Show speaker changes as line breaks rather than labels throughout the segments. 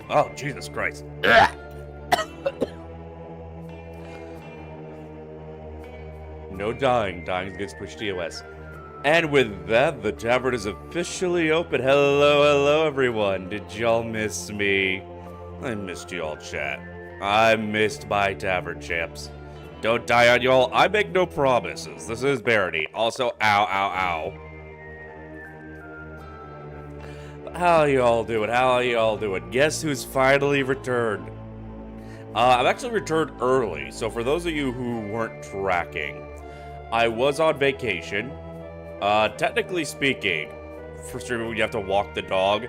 Oh, Jesus Christ. No dying. Dying against push TOS. And with that, the tavern is officially open. Hello, everyone. Did y'all miss me? I missed y'all, chat. I missed my tavern champs. Don't die on y'all. I make no promises. This is Barony. Also, ow. How y'all doing? Guess who's finally returned? I've actually returned early, so for those of you who weren't tracking, I was on vacation. Technically speaking, for streaming when you have to walk the dog,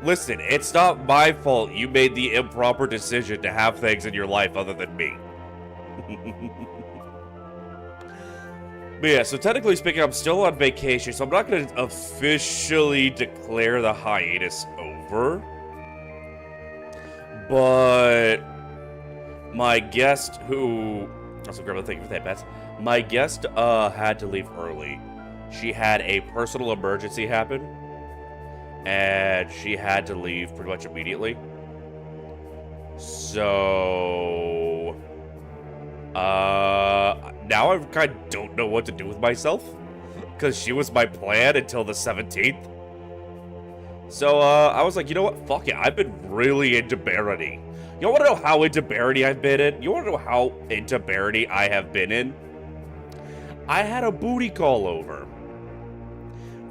listen, it's not my fault you made the improper decision to have things in your life other than me. But yeah, so technically speaking, I'm still on vacation, so I'm not going to officially declare the hiatus over. But my guest who... Also grab a thing for that, Bets. My guest had to leave early. She had a personal emergency happen, and she had to leave pretty much immediately. So... now I kind of don't know what to do with myself, because she was my plan until the 17th. So, I was like, you know what? Fuck it. I've been really into Barony. You want to know how into Barony I've been in? You want to know how into Barony I have been in? I had a booty call over.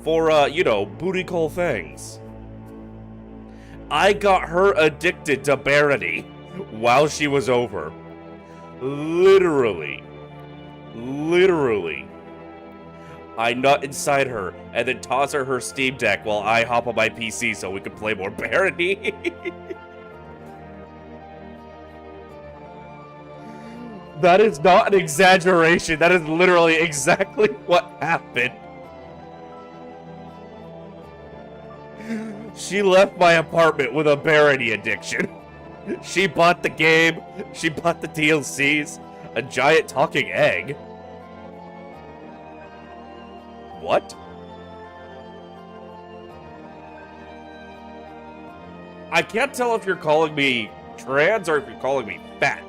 For, you know, booty call things. I got her addicted to Barony while she was over. Literally. I nut inside her and then toss her Steam Deck while I hop on my PC so we can play more Barony. That is not an exaggeration. That is literally exactly what happened. She left my apartment with a Barony addiction. She bought the game, she bought the DLCs, a giant talking egg. What? I can't tell if you're calling me trans or if you're calling me fat.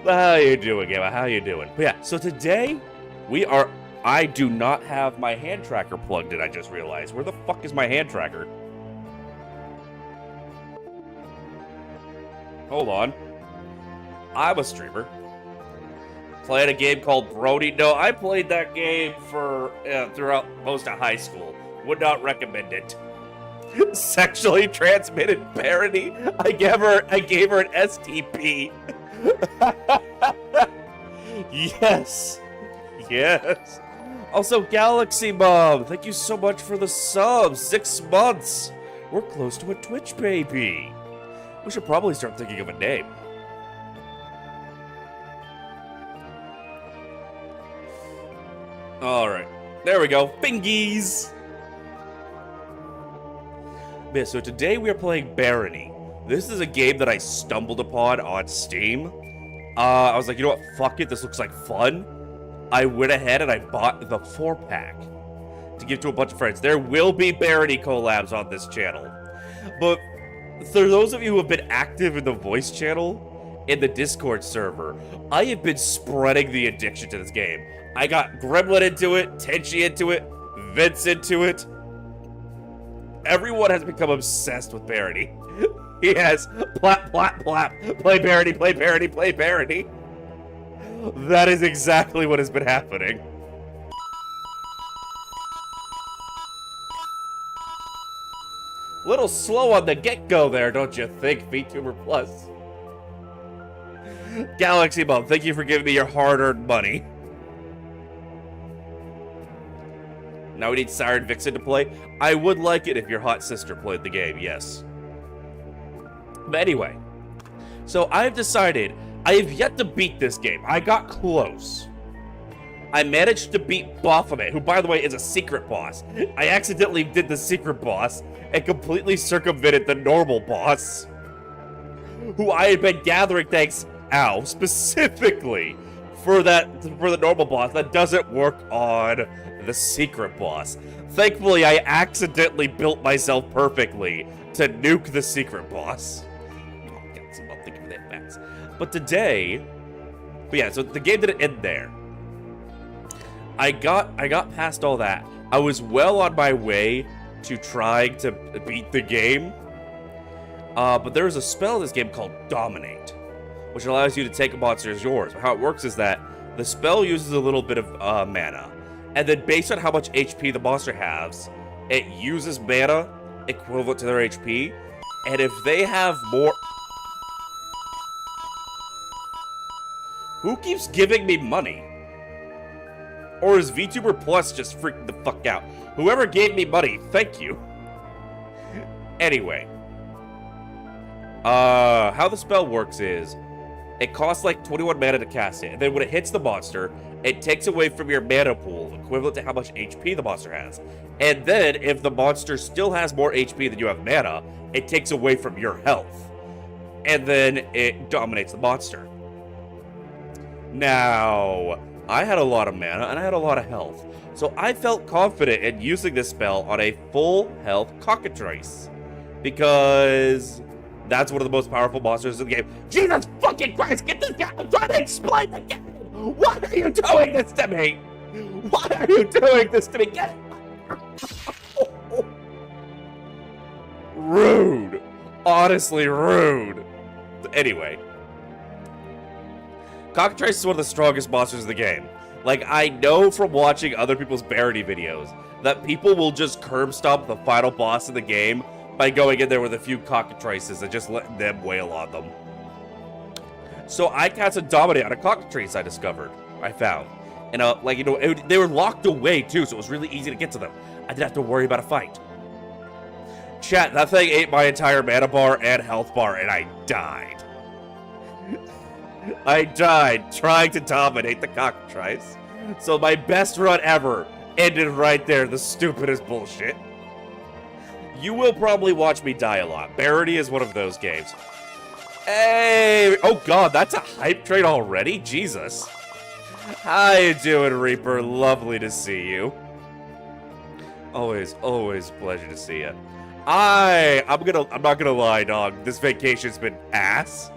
How you doing, Emma? How you doing? But yeah, so today I do not have my hand tracker plugged in, I just realized. Where the fuck is my hand tracker? Hold on. I'm a streamer. Playing a game called Barony. No, I played that game for throughout most of high school. Would not recommend it. Sexually transmitted Barony. I gave her an STP. Yes. Also, Galaxy Mom, thank you so much for the sub. 6 months. We're close to a Twitch baby. We should probably start thinking of a name. Alright. There we go. Bingies! Yeah, so today we are playing Barony. This is a game that I stumbled upon on Steam. I was like, you know what? Fuck it. This looks like fun. I went ahead and I bought the 4-pack to give to a bunch of friends. There will be Barony collabs on this channel. But for those of you who have been active in the voice channel, in the Discord server, I have been spreading the addiction to this game. I got Gremlin into it, Tenchi into it, Vince into it. Everyone has become obsessed with Barony. He has plap, play Barony, play Barony, play Barony. That is exactly what has been happening. Little slow on the get-go there, don't you think, VTuber Plus? Galaxy Mom, thank you for giving me your hard-earned money. Now we need Siren Vixen to play. I would like it if your hot sister played the game, yes. But anyway, so I've decided I have yet to beat this game. I got close. I managed to beat Baphomet, who, by the way, is a secret boss. I accidentally did the secret boss and completely circumvented the normal boss, who I had been gathering thanks, specifically for the normal boss. That doesn't work on the secret boss. Thankfully, I accidentally built myself perfectly to nuke the secret boss. Oh, God, I'm thinking of that fast. But yeah, so the game didn't end there. I got past all that. I was well on my way to trying to beat the game. But there is a spell in this game called Dominate, which allows you to take a monster as yours. How it works is that the spell uses a little bit of mana, and then based on how much HP the monster has, it uses mana equivalent to their HP, and if they have more... Who keeps giving me money? Or is VTuber Plus just freaking the fuck out? Whoever gave me money, thank you. Anyway. How the spell works is, it costs like 21 mana to cast it, and then when it hits the monster, it takes away from your mana pool, equivalent to how much HP the monster has. And then, if the monster still has more HP than you have mana, it takes away from your health. And then it dominates the monster. Now, I had a lot of mana, and I had a lot of health. So I felt confident in using this spell on a full health cockatrice. Because that's one of the most powerful monsters in the game. Jesus fucking Christ, get this guy! I'm trying to explain the game! Why are you doing this to me? Why are you doing this to me? Get Rude. Honestly, rude. Anyway. Cockatrice is one of the strongest monsters in the game. Like, I know from watching other people's barony videos that people will just curb stomp the final boss of the game by going in there with a few cockatrices and just letting them wail on them. So I casted Dominate on a cockatrice I found. And, like, you know, they were locked away, too, so it was really easy to get to them. I didn't have to worry about a fight. Chat, that thing ate my entire mana bar and health bar, and I died. I died trying to dominate the cockatrice. So my best run ever ended right there, the stupidest bullshit. You will probably watch me die a lot. Barony is one of those games. Hey! Oh god, that's a hype train already? Jesus. How you doing, Reaper? Lovely to see you. Always a pleasure to see you. I'm not gonna lie, dog. This vacation's been ass.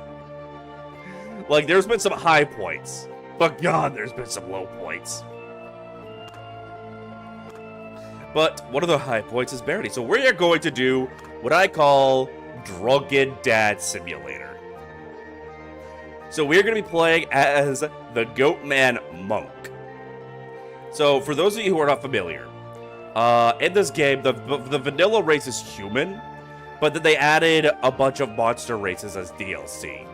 Like, there's been some high points, but god, there's been some low points. But one of the high points is Barony. So we are going to do what I call Drunken Dad Simulator. So we're going to be playing as the Goatman Monk. So for those of you who are not familiar, in this game, the vanilla race is human, but then they added a bunch of monster races as DLC.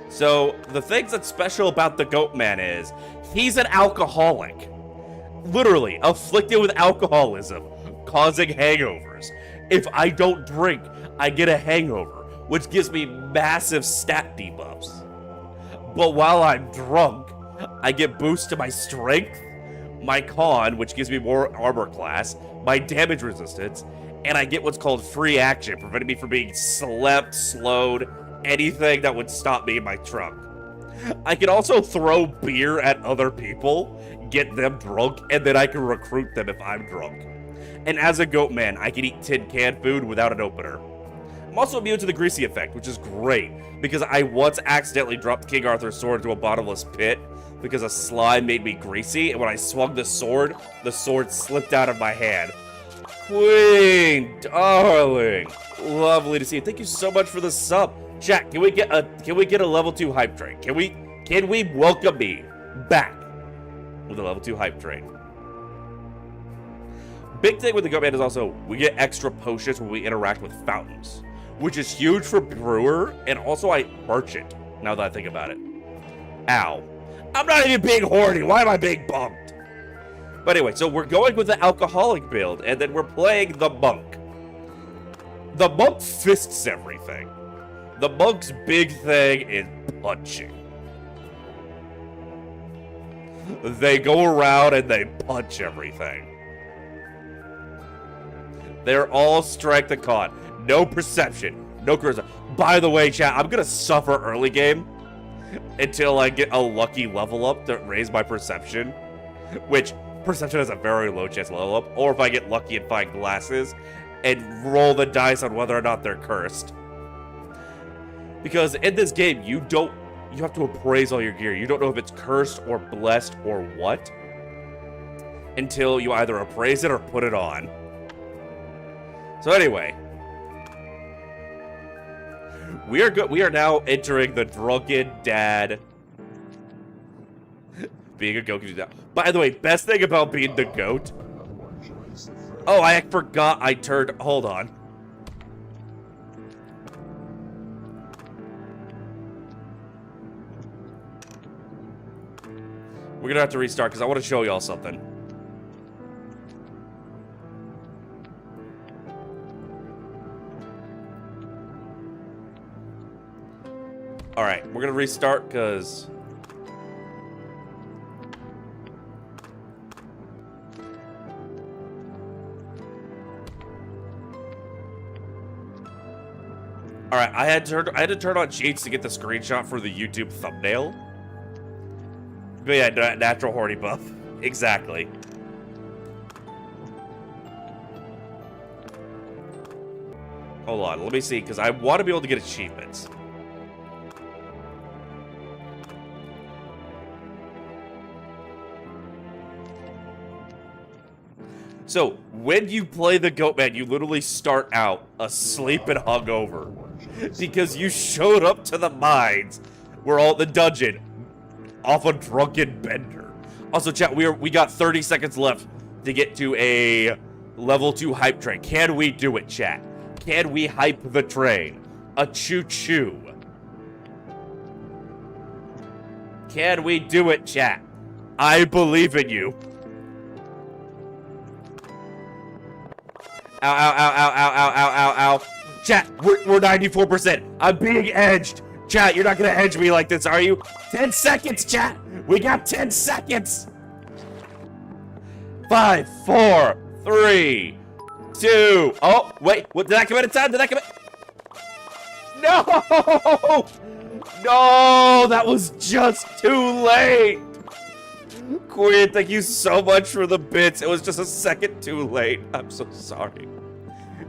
So the things that's special about the Goatman is he's an alcoholic. Literally, afflicted with alcoholism, causing hangovers. If I don't drink, I get a hangover, which gives me massive stat debuffs. But while I'm drunk, I get boost to my strength, my con, which gives me more armor class, my damage resistance, and I get what's called free action, preventing me from being slept, slowed, anything that would stop me in my trunk. I can also throw beer at other people, get them drunk, and then I can recruit them if I'm drunk. And as a goat man, I can eat tin can food without an opener. I'm also immune to the greasy effect, which is great, because I once accidentally dropped King Arthur's sword into a bottomless pit because a slime made me greasy, and when I swung the sword slipped out of my hand. Queen, darling, lovely to see you. Thank you so much for the sub. Chat, can we get a level 2 hype train? Can we welcome me back with a level 2 hype train? Big thing with the Goatman is also we get extra potions when we interact with fountains, which is huge for brewer, and also I merchant, now that I think about it. Ow. I'm not even being horny. Why am I being bumped? But anyway, so we're going with the alcoholic build, and then we're playing the monk. The monk fists everything. The monk's big thing is punching. They go around and they punch everything. They're all strength and con. No perception. No charisma. By the way, chat, I'm gonna suffer early game until I get a lucky level up to raise my perception, which perception has a very low chance to level up, or if I get lucky and find glasses and roll the dice on whether or not they're cursed. Because in this game, you have to appraise all your gear. You don't know if it's cursed or blessed or what until you either appraise it or put it on. So anyway, we are good. We are now entering the drunken dad. Being a goat. By the way, best thing about being the goat. Oh, I forgot I turned. Hold on. We're gonna have to restart because I want to show y'all something. Alright, we're gonna restart because... Alright, I had to turn on cheats to get the screenshot for the YouTube thumbnail. But yeah, natural horny buff. Exactly. Hold on, let me see, because I want to be able to get achievements. So, when you play the Goatman, you literally start out asleep and hungover. Because you showed up to the mines, where all the dungeon, off a drunken bender. Also, chat, we got 30 seconds left to get to a level 2 hype train. Can we do it, chat? Can we hype the train? A choo-choo. Can we do it, chat? I believe in you. Ow, ow, ow, ow, ow, ow, ow, ow, ow. Chat, we're 94%. I'm being edged. Chat, you're not gonna edge me like this, are you? 10 seconds, chat. We got 10 seconds. 5, 4, 3, 2. Oh, wait. What, did I come in time? Did I come in? No! No, that was just too late. Queen, thank you so much for the bits. It was just a second too late. I'm so sorry.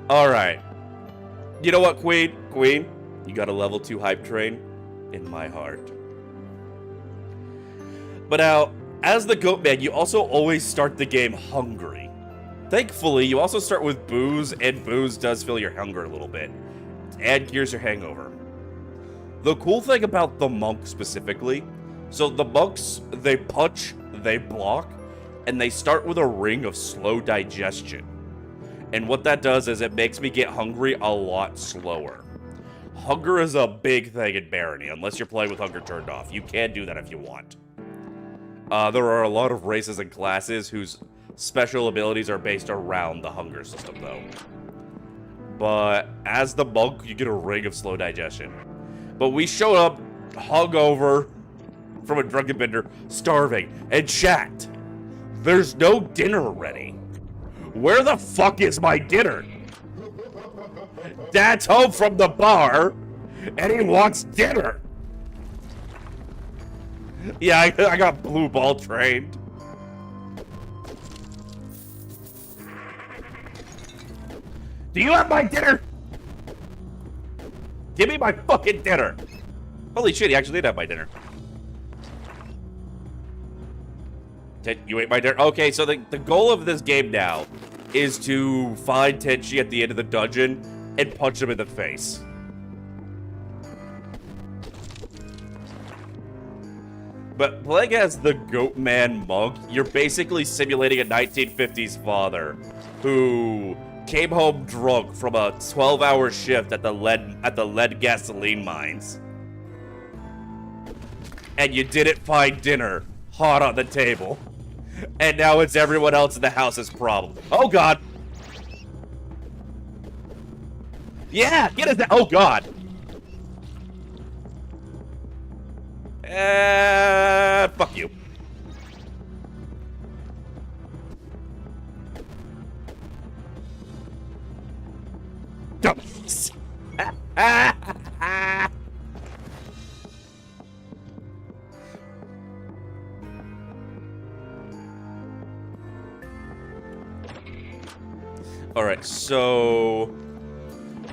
All right. You know what, Queen? Queen, you got a level 2 hype train in my heart. But now, as the Goatman, you also always start the game hungry. Thankfully, you also start with booze, and booze does fill your hunger a little bit. And cures your hangover. The cool thing about the monk specifically, so the monks, they punch, they block, and they start with a ring of slow digestion. And what that does is it makes me get hungry a lot slower. Hunger is a big thing in Barony, unless you're playing with hunger turned off. You can do that if you want. There are a lot of races and classes whose special abilities are based around the hunger system, though. But as the monk, you get a ring of slow digestion. But we showed up hungover from a drunken bender, starving, and chat. There's no dinner ready. Where the fuck is my dinner? Dad's home from the bar, and he wants dinner. Yeah, I got blue ball trained. Do you have my dinner? Give me my fucking dinner. Holy shit, he actually did have my dinner. You ate my dinner? Okay, so the goal of this game now is to find Tenchi at the end of the dungeon and punch him in the face. But playing as the Goatman monk, you're basically simulating a 1950s father who came home drunk from a 12-hour shift at the lead gasoline mines. And you didn't find dinner hot on the table. And now it's everyone else in the house's problem. Oh god. Yeah, get us that. Oh god. Fuck you. So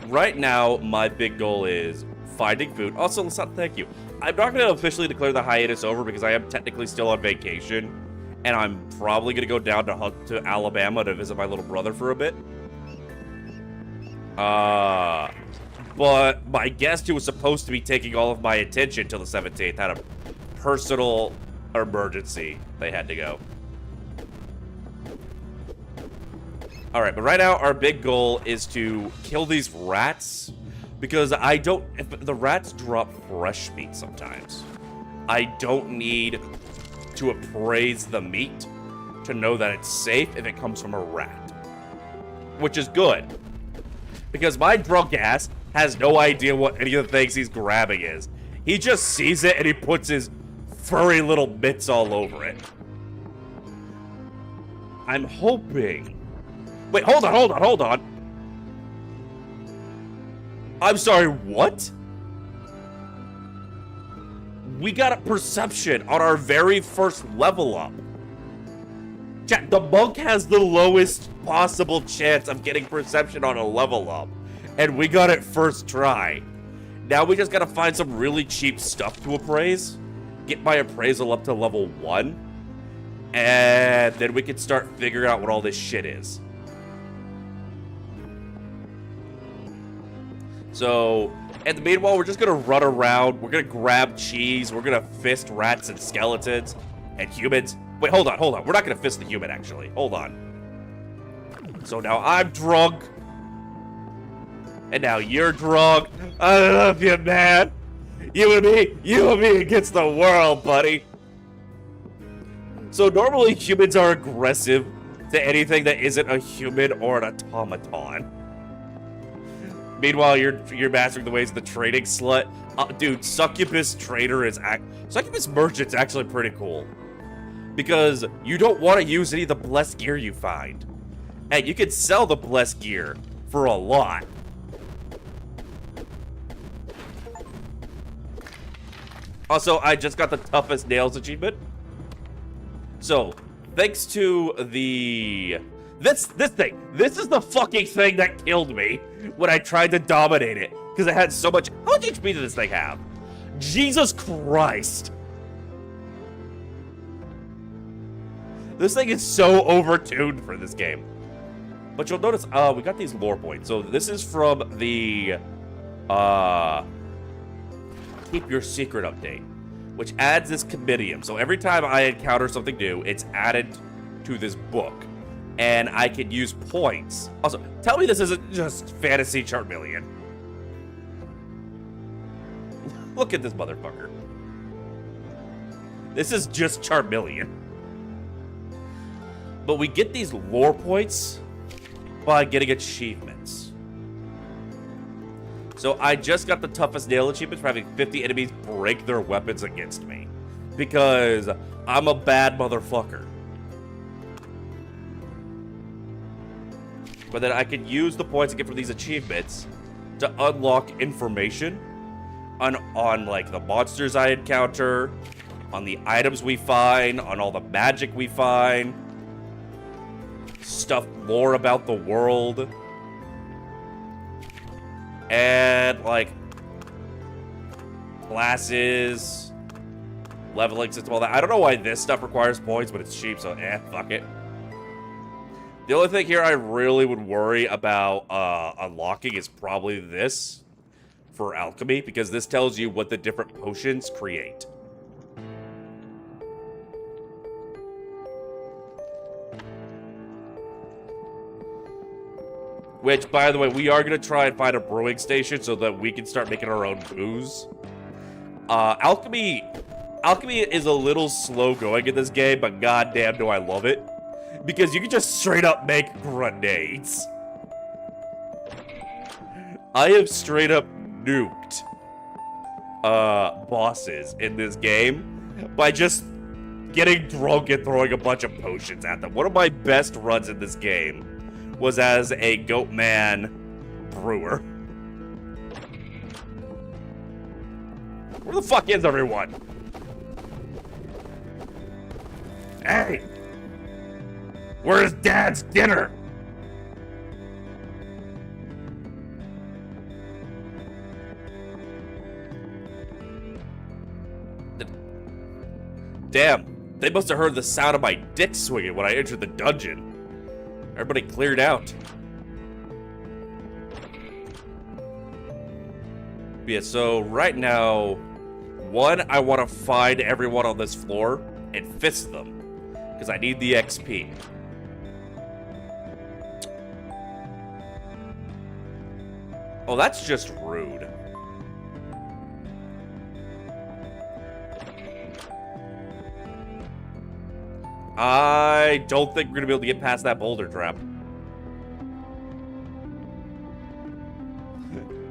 right now, my big goal is finding food. Also, let's not thank you. I'm not going to officially declare the hiatus over because I am technically still on vacation, and I'm probably going to go down to Alabama to visit my little brother for a bit. But my guest who was supposed to be taking all of my attention till the 17th had a personal emergency. They had to go. Alright, but right now our big goal is to kill these rats. Because if the rats drop fresh meat sometimes. I don't need to appraise the meat to know that it's safe if it comes from a rat. Which is good. Because my drunk ass has no idea what any of the things he's grabbing is. He just sees it and he puts his furry little mitts all over it. I'm hoping... Wait, hold on. I'm sorry, what? We got a perception on our very first level up. Chat, the monk has the lowest possible chance of getting perception on a level up. And we got it first try. Now we just gotta find some really cheap stuff to appraise. Get my appraisal up to level 1. And then we can start figuring out what all this shit is. So, in the meanwhile, we're just gonna run around. We're gonna grab cheese. We're gonna fist rats and skeletons and humans. Wait, hold on. We're not gonna fist the human, actually. Hold on. So now I'm drunk. And now you're drunk. I love you, man. You and me against the world, buddy. So normally humans are aggressive to anything that isn't a human or an automaton. Meanwhile, you're mastering the ways of the trading slut. Dude, Succubus Merchant's actually pretty cool. Because you don't want to use any of the blessed gear you find. And you can sell the blessed gear for a lot. Also, I just got the toughest nails achievement. So, thanks to the... This thing. This is the fucking thing that killed me when I tried to dominate it. Because it had so much... How much HP did this thing have? Jesus Christ. This thing is so overtuned for this game. But you'll notice, we got these lore points. So this is from the, Keep Your Secret update, which adds this compendium. So every time I encounter something new, it's added to this book. And I can use points. Also, tell me this isn't just Fantasy Charmeleon. Look at this motherfucker. This is just Charmeleon. But we get these lore points by getting achievements. So I just got the toughest nail achievement for having 50 enemies break their weapons against me. Because I'm a bad motherfucker. But then I can use the points I get from these achievements to unlock information on like the monsters I encounter, on the items we find, on all the magic we find, stuff more about the world, and like classes, leveling system, all that. I don't know why this stuff requires points, but it's cheap, so fuck it. The only thing here I really would worry about unlocking is probably this for alchemy, because this tells you what the different potions create. Which, by the way, we are going to try and find a brewing station so that we can start making our own booze. Alchemy is a little slow going in this game, but goddamn do I love it. Because you can just straight up make grenades. I have straight up nuked bosses in this game by just getting drunk and throwing a bunch of potions at them. One of my best runs in this game was as a goat man brewer. Where the fuck is everyone? Hey! Where's Dad's dinner? Damn, they must have heard the sound of my dick swinging when I entered the dungeon. Everybody cleared out. Yeah, so right now, one, I want to find everyone on this floor and fist them, because I need the XP. Oh, that's just rude. I don't think we're gonna be able to get past that boulder trap.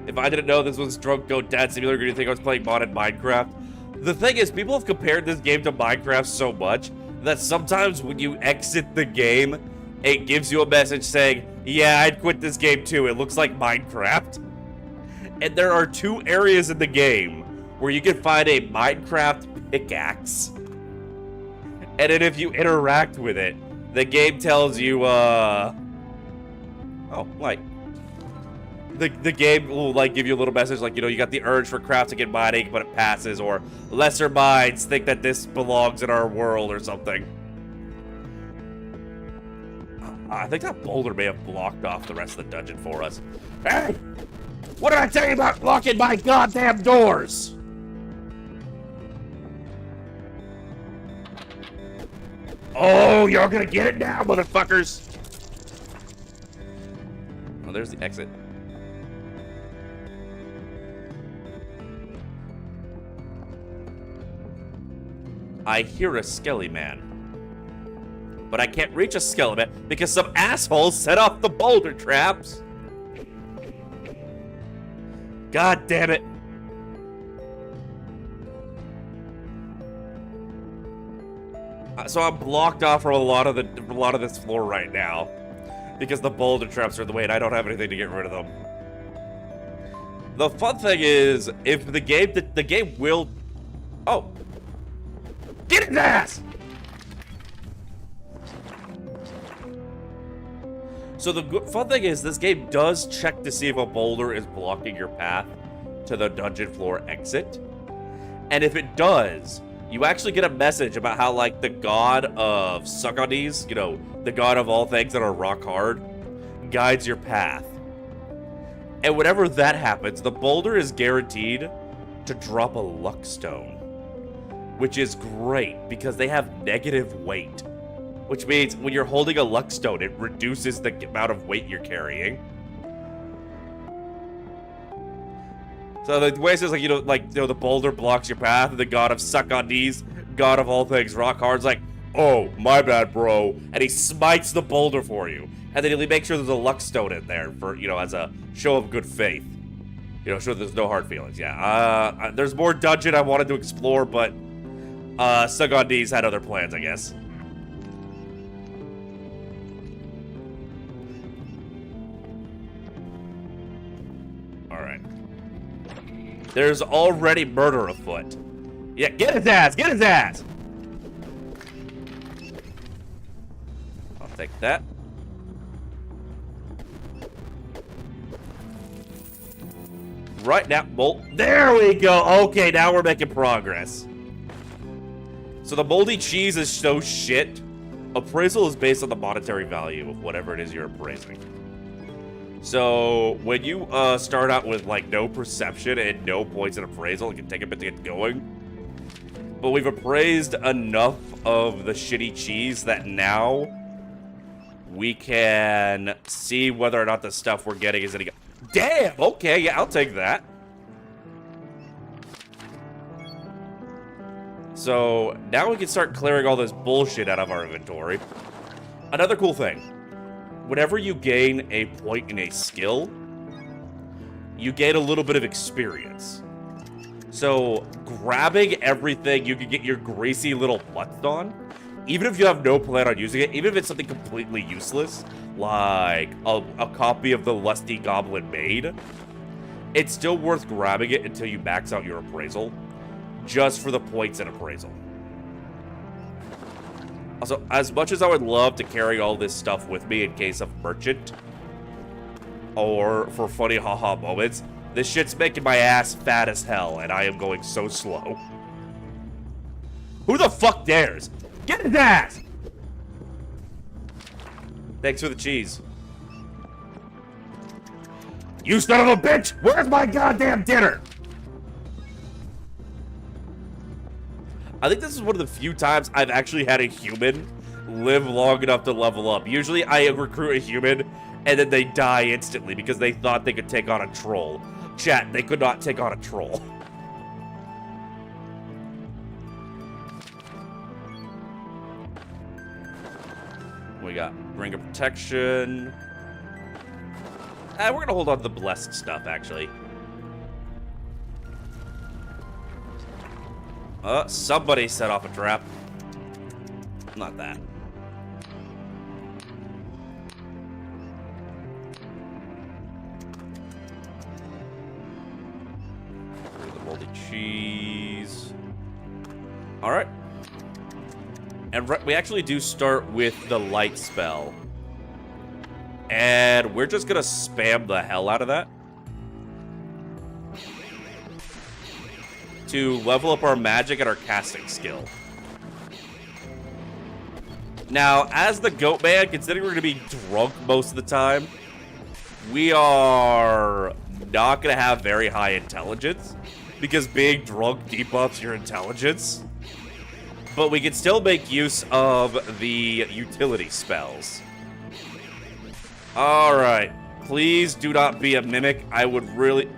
If I didn't know this was Drunk Goat Dad Simulator, you're gonna think I was playing modded Minecraft. The thing is, people have compared this game to Minecraft so much that sometimes when you exit the game, it gives you a message saying, yeah, I'd quit this game too, it looks like Minecraft. And there are 2 areas in the game where you can find a Minecraft pickaxe. And then if you interact with it, the game tells you, oh, like, the game will, like, give you a little message, like, you know, you got the urge for crafting and mining, but it passes, or lesser minds think that this belongs in our world, or something. I think that boulder may have blocked off the rest of the dungeon for us. Hey! What did I tell you about blocking my goddamn doors? Oh, you're gonna get it now, motherfuckers! Oh, there's the exit. I hear a skelly man. But I can't reach a skelly man because some assholes set off the boulder traps. God damn it. So I'm blocked off from a lot of this floor right now because the boulder traps are in the way and I don't have anything to get rid of them. The fun thing is, if the game will... Oh. Get his ass! So the fun thing is, this game does check to see if a boulder is blocking your path to the dungeon floor exit. And if it does, you actually get a message about how, like, the god of Succonis, you know, the god of all things that are rock hard, guides your path. And whenever that happens, the boulder is guaranteed to drop a luck stone, which is great because they have negative weight, which means when you're holding a luck stone, it reduces the amount of weight you're carrying. So the way it says, like, you know, the boulder blocks your path, and the god of Succonis, god of all things rock hard's like, oh, my bad, bro, and he smites the boulder for you. And then he makes sure there's a luck stone in there for, you know, as a show of good faith. You know, show there's no hard feelings, yeah. There's more dungeon I wanted to explore, but Succonis had other plans, I guess. Alright. There's already murder afoot. Yeah, get his ass! Get his ass! I'll take that. Right now, bolt. There we go! Okay, now we're making progress. So the moldy cheese is so shit. Appraisal is based on the monetary value of whatever it is you're appraising. So when you start out with like no perception and no points in appraisal, it can take a bit to get going. But we've appraised enough of the shitty cheese that now we can see whether or not the stuff we're getting is any good. Damn! Okay, yeah, I'll take that. So now we can start clearing all this bullshit out of our inventory. Another cool thing. Whenever you gain a point in a skill, you gain a little bit of experience. So grabbing everything you can get your greasy little butts on, even if you have no plan on using it, even if it's something completely useless, like a copy of the Lusty Goblin Maid, it's still worth grabbing it until you max out your appraisal, just for the points in appraisal. Also, as much as I would love to carry all this stuff with me in case of merchant, or for funny haha moments, this shit's making my ass fat as hell, and I am going so slow. Who the fuck dares? Get his ass! Thanks for the cheese. You son of a bitch! Where's my goddamn dinner? I think this is one of the few times I've actually had a human live long enough to level up. Usually I recruit a human and then they die instantly because they thought they could take on a troll. Chat, they could not take on a troll. We got Ring of Protection. We're gonna hold on to the blessed stuff, actually. Somebody set off a trap. Not that. The moldy cheese. All right. And we actually do start with the light spell. And we're just gonna spam the hell out of that to level up our magic and our casting skill. Now, as the goat man, considering we're gonna be drunk most of the time, we are not gonna have very high intelligence because being drunk debuffs your intelligence. But we can still make use of the utility spells. Alright. Please do not be a mimic. I would really...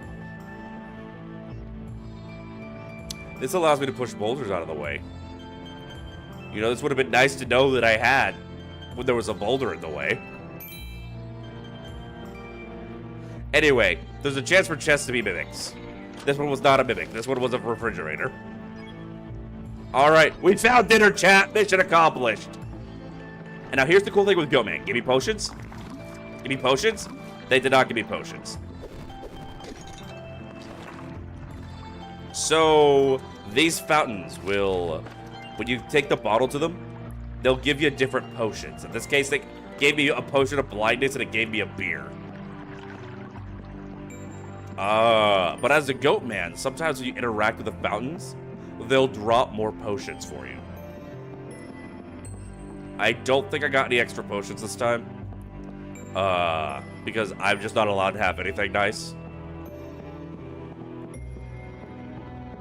This allows me to push boulders out of the way. You know, this would have been nice to know that I had when there was a boulder in the way. Anyway, there's a chance for chests to be mimics. This one was not a mimic. This one was a refrigerator. Alright, we found dinner, chat. Mission accomplished. And now here's the cool thing with Goatman. Give me potions. Give me potions. They did not give me potions. So, these fountains will, when you take the bottle to them, they'll give you different potions. In this case, they gave me a potion of blindness and it gave me a beer. But as a goat man, sometimes when you interact with the fountains, they'll drop more potions for you. I don't think I got any extra potions this time. Because I'm just not allowed to have anything nice.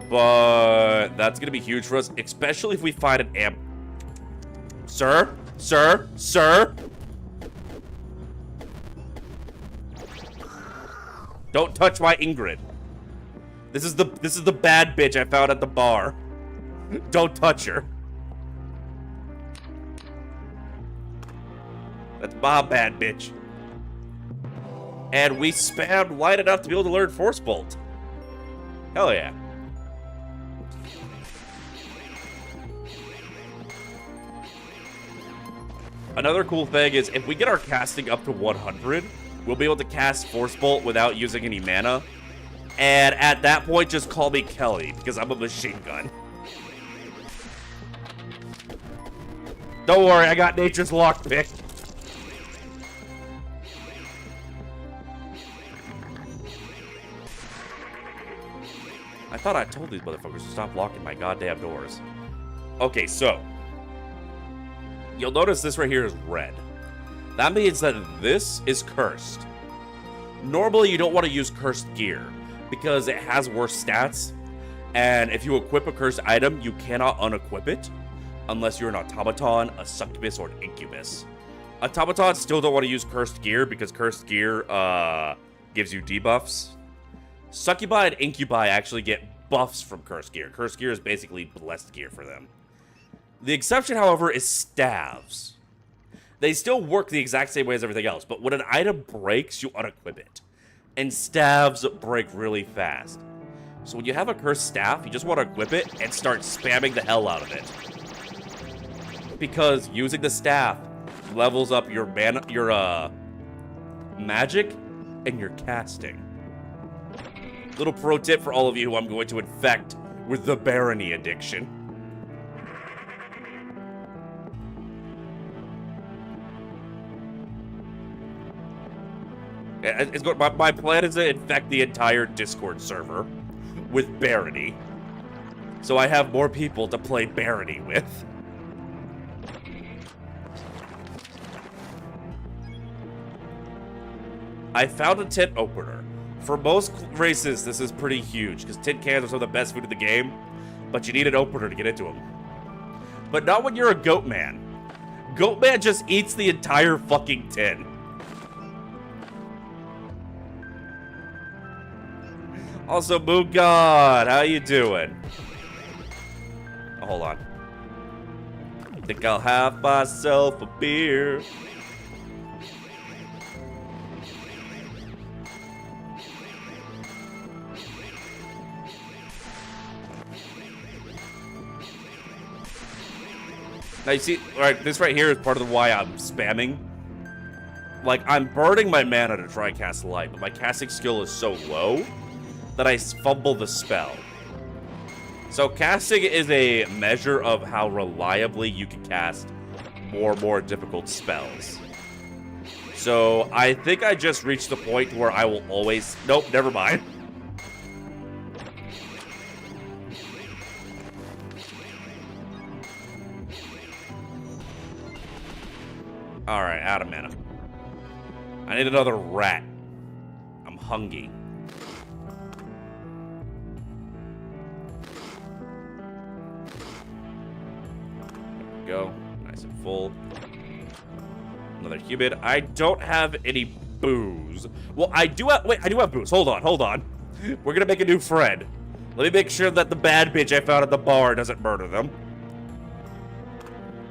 But that's gonna be huge for us, especially if we find an amp. Sir? Sir? Sir? Don't touch my Ingrid. This is the bad bitch I found at the bar. Don't touch her. That's my bad bitch. And we spammed light enough to be able to learn Force Bolt. Hell yeah. Another cool thing is if we get our casting up to 100, we'll be able to cast Force Bolt without using any mana. And at that point, just call me Kelly, because I'm a machine gun. Don't worry, I got nature's lockpick. I thought I told these motherfuckers to stop locking my goddamn doors. Okay, so you'll notice this right here is red. That means that this is cursed. Normally, you don't want to use cursed gear because it has worse stats. And if you equip a cursed item, you cannot unequip it unless you're an automaton, a succubus, or an incubus. Automatons still don't want to use cursed gear because cursed gear gives you debuffs. Succubi and incubi actually get buffs from cursed gear. Cursed gear is basically blessed gear for them. The exception, however, is staves. They still work the exact same way as everything else, but when an item breaks, you unequip it. And staves break really fast. So when you have a cursed staff, you just want to equip it and start spamming the hell out of it. Because using the staff levels up your magic and your casting. Little pro tip for all of you who I'm going to infect with the barony addiction. My plan is to infect the entire Discord server with barony. So I have more people to play barony with. I found a tin opener. For most races, this is pretty huge, because tin cans are some of the best food in the game, but you need an opener to get into them. But not when you're a goat man. Goat man just eats the entire fucking tin. Also, Moon God, how you doing? Oh, hold on. Think I'll have myself a beer. Now you see, right, this right here is part of the why I'm spamming. Like, I'm burning my mana to try and cast light, but my casting skill is so low that I fumble the spell. So casting is a measure of how reliably you can cast more difficult spells. So I think I just reached the point where I will always... Nope, never mind. Alright, out of mana. I need another rat. I'm hungry. There we go. Nice and full. Another human. I don't have any booze. Well, I do have... Wait, I do have booze. Hold on. We're gonna make a new friend. Let me make sure that the bad bitch I found at the bar doesn't murder them.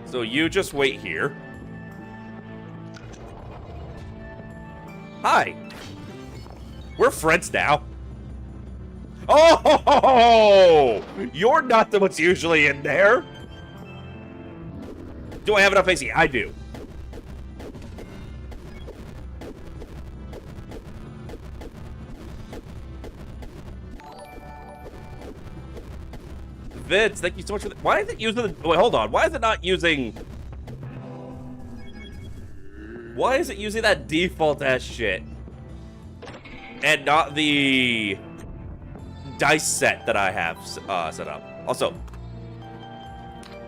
So you just wait here. Hi. We're friends now. Oh! You're not the what's usually in there. Do I have enough AC? I do. Vince, thank you so much for that. Why is it using the... Wait, hold on. Why is it not using... Why is it using that default-ass shit? And not the dice set that I have set up. Also,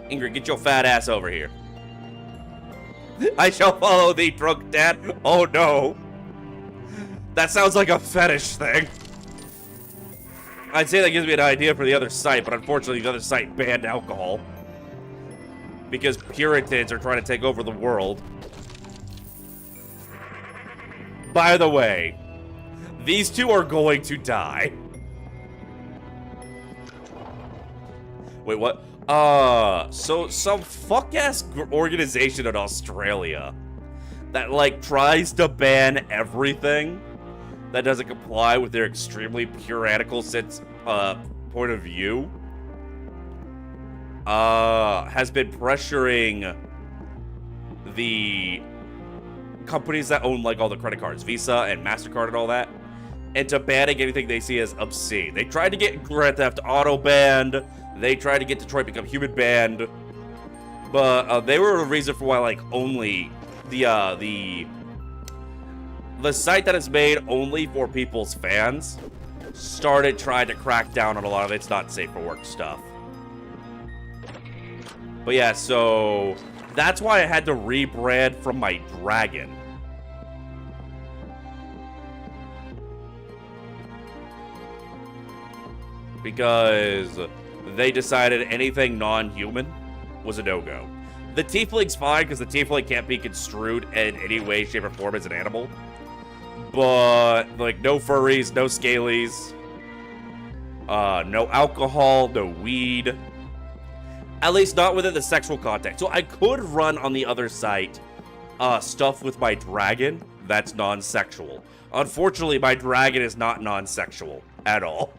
Ingrid, get your fat ass over here. I shall follow thee, drunk dad. Oh, no. That sounds like a fetish thing. I'd say that gives me an idea for the other site, but unfortunately the other site banned alcohol. Because Puritans are trying to take over the world. By the way, these two are going to die. Wait, what? So some fuck-ass organization in Australia that, like, tries to ban everything that doesn't comply with their extremely puritanical point of view, has been pressuring the companies that own, like, all the credit cards, Visa and MasterCard and all that, into banning anything they see as obscene. They tried to get Grand Theft Auto banned. They tried to get Detroit Become Human banned. But they were the reason for why, like, only the site that is made only for people's fans started trying to crack down on a lot of it's not safe for work stuff. But yeah, so that's why I had to rebrand from my dragon. Because they decided anything non-human was a no-go. The tiefling's fine because the tiefling can't be construed in any way, shape, or form as an animal. But, like, no furries, no scalies, no alcohol, no weed. At least not within the sexual context. So I could run on the other site stuff with my dragon that's non-sexual. Unfortunately, my dragon is not non-sexual at all.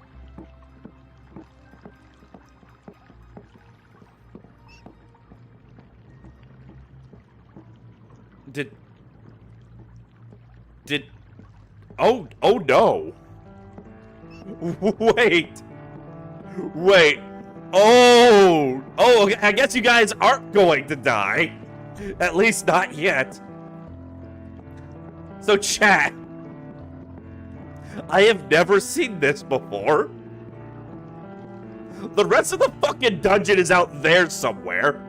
Oh no. Wait. Oh, okay. I guess you guys aren't going to die. At least not yet. So chat, I have never seen this before. The rest of the fucking dungeon is out there somewhere.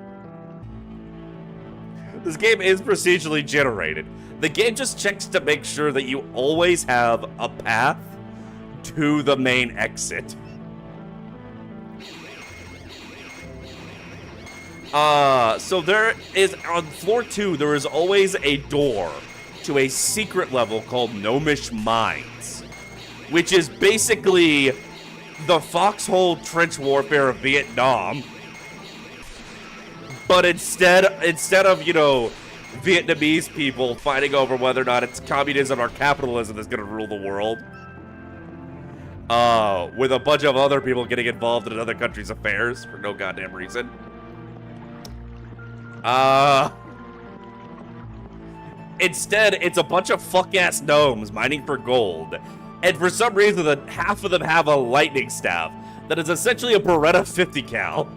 This game is procedurally generated. The game just checks to make sure that you always have a path to the main exit. So there is, on floor 2, there is always a door to a secret level called Gnomish Mines, which is basically the foxhole trench warfare of Vietnam. But instead of, you know, Vietnamese people fighting over whether or not it's communism or capitalism that's gonna rule the world, with a bunch of other people getting involved in another country's affairs for no goddamn reason. Instead, it's a bunch of fuck-ass gnomes mining for gold. And for some reason, half of them have a lightning staff that is essentially a Beretta 50 cal.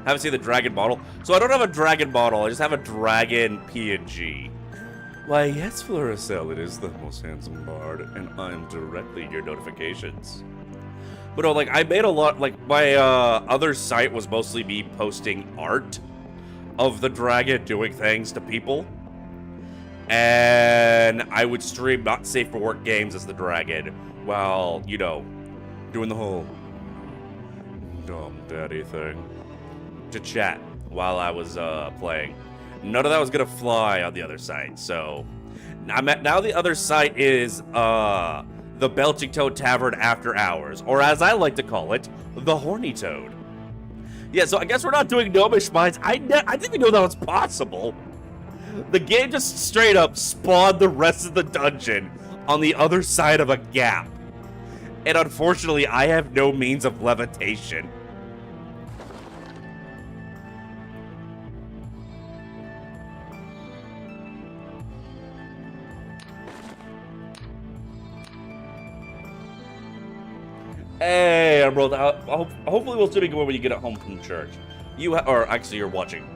Haven't seen the dragon model. So I don't have a dragon model, I just have a dragon PNG. Why, yes, Floricel, it is the most handsome bard, and I'm directly in your notifications. But no, like, I made a lot, like, my other site was mostly me posting art of the dragon doing things to people. And I would stream not safe for work games as the dragon while, you know, doing the whole dumb daddy thing to chat while I was playing. None of that was gonna fly on the other site, so now the other site is the Belching Toad Tavern After Hours, or as I like to call it, the Horny Toad. Yeah, so I guess we're not doing Gnomish Mines. I didn't even know that was possible. The game just straight up spawned the rest of the dungeon on the other side of a gap. And unfortunately, I have no means of levitation. Hey, Emerald. Hopefully we'll still be good when you get home from church. Or actually, you're watching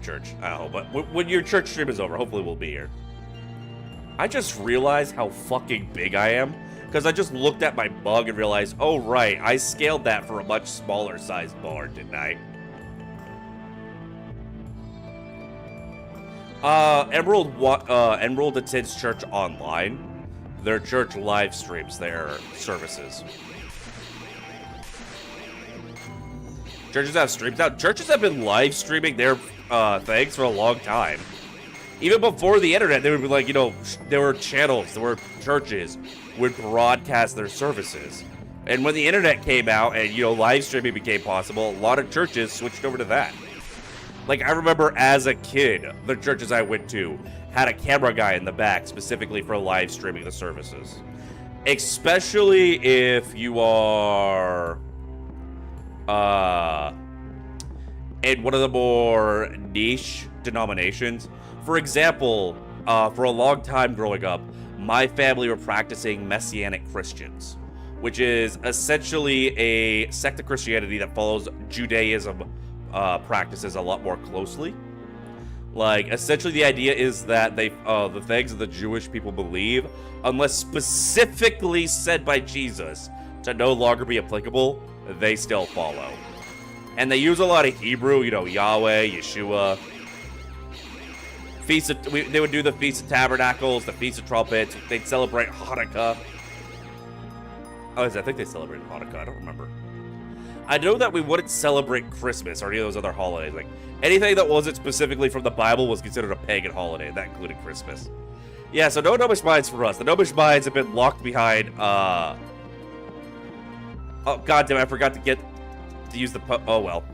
church. I hope. But when your church stream is over, hopefully we'll be here. I just realized how fucking big I am because I just looked at my bug and realized, oh right, I scaled that for a much smaller sized bar, didn't I? Emerald attends church online. Their church live streams their services. Churches have streams out. Churches have been live streaming their things for a long time. Even before the internet, they would be like, you know, there were channels, there were churches would broadcast their services. And when the internet came out and, you know, live streaming became possible, a lot of churches switched over to that. Like, I remember as a kid, the churches I went to had a camera guy in the back specifically for live streaming the services. Especially if you are in one of the more niche denominations. For example, for a long time growing up, my family were practicing Messianic Christians, which is essentially a sect of Christianity that follows Judaism practices a lot more closely. Like, essentially the idea is that they the things that the Jewish people believe, unless specifically said by Jesus to no longer be applicable, they still follow. And they use a lot of Hebrew, you know, Yahweh, Yeshua. They would do the Feast of Tabernacles, the Feast of Trumpets. They'd celebrate Hanukkah. Oh, I think they celebrated Hanukkah. I don't remember. I know that we wouldn't celebrate Christmas or any of those other holidays. Like, anything that wasn't specifically from the Bible was considered a pagan holiday. That included Christmas. Yeah, so no Gnomish Mines for us. The Gnomish Mines have been locked behind, oh, goddamn, I forgot to use the oh, well.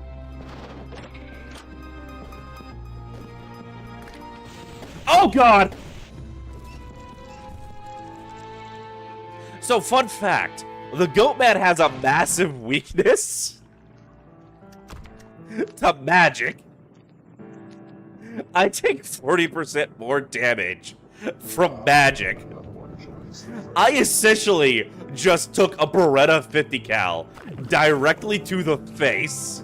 Oh, God! So, fun fact. The Goatman has a massive weakness to magic. I take 40% more damage from magic. I essentially just took a Beretta 50 cal directly to the face.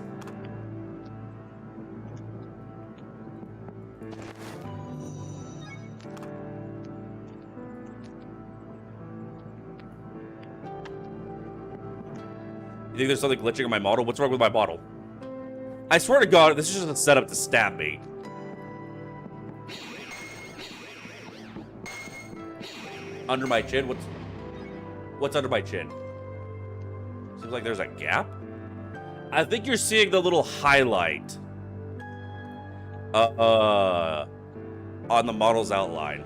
You think there's something glitching on my model? What's wrong with my model? I swear to God, this is just a setup to stab me. Under my chin? What's under my chin? Seems like there's a gap. I think you're seeing the little highlight. On the model's outline.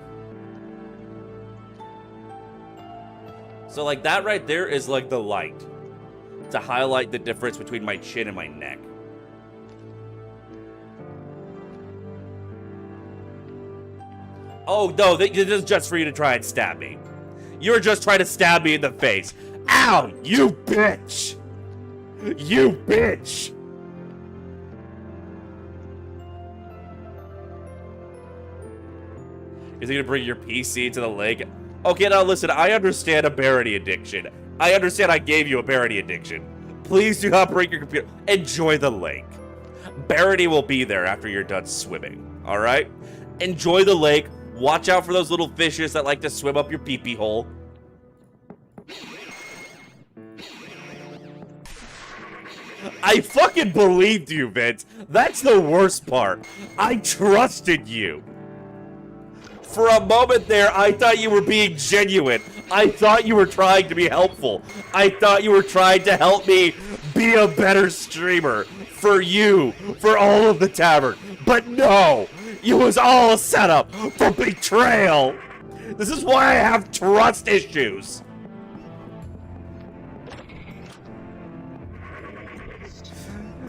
So like that right there is like the light to highlight the difference between my chin and my neck. Oh no, this is just for you to try and stab me. You're just trying to stab me in the face. Ow, you bitch! You bitch! Is he gonna bring your PC to the lake? Okay, now listen, I understand a barony addiction. I understand I gave you a barony addiction. Please do not break your computer. Enjoy the lake. Barony will be there after you're done swimming, alright? Enjoy the lake. Watch out for those little fishes that like to swim up your pee-pee hole. I fucking believed you, Vince. That's the worst part. I trusted you. For a moment there, I thought you were being genuine. I thought you were trying to be helpful. I thought you were trying to help me be a better streamer. For you. For all of the tavern. But no. It was all a setup for betrayal. This is why I have trust issues.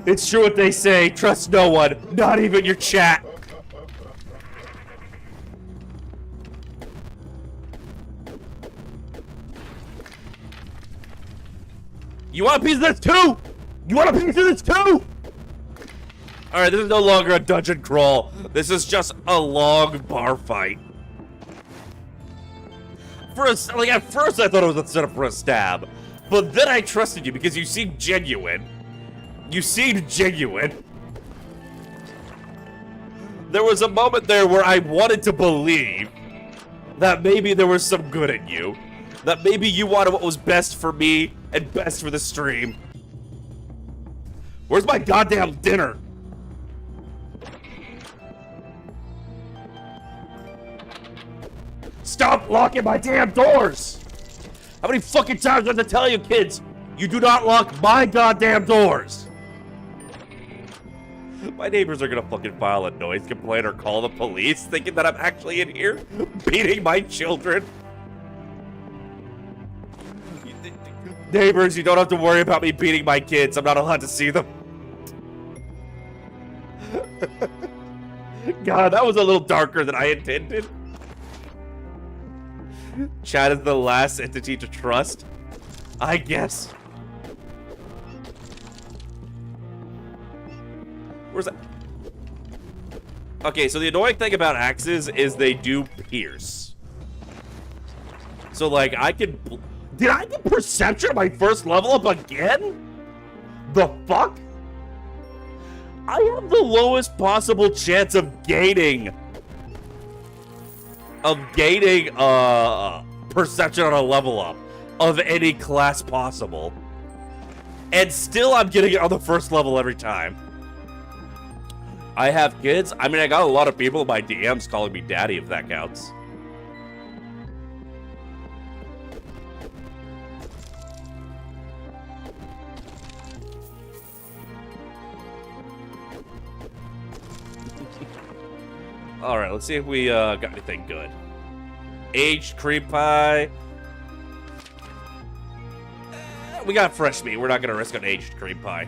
It's true what they say. Trust no one. Not even your chat. You want a piece of this too? You want a piece of this too? Alright, this is no longer a dungeon crawl. This is just a long bar fight. At first I thought it was a setup for a stab. But then I trusted you because you seemed genuine. You seemed genuine. There was a moment there where I wanted to believe that maybe there was some good in you. That maybe you wanted what was best for me and best for the stream. Where's my goddamn dinner? Stop locking my damn doors! How many fucking times do I have to tell you, kids? You do not lock my goddamn doors! My neighbors are gonna fucking file a noise complaint or call the police thinking that I'm actually in here beating my children. Neighbors, you don't have to worry about me beating my kids. I'm not allowed to see them. God, that was a little darker than I intended. Chat is the last entity to trust, I guess. Where's that? Okay, so the annoying thing about axes is they do pierce. So, like, I could... Did I get perception at my first level up again? The fuck? I have the lowest possible chance of gaining... perception on a level up of any class possible. And still I'm getting it on the first level every time. I have kids. I mean, I got a lot of people in my DMs calling me daddy, if that counts. Alright, let's see if we got anything good. Aged cream pie. We got fresh meat. We're not going to risk an aged cream pie.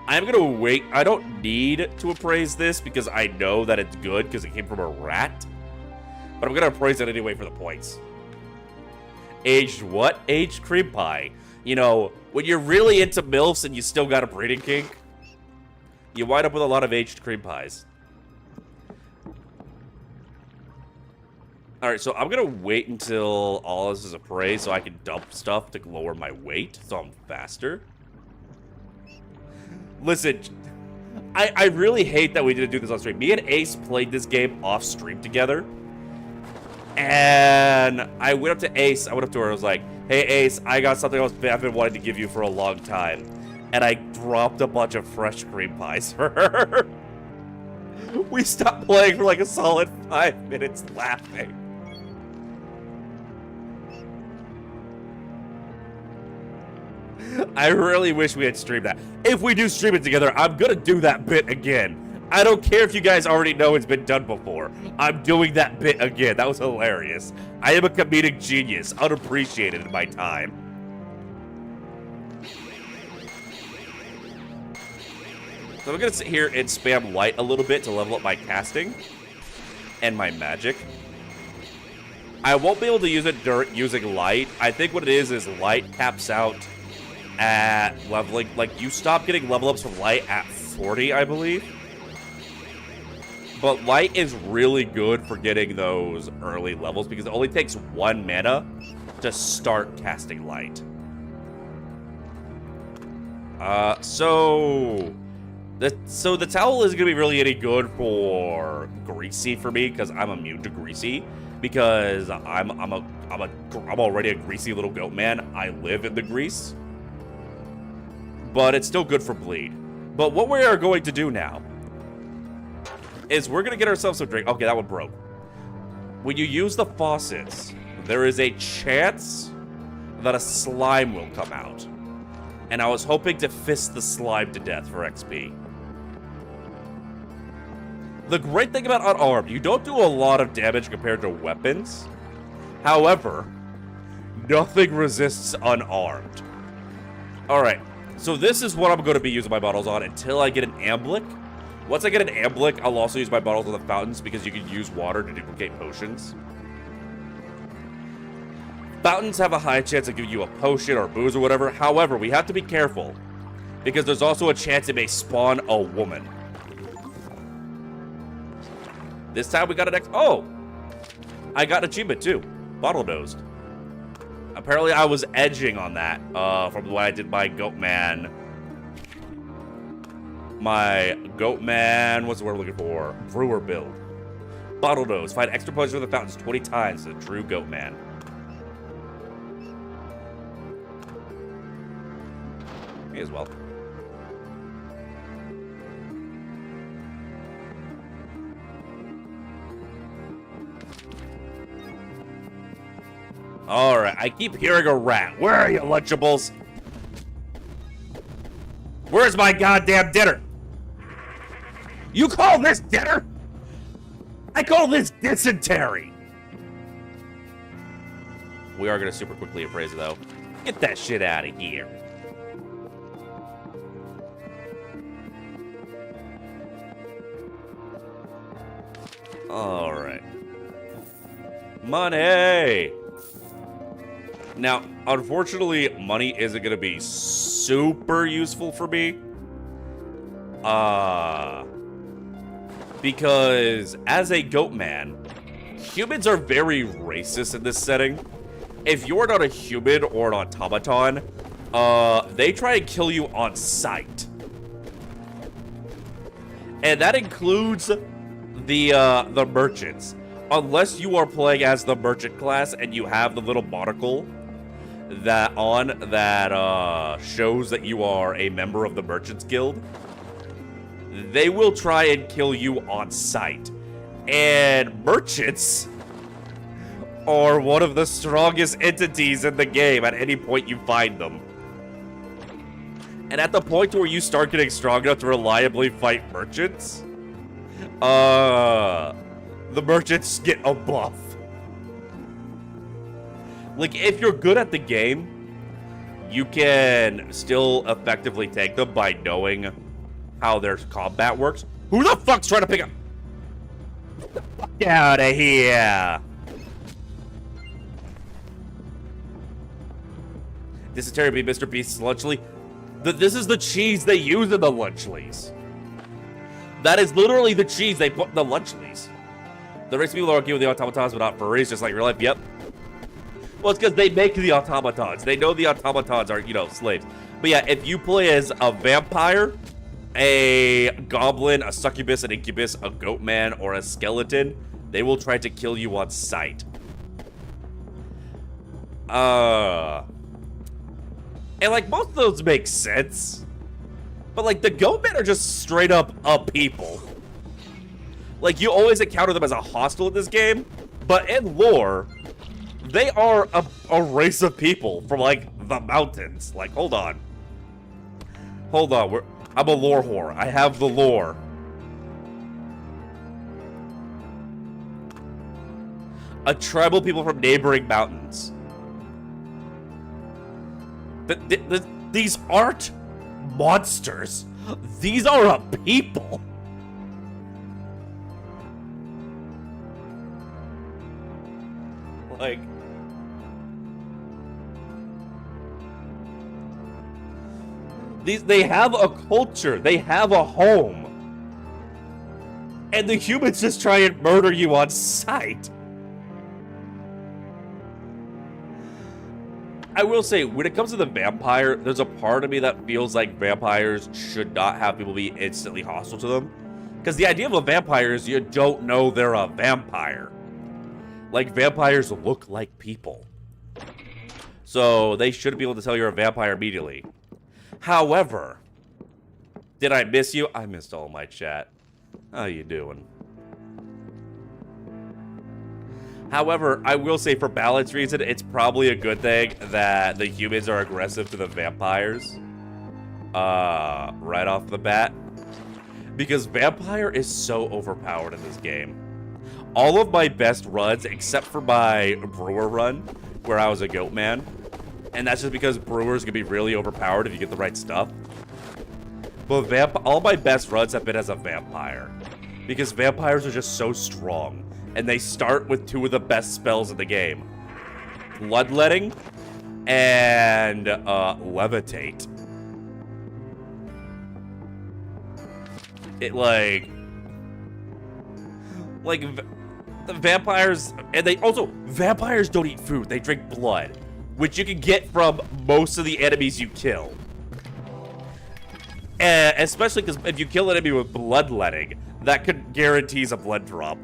I'm going to wait. I don't need to appraise this because I know that it's good because it came from a rat. But I'm going to appraise it anyway for the points. Aged what? Aged cream pie. You know, when you're really into MILFs and you still got a breeding kink, you wind up with a lot of aged cream pies. Alright, so I'm gonna wait until all this is appraised so I can dump stuff to lower my weight so I'm faster. Listen, I really hate that we didn't do this on stream. Me and Ace played this game off stream together. And I went up to Ace. I went up to her. I was like, hey, Ace, I got something I've been wanting to give you for a long time. And I dropped a bunch of fresh cream pies for her. We stopped playing for like a solid 5 minutes laughing. I really wish we had streamed that. If we do stream it together, I'm gonna do that bit again. I don't care if you guys already know it's been done before. I'm doing that bit again. That was hilarious. I am a comedic genius, unappreciated in my time. So I'm gonna sit here and spam light a little bit to level up my casting and my magic. I won't be able to use it using light. I think what it is light caps out at leveling. Like, you stop getting level ups from light at 40, I believe. But light is really good for getting those early levels because it only takes 1 mana to start casting light. So the towel isn't gonna be really any good for greasy for me because I'm immune to greasy because I'm already a greasy little goat man. I live in the grease, but it's still good for bleed. But what we are going to do now is we're gonna get ourselves some drink. Okay, that one broke. When you use the faucets, there is a chance that a slime will come out. And I was hoping to fist the slime to death for XP. The great thing about unarmed, you don't do a lot of damage compared to weapons. However, nothing resists unarmed. Alright, so this is what I'm going to be using my bottles on until I get an Amblick. Once I get an Amblick, I'll also use my bottles on the fountains because you can use water to duplicate potions. Fountains have a high chance of giving you a potion or booze or whatever. However, we have to be careful because there's also a chance it may spawn a woman. This time we got an Oh! I got an achievement too. Bottle nosed. Apparently I was edging on that from when I did my Goatman. What's the word I'm looking for? Brewer build. Bottle nose. Find extra potions from the fountains 20 times as a true Goatman. Me as well. Alright, I keep hearing a rat. Where are you, Lunchables? Where's my goddamn dinner? You call this dinner? I call this dysentery. We are gonna super quickly appraise it though. Get that shit out of here. Alright. Money! Now, unfortunately, money isn't going to be super useful for me. Because as a goat man, humans are very racist in this setting. If you're not a human or an automaton, they try and kill you on sight. And that includes the merchants. Unless you are playing as the merchant class and you have the little monocle that shows that you are a member of the Merchants Guild, they will try and kill you on sight. And merchants are one of the strongest entities in the game at any point you find them. And at the point where you start getting strong enough to reliably fight merchants, the merchants get a buff. Like, if you're good at the game, you can still effectively take them by knowing how their combat works. Who the fuck's trying to pick up? Get the fuck out of here! Dysentery be Mr. Beast's Lunchly. This is the cheese they use in the Lunchlies. That is literally the cheese they put in the Lunchlies. The race of people argue with the automatons, but not furries, just like real life. Yep. Well, it's because they make the automatons. They know the automatons are, you know, slaves. But yeah, if you play as a vampire, a goblin, a succubus, an incubus, a goat man, or a skeleton, they will try to kill you on sight. And, like, most of those make sense. But, like, the goatmen are just straight up a people. Like, you always encounter them as a hostile in this game. But in lore, they are a race of people from, like, the mountains. Like, hold on. Hold on. I'm a lore whore. I have the lore. A tribal people from neighboring mountains. These aren't monsters. These are a people. Like, they have a culture. They have a home. And the humans just try and murder you on sight. I will say, when it comes to the vampire, there's a part of me that feels like vampires should not have people be instantly hostile to them. Because the idea of a vampire is you don't know they're a vampire. Like, vampires look like people. So, they shouldn't be able to tell you're a vampire immediately. However, did I miss you? I missed all my chat. How you doing? However, I will say for balance reason, it's probably a good thing that the humans are aggressive to the vampires. Right off the bat. Because vampire is so overpowered in this game. All of my best runs, except for my brewer run, where I was a goat man. And that's just because brewers can be really overpowered if you get the right stuff. But all my best runs have been as a vampire. Because vampires are just so strong. And they start with two of the best spells in the game. Bloodletting and Levitate. It the vampires, and vampires don't eat food, they drink blood, which you can get from most of the enemies you kill. And especially because if you kill an enemy with bloodletting, that guarantees a blood drop.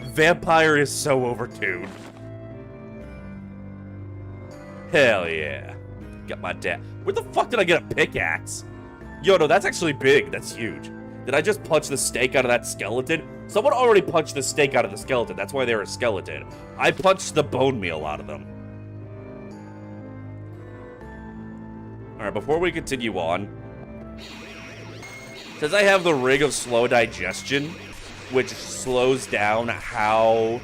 Vampire is so overtuned. Hell yeah. Got my dad. Where the fuck did I get a pickaxe? Yo, no, that's actually big. That's huge. Did I just punch the steak out of that skeleton? Someone already punched the steak out of the skeleton. That's why they're a skeleton. I punched the bone meal out of them. Alright, before we continue on, since I have the Ring of Slow Digestion, which slows down how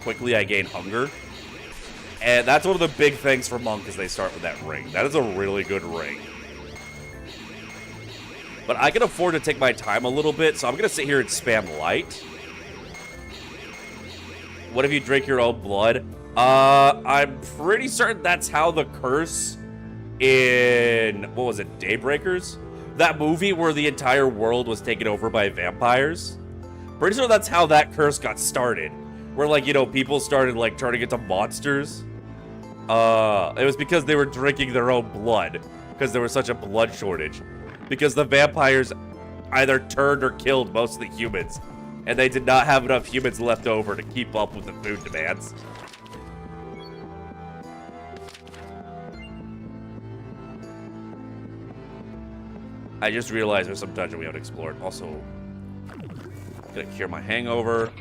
quickly I gain hunger. And that's one of the big things for Monk is they start with that ring. That is a really good ring. But I can afford to take my time a little bit, so I'm going to sit here and spam light. What if you drink your own blood? I'm pretty certain that's how the curse in, what was it, Daybreakers? That movie where the entire world was taken over by vampires. Pretty sure that's how that curse got started. Where, like, you know, people started, like, turning into monsters. It was because they were drinking their own blood. Because there was such a blood shortage. Because the vampires either turned or killed most of the humans. And they did not have enough humans left over to keep up with the food demands. I just realized there's some dungeon we haven't explored. Also, gonna cure my hangover.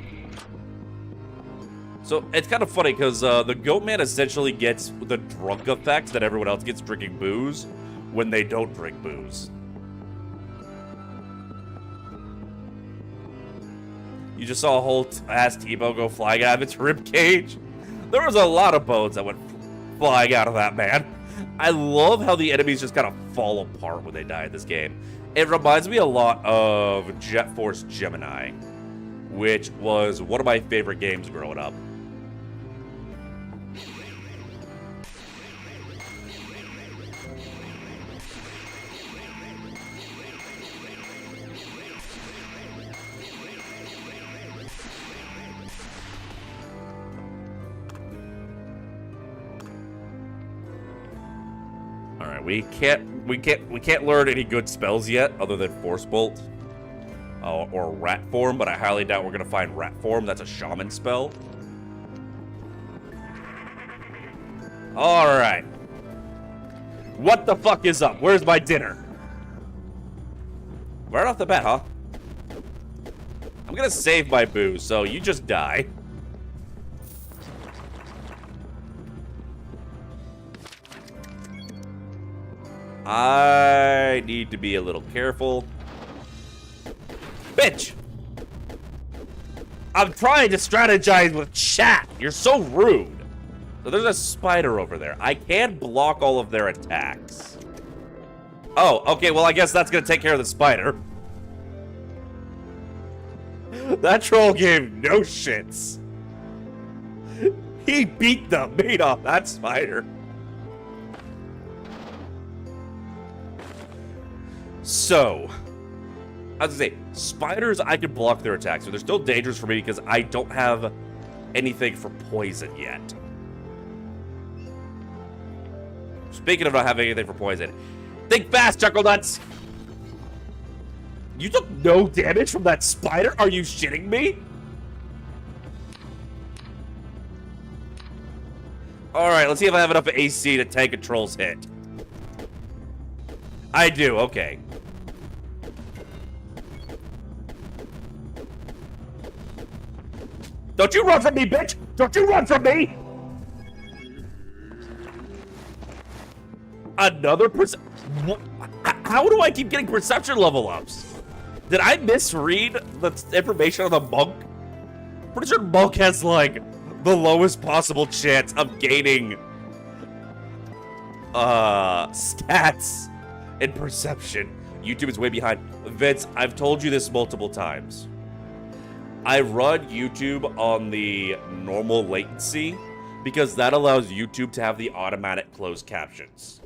So, it's kind of funny, because the Goatman essentially gets the drunk effect that everyone else gets drinking booze when they don't drink booze. You just saw a whole ass T-bone go flying out of its ribcage. There was a lot of bones that went flying out of that, man. I love how the enemies just kind of fall apart when they die in this game. It reminds me a lot of Jet Force Gemini, which was one of my favorite games growing up. We can't learn any good spells yet, other than Force Bolt or Rat Form. But I highly doubt we're gonna find Rat Form. That's a Shaman spell. Alright. What the fuck is up? Where's my dinner? Right off the bat, huh? I'm gonna save my booze, so you just die. I need to be a little careful. Bitch! I'm trying to strategize with chat. You're so rude. So there's a spider over there. I can block all of their attacks. Oh, okay, well, I guess that's gonna take care of the spider. That troll gave no shits. He beat the meat off that spider. So, I was gonna say, spiders, I can block their attacks, but they're still dangerous for me because I don't have anything for poison yet. Speaking of not having anything for poison, think fast, Chuckle Nuts! You took no damage from that spider? Are you shitting me? Alright, let's see if I have enough AC to tank a troll's hit. I do, okay. Don't you run from me, bitch! Don't you run from me! Another how do I keep getting perception level ups? Did I misread the information on the monk? Pretty sure monk has, like, the lowest possible chance of gaining stats in perception. YouTube is way behind. Vince, I've told you this multiple times. I run YouTube on the normal latency because that allows YouTube to have the automatic closed captions.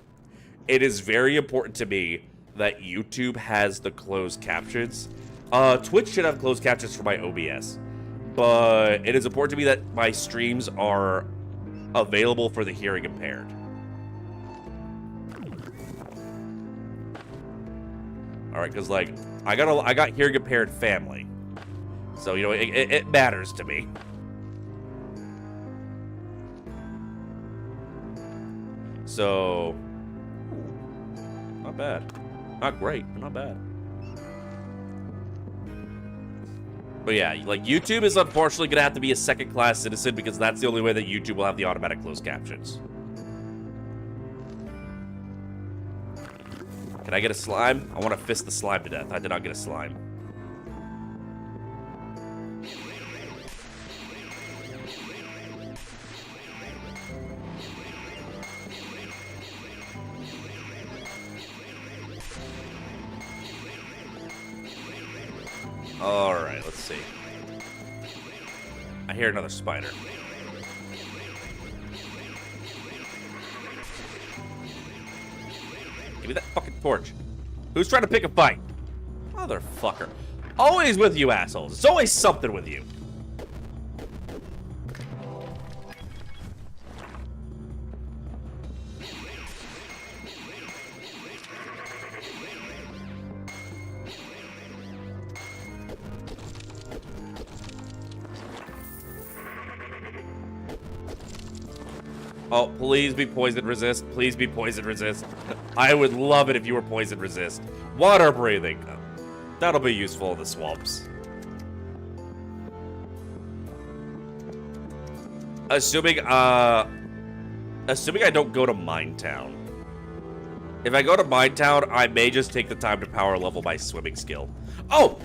It is very important to me that YouTube has the closed captions. Twitch should have closed captions for my OBS, but it is important to me that my streams are available for the hearing impaired. All right, because like I got hearing impaired family, so you know it matters to me. So, not bad, not great, but not bad. But yeah, like YouTube is unfortunately gonna have to be a second-class citizen because that's the only way that YouTube will have the automatic closed captions. Can I get a slime? I want to fist the slime to death. I did not get a slime. Alright, let's see. I hear another spider. Give me that fucking torch. Who's trying to pick a fight? Motherfucker. Always with you assholes. It's always something with you. Oh, please be poison resist. Please be poison resist. I would love it if you were poison resist. Water breathing. That'll be useful in the swamps. Assuming I don't go to Minetown. If I go to Minetown, I may just take the time to power level my swimming skill. Oh!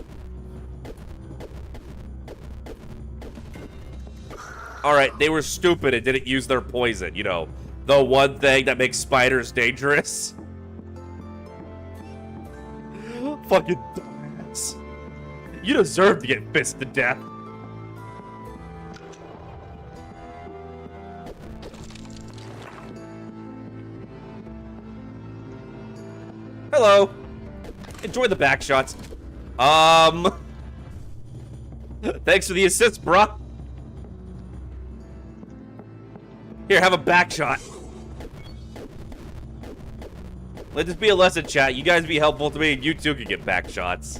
Alright, they were stupid and didn't use their poison, you know. The one thing that makes spiders dangerous. Fucking dumbass. You deserve to get fisted to death. Hello. Enjoy the back shots. Thanks for the assist, bruh. Here, have a back shot. Let this be a lesson, chat. You guys be helpful to me, and you too can get back shots.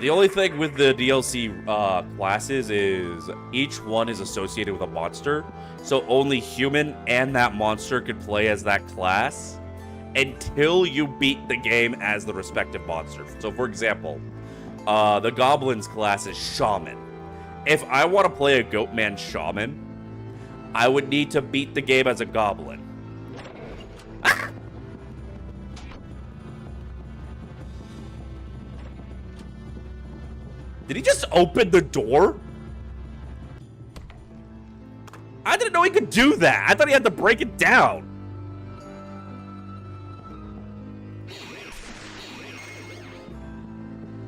The only thing with the DLC classes is each one is associated with a monster, so only human and that monster could play as that class until you beat the game as the respective monster. So, for example, the Goblin's class is Shaman. If I want to play a Goatman Shaman, I would need to beat the game as a Goblin. Ah! Did he just open the door? I didn't know he could do that. I thought he had to break it down.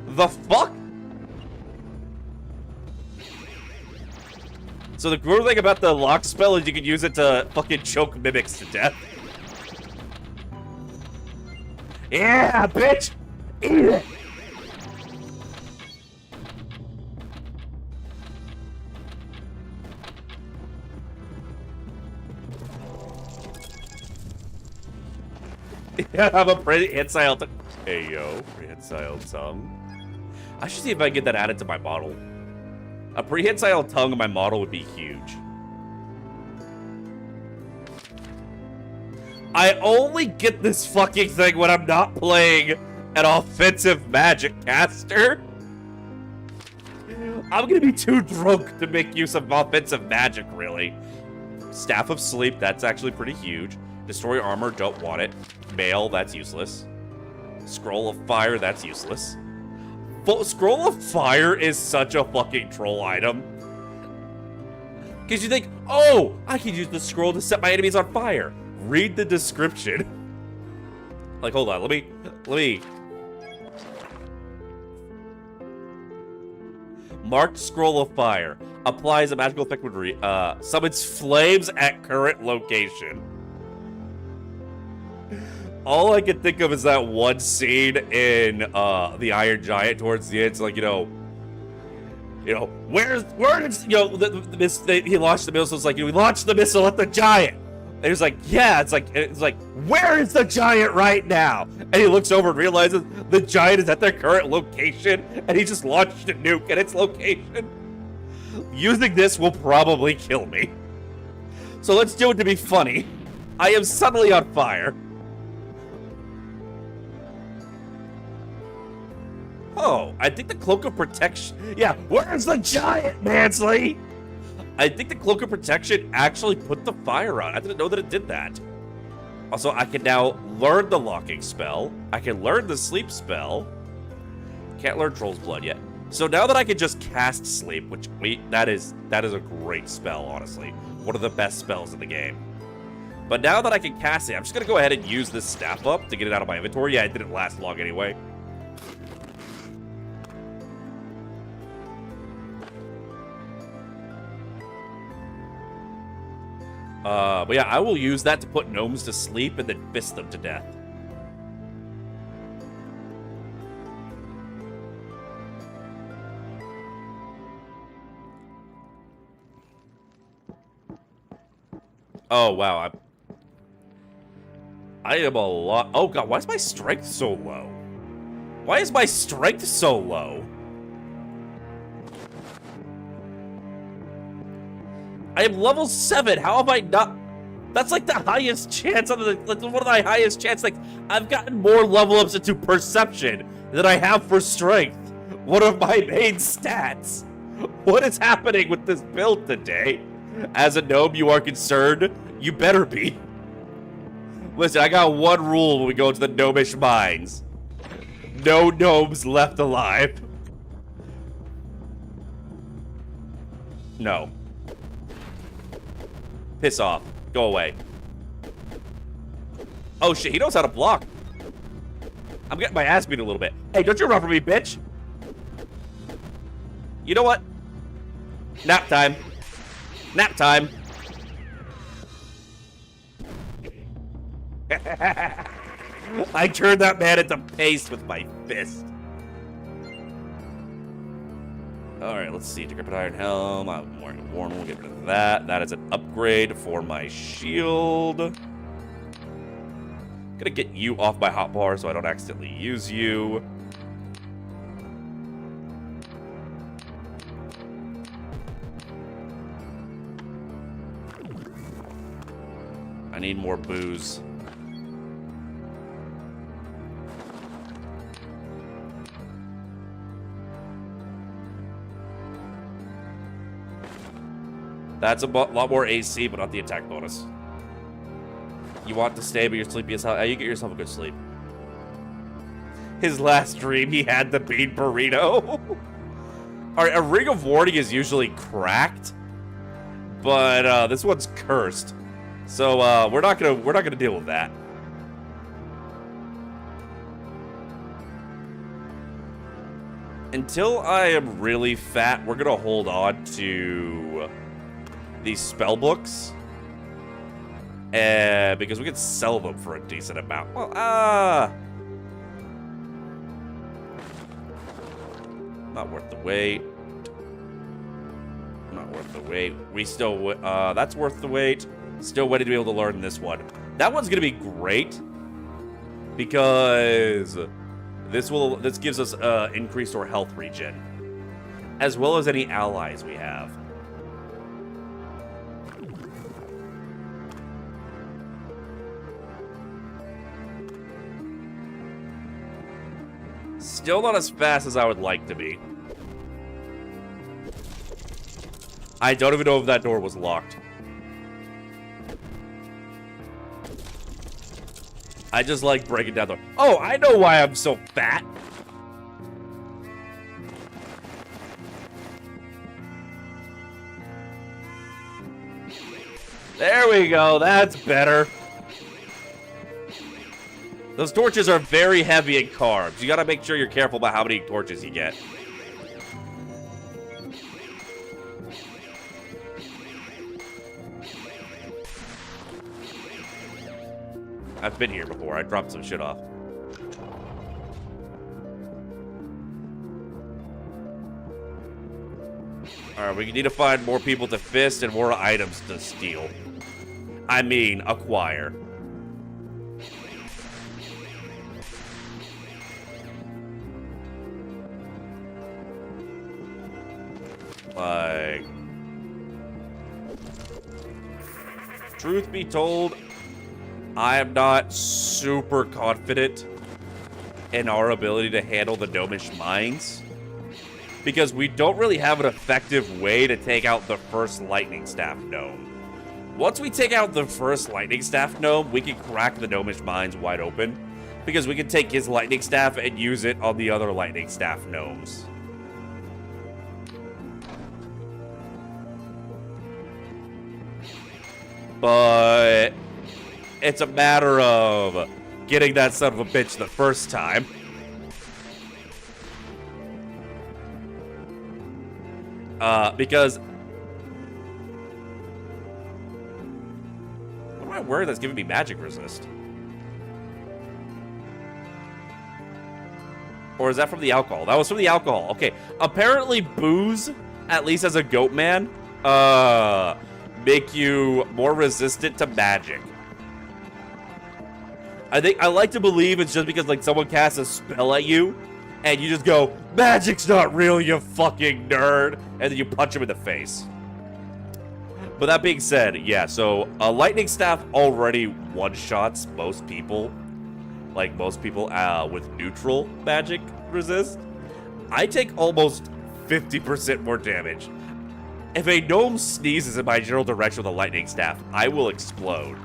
The fuck? So the cool thing about the lock spell is you can use it to fucking choke mimics to death. Yeah, bitch! Eat it! Yeah, I'm a prehensile tongue. Hey, yo, prehensile tongue. I should see if I can get that added to my model. A prehensile tongue in my model would be huge. I only get this fucking thing when I'm not playing an offensive magic caster. I'm gonna be too drunk to make use of offensive magic, really. Staff of Sleep, that's actually pretty huge. Destroy armor, don't want it. Mail, that's useless. Scroll of Fire, that's useless. Scroll of Fire is such a fucking troll item. Because you think, oh, I can use the scroll to set my enemies on fire. Read the description. Like, hold on, let me. Marked Scroll of Fire. Applies a magical effect when summons flames at current location. All I can think of is that one scene in the Iron Giant towards the end. It's like, where is, he launched the missile. It's like, we launched the missile at the giant. And he was like, yeah, it's like, where is the giant right now? And he looks over and realizes the giant is at their current location, and he just launched a nuke at its location. Using this will probably kill me. So let's do it to be funny. I am suddenly on fire. Oh, I think the Cloak of Protection... Yeah, where's the giant, Mansley? I think the Cloak of Protection actually put the fire on. I didn't know that it did that. Also, I can now learn the locking spell. I can learn the sleep spell. Can't learn Troll's Blood yet. So now that I can just cast Sleep, which that is a great spell, honestly. One of the best spells in the game. But now that I can cast it, I'm just going to go ahead and use this staff up to get it out of my inventory. Yeah, it didn't last long anyway. But yeah, I will use that to put gnomes to sleep and then fist them to death. Oh, wow. I am a lot... Oh, God, why is my strength so low? Why is my strength so low? I am level 7. How am I not? That's like the highest chance one of the highest chance. Like, I've gotten more level ups into perception than I have for strength. One of my main stats. What is happening with this build today? As a gnome, you are concerned? You better be. Listen, I got one rule when we go to the gnomish mines. No gnomes left alive. No. Piss off. Go away. Oh shit, he knows how to block. I'm getting my ass beat a little bit. Hey, don't you run from me, bitch. You know what? Nap time. Nap time. I turned that man into paste with my fist. Alright, let's see. Decrepit Iron Helm. I'm wearing a Warn. We'll get rid of that. That is an upgrade for my shield. Gonna get you off my hotbar so I don't accidentally use you. need more booze. That's a lot more AC, but not the attack bonus. You want to stay, but you're sleepy as hell. You get yourself a good sleep. His last dream, he had the bean burrito. Alright, a ring of warning is usually cracked, but this one's cursed. So we're not gonna deal with that. Until I am really fat, we're gonna hold on to these spell books, because we can sell them for a decent amount. Well, not worth the wait. Not worth the wait. We still, that's worth the wait. Still waiting to be able to learn this one. That one's gonna be great because this gives us increased or health regen, as well as any allies we have. Still not as fast as I would like to be. I don't even know if that door was locked. I just like breaking down the... Oh, I know why I'm so fat. There we go. That's better. Those torches are very heavy in carbs. You gotta make sure you're careful about how many torches you get. I've been here before. I dropped some shit off. Alright, we need to find more people to fist and more items to steal. I mean, acquire. Like, truth be told, I am not super confident in our ability to handle the gnomish mines, because we don't really have an effective way to take out the first lightning staff gnome. Once we take out the first lightning staff gnome, we can crack the gnomish mines wide open, because we can take his lightning staff and use it on the other lightning staff gnomes. But it's a matter of getting that son of a bitch the first time. Because... what am I wearing that's giving me magic resist? Or is that from the alcohol? That was from the alcohol. Okay. Apparently booze, at least as a goat man, make you more resistant to magic. I like to believe it's just because, like, someone casts a spell at you and you just go, magic's not real, you fucking nerd, and then you punch him in the face. But that being said, yeah, so a lightning staff already one-shots most people. Like, most people with neutral magic resist. I take almost 50% more damage. If a gnome sneezes in my general direction with a lightning staff, I will explode.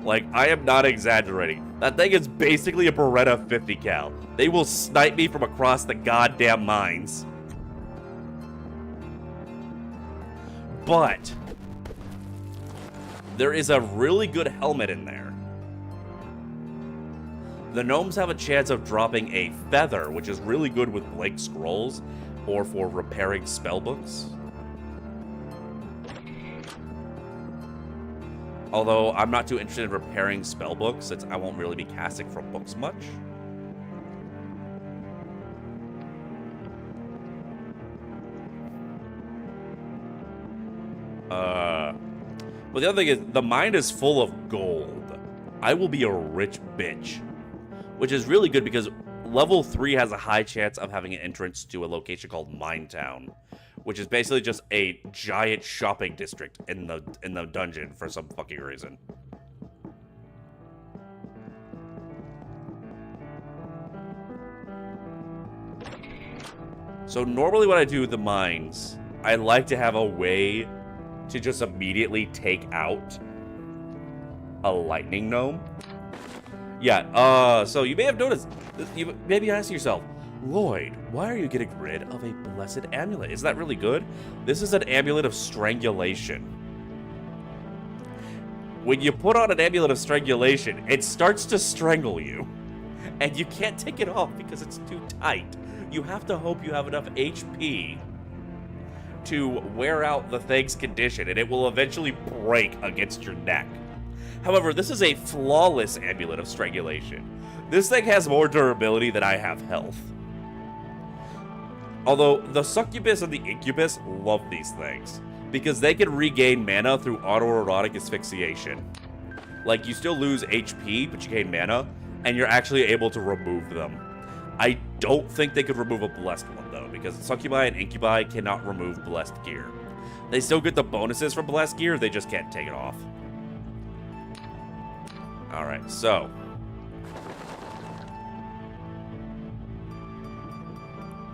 Like, I am not exaggerating. That thing is basically a Beretta 50 cal. They will snipe me from across the goddamn mines. But there is a really good helmet in there. The gnomes have a chance of dropping a feather, which is really good with blank scrolls or for repairing spellbooks. Although I'm not too interested in repairing spellbooks, since I won't really be casting from books much. But the other thing is, the mine is full of gold. I will be a rich bitch. Which is really good because level 3 has a high chance of having an entrance to a location called Mine Town, which is basically just a giant shopping district in the dungeon for some fucking reason. So normally when I do the mines, I like to have a way to just immediately take out a lightning gnome. Yeah, so you may have noticed, you maybe ask yourself, Lloyd, why are you getting rid of a blessed amulet? Is that really good? This is an amulet of strangulation. When you put on an amulet of strangulation, it starts to strangle you. And you can't take it off because it's too tight. You have to hope you have enough HP to wear out the thing's condition, and it will eventually break against your neck. However, this is a flawless amulet of strangulation. This thing has more durability than I have health. Although, the succubus and the incubus love these things, because they can regain mana through autoerotic asphyxiation. Like, you still lose HP, but you gain mana, and you're actually able to remove them. I don't think they could remove a blessed one, though, because succubi and incubi cannot remove blessed gear. They still get the bonuses from blessed gear, they just can't take it off. Alright, so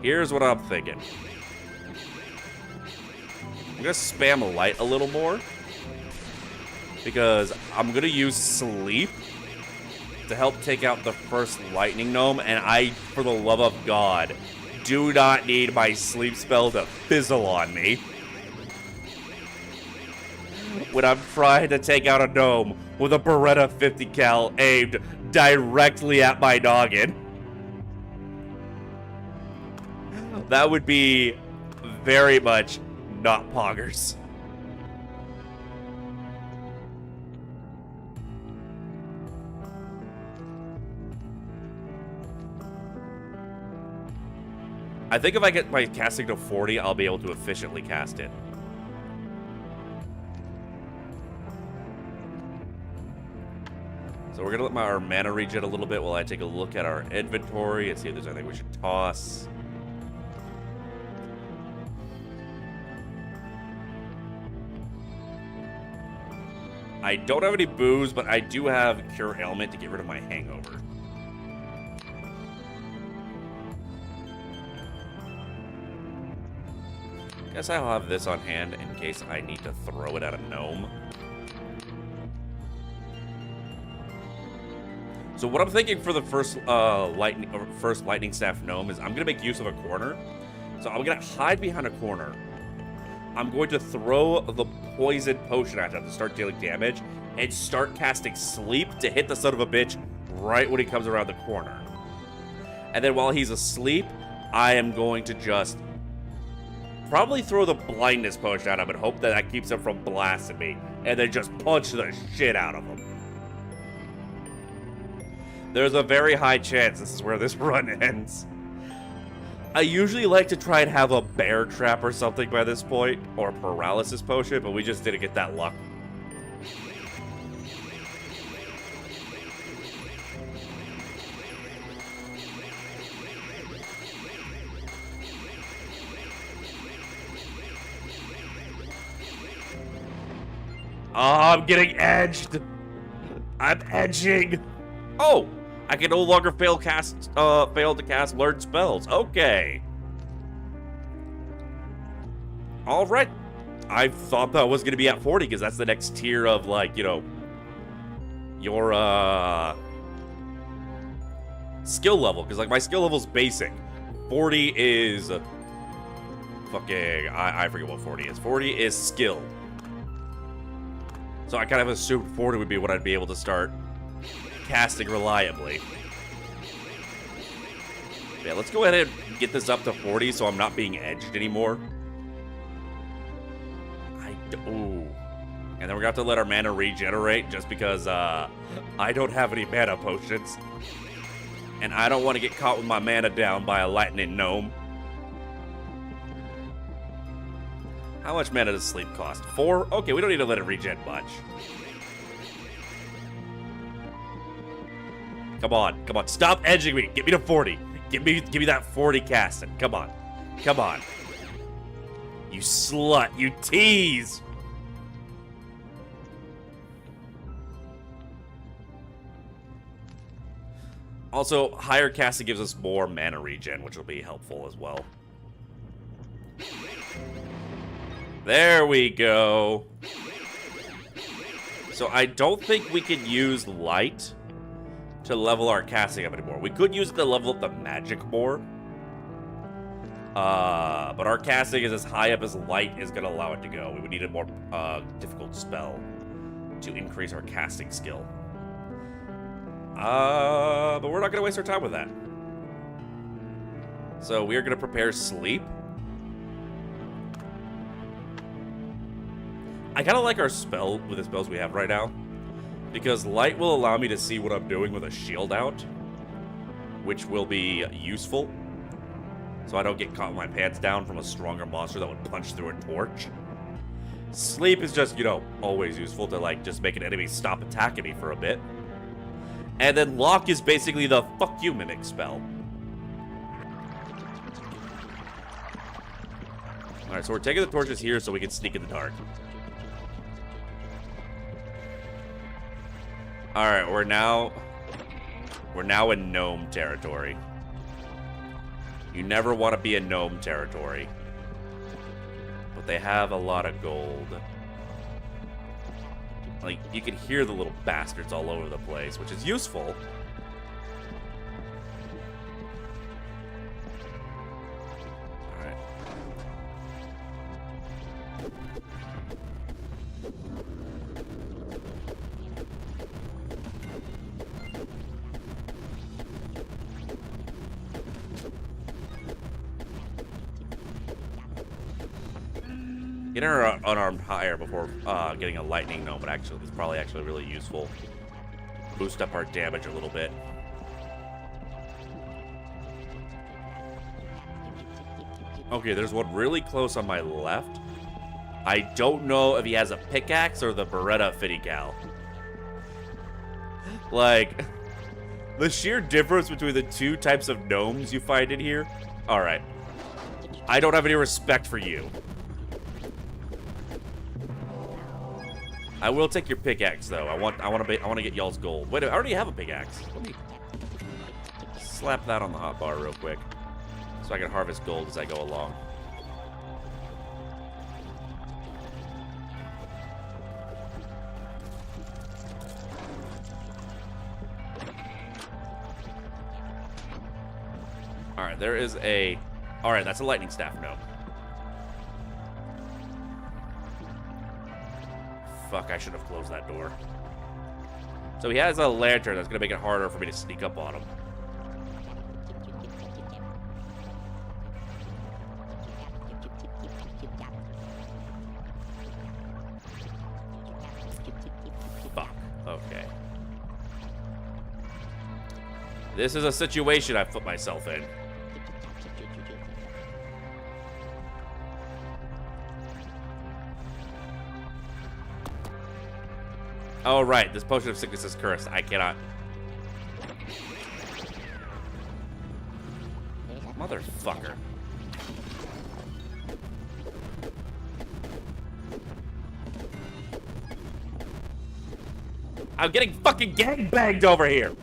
here's what I'm thinking. I'm gonna spam light a little more, because I'm gonna use sleep to help take out the first lightning gnome, and I, for the love of God, do not need my sleep spell to fizzle on me when I'm trying to take out a gnome with a Beretta 50 cal aimed directly at my noggin. That would be very much not poggers. I think if I get my casting to 40, I'll be able to efficiently cast it. So we're going to let our mana regen a little bit while I take a look at our inventory and see if there's anything we should toss. I don't have any booze, but I do have Cure Ailment to get rid of my hangover. Guess I'll have this on hand in case I need to throw it at a gnome. So what I'm thinking for the first lightning staff gnome is I'm gonna make use of a corner. So I'm gonna hide behind a corner. I'm going to throw the poison potion at him to start dealing damage and start casting sleep to hit the son of a bitch right when he comes around the corner. And then while he's asleep, I am going to just probably throw the blindness potion at him and hope that that keeps him from blasting me, and then just punch the shit out of him. There's a very high chance this is where this run ends. I usually like to try and have a bear trap or something by this point, or a paralysis potion, but we just didn't get that luck. Oh, I'm getting edged. I'm edging. Oh, I can no longer fail to cast learned spells. Okay. All right. I thought that was going to be at 40 because that's the next tier of, like, you know, your skill level. Because, like, my skill level's basic. 40 is fucking, I forget what 40 is. 40 is skill. So I kind of assumed 40 would be what I'd be able to start casting reliably. Yeah, let's go ahead and get this up to 40 so I'm not being edged anymore. Ooh. And then we're going to have to let our mana regenerate just because I don't have any mana potions. And I don't want to get caught with my mana down by a lightning gnome. How much mana does sleep cost? 4? Okay, we don't need to let it regen much. Come on, come on. Stop edging me. Get me to 40. Give me that 40 casting. Come on. Come on. You slut. You tease. Also, higher casting gives us more mana regen, which will be helpful as well. There we go. So I don't think we can use light to level our casting up anymore. We could use it to level up the magic more. But our casting is as high up as light is going to allow it to go. We would need a more difficult spell to increase our casting skill. But we're not going to waste our time with that. So we are going to prepare sleep. I kind of like our spell with the spells we have right now, because light will allow me to see what I'm doing with a shield out, which will be useful, so I don't get caught with my pants down from a stronger monster that would punch through a torch. Sleep is just, you know, always useful to, like, just make an enemy stop attacking me for a bit. And then lock is basically the fuck you mimic spell. Alright, so we're taking the torches here so we can sneak in the dark. Alright, we're now in gnome territory. You never want to be in gnome territory. But they have a lot of gold. Like, you can hear the little bastards all over the place, which is useful. Alright. Getting our unarmed higher before getting a lightning gnome, but actually, it's probably actually really useful. Boost up our damage a little bit. Okay, there's one really close on my left. I don't know if he has a pickaxe or the Beretta Finical. Like, the sheer difference between the two types of gnomes you find in here. All right, I don't have any respect for you. I will take your pickaxe though. I want to get y'all's gold. Wait, I already have a pickaxe. Let me slap that on the hotbar real quick, so I can harvest gold as I go along. All right, there is a. All right, that's a lightning staff gnome. Fuck, I should have closed that door. So he has a lantern that's going to make it harder for me to sneak up on him. Fuck. Okay. This is a situation I've put myself in. Oh, right. This potion of sickness is cursed. I cannot. Motherfucker. I'm getting fucking gangbanged over here.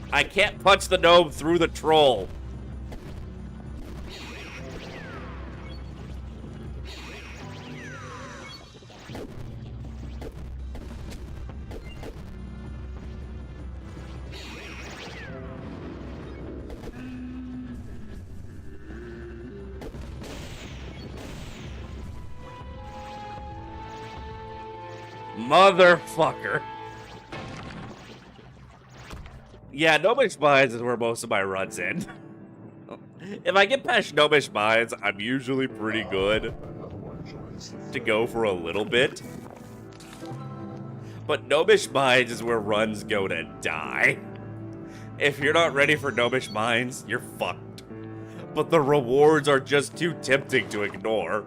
I can't punch the gnome through the troll. Motherfucker. Yeah, Gnomish Mines is where most of my runs end. If I get past Gnomish Mines, I'm usually pretty good to go for a little bit. But Gnomish Mines is where runs go to die. If you're not ready for Gnomish Mines, you're fucked. But the rewards are just too tempting to ignore.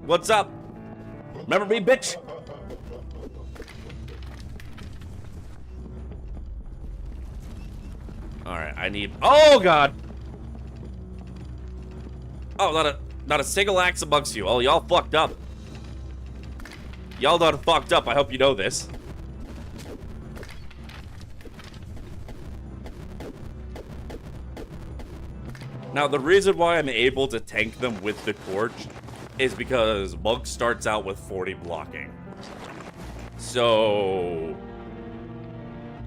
What's up? Remember me, bitch? Alright, I need... Oh, God! Oh, not a single axe amongst you. Oh, y'all fucked up. Y'all done fucked up. I hope you know this. Now, the reason why I'm able to tank them with the torch is because Monk starts out with 40 blocking. So,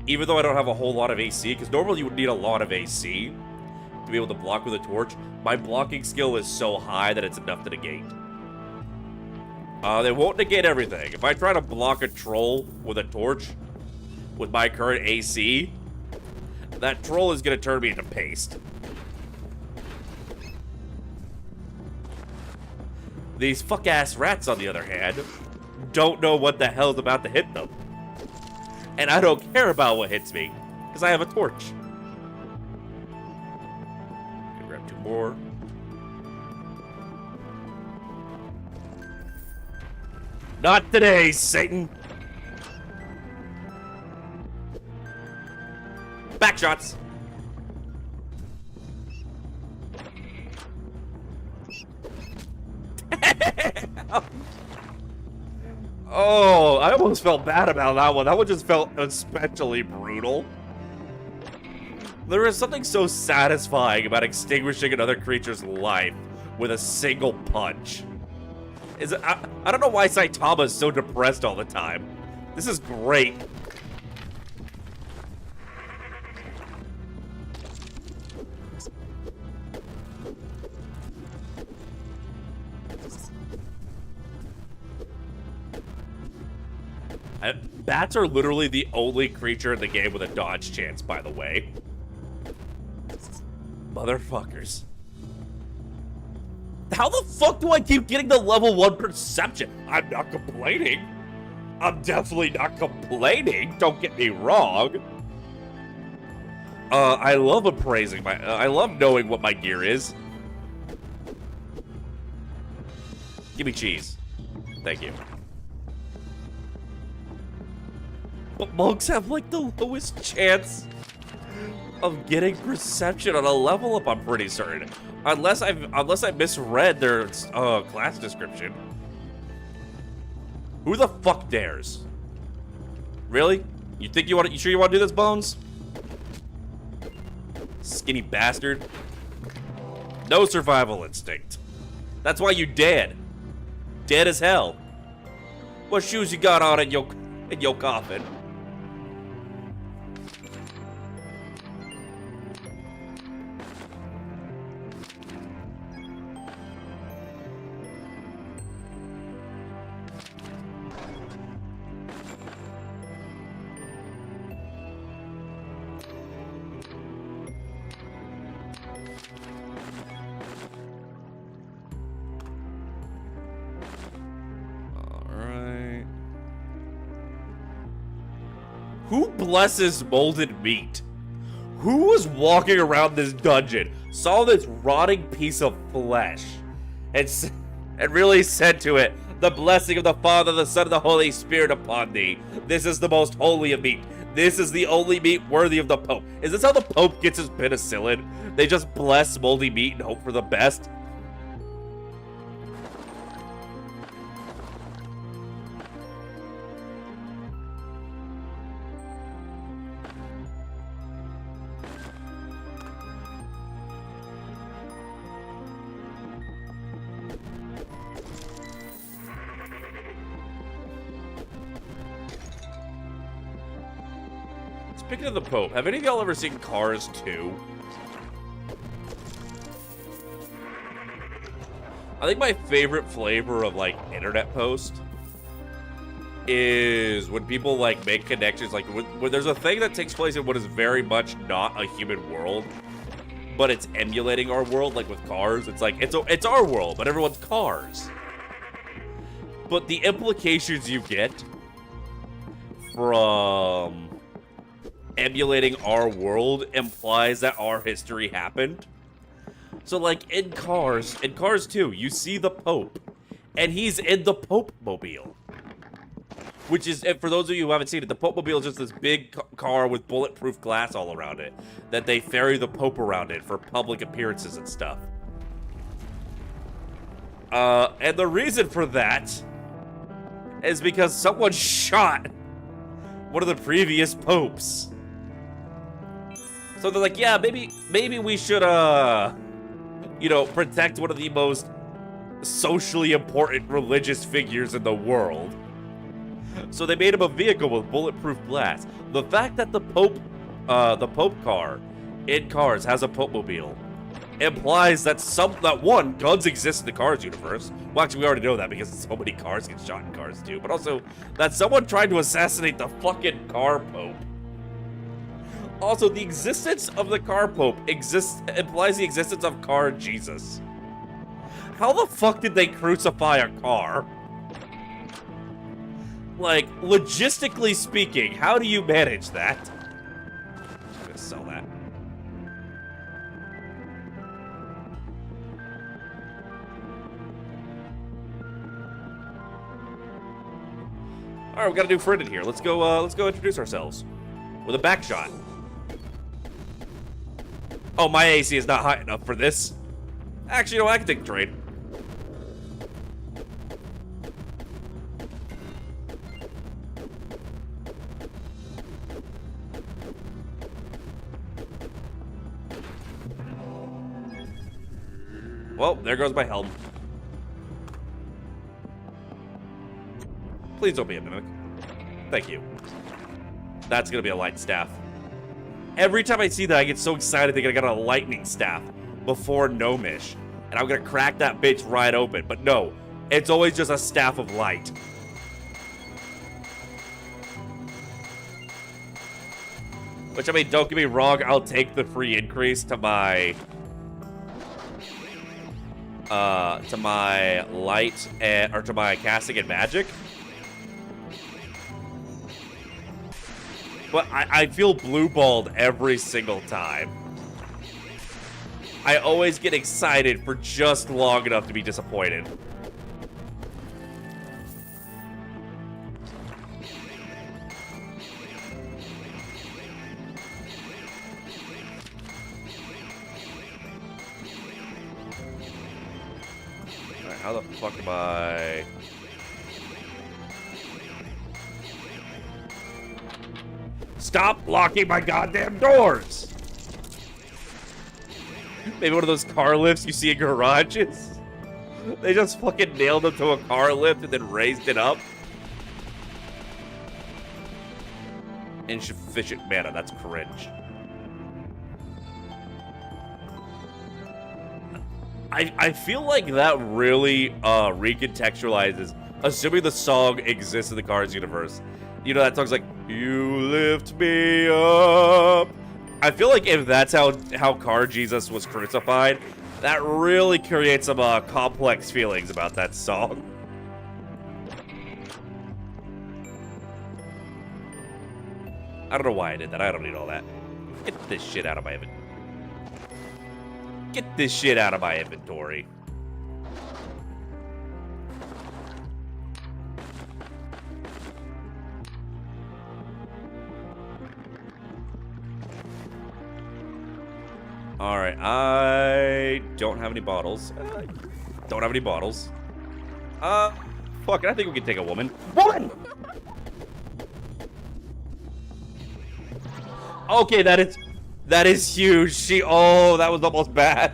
even though I don't have a whole lot of AC, because normally you would need a lot of AC to be able to block with a torch, my blocking skill is so high that it's enough to negate. They won't negate everything. If I try to block a troll with a torch with my current AC, that troll is going to turn me into paste. These fuck-ass rats, on the other hand, don't know what the hell's about to hit them. And I don't care about what hits me, because I have a torch. Gonna grab 2 more. Not today, Satan! Back shots! Oh, I almost felt bad about that one. That one just felt especially brutal. There is something so satisfying about extinguishing another creature's life with a single punch. I don't know why Saitama is so depressed all the time. This is great. Bats are literally the only creature in the game with a dodge chance, by the way. Motherfuckers. How the fuck do I keep getting the level 1 perception? I'm not complaining. I'm definitely not complaining. Don't get me wrong. I love appraising my... I love knowing what my gear is. Give me cheese. Thank you. But monks have, like, the lowest chance of getting perception on a level up, I'm pretty certain. Unless I misread their class description. Who the fuck dares? Really? You think you sure you want to do this, Bones? Skinny bastard. No survival instinct. That's why you dead. Dead as hell. What shoes you got on in your coffin? Who blesses molded meat? Who was walking around this dungeon, saw this rotting piece of flesh, and really said to it, "The blessing of the Father, the Son, and the Holy Spirit upon thee. This is the most holy of meat. This is the only meat worthy of the Pope." Is this how the Pope gets his penicillin? They just bless moldy meat and hope for the best? Speaking of the Pope, have any of y'all ever seen Cars 2? I think my favorite flavor of, like, internet post is when people, like, make connections, like, when there's a thing that takes place in what is very much not a human world, but it's emulating our world, like with cars. It's like, it's our world, but everyone's cars. But the implications you get from emulating our world implies that our history happened. So, like, in Cars 2, you see the Pope, and he's in the Pope Mobile. Which is, for those of you who haven't seen it, the Pope Mobile is just this big car with bulletproof glass all around it that they ferry the Pope around it for public appearances and stuff. And the reason for that is because someone shot one of the previous popes. So they're like, yeah, maybe we should, you know, protect one of the most socially important religious figures in the world. So they made him a vehicle with bulletproof glass. The fact that the Pope car in Cars has a Pope Mobile implies that one, guns exist in the Cars universe. Well, actually, we already know that because so many cars get shot in Cars too. But also that someone tried to assassinate the fucking car Pope. Also, the existence of the car Pope implies the existence of car Jesus. How the fuck did they crucify a car? Like, logistically speaking, how do you manage that? I'm gonna sell that. Alright, we got a new friend in here. Let's go introduce ourselves. With a back shot. Oh, my AC is not high enough for this. Actually, you know, I can take the trade. Well, there goes my helm. Please don't be a mimic. Thank you. That's gonna be a light staff. Every time I see that, I get so excited thinking I got a lightning staff before Gnomish. And I'm gonna crack that bitch right open. But no, it's always just a staff of light. Which, I mean, don't get me wrong, I'll take the free increase to my light and, or to my casting and magic. But I feel blue-balled every single time. I always get excited for just long enough to be disappointed. Alright, how the fuck am I... Stop blocking my goddamn doors! Maybe one of those car lifts you see in garages? They just fucking nailed them to a car lift and then raised it up? Insufficient mana, that's cringe. I feel like that really recontextualizes, assuming the song exists in the Cars universe. You know, that song's like, you lift me up. I feel like if that's how Car Jesus was crucified, that really creates some complex feelings about that song. I don't know why I did that. I don't need all that. Get this shit out of my inventory. Get this shit out of my inventory. Alright, I don't have any bottles. Don't have any bottles. Fuck it, I think we can take a woman. Woman! Okay, that is huge. Oh, that was almost bad.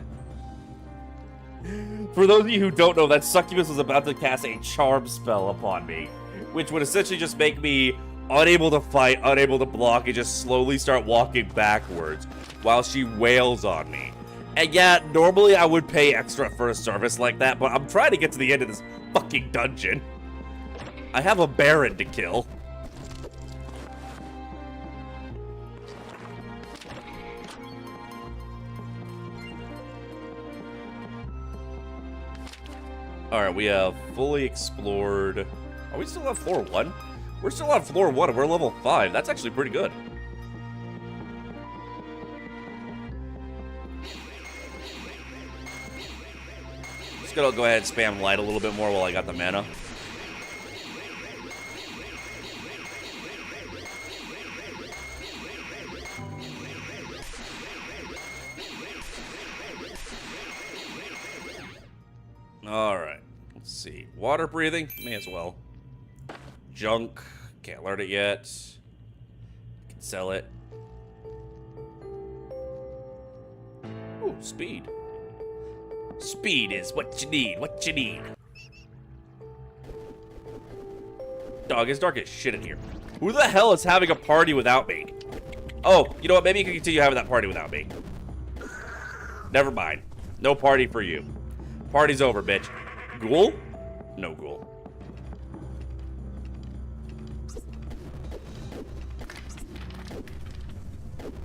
For those of you who don't know, that succubus was about to cast a charm spell upon me, which would essentially just make me unable to fight, unable to block, and just slowly start walking backwards while she wails on me. And yeah, normally I would pay extra for a service like that, but I'm trying to get to the end of this fucking dungeon. I have a Baron to kill. Alright, we have fully explored... Are we still on floor 1? We're still on floor 1 and we're level 5. That's actually pretty good. Just gonna go ahead and spam light a little bit more while I got the mana. Alright, let's see. Water breathing? May as well. Junk. Can't learn it yet. Can sell it. Ooh, speed. Speed is what you need, what you need. Dog, it's dark as shit in here. Who the hell is having a party without me? Oh, you know what? Maybe you can continue having that party without me. Never mind. No party for you. Party's over, bitch. Ghoul? No ghoul.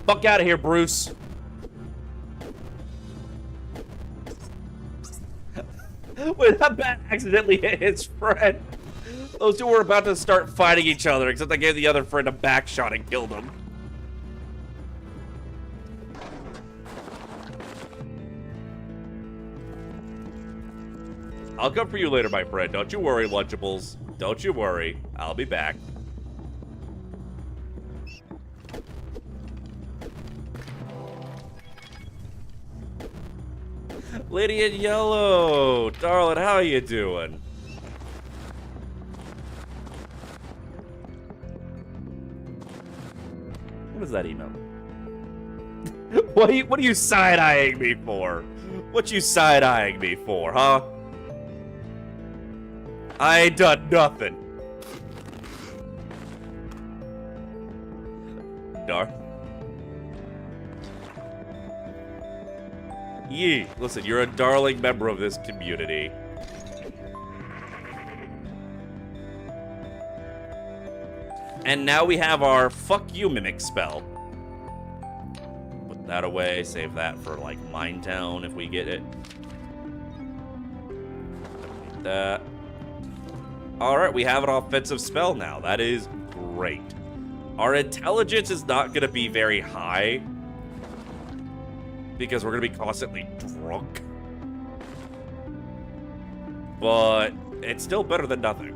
Fuck out of here, Bruce. Wait, that bat accidentally hit his friend. Those two were about to start fighting each other, except I gave the other friend a back shot and killed him. I'll come for you later, my friend. Don't you worry, Lunchables. Don't you worry. I'll be back. Lady in yellow. Darling, how you doing? What is that email? What are you side-eyeing me for? What you side-eyeing me for, huh? I ain't done nothing. Dar. Yee, listen, you're a darling member of this community. And now we have our fuck you mimic spell. Put that away, save that for like Mine Town if we get it. Like that. Alright, we have an offensive spell now. That is great. Our intelligence is not going to be very high, because we're going to be constantly drunk. But it's still better than nothing.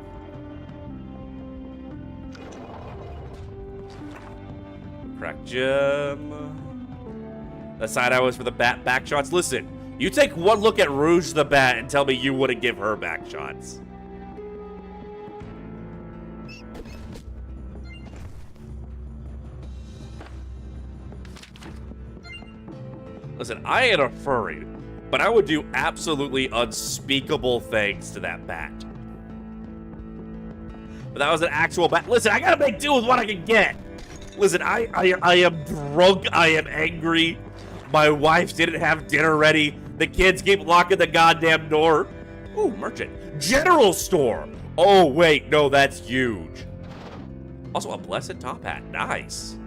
Crack gem. The side eye was for the bat back shots. Listen, you take one look at Rouge the Bat and tell me you wouldn't give her back shots. Listen, I ain't a furry, but I would do absolutely unspeakable things to that bat. But that was an actual bat. Listen, I gotta make do with what I can get. Listen, I am drunk. I am angry. My wife didn't have dinner ready. The kids keep locking the goddamn door. Ooh, merchant. General store. Oh, wait. No, that's huge. Also, a blessed top hat. Nice.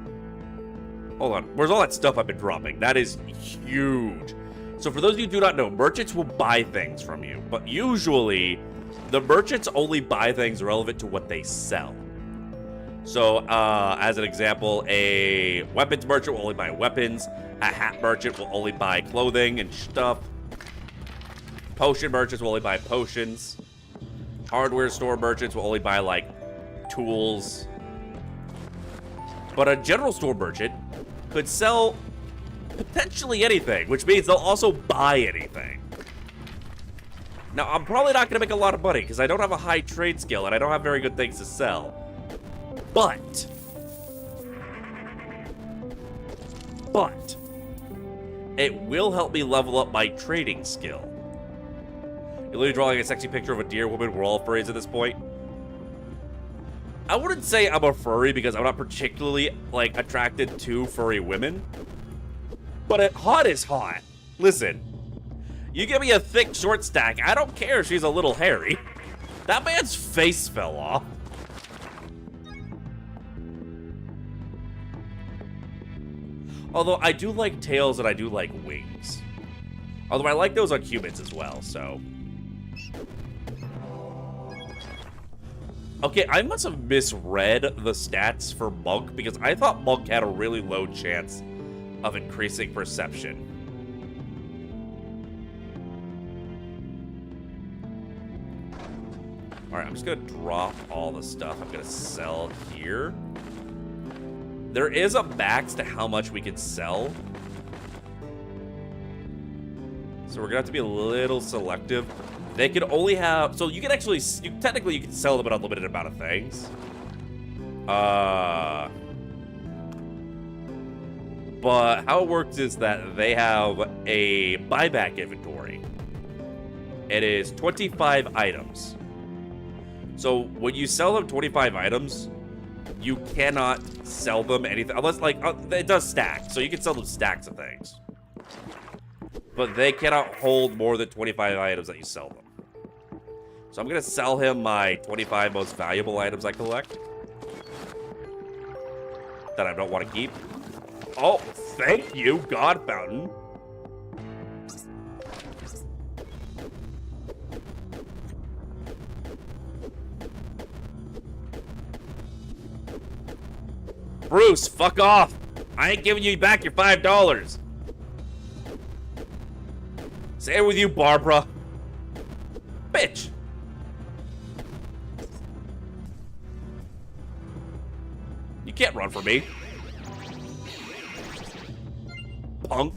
Hold on. Where's all that stuff I've been dropping? That is huge. So for those of you who do not know, merchants will buy things from you. But usually, the merchants only buy things relevant to what they sell. So, as an example, a weapons merchant will only buy weapons. A hat merchant will only buy clothing and stuff. Potion merchants will only buy potions. Hardware store merchants will only buy, like, tools. But a general store merchant could sell potentially anything, which means they'll also buy anything. Now, I'm probably not going to make a lot of money because I don't have a high trade skill and I don't have very good things to sell. But it will help me level up my trading skill. You're literally drawing a sexy picture of a deer woman. We're all furries at this point. I wouldn't say I'm a furry because I'm not particularly, like, attracted to furry women. But hot is hot. Listen, you give me a thick short stack, I don't care if she's a little hairy. That man's face fell off. Although I do like tails and I do like wings. Although I like those on humans as well, so. Okay, I must have misread the stats for Monk because I thought Monk had a really low chance of increasing perception. Alright, I'm just gonna drop all the stuff I'm gonna sell here. There is a max to how much we can sell. So we're gonna have to be a little selective. They can only have, so you can actually, technically you can sell them an unlimited amount of things. But how it works is that they have a buyback inventory. It is 25 items. So when you sell them 25 items, you cannot sell them anything unless, like, it does stack. So you can sell them stacks of things, but they cannot hold more than 25 items that you sell them. So I'm gonna sell him my 25 most valuable items I collect that I don't want to keep. Oh, thank you, God Fountain. Bruce, fuck off. I ain't giving you back your $5. Same with you, Barbara. Bitch. You can't run from me. Punk.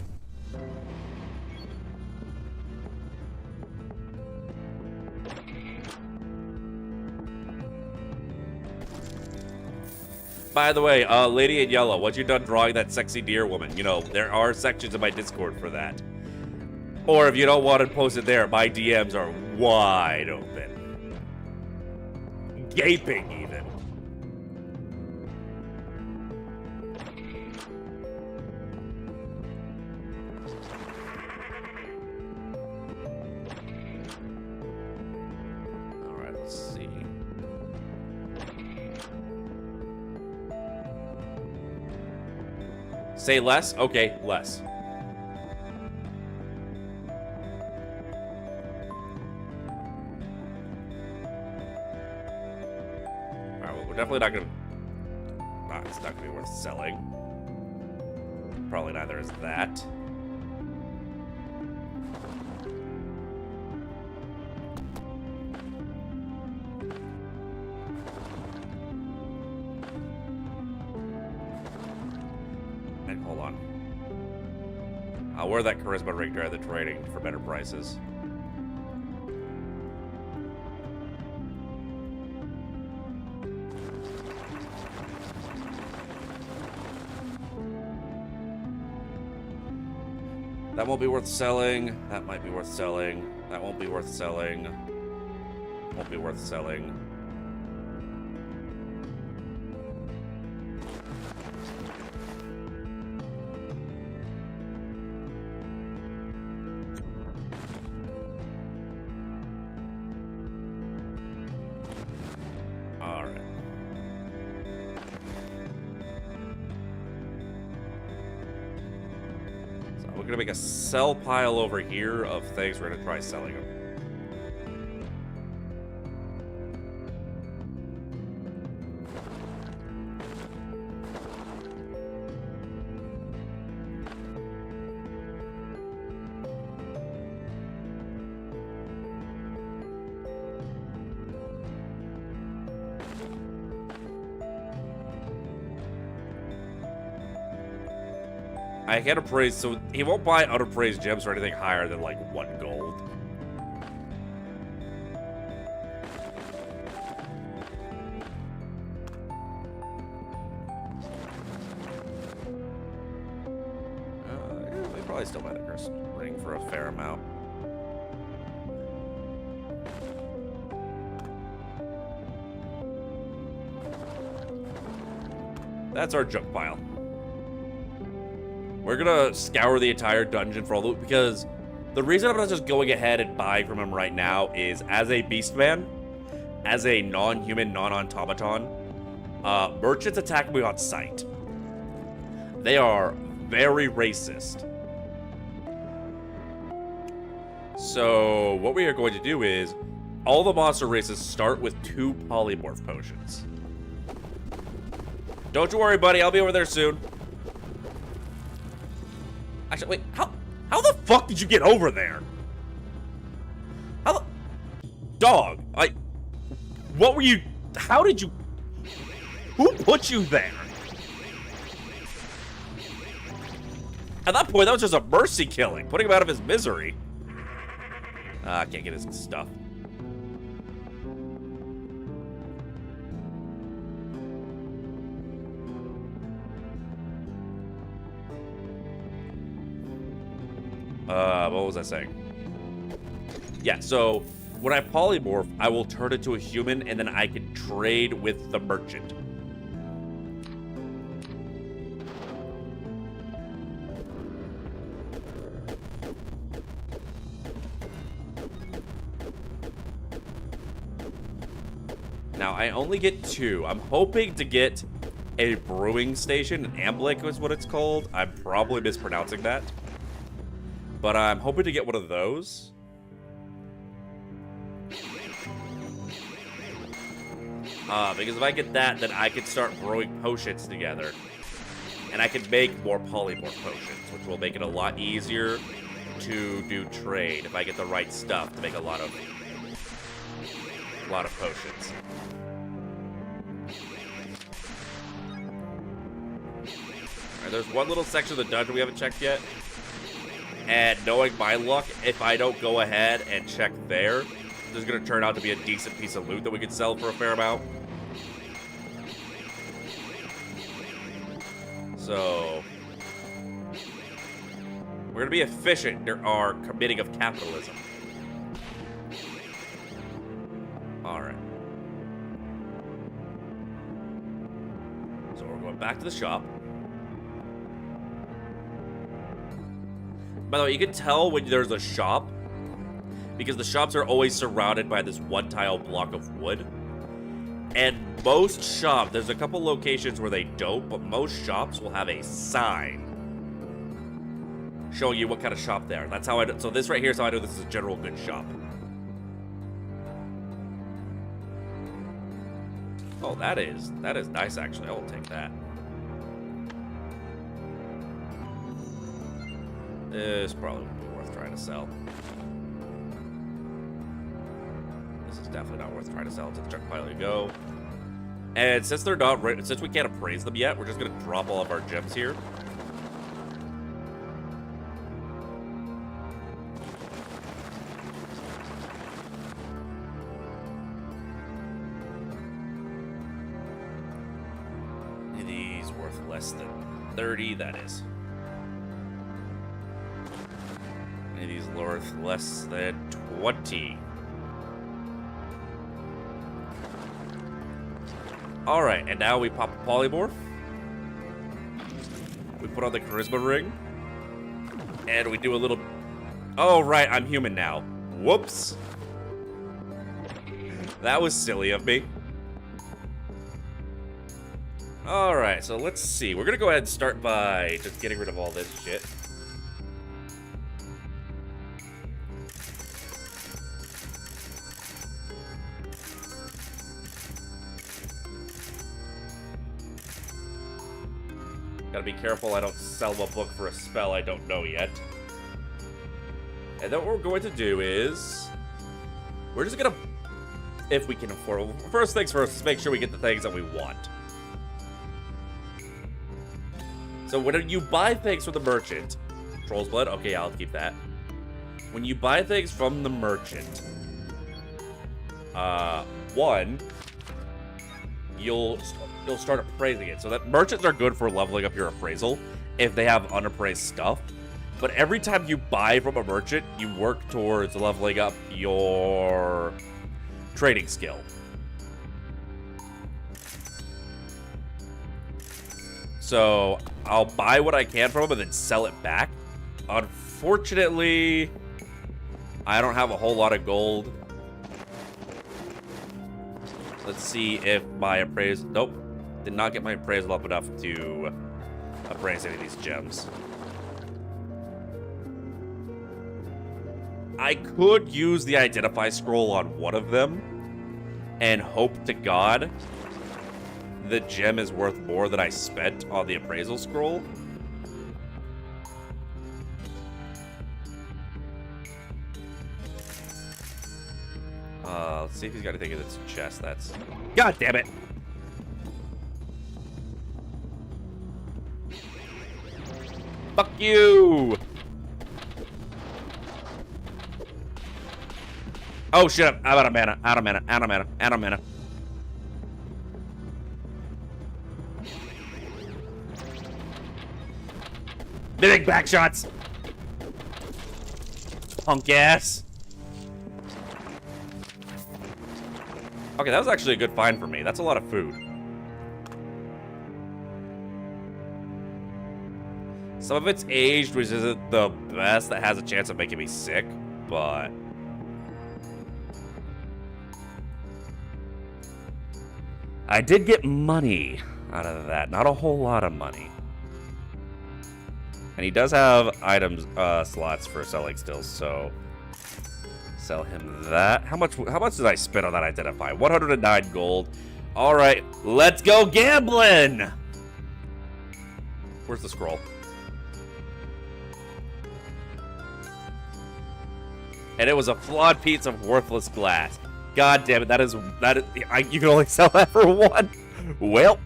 By the way, Lady in Yellow, once you're done drawing that sexy deer woman, you know, there are sections in my Discord for that. Or if you don't want to post it there, my DMs are wide open. Gaping, even. Alright, let's see. Say less? Okay, less. Alright, well, we're definitely not gonna... Nah, it's not gonna be worth selling. Probably neither is that. Hold on. I'll wear that charisma ring during the trading for better prices. That won't be worth selling. That might be worth selling. That won't be worth selling. Won't be worth selling. We're gonna make a sell pile over here of things we're gonna try selling them. I can't appraise, so he won't buy unappraised gems or anything higher than like 1 gold. We probably still might have cursed ring for a fair amount. That's our junk pile. We're gonna scour the entire dungeon for all the loot, because the reason I'm not just going ahead and buying from him right now is, as a beastman, as a non-human, non-automaton, merchants attack me on sight. They are very racist. So what we are going to do is, all the monster races start with 2 polymorph potions. Don't you worry, buddy, I'll be over there soon. Actually, wait, how the fuck did you get over there? How the... Dog, What were you... How did you... Who put you there? At that point, that was just a mercy killing. Putting him out of his misery. I can't get his stuff. What was I saying? Yeah, so when I polymorph, I will turn into a human, and then I can trade with the merchant. Now, I only get 2. I'm hoping to get a brewing station. An amblic is what it's called. I'm probably mispronouncing that. But I'm hoping to get one of those. Because if I get that, then I can start brewing potions together. And I can make more polymorph potions, which will make it a lot easier to do trade if I get the right stuff to make a lot of potions. Alright, there's one little section of the dungeon we haven't checked yet. And knowing my luck, if I don't go ahead and check there, there's going to turn out to be a decent piece of loot that we could sell for a fair amount. So, we're going to be efficient in our committing of capitalism. Alright. So we're going back to the shop. By the way, you can tell when there's a shop because the shops are always surrounded by this one tile block of wood. And most shops, there's a couple locations where they don't, but most shops will have a sign showing you what kind of shop they are. That's how I do. So this right here is how I know this is a general goods shop. Oh, that is nice actually. I will take that. This probably wouldn't be worth trying to sell. This is definitely not worth trying to sell to the junk pile you go. And since they're not, since we can't appraise them yet, we're just gonna drop all of our gems here. These worth less than 30, that is. And these worth less than 20. Alright, and now we pop a polymorph. We put on the charisma ring. And we do a little... Oh, right, I'm human now. Whoops. That was silly of me. Alright, so let's see. We're gonna go ahead and start by just getting rid of all this shit. Gotta be careful I don't sell a book for a spell I don't know yet. And then what we're going to do is... We're just gonna... If we can afford... First things first, let's make sure we get the things that we want. So when you buy things from the merchant... Troll's blood? Okay, I'll keep that. When you buy things from the merchant... One... You'll start appraising it. So that merchants are good for leveling up your appraisal if they have unappraised stuff. But every time you buy from a merchant, you work towards leveling up your trading skill. So I'll buy what I can from them and then sell it back. Unfortunately, I don't have a whole lot of gold. Let's see if my appraisal... Nope. Did not get my appraisal up enough to appraise any of these gems. I could use the identify scroll on one of them and hope to God the gem is worth more than I spent on the appraisal scroll. Let's see if he's got anything in his chest that's... God damn it! Fuck you! Oh shit, I'm out of mana, out of mana, out of mana, out of mana. Big back shots! Punk ass. Okay, that was actually a good find for me. That's a lot of food. Some of it's aged, which isn't the best. That has a chance of making me sick, but... I did get money out of that. Not a whole lot of money. And he does have items, slots for selling still, so... Sell him that. How much did I spend on that identify? 109 gold. Alright, let's go gambling! Where's the scroll? And it was a flawed piece of worthless glass. God damn it, that is you can only sell that for one. Well,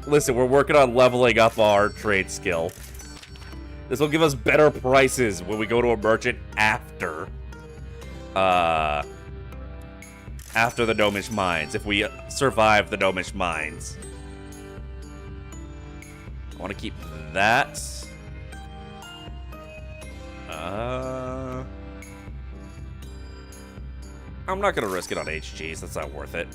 listen, we're working on leveling up our trade skill. This will give us better prices when we go to a merchant after the Gnomish Mines, if we survive the Gnomish Mines. I want to keep that. I'm not going to risk it on HGs. That's not worth it.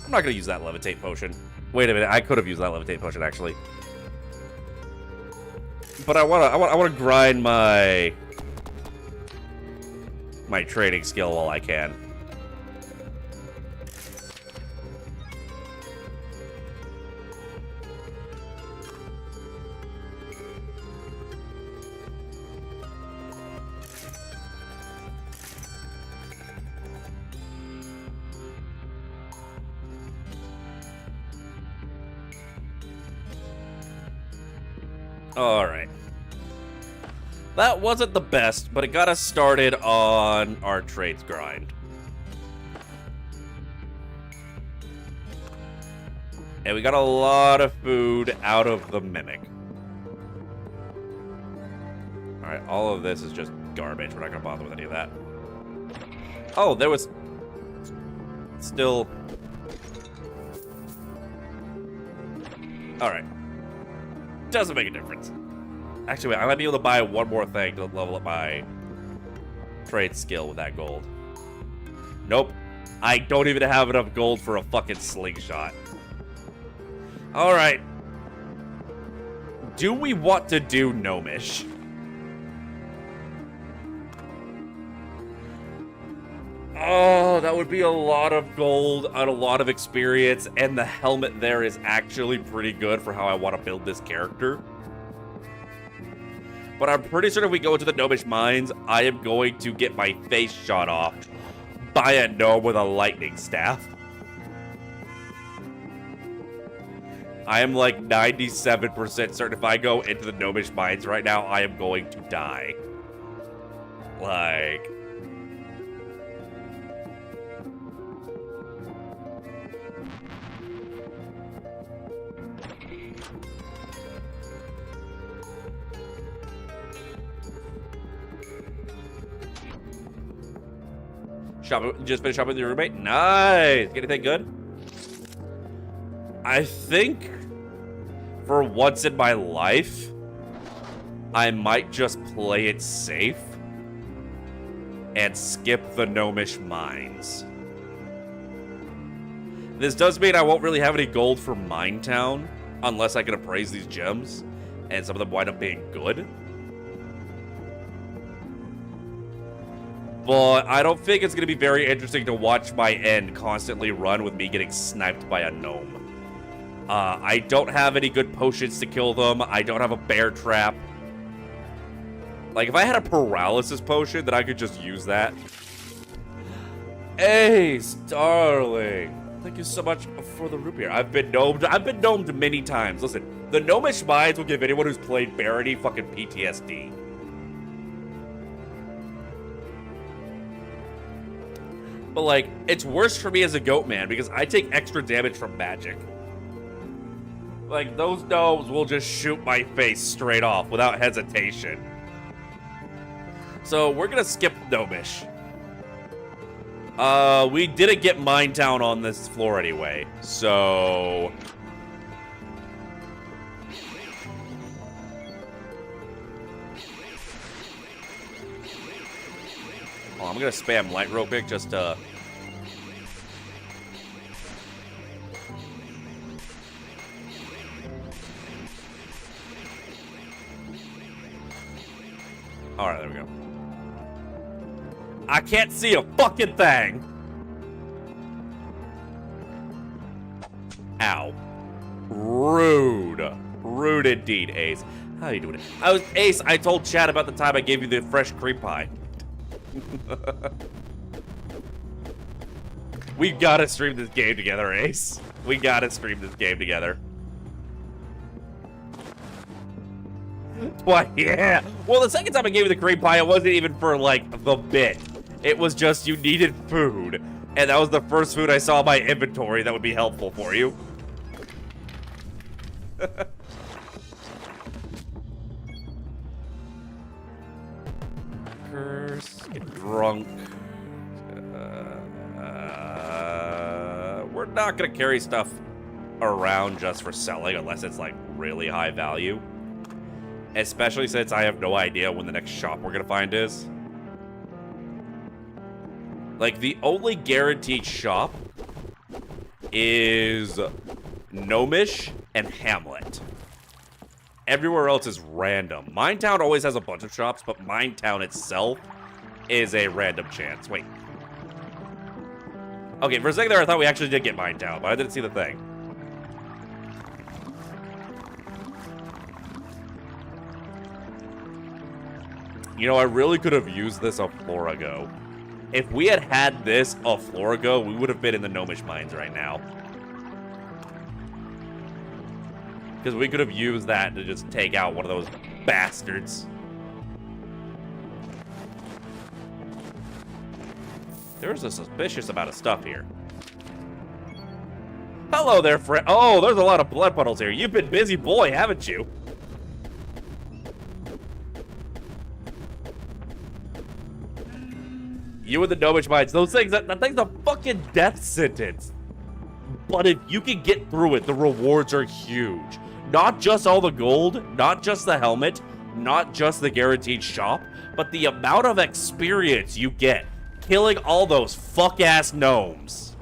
I'm not going to use that levitate potion. Wait a minute. I could have used that levitate potion, actually. But I want to grind my trading skill while I can. Alright. That wasn't the best, but it got us started on our trades grind. And we got a lot of food out of the Mimic. Alright, all of this is just garbage. We're not going to bother with any of that. Oh, there was... still... Alright. Doesn't make a difference. Actually, wait, I might be able to buy one more thing to level up my trade skill with that gold. Nope. I don't even have enough gold for a fucking slingshot. Alright. Do we want to do Gnomish? Oh, that would be a lot of gold and a lot of experience, and the helmet there is actually pretty good for how I want to build this character. But I'm pretty sure if we go into the Gnomish Mines, I am going to get my face shot off by a gnome with a lightning staff. I am like 97% certain if I go into the Gnomish Mines right now, I am going to die. Like... Just finished shopping with your roommate? Nice! Get anything good? I think for once in my life, I might just play it safe and skip the Gnomish Mines. This does mean I won't really have any gold for Minetown unless I can appraise these gems, and some of them wind up being good. But I don't think it's going to be very interesting to watch my end constantly run with me getting sniped by a gnome. I don't have any good potions to kill them. I don't have a bear trap. Like, if I had a paralysis potion, then I could just use that. Hey, Starling. Thank you so much for the root beer. I've been gnomed many times. Listen, the Gnomish Mines will give anyone who's played Barony fucking PTSD. But, like, it's worse for me as a goat man because I take extra damage from magic. Like, those gnomes will just shoot my face straight off without hesitation. So, we're gonna skip Gnomish. We didn't get Mine Town on this floor anyway, so... Oh, I'm gonna spam light real quick just to... Alright, there we go. I can't see a fucking thing! Ow. Rude. Rude indeed, Ace. How are you doing? Ace, I told Chad about the time I gave you the fresh cream pie. We gotta stream this game together, Ace. We gotta stream this game together. Why, yeah. Well, the second time I gave you the cream pie, it wasn't even for, like, the bit. It was just you needed food. And that was the first food I saw in my inventory that would be helpful for you. Curse, get drunk. We're not gonna carry stuff around just for selling unless it's like really high value. Especially since I have no idea when the next shop we're gonna find is. Like, the only guaranteed shop is Gnomish and Hamlet. Everywhere else is random. Minetown always has a bunch of shops, but Minetown itself is a random chance. Wait. Okay, for a second there, I thought we actually did get Minetown, but I didn't see the thing. You know, I really could have used this a floor ago. If we had had this a floor ago, we would have been in the Gnomish mines right now. Because we could have used that to just take out one of those bastards. There's a suspicious amount of stuff here. Hello there, friend. Oh, there's a lot of blood puddles here. You've been busy boy, haven't you? You and the Gnomish mines, those things, that thing's a fucking death sentence. But if you can get through it, the rewards are huge. Not just all the gold, not just the helmet, not just the guaranteed shop, but the amount of experience you get killing all those fuck-ass gnomes.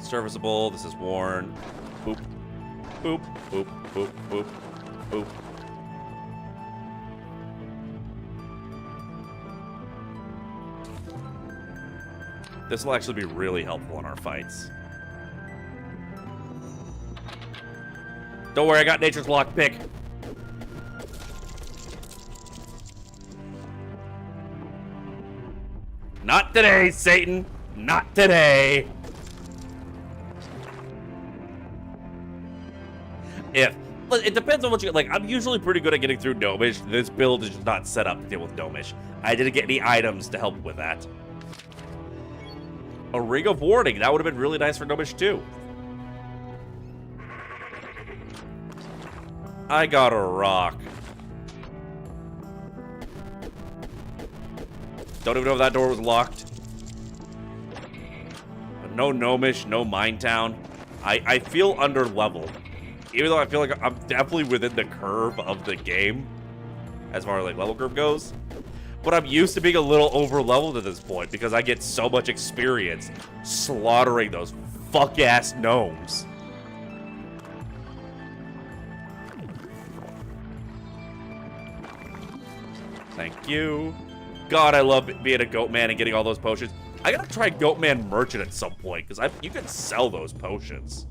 Serviceable, this is worn. Boop, boop, boop, boop, boop, boop. This will actually be really helpful in our fights. Don't worry, I got Nature's Lockpick. Not today, Satan. Not today. It depends on what you like. I'm usually pretty good at getting through Gnomish. This build is just not set up to deal with Gnomish. I didn't get any items to help with that. A Ring of Warning. That would have been really nice for Gnomish too. I got a rock. Don't even know if that door was locked. But no Gnomish, no Minetown. I feel under-leveled. Even though I feel like I'm definitely within the curve of the game, as far as like level curve goes. But I'm used to being a little over-leveled at this point because I get so much experience slaughtering those fuck-ass gnomes. Thank you. God, I love being a goat man and getting all those potions. I gotta try goat man merchant at some point because you can sell those potions.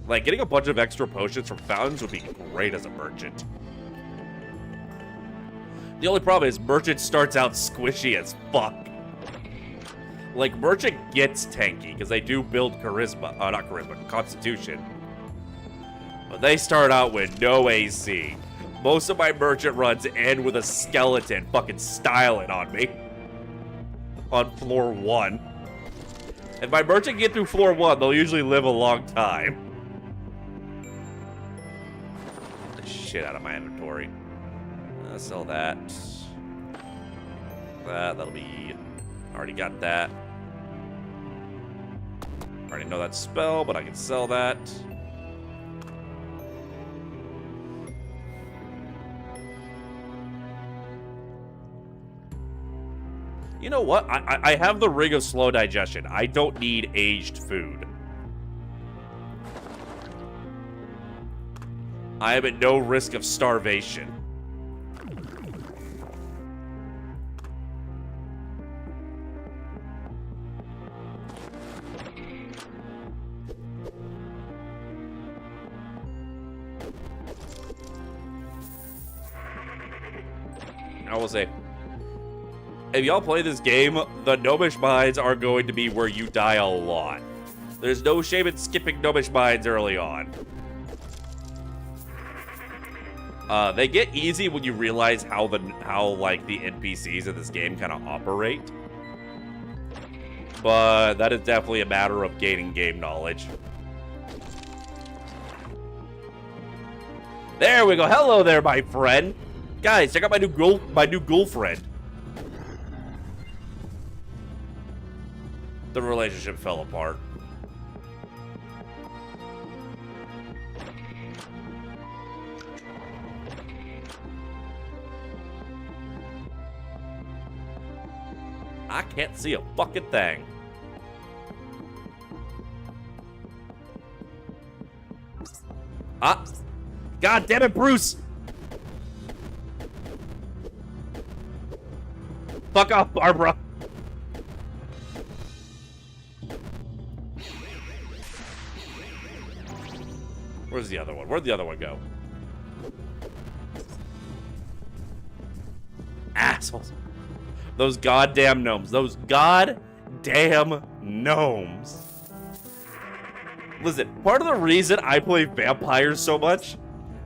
Like, getting a bunch of extra potions from fountains would be great as a merchant. The only problem is merchant starts out squishy as fuck. Like, merchant gets tanky because they do build charisma, not charisma, constitution. But they start out with no AC. Most of my merchant runs end with a skeleton fucking styling on me. On floor 1. If my merchant can get through floor 1, they'll usually live a long time. Get the shit out of my inventory. Sell that. That'll be... Already got that. Already know that spell, but I can sell that. You know what? I have the Ring of Slow Digestion. I don't need aged food. I am at no risk of starvation. I will say, if y'all play this game, the Gnomish Mines are going to be where you die a lot. There's no shame in skipping Gnomish Mines early on. They get easy when you realize how like the NPCs in this game kind of operate. But that is definitely a matter of gaining game knowledge. There we go. Hello there, my friend. Guys, check out my new girlfriend. The relationship fell apart. I can't see a fucking thing. Ah! God damn it, Bruce! Fuck off, Barbara! Where's the other one? Where'd the other one go? Assholes. Those goddamn gnomes. Those goddamn gnomes. Listen, part of the reason I play vampires so much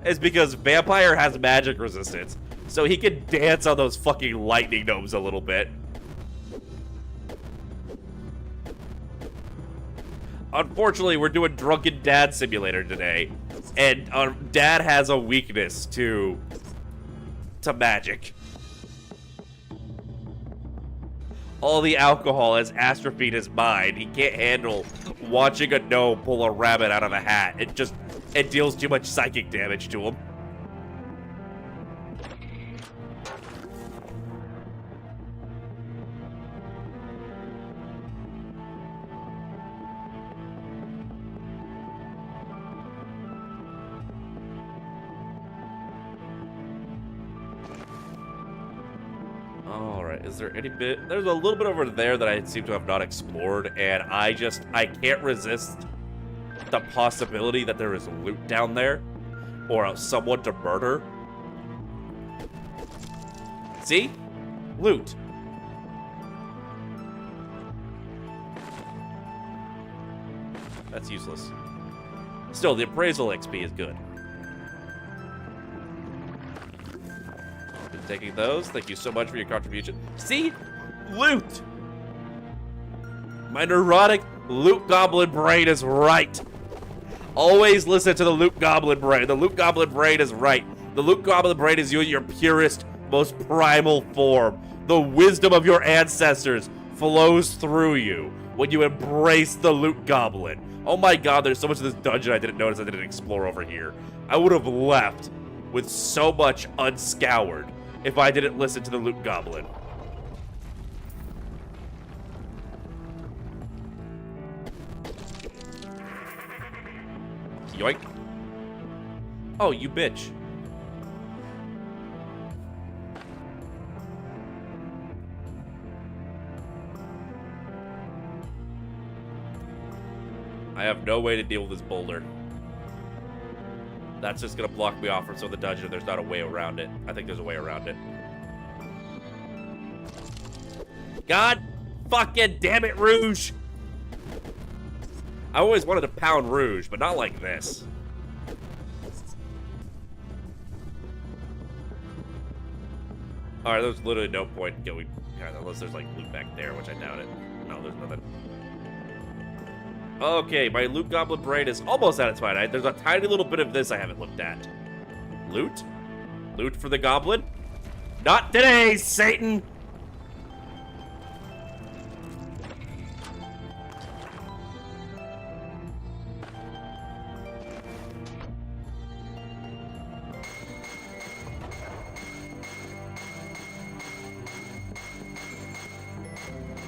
is because vampire has magic resistance. So he can dance on those fucking lightning gnomes a little bit. Unfortunately, we're doing Drunken Dad Simulator today, and our dad has a weakness to magic. All the alcohol has atrophied his mind. He can't handle watching a gnome pull a rabbit out of a hat. It deals too much psychic damage to him. Alright, is there any bit? There's a little bit over there that I seem to have not explored, and I can't resist the possibility that there is loot down there, or someone to murder. See? Loot. That's useless. Still, the appraisal XP is good. Taking those. Thank you so much for your contribution. See? Loot! My neurotic loot goblin brain is right. Always listen to the loot goblin brain. The loot goblin brain is right. The loot goblin brain is you in your purest, most primal form. The wisdom of your ancestors flows through you when you embrace the loot goblin. Oh my god, there's so much of this dungeon I didn't notice I didn't explore over here. I would have left with so much unscoured if I didn't listen to the loot goblin. Yoink. Oh, you bitch. I have no way to deal with this boulder. That's just gonna block me off from some of the dungeon. There's not a way around it. I think there's a way around it. God fucking damn it, Rouge! I always wanted to pound Rouge, but not like this. Alright, there's literally no point going, unless there's like loot back there, which I doubt it. No, there's nothing. Okay, my loot goblin brain is almost satisfied. There's a tiny little bit of this I haven't looked at. Loot? Loot for the goblin? Not today, Satan!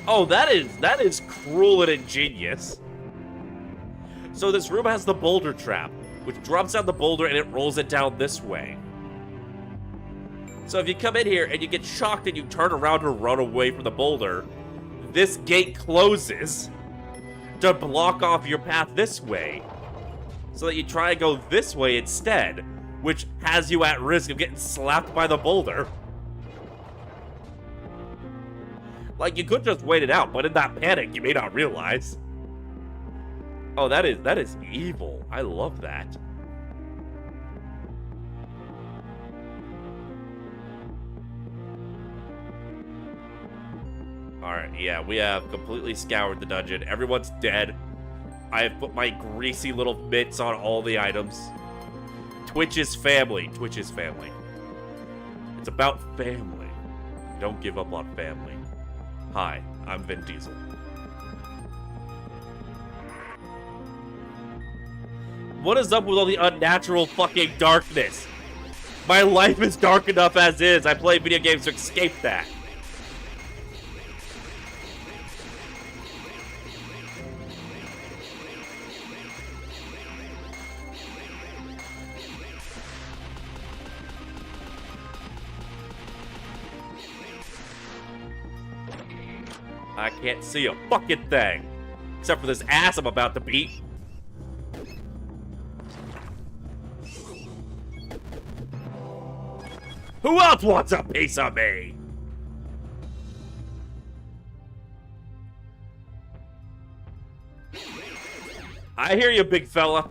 Oh, that is cruel and ingenious. So this room has the boulder trap, which drops down the boulder and it rolls it down this way. So if you come in here and you get shocked and you turn around or run away from the boulder, this gate closes to block off your path this way. So that you try and go this way instead, which has you at risk of getting slapped by the boulder. Like, you could just wait it out, but in that panic, you may not realize. Oh, that is evil. I love that. Alright, yeah, we have completely scoured the dungeon. Everyone's dead. I have put my greasy little mitts on all the items. Twitch is family. Twitch is family. It's about family. Don't give up on family. Hi, I'm Vin Diesel. What is up with all the unnatural fucking darkness? My life is dark enough as is. I play video games to escape that. I can't see a fucking thing. Except for this ass I'm about to beat. Who else wants a piece of me? I hear you, big fella.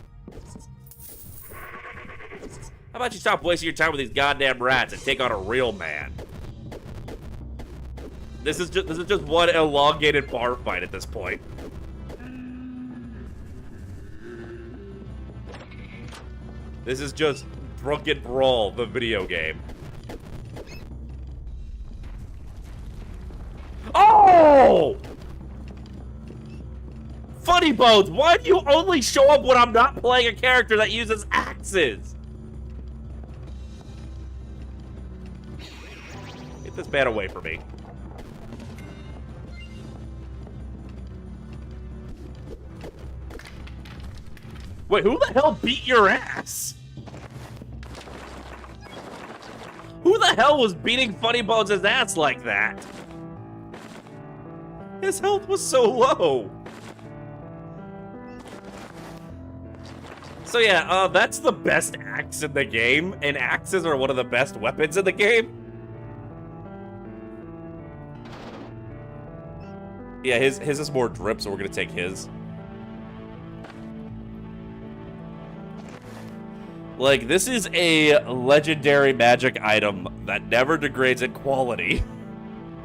How about you stop wasting your time with these goddamn rats and take on a real man? This is just one elongated bar fight at this point. This is just Drunken Brawl, the video game. Oh! Funny Bones, why do you only show up when I'm not playing a character that uses axes? Get this man away from me. Wait, who the hell beat your ass? Who the hell was beating Funny Bones' ass like that? His health was so low. So yeah, that's the best axe in the game, and axes are one of the best weapons in the game. Yeah, his is more drip, so we're gonna take his. Like, this is a legendary magic item that never degrades in quality.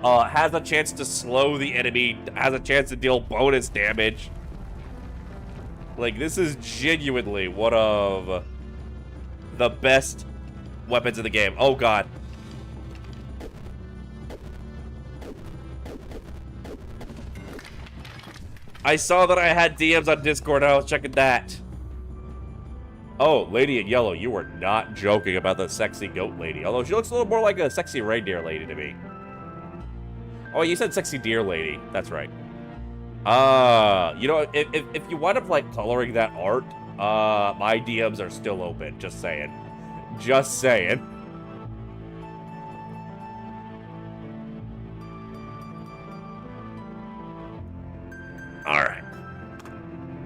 Has a chance to slow the enemy, has a chance to deal bonus damage. Like, this is genuinely one of the best weapons in the game. Oh, God. I saw that I had DMs on Discord, and I was checking that. Oh, lady in yellow, you were not joking about the sexy goat lady. Although she looks a little more like a sexy reindeer lady to me. Oh, you said sexy deer lady. That's right. You know, if you wind up, like, coloring that art, my DMs are still open. Just saying. Just saying. Alright.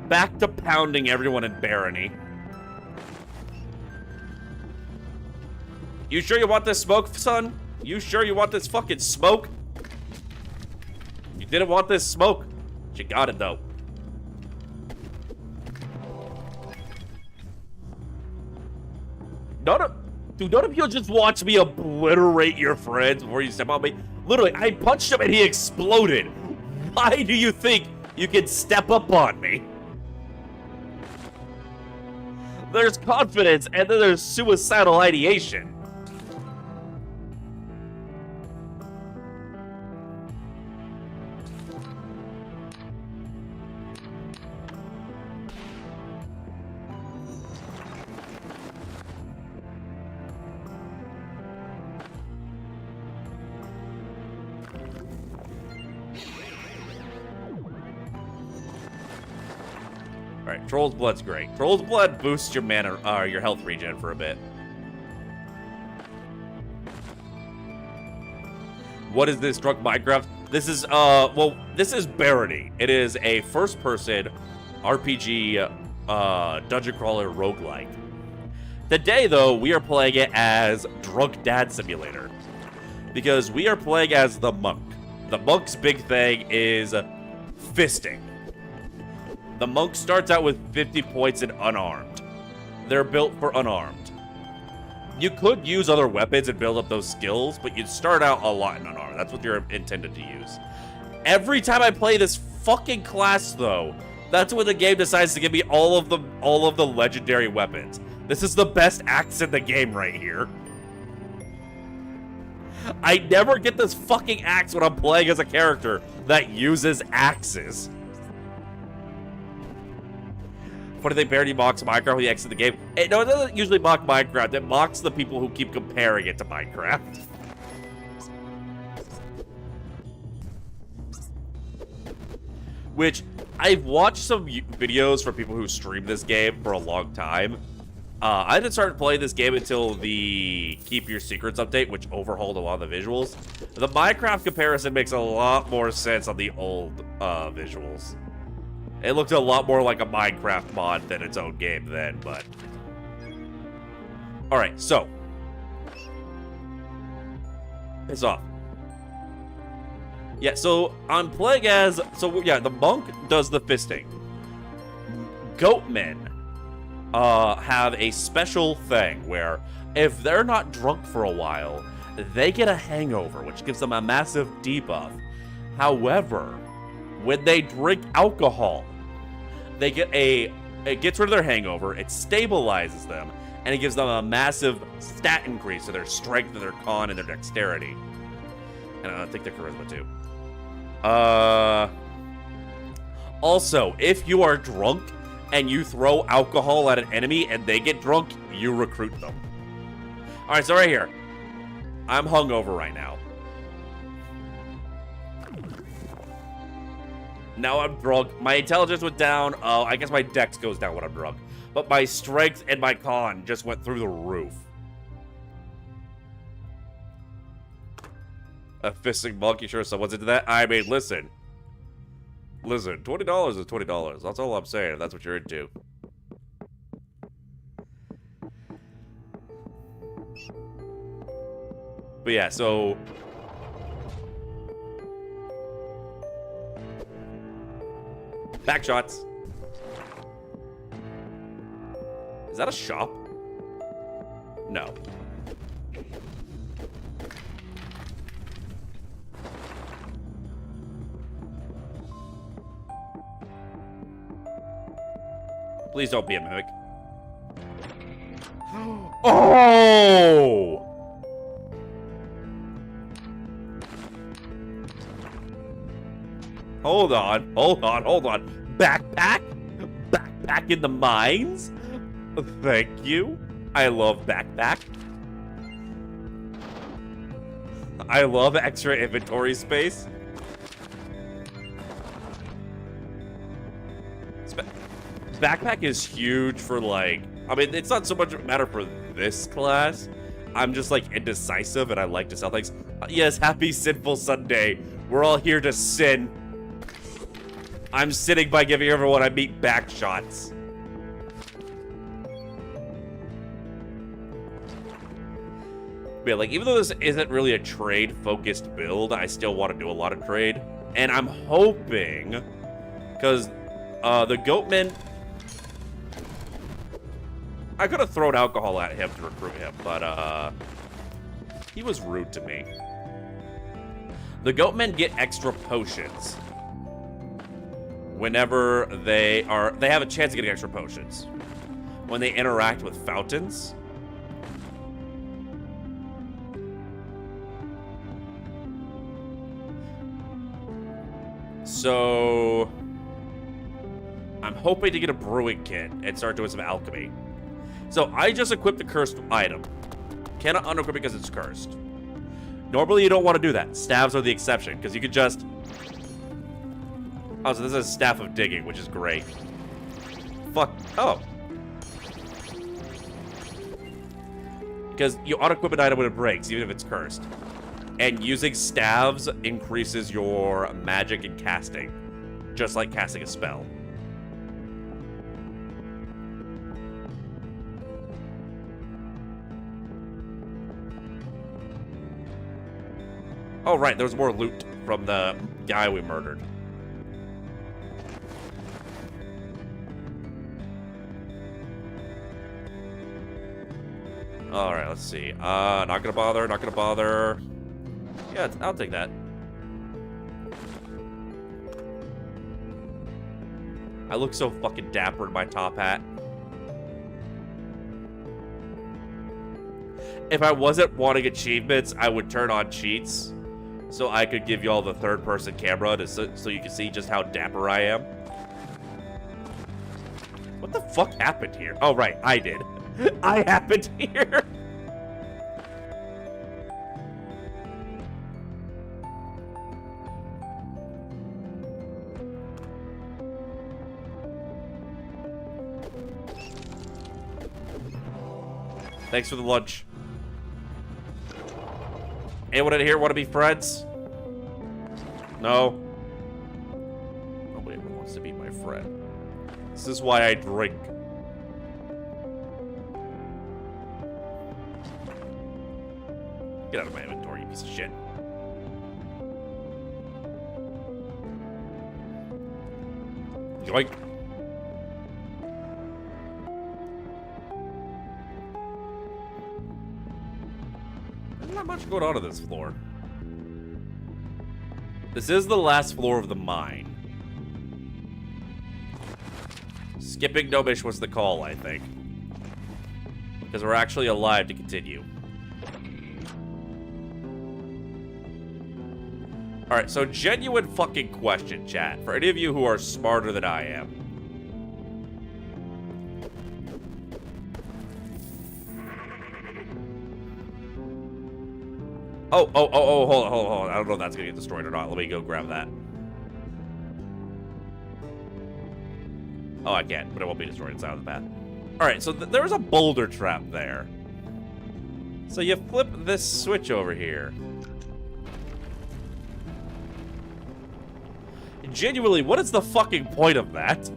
Back to pounding everyone in Barony. You sure you want this smoke, son? You sure you want this fucking smoke? You didn't want this smoke. You got it, though. Dude, none of you just watch me obliterate your friends before you step on me. Literally, I punched him and he exploded. Why do you think you can step up on me? There's confidence, and then there's suicidal ideation. Alright, Troll's Blood's great. Troll's Blood boosts your mana, your health regen for a bit. What is this, Drunk Minecraft? This is, well, this is Barony. It is a first-person RPG, dungeon crawler roguelike. Today, though, we are playing it as Drunk Dad Simulator. Because we are playing as the monk. The monk's big thing is fisting. The monk starts out with 50 points and unarmed. They're built for unarmed. You could use other weapons and build up those skills, but you'd start out a lot in unarmed. That's what you're intended to use. Every time I play this fucking class, though, that's when the game decides to give me all of the legendary weapons. This is the best axe in the game right here. I never get this fucking axe when I'm playing as a character that uses axes. What do they barely mocks Minecraft when you exit the game? No, it doesn't usually mock Minecraft. It mocks the people who keep comparing it to Minecraft. Which, I've watched some videos from people who stream this game for a long time. I didn't start playing this game until the Keep Your Secrets update, which overhauled a lot of the visuals. The Minecraft comparison makes a lot more sense on the old visuals. It looked a lot more like a Minecraft mod than its own game then, but... Alright, so. Piss off. Yeah, so I'm playing as... So, yeah, the monk does the fisting. Goatmen have a special thing where if they're not drunk for a while, they get a hangover, which gives them a massive debuff. However, when they drink alcohol, they get it gets rid of their hangover, it stabilizes them, and it gives them a massive stat increase to their strength, and their con, and their dexterity. And I think their charisma too. Also, if you are drunk and you throw alcohol at an enemy and they get drunk, you recruit them. Alright, so right here. I'm hungover right now. Now I'm drunk. My intelligence went down. I guess my dex goes down when I'm drunk. But my strength and my con just went through the roof. A fisting monkey, sure someone's into that. I mean, listen. Listen, $20 is $20. That's all I'm saying, if that's what you're into. But yeah, so... Back shots. Is that a shop? No. Please don't be a mimic. Oh! Hold on, hold on, hold on. Backpack? Backpack in the mines? Thank you. I love backpack. I love extra inventory space. Backpack is huge for, like... I mean, it's not so much a matter for this class. I'm just, like, indecisive, and I like to sell things. Yes, happy Sinful Sunday. We're all here to sin. I'm sinning by giving everyone I meet back shots. But yeah, like, even though this isn't really a trade-focused build, I still want to do a lot of trade. And I'm hoping... Because the Goatmen... I could have thrown alcohol at him to recruit him, but, he was rude to me. The goatmen get extra potions. Whenever they have a chance of getting extra potions. When they interact with fountains. So, I'm hoping to get a brewing kit and start doing some alchemy. So, I just equipped the cursed item. Cannot unequip because it's cursed. Normally, you don't want to do that. Staves are the exception, because you could just... Oh, so this is a staff of digging, which is great. Fuck. Oh. Because you unequip an item when it breaks, even if it's cursed. And using staves increases your magic and casting. Just like casting a spell. Oh, right, there was more loot from the guy we murdered. Alright, let's see. Not gonna bother, not gonna bother. Yeah, I'll take that. I look so fucking dapper in my top hat. If I wasn't wanting achievements, I would turn on cheats. So I could give you all the third-person camera so you can see just how dapper I am. What the fuck happened here? Oh, right, I did. I happened here. Thanks for the lunch. Anyone in here want to be friends? No? Nobody wants to be my friend. This is why I drink. Get out of my inventory, you piece of shit. Yoink. There's not much going on this floor. This is the last floor of the mine. Skipping Gnomish was the call, I think. Because we're actually alive to continue. Alright, so genuine fucking question, chat. For any of you who are smarter than I am. Oh, hold on. I don't know if that's gonna get destroyed or not. Let me go grab that. Oh, I can't, but it won't be destroyed inside of the path. Alright, so there was a boulder trap there. So you flip this switch over here. Genuinely, what is the fucking point of that?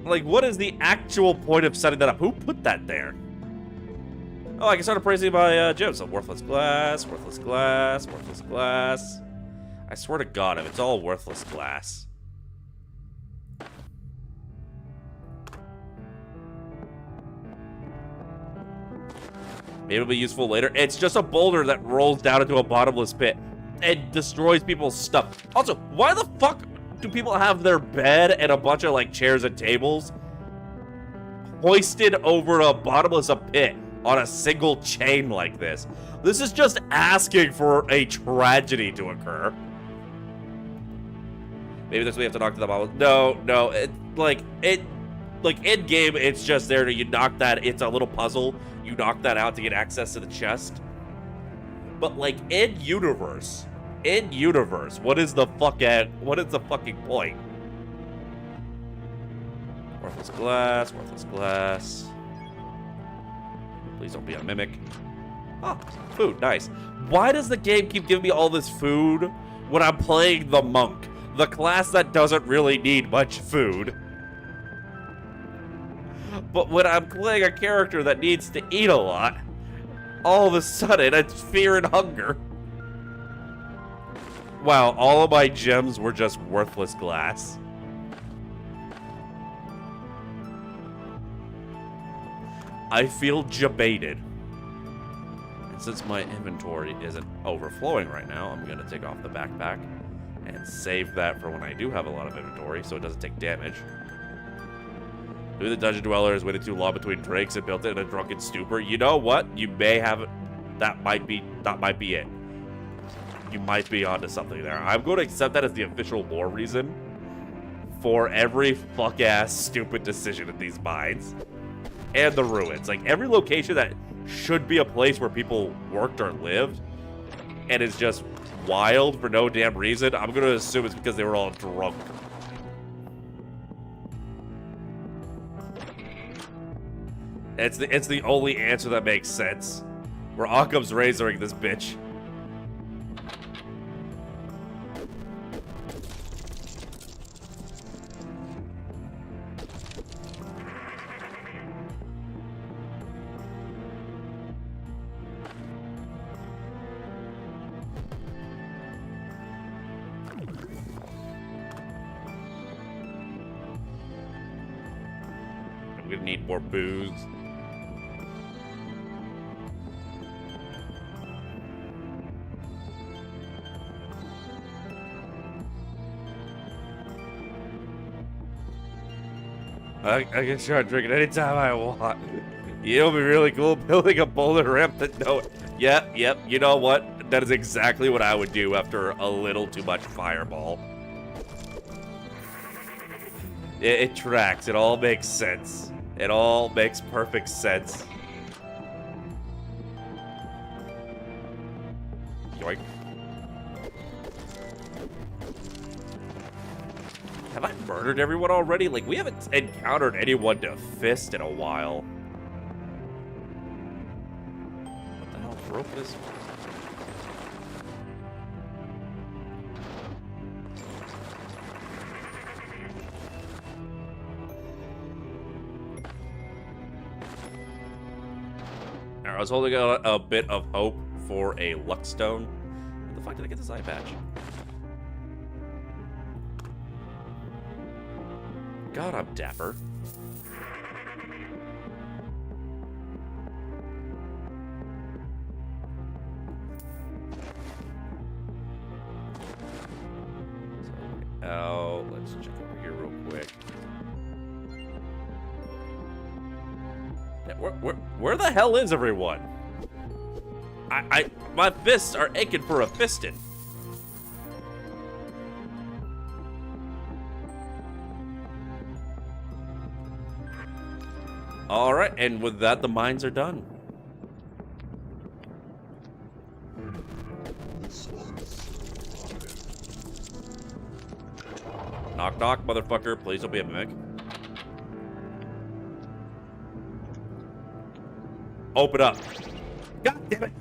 Like, what is the actual point of setting that up? Who put that there? Oh, I can start appraising my gems. So worthless glass, worthless glass, worthless glass. I swear to God, if it's all worthless glass. Maybe it'll be useful later. It's just a boulder that rolls down into a bottomless pit. It destroys people's stuff. Also, why the fuck do people have their bed and a bunch of, like, chairs and tables hoisted over a bottomless pit on a single chain like this? This is just asking for a tragedy to occur. Maybe that's what we have to knock to the bottom. No, in game, it's just there to you knock that. It's a little puzzle. You knock that out to get access to the chest. But like in universe, what is the fucking point? Worthless glass, worthless glass. Please don't be a mimic. Oh, food, nice. Why does the game keep giving me all this food when I'm playing the monk, the class that doesn't really need much food? But when I'm playing a character that needs to eat a lot, all of a sudden it's fear and hunger. Wow, all of my gems were just worthless glass. I feel jebaited. And since my inventory isn't overflowing right now, I'm going to take off the backpack and save that for when I do have a lot of inventory so it doesn't take damage. Who the dungeon dwellers waited too long between drinks and built it in a drunken stupor? You know what? You may have... That might be it. You might be onto something there. I'm going to accept that as the official lore reason for every fuck-ass stupid decision in these mines. And the ruins. Like, every location that should be a place where people worked or lived and is just wild for no damn reason, I'm going to assume it's because they were all drunk. It's the only answer that makes sense. We're Occam's razoring this bitch. I'm gonna need more booze. I can start drinking anytime I want. It'll be really cool building a boulder ramp that Yep, you know what? That is exactly what I would do after a little too much fireball. It tracks. It all makes sense. It all makes perfect sense. Yoink. Have I murdered everyone already? Like, we haven't encountered anyone to fist in a while. What the hell? Rope this? I was holding out a bit of hope for a luck stone. Where the fuck did I get this eye patch? God, I'm dapper. Oh, let's check over here real quick. Yeah, where the hell is everyone? My fists are aching for a fisting. All right, and with that, the mines are done. Knock, knock, motherfucker. Please don't be a mimic. Open up. God damn it.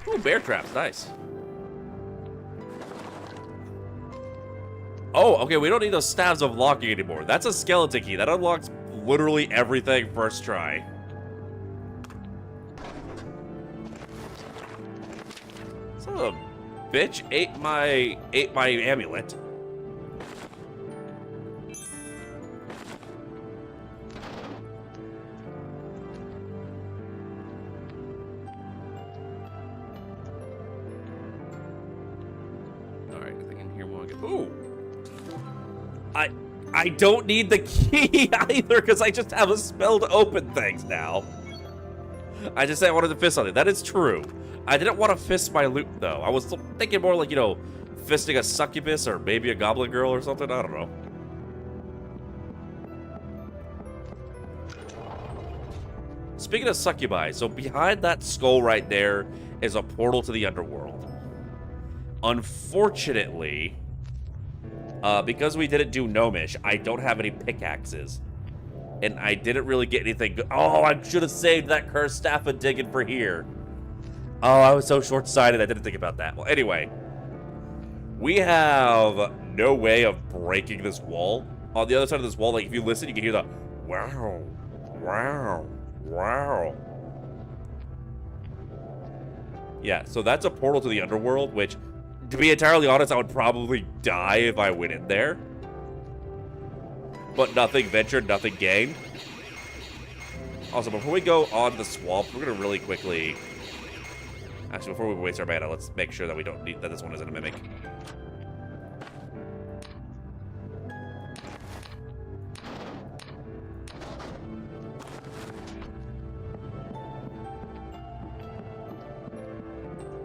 Ooh, bear traps. Nice. Oh, okay, we don't need those stabs of locking anymore. That's a skeleton key. That unlocks literally everything first try. Son of a bitch ate my amulet. Alright, nothing in here while I get. Ooh! I don't need the key either, because I just have a spell to open things now. I just said I wanted to fist something. That is true. I didn't want to fist my loot, though. I was thinking more like, you know, fisting a succubus or maybe a goblin girl or something. I don't know. Speaking of succubi, so behind that skull right there is a portal to the underworld. Unfortunately, because we didn't do gnomish, I don't have any pickaxes. And I didn't really get anything good. Oh, I should have saved that cursed staff of digging for here. Oh, I was so short-sighted, I didn't think about that. Well, anyway. We have no way of breaking this wall. On the other side of this wall, like, if you listen, you can hear the wow, wow, Wow. Yeah, so that's a portal to the underworld, which, to be entirely honest, I would probably die if I went in there. But nothing ventured, nothing gained. Also, before we go on the swamp, we're gonna really quickly... Actually, before we waste our mana, let's make sure that we don't need that this one isn't a mimic.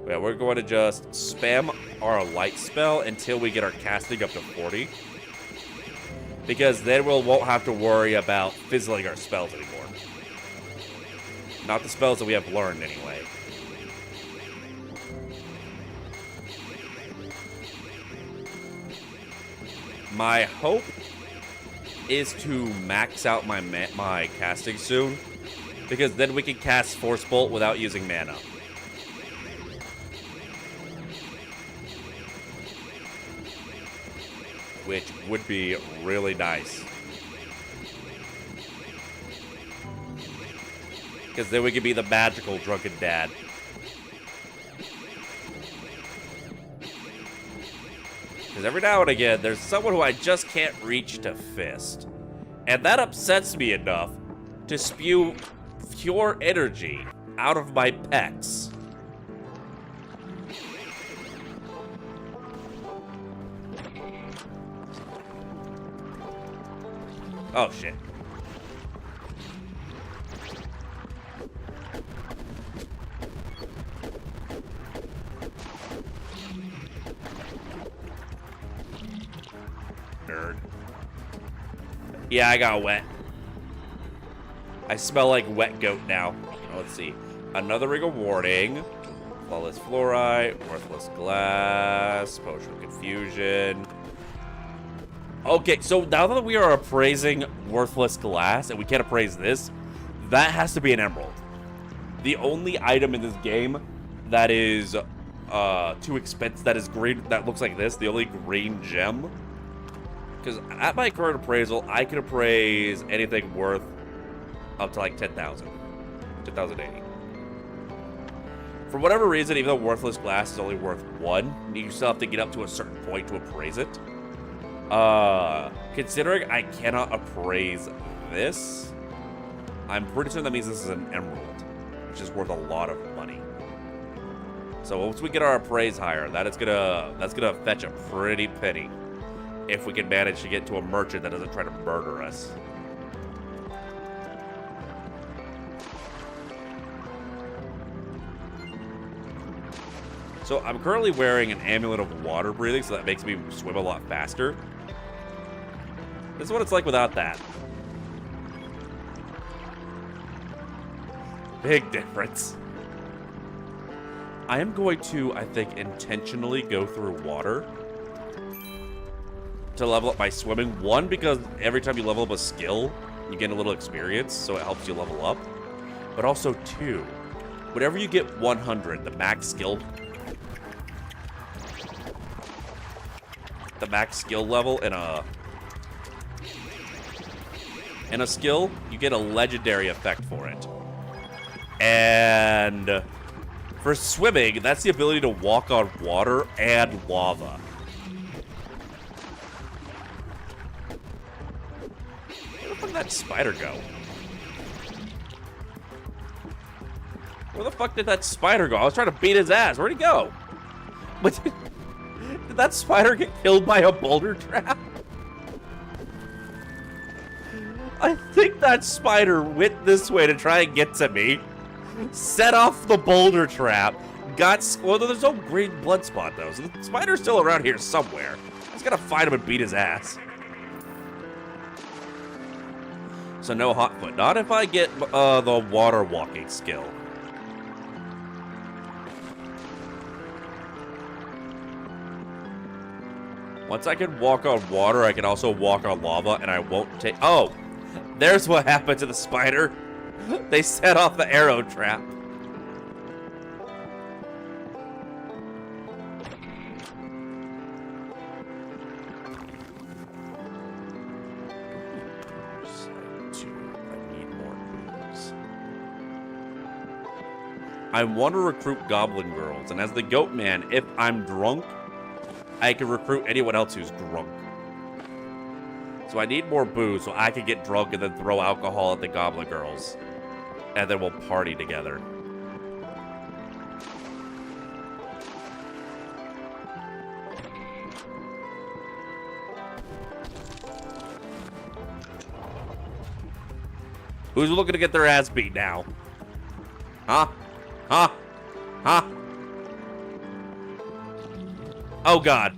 Yeah, we're going to just spam our light spell until we get our casting up to 40. Because then we won't have to worry about fizzling our spells anymore. Not the spells that we have learned, anyway. My hope is to max out my casting soon. Because then we can cast Force Bolt without using mana. Which would be really nice. Because then we could be the magical drunken dad. Because every now and again, there's someone who I just can't reach to fist. And that upsets me enough to spew pure energy out of my pecs. Oh, shit. Nerd. Yeah, I got wet. I smell like wet goat now. Let's see. Another ring of warning. Flawless fluorite. Worthless glass. Potion of confusion. Okay, so now that we are appraising worthless glass, and we can't appraise this, that has to be an emerald. The only item in this game that is too expensive, that is green, that looks like this, the only green gem. Because at my current appraisal, I can appraise anything worth up to like 10,000. 10,080. For whatever reason, even though worthless glass is only worth 1, you still have to get up to a certain point to appraise it. Considering I cannot appraise this, I'm pretty sure that means this is an emerald, which is worth a lot of money. So once we get our appraise higher, that's gonna fetch a pretty penny if we can manage to get to a merchant that doesn't try to murder us. So I'm currently wearing an amulet of water breathing, so that makes me swim a lot faster. This is what it's like without that. Big difference. I am going to, I think, intentionally go through water to level up my swimming. One, because every time you level up a skill, you get a little experience, so it helps you level up. But also, two, whenever you get 100, the max skill level in a skill, you get a legendary effect for it. And for swimming, that's the ability to walk on water and lava. Where the fuck did that spider go? Where the fuck did that spider go? I was trying to beat his ass. Where'd he go? But did that spider get killed by a boulder trap? I think that spider went this way to try and get to me, set off the boulder trap, well, there's no green blood spot though, so the spider's still around here somewhere. I just gotta find him and beat his ass. So no hot foot, not if I get the water walking skill. Once I can walk on water, I can also walk on lava, and I won't take... Oh! There's what happened to the spider. They set off the arrow trap. I need more moves. I want to recruit goblin girls, and as the goat man, if I'm drunk, I can recruit anyone else who's drunk. So I need more booze so I can get drunk and then throw alcohol at the goblin girls. And then we'll party together. Who's looking to get their ass beat now? Huh? Huh? Huh? Oh, God.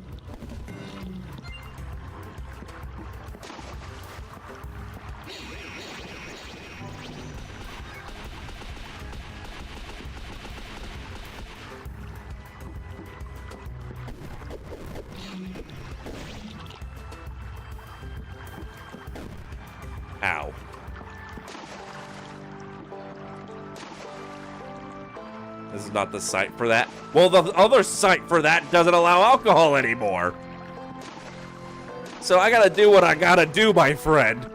Ow. This is not the site for that. Well, the other site for that doesn't allow alcohol anymore. So I gotta do what I gotta do, my friend.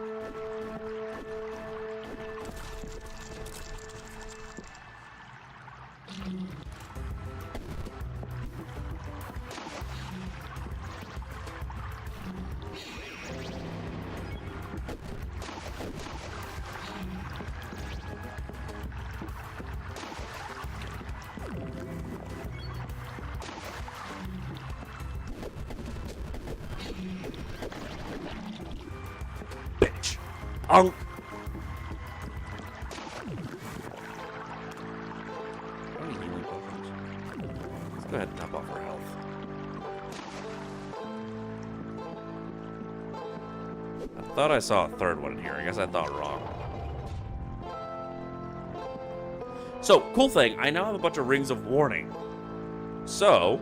Bitch. Let's go ahead and top off our health. I thought I saw a third one in here. I guess I thought wrong. So, cool thing, I now have a bunch of rings of warning. So,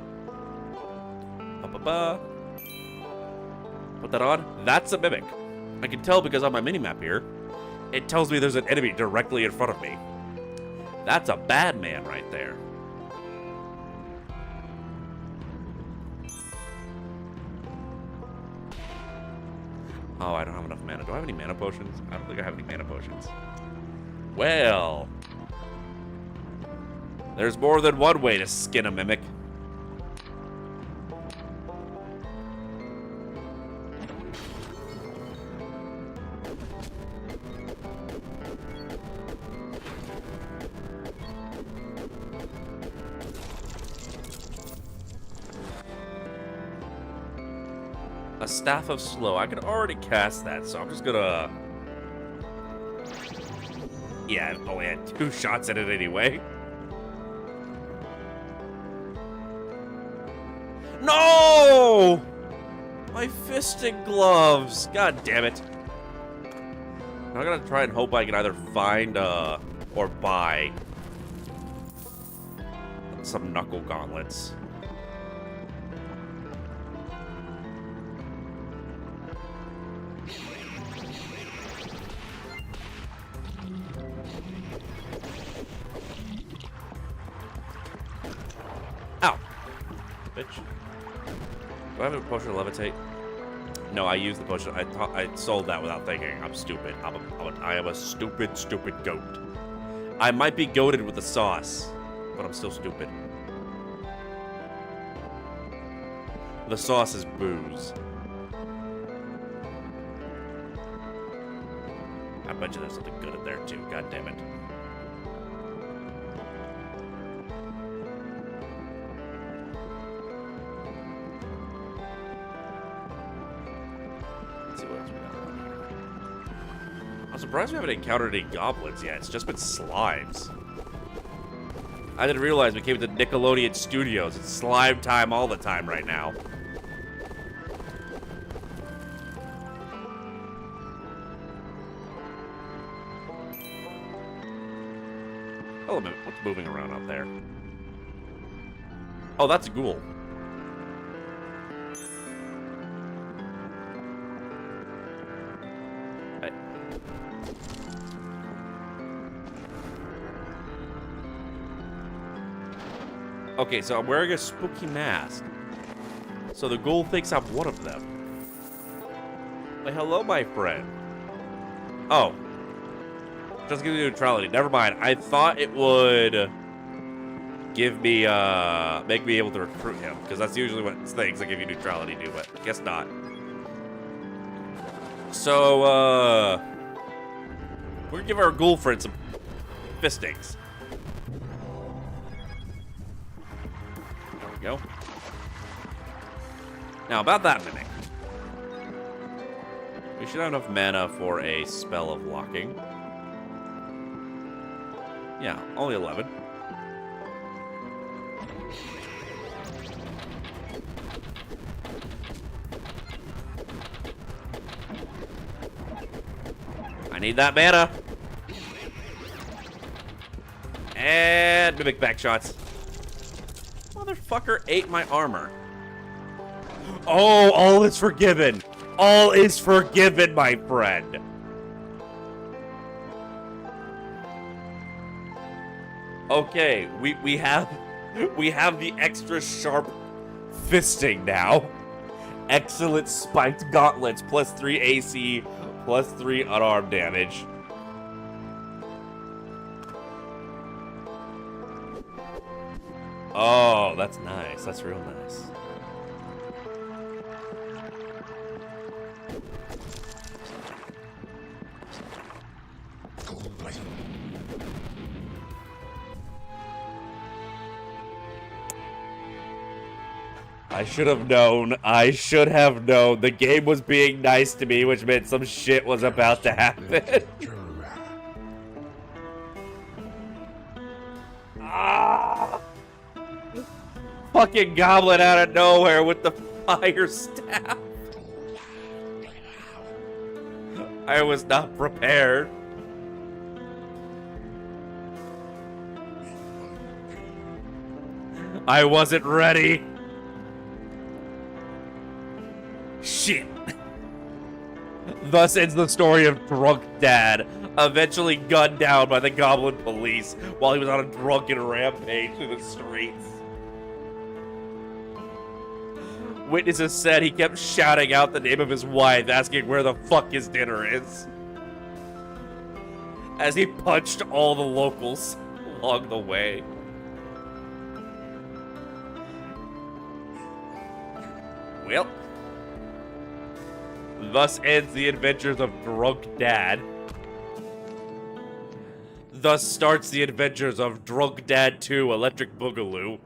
put that on. That's a mimic. I can tell because on my minimap here, it tells me there's an enemy directly in front of me. That's a bad man right there. Oh, I don't have enough mana. Do I have any mana potions? I don't think I have any mana potions. Well, there's more than one way to skin a mimic. A Staff of Slow. I can already cast that, so I'm just gonna... Yeah, I've only had 2 shots at it anyway. No! My fisting gloves. God damn it. I'm gonna try and hope I can either find or buy some knuckle gauntlets. Ow. Bitch. Do I have a potion to levitate? No, I used the potion. I sold that without thinking. I'm stupid. I am a stupid, stupid goat. I might be goated with the sauce, but I'm still stupid. The sauce is booze. I bet you there's something good in there too. God damn it. I'm surprised we haven't encountered any goblins yet. It's just been slimes. I didn't realize we came to Nickelodeon Studios. It's slime time all the time right now. Oh, a minute. What's moving around out there? Oh, that's a ghoul. Okay, so I'm wearing a spooky mask. So the ghoul thinks I'm one of them. Like, hello, my friend. Oh. Just give me neutrality. Never mind. I thought it would give me, make me able to recruit him, because that's usually what things that give you neutrality do, but guess not. So, we're gonna give our ghoul friend some fistings. There we go. Now, about that mimic. We should have enough mana for a spell of locking. Yeah, only 11. I need that mana. And mimic back shots. Motherfucker ate my armor. Oh, all is forgiven. All is forgiven, my friend. Okay, we have the extra sharp fisting now. Excellent spiked gauntlets, +3 AC, +3 unarmed damage. Oh, that's nice. That's real nice. I should have known. I should have known. The game was being nice to me, which meant some shit was about to happen. Ah! Fucking goblin out of nowhere with the fire staff. I was not prepared. I wasn't ready. Shit. Thus ends the story of Drunk Dad, eventually gunned down by the goblin police while he was on a drunken rampage through the streets. Witnesses said he kept shouting out the name of his wife, asking where the fuck his dinner is, as he punched all the locals along the way. Well, thus ends the adventures of Drunk Dad. Thus starts the adventures of Drunk Dad 2 Electric Boogaloo.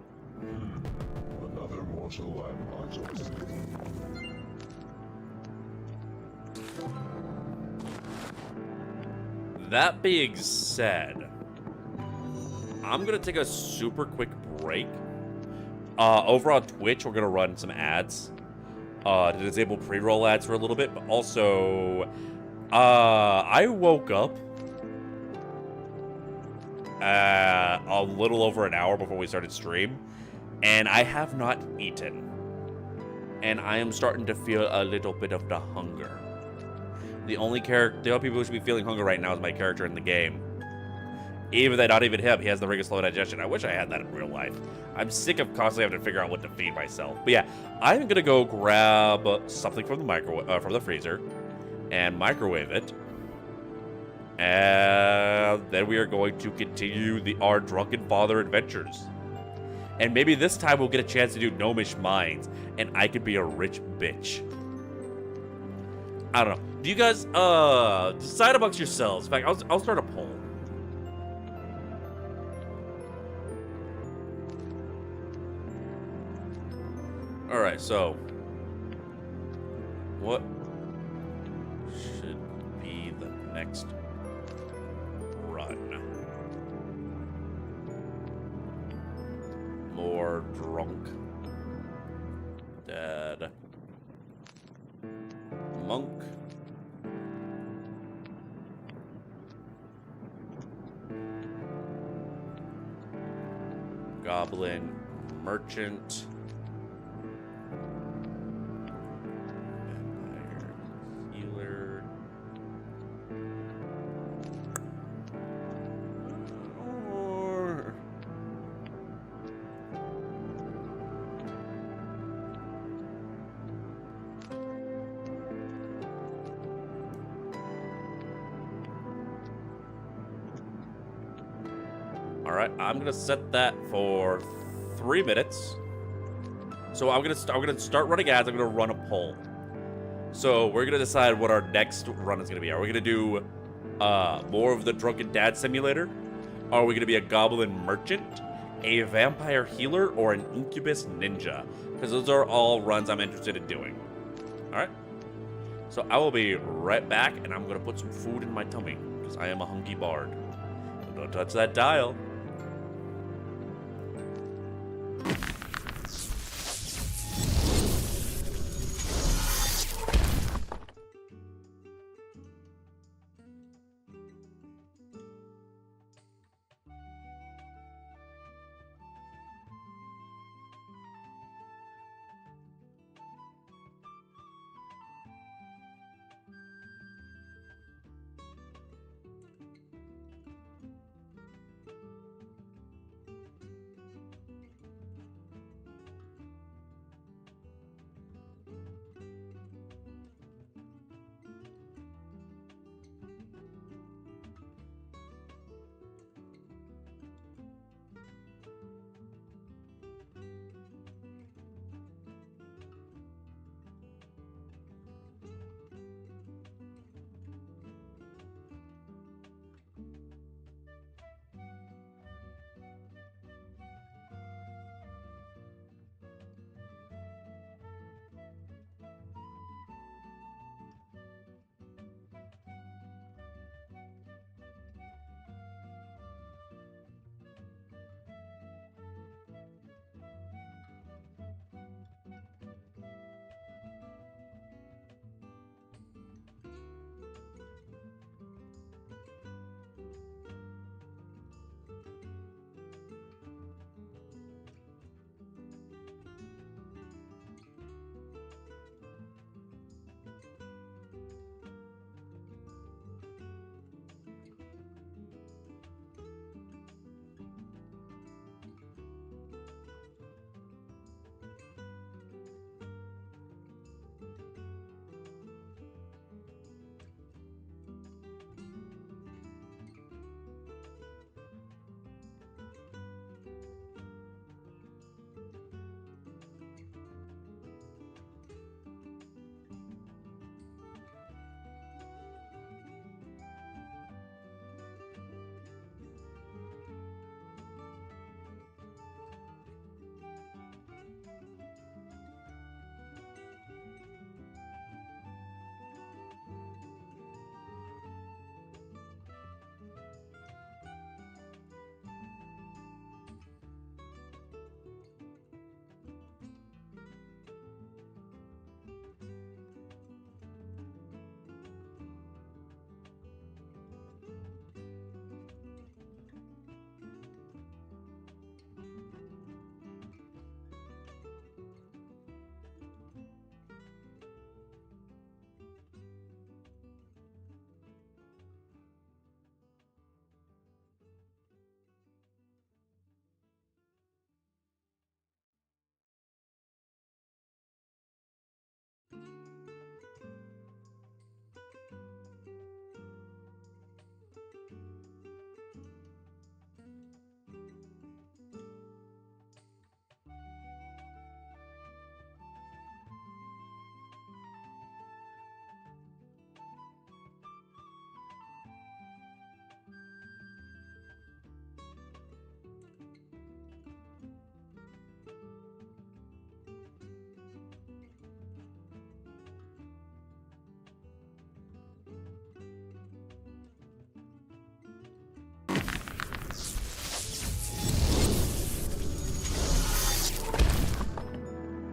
Another morsel landmarks.
That being said, I'm gonna take a super quick break. Over on Twitch, we're gonna run some ads. To disable pre-roll ads for a little bit, but also, I woke up a little over an hour before we started stream, and I have not eaten, and I am starting to feel a little bit of the hunger. The only people who should be feeling hunger right now is my character in the game. Even that, not even him, he has the ring of slow digestion. I wish I had that in real life. I'm sick of constantly having to figure out what to feed myself. But yeah, I'm gonna go grab something from the microwave, from the freezer, and microwave it. And then we are going to continue our drunken father adventures. And maybe this time we'll get a chance to do gnomish mines, and I could be a rich bitch. I don't know. Do you guys decide amongst yourselves? In fact, I'll start a poll. All right, so what should be the next run? More drunk dad monk. Goblin merchant. Vampire healer. Or All right, I'm gonna set that for 3 minutes. So I'm gonna start running ads. I'm gonna run a poll. So we're gonna decide what our next run is gonna be. Are we gonna do more of the Drunken Dad Simulator? Are we gonna be a Goblin Merchant, a Vampire Healer, or an Incubus Ninja? Because those are all runs I'm interested in doing. All right. So I will be right back, and I'm gonna put some food in my tummy because I am a hungry bard. So don't touch that dial.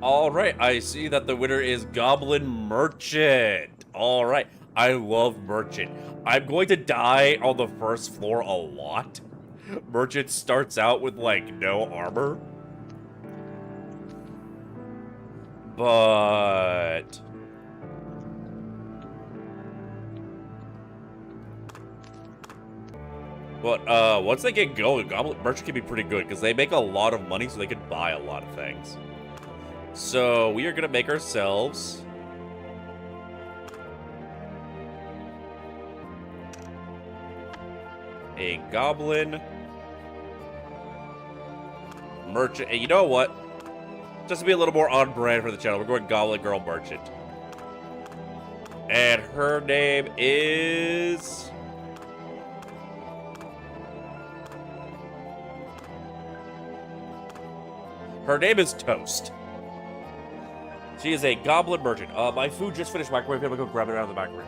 All right, I see that the winner is Goblin Merchant. All right, I love Merchant. I'm going to die on the first floor a lot. Merchant starts out with, like, no armor. But... But, once they get going, Goblin Merchant can be pretty good, because they make a lot of money, so they can buy a lot of things. So, we are going to make ourselves... a Goblin merchant. And you know what? Just to be a little more on brand for the channel, we're going Goblin Girl Merchant. And her name is... Her name is Toast. She is a goblin merchant. My food just finished microwave. I'm gonna go grab it out of the microwave.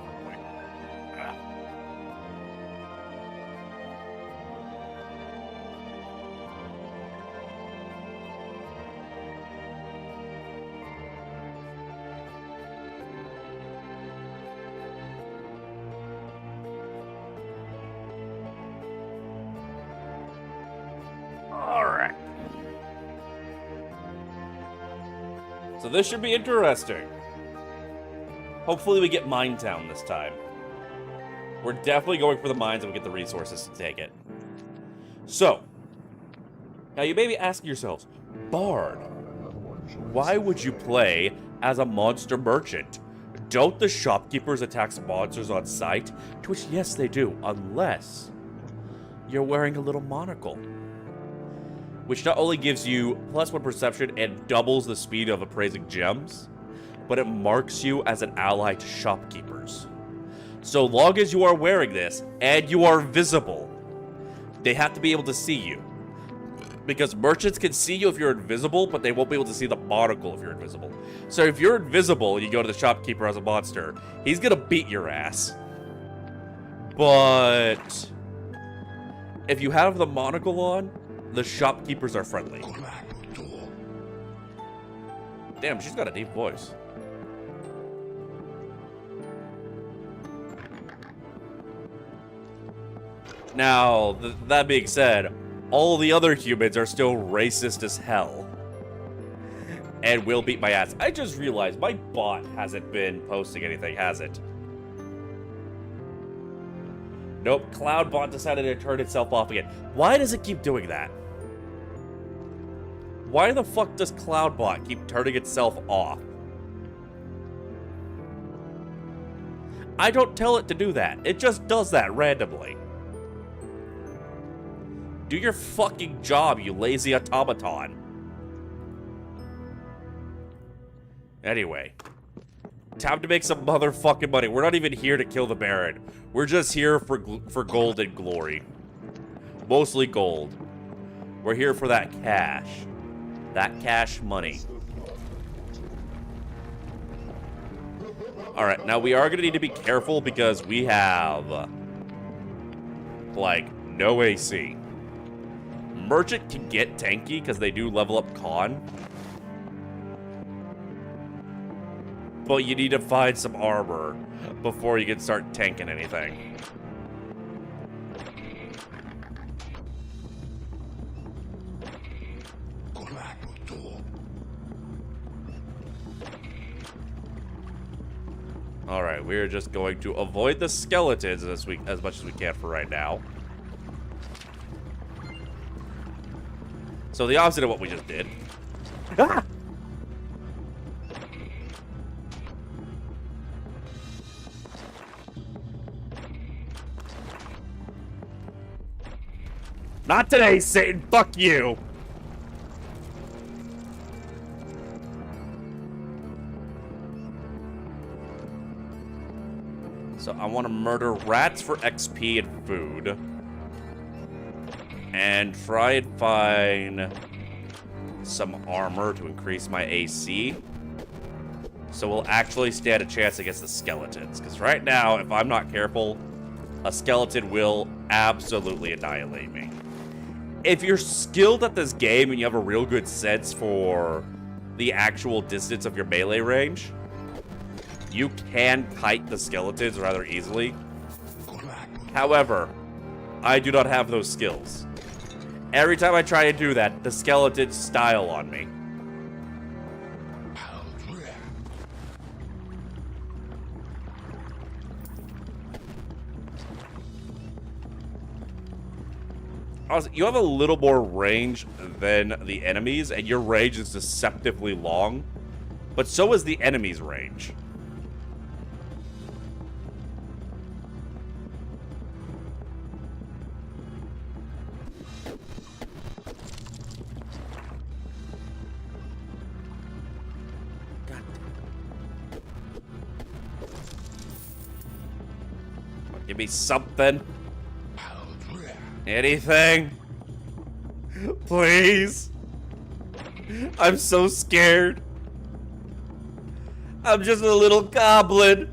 Alright. So this should be interesting. Hopefully we get Mine Town this time. We're definitely going for the mines and we get the resources to take it. So, now you may be asking yourselves, Bard, why would you play as a monster merchant? Don't the shopkeepers attack monsters on sight? To which, yes, they do, unless you're wearing a little monocle, which not only gives you +1 perception and doubles the speed of appraising gems, but it marks you as an ally to shopkeepers. So long as you are wearing this and you are visible, they have to be able to see you. Because merchants can see you if you're invisible, but they won't be able to see the monocle if you're invisible. So if you're invisible and you go to the shopkeeper as a monster, he's gonna beat your ass. But if you have the monocle on, the shopkeepers are friendly. Damn, she's got a deep voice. Now, that being said, all the other humans are still racist as hell. And will beat my ass. I just realized my bot hasn't been posting anything, has it? Nope, Cloudbot decided to turn itself off again. Why does it keep doing that? Why the fuck does Cloudbot keep turning itself off? I don't tell it to do that. It just does that randomly. Do your fucking job, you lazy automaton. Anyway. Time to make some motherfucking money. We're not even here to kill the Baron. We're just here for gold and glory. Mostly gold. We're here for that cash. That cash money. Alright, now we are going to need to be careful because we have, like, no AC. Merchant can get tanky because they do level up con. But you need to find some armor before you can start tanking anything. Alright, we're just going to avoid the skeletons as much as we can for right now. So the opposite of what we just did. Ah! Not today, Satan! Fuck you! So I want to murder rats for XP and food. And try and find some armor to increase my AC. So we'll actually stand a chance against the skeletons. Because right now, if I'm not careful, a skeleton will absolutely annihilate me. If you're skilled at this game and you have a real good sense for the actual distance of your melee range, you can kite the skeletons rather easily. However, I do not have those skills. Every time I try to do that, the skeletons style on me. Also, you have a little more range than the enemies, and your range is deceptively long. But so is the enemy's range. Give me something. Anything. Please. I'm so scared. I'm just a little goblin.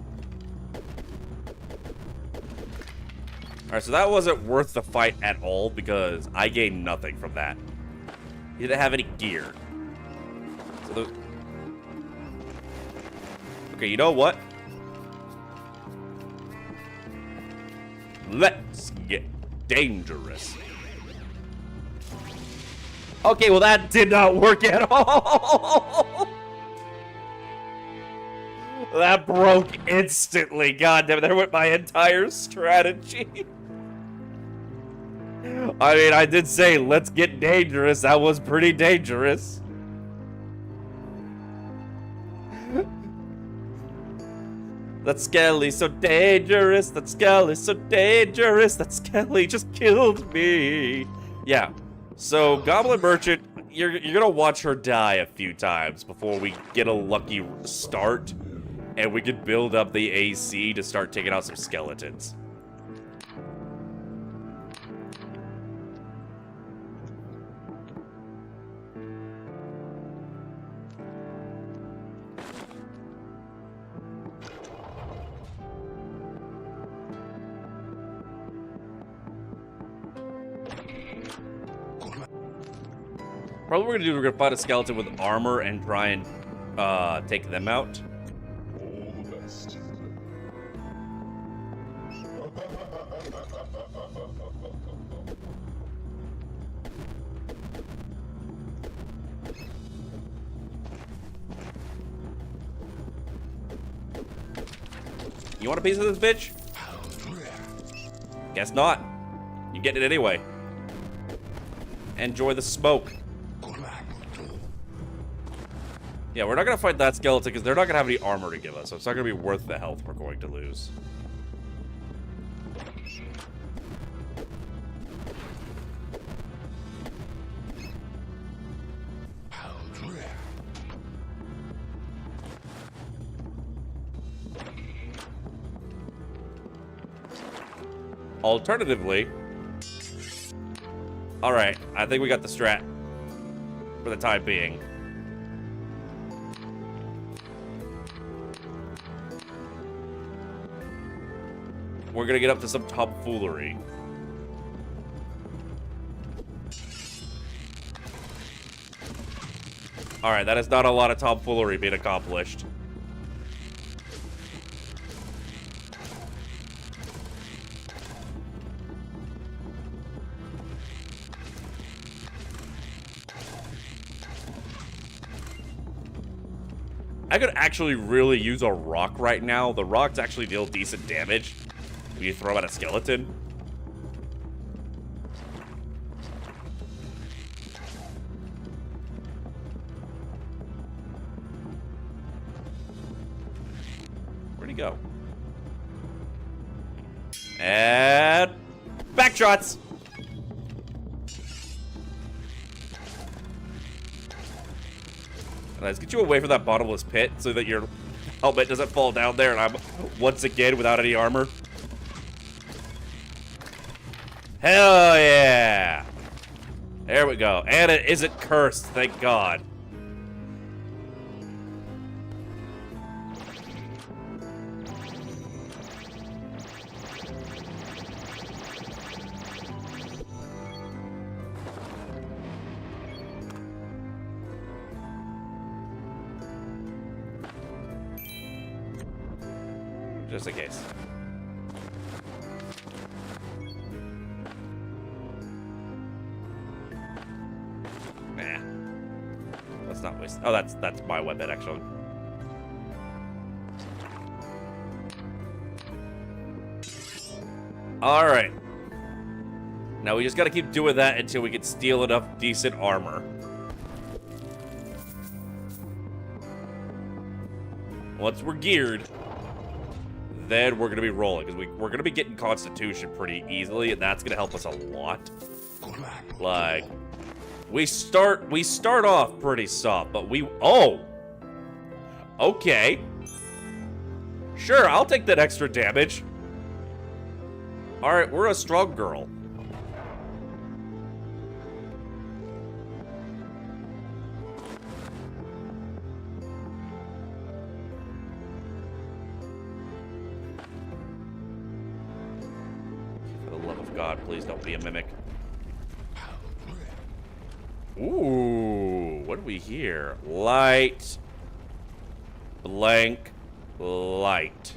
Alright, so that wasn't worth the fight at all because I gained nothing from that. He didn't have any gear. So okay, you know what? Let's get dangerous. Okay, well that did not work at all. That broke instantly. God damn it, there went my entire strategy. I mean, I did say, let's get dangerous. That was pretty dangerous. That Skelly's so dangerous. That Skelly's so dangerous. That Skelly just killed me. Yeah. So, Goblin Merchant, you're gonna watch her die a few times before we get a lucky start. And we could build up the AC to start taking out some skeletons. Probably what we're gonna do, we're gonna find a skeleton with armor and try and take them out.
All the best.
You want a piece of this bitch? Guess not. You get it anyway. Enjoy the smoke. Yeah, we're not gonna fight that skeleton because they're not gonna have any armor to give us, so it's not gonna be worth the health we're going to lose. Alternatively, alright, I think we got the strat for the time being. We're gonna get up to some tomfoolery. Alright, that is not a lot of tomfoolery being accomplished. I could actually really use a rock right now. The rocks actually deal decent damage when you throw at a skeleton. Where'd he go? And back shots. Let's get you away from that bottomless pit so that your helmet doesn't fall down there and I'm once again without any armor. Hell yeah! There we go. And it isn't cursed, thank God. Just in case. Nah. Let's not waste. Oh, that's my weapon, actually. Alright. Now we just gotta keep doing that until we can steal enough decent armor. Once we're geared, then we're gonna be rolling, because we're gonna be getting Constitution pretty easily, and that's gonna help us a lot. Like, we start off pretty soft, but oh! Okay. Sure, I'll take that extra damage. Alright, we're a strong girl. For the love of God, please don't be a mimic. Ooh, what do we hear? Light. Blank. Light.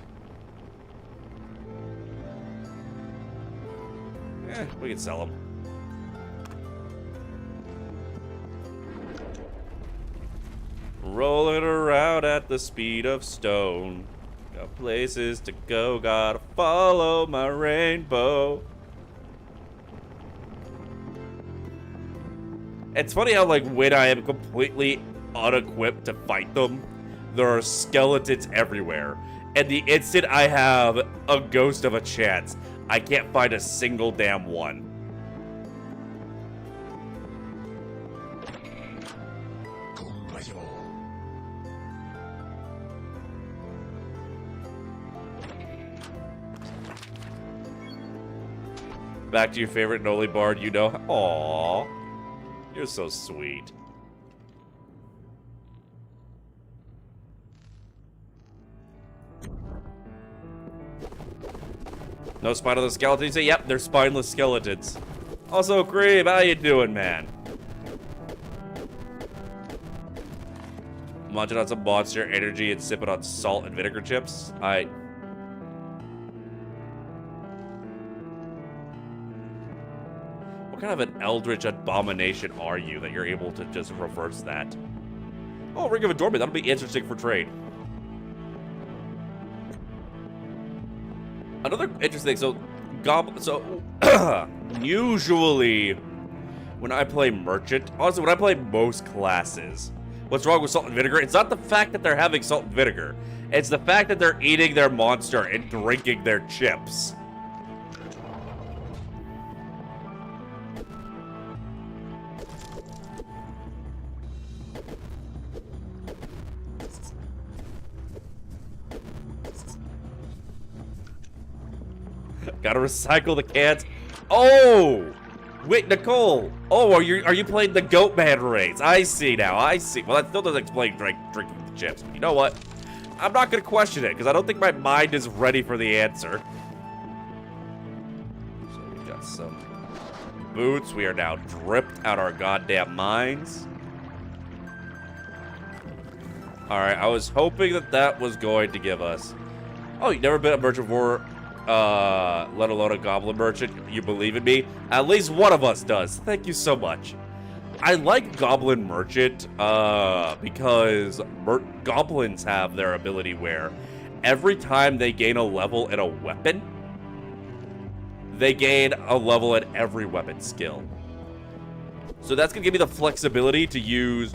We can sell them. Rolling around at the speed of stone. Got places to go, gotta follow my rainbow. It's funny how, like, when I am completely unequipped to fight them, there are skeletons everywhere. And the instant I have a ghost of a chance, I can't find a single damn one. Back to your favorite and only bard you know. Aww. You're so sweet. No spineless skeletons? Yep, they're spineless skeletons. Also, Cream, how you doing, man? Munching on some monster energy and sipping on salt and vinegar chips. What kind of an eldritch abomination are you that you're able to just reverse that? Oh, Ring of Adornment. That'll be interesting for trade. Another interesting thing, usually when I play Merchant, honestly, when I play most classes, what's wrong with Salt and Vinegar? It's not the fact that they're having Salt and Vinegar. It's the fact that they're eating their monster and drinking their chips. Gotta recycle the cans. Oh! Wait, Nicole! Oh, are you playing the Goat Man race? I see now, I see. Well, that still doesn't explain drinking the chips. But you know what? I'm not gonna question it, because I don't think my mind is ready for the answer. So we got some boots. We are now dripped out our goddamn minds. Alright, I was hoping that that was going to give us... Oh, you've never been a merchant before? Let alone a goblin merchant. You believe in me? At least one of us does. Thank you so much. I like goblin merchant because goblins have their ability where every time they gain a level in a weapon, they gain a level at every weapon skill. So that's gonna give me the flexibility to use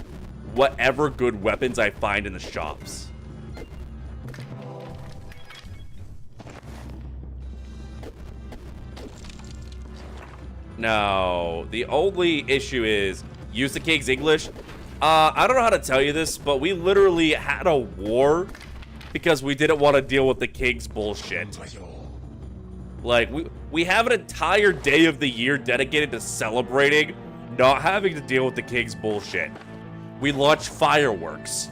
whatever good weapons I find in the shops. Now, the only issue is, use the King's English. I don't know how to tell you this, but we literally had a war because we didn't want to deal with the King's bullshit. Like, we have an entire day of the year dedicated to celebrating not having to deal with the King's bullshit. We launch fireworks.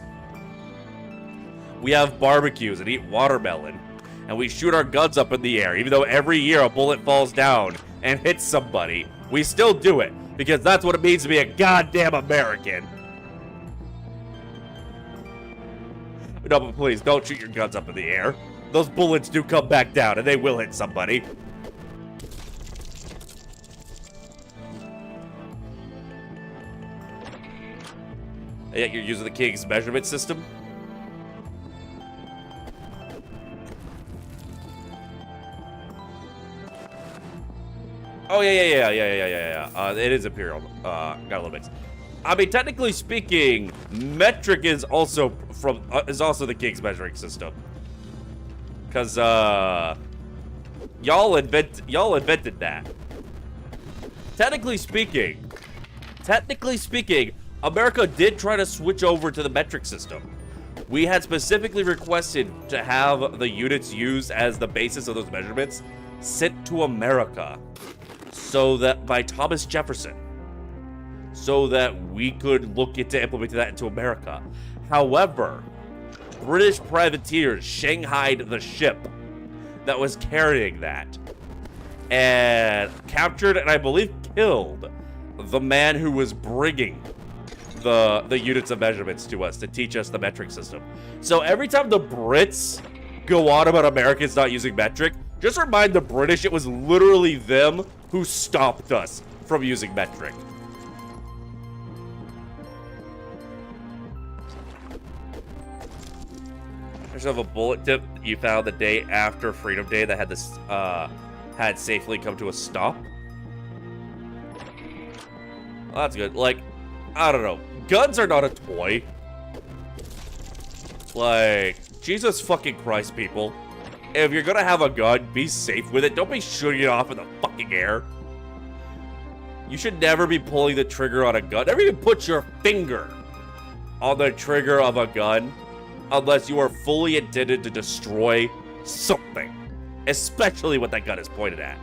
We have barbecues and eat watermelon. And we shoot our guns up in the air, even though every year a bullet falls down and hits somebody. We still do it, because that's what it means to be a goddamn American. No, but please, don't shoot your guns up in the air. Those bullets do come back down, and they will hit somebody. And yet you're using the King's measurement system? Oh, yeah. It is Imperial. Got a little mixed. I mean, technically speaking, metric is also the King's measuring system. Cause y'all invented that. Technically speaking, America did try to switch over to the metric system. We had specifically requested to have the units used as the basis of those measurements, sent to America so that by Thomas Jefferson, so that we could look into implementing that into America. However, British privateers shanghaied the ship that was carrying that and captured and I believe killed the man who was bringing the units of measurements to us to teach us the metric system. So every time the Brits go on about Americans not using metric, just remind the British it was literally them who stopped us from using metric. I just have a bullet tip you found the day after Freedom Day that had this had safely come to a stop. Well, that's good. Like, I don't know. Guns are not a toy. Like, Jesus fucking Christ, people. If you're gonna have a gun, be safe with it. Don't be shooting it off in the fucking air. You should never be pulling the trigger on a gun. Never even put your finger on the trigger of a gun unless you are fully intended to destroy something. Especially what that gun is pointed at.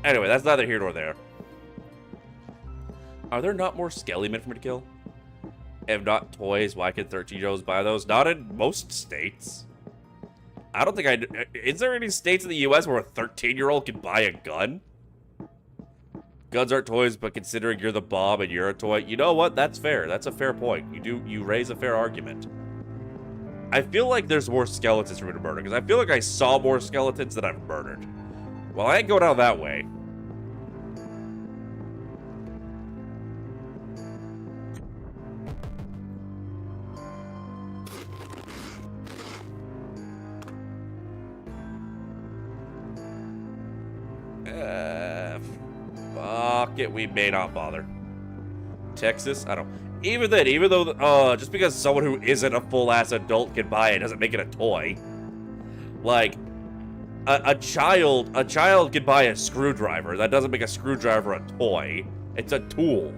Anyway, that's neither here nor there. Are there not more skelly men for me to kill? If not toys, why can 13-year-olds buy those? Not in most states. I don't think is there any states in the US where a 13-year-old can buy a gun? Guns aren't toys, but considering you're the bomb and you're a toy, you know what? That's fair. That's a fair point. You raise a fair argument. I feel like there's more skeletons for me to murder, because I feel like I saw more skeletons than I've murdered. Well, I ain't going down that way. Fuck it, we may not bother. Texas? I don't... Even then, even though, just because someone who isn't a full-ass adult can buy it doesn't make it a toy. Like... A child can buy a screwdriver. That doesn't make a screwdriver a toy. It's a tool.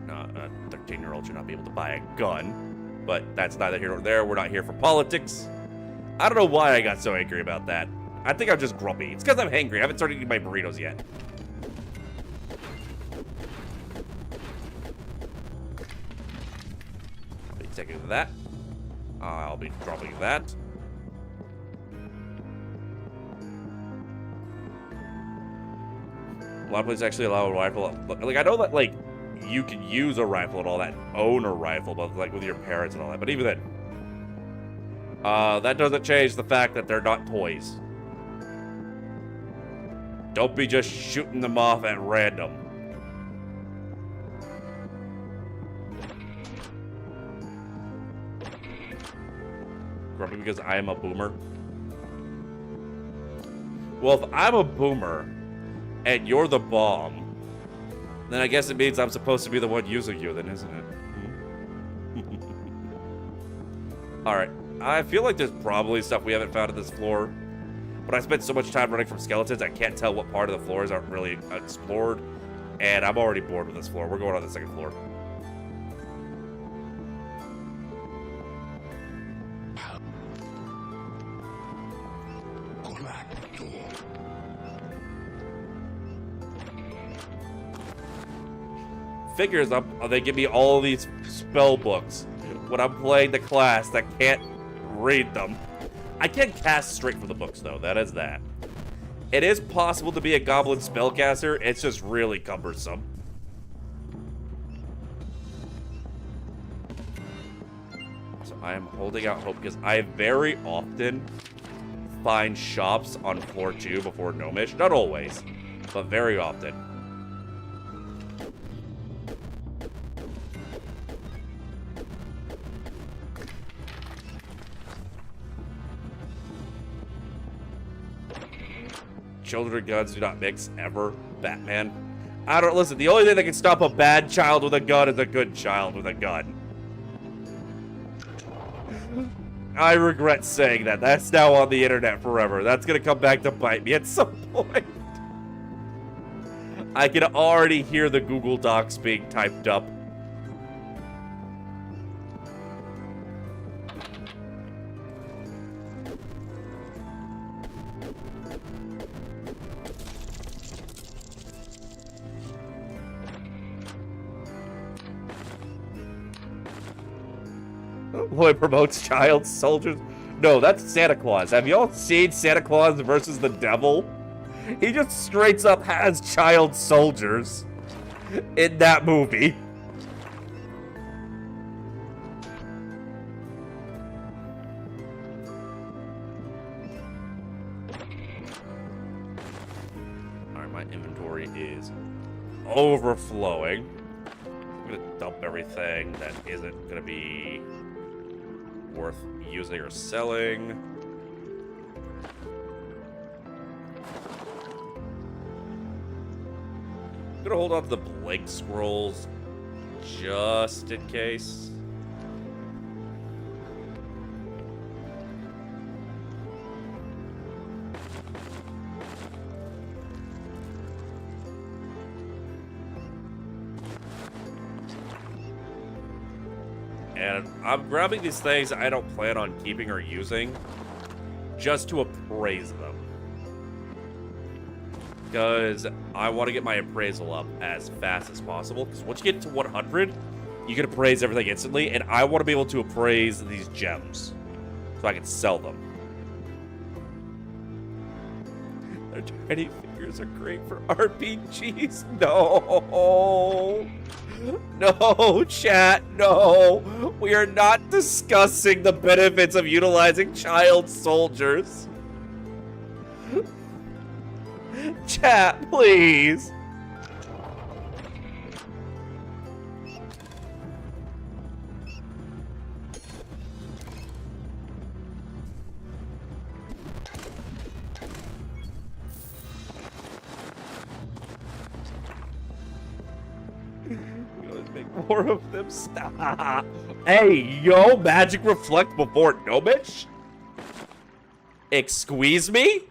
No, a 13-year-old should not be able to buy a gun. But that's neither here nor there. We're not here for politics. I don't know why I got so angry about that. I think I'm just grumpy. It's because I'm hangry. I haven't started eating my burritos yet. I'll be taking that. I'll be dropping that. A lot of places actually allow a rifle. Like, I know that, like, you can use a rifle and all that, own a rifle, but, like, with your parents and all that. But even then, that doesn't change the fact that they're not toys. Don't be just shooting them off at random. Grumpy because I am a boomer. Well, if I'm a boomer and you're the bomb, then I guess it means I'm supposed to be the one using you, then, isn't it? Alright, I feel like there's probably stuff we haven't found on this floor, but I spent so much time running from skeletons, I can't tell what part of the floors aren't really explored, and I'm already bored with this floor. We're going on the second floor. Figures up, they give me all these spell books when I'm playing the class that can't read them. I can cast straight from the books, though. That is that. It is possible to be a goblin spellcaster. It's just really cumbersome. So I am holding out hope because I very often find shops on floor 2 before Gnomish. Not always, but very often. Children and guns do not mix ever. Batman. I don't listen. The only thing that can stop a bad child with a gun is a good child with a gun. I regret saying that. That's now on the internet forever. That's gonna come back to bite me at some point. I can already hear the Google Docs being typed up. Boy promotes child soldiers. No, that's Santa Claus. Have y'all seen Santa Claus versus the devil? He just straight up has child soldiers in that movie. Alright, my inventory is overflowing. I'm gonna dump everything that isn't gonna be worth using or selling. I'm gonna hold on to the Blake scrolls just in case. And I'm grabbing these things I don't plan on keeping or using just to appraise them. Because I want to get my appraisal up as fast as possible. Because once you get to 100, you can appraise everything instantly. And I want to be able to appraise these gems so I can sell them. Their tiny figures are great for RPGs. No. No, chat, no. We are not discussing the benefits of utilizing child soldiers. Chat, please. More of them. Stop. Hey, yo, magic reflect before Gnomish? Excuse me?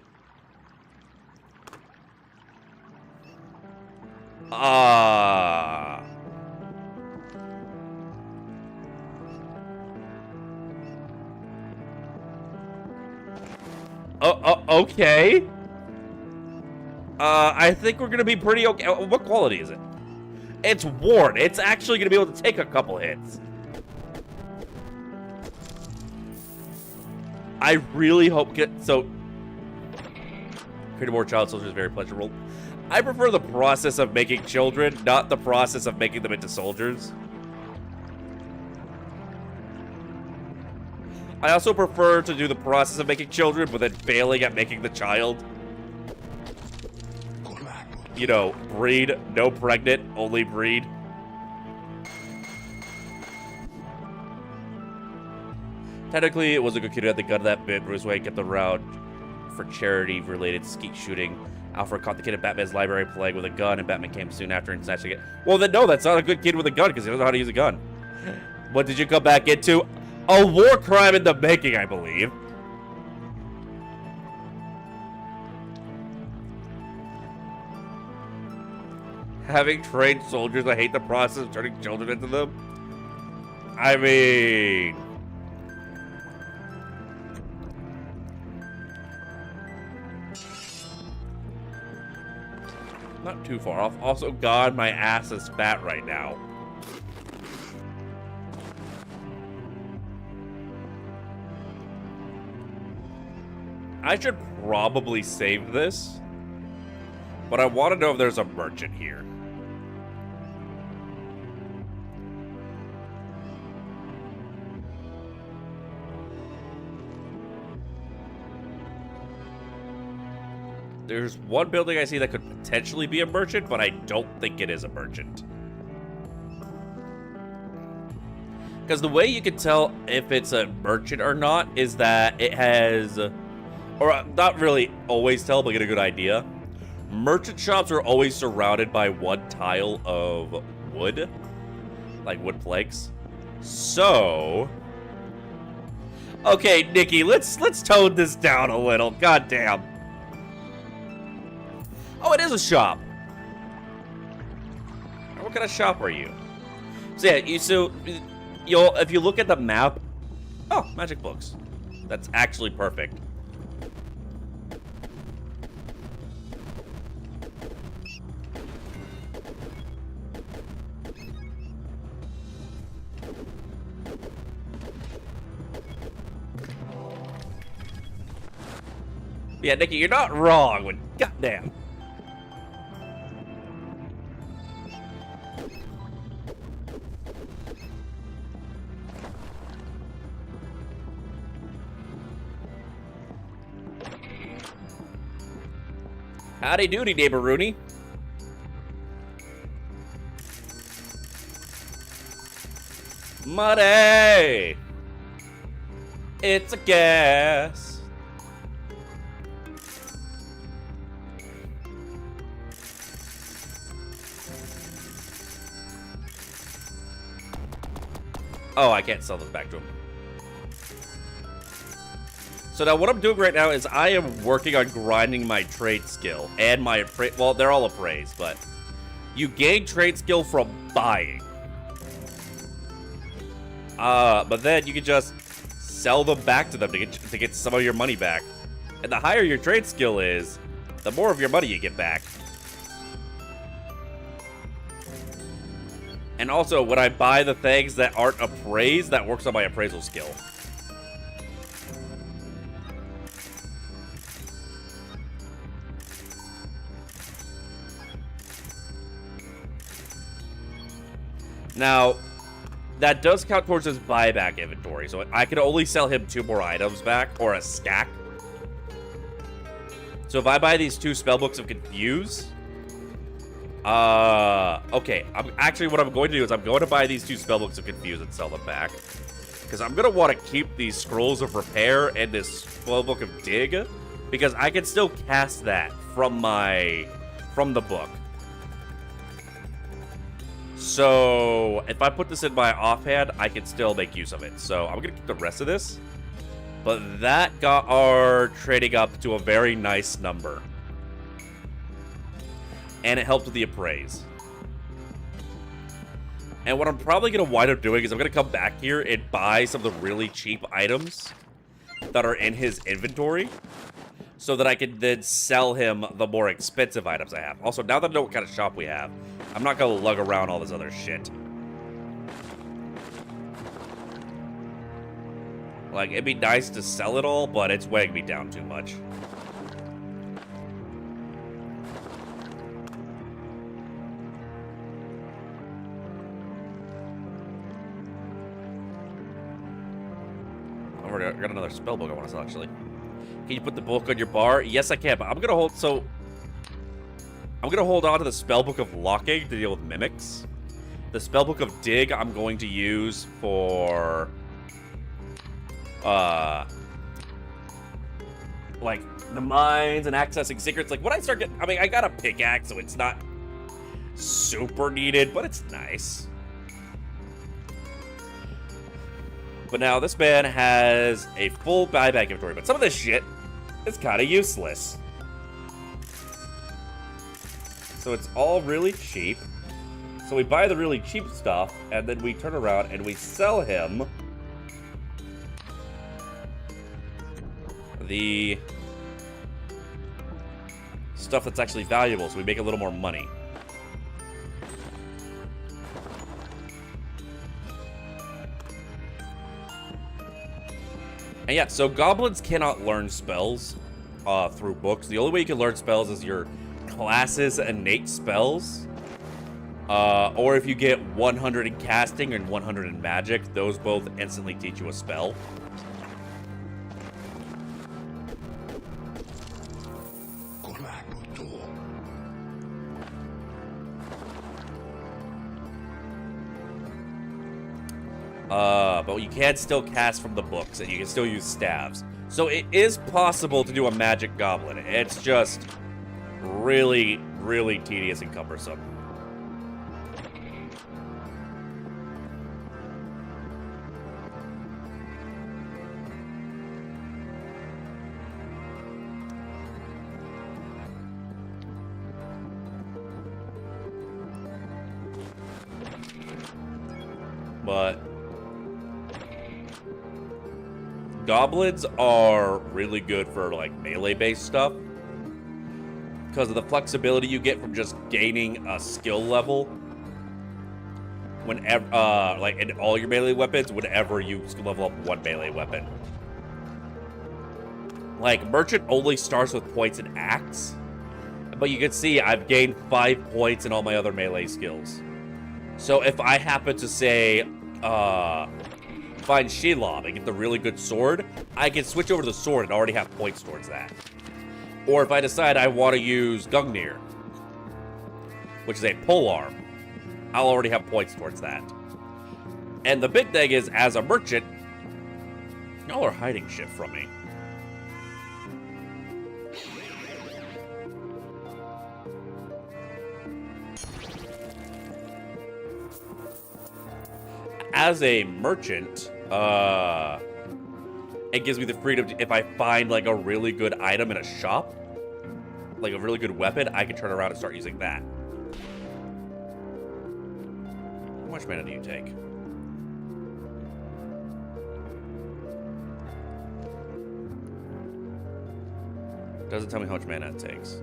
Okay. I think we're gonna be pretty okay. What quality is it? It's worn. It's actually going to be able to take a couple hits. I really hope... So, creating more child soldiers is very pleasurable. I prefer the process of making children, not the process of making them into soldiers. I also prefer to do the process of making children, but then failing at making the child. You know, breed, no pregnant, only breed. Technically, it was a good kid who had the gun of that bit. Bruce Wayne kept around for charity-related skeet shooting. Alfred caught the kid at Batman's library playing with a gun, and Batman came soon after and snatched it. Well, then, no, that's not a good kid with a gun, because he doesn't know how to use a gun. What did you come back into? A war crime in the making, I believe. Having trained soldiers, I hate the process of turning children into them. I mean... not too far off. Also, God, my ass is fat right now. I should probably save this, but I want to know if there's a merchant here. There's one building I see that could potentially be a merchant, but I don't think it is a merchant. Because the way you can tell if it's a merchant or not is that it has, or not really always tell, but get a good idea. Merchant shops are always surrounded by one tile of wood, like wood planks. So, okay, Nikki, let's tone this down a little. Goddamn. Oh, it is a shop. What kind of shop are you? So yeah, if you look at the map, oh, magic books. That's actually perfect. Yeah, Nikki, you're not wrong. When goddamn. Howdy doody, neighbor Rooney. Muddy! It's a gas. Oh, I can't sell this back to him. So now what I'm doing right now is I am working on grinding my trade skill and my appraise. Well, they're all appraised, but you gain trade skill from buying. But then you can just sell them back to them to get some of your money back. And the higher your trade skill is, the more of your money you get back. And also, when I buy the things that aren't appraised, that works on my appraisal skill. Now, that does count towards his buyback inventory, so I can only sell him 2 more items back, or a stack. So if I buy these 2 spellbooks of Confuse... okay, actually what I'm going to do is I'm going to buy these 2 spellbooks of Confuse and sell them back. Because I'm going to want to keep these Scrolls of Repair and this spellbook of Dig, because I can still cast that from the book. So, if I put this in my offhand, I can still make use of it. So, I'm going to keep the rest of this. But that got our trading up to a very nice number. And it helped with the appraise. And what I'm probably going to wind up doing is I'm going to come back here and buy some of the really cheap items that are in his inventory, so that I can then sell him the more expensive items I have. Also, now that I know what kind of shop we have, I'm not going to lug around all this other shit. Like, it'd be nice to sell it all, but it's weighing me down too much. Oh, I got another spellbook I want to sell, actually. Can you put the book on your bar? Yes, I can, but I'm gonna hold. So I'm gonna hold on to the spellbook of locking to deal with mimics. The spellbook of dig I'm going to use for like the mines and accessing secrets. Like when I start getting, I mean, I got a pickaxe, so it's not super needed, but it's nice. But now this man has a full buyback inventory, but some of this shit is kind of useless. So it's all really cheap. So we buy the really cheap stuff, and then we turn around and we sell him the stuff that's actually valuable, so we make a little more money. And yeah, so goblins cannot learn spells through books. The only way you can learn spells is your class's innate spells. Or if you get 100 in casting and 100 in magic, those both instantly teach you a spell. But you can still cast from the books, and you can still use staves. So it is possible to do a magic goblin. It's just really, really tedious and cumbersome. But goblins are really good for like melee-based stuff because of the flexibility you get from just gaining a skill level whenever, like in all your melee weapons, whenever you level up one melee weapon. Like, merchant only starts with points in axe. But you can see I've gained 5 points in all my other melee skills. So if I happen to say, find Shelob and get the really good sword, I can switch over to the sword and already have points towards that. Or if I decide I want to use Gungnir, which is a polearm, I'll already have points towards that. And the big thing is, as a merchant, y'all are hiding shit from me. As a merchant, it gives me the freedom to, if I find like a really good item in a shop, like a really good weapon, I can turn around and start using that. How much mana do you take? Doesn't tell me how much mana it takes.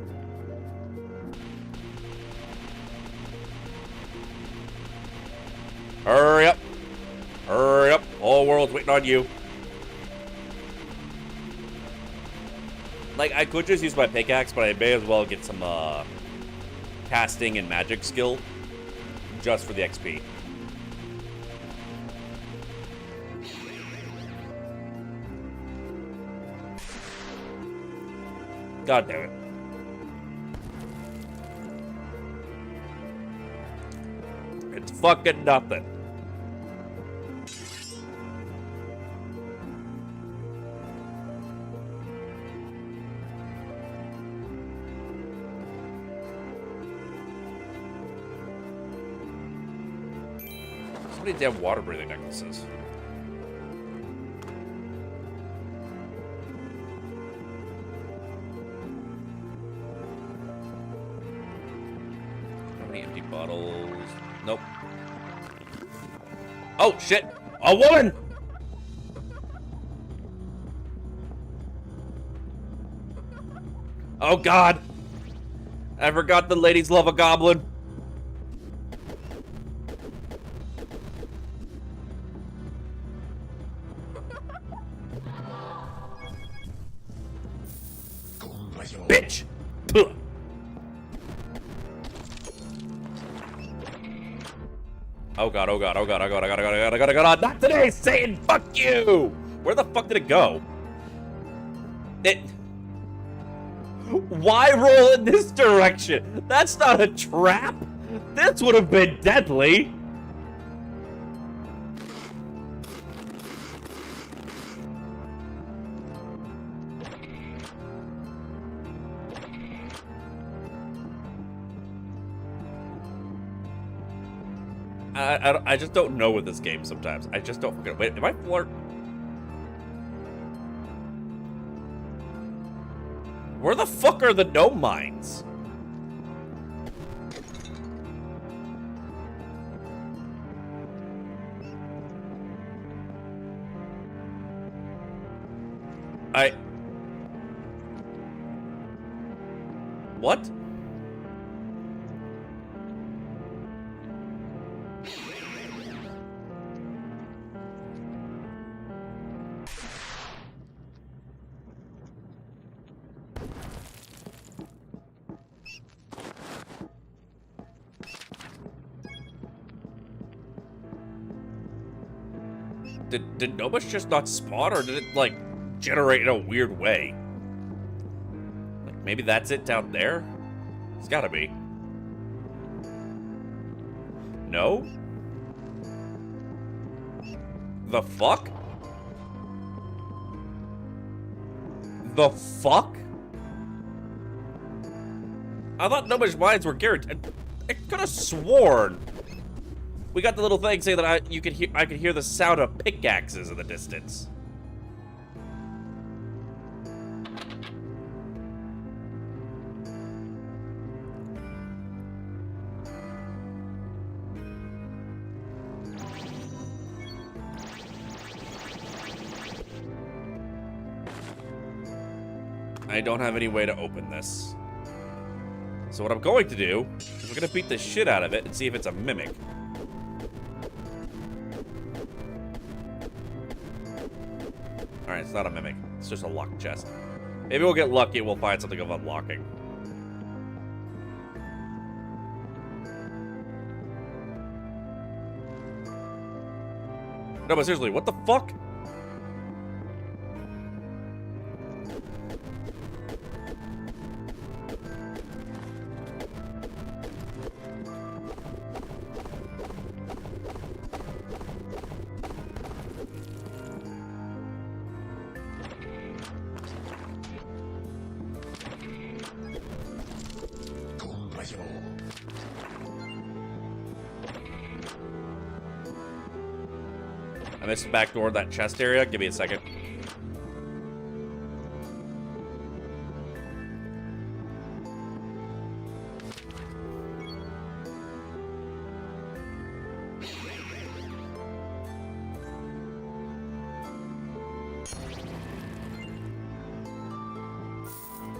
Hurry up. Hurry up. Whole world's waiting on you. Like, I could just use my pickaxe, but I may as well get some, casting and magic skill just for the XP. God damn it. It's fucking nothing. So many damn water breathing necklaces. How many empty bottles? Nope. Oh, shit! A woman! Oh, God! I forgot the ladies love a goblin. Bitch! Puh. Oh god, oh god, oh god, oh god, oh god, oh god, oh god, oh god, oh god, not today, Satan! Fuck you! Where the fuck did it go? Why roll in this direction? That's not a trap! This would have been deadly! I just don't know with this game sometimes. I just don't fucking... Wait, am I flirt? Where the fuck are the gnome mines? What? Did Nobish just not spawn, or did it, like, generate in a weird way? Like, maybe that's it down there? It's gotta be. No? The fuck? The fuck? I thought Nobish mines were guaranteed. I could have sworn we got the little thing saying that I could hear the sound of pickaxes in the distance. I don't have any way to open this. So what I'm going to do is we're gonna beat the shit out of it and see if it's a mimic. Alright, it's not a mimic. It's just a locked chest. Maybe we'll get lucky and we'll find something of unlocking. No, but seriously, what the fuck? I missed the back door of that chest area. Give me a second.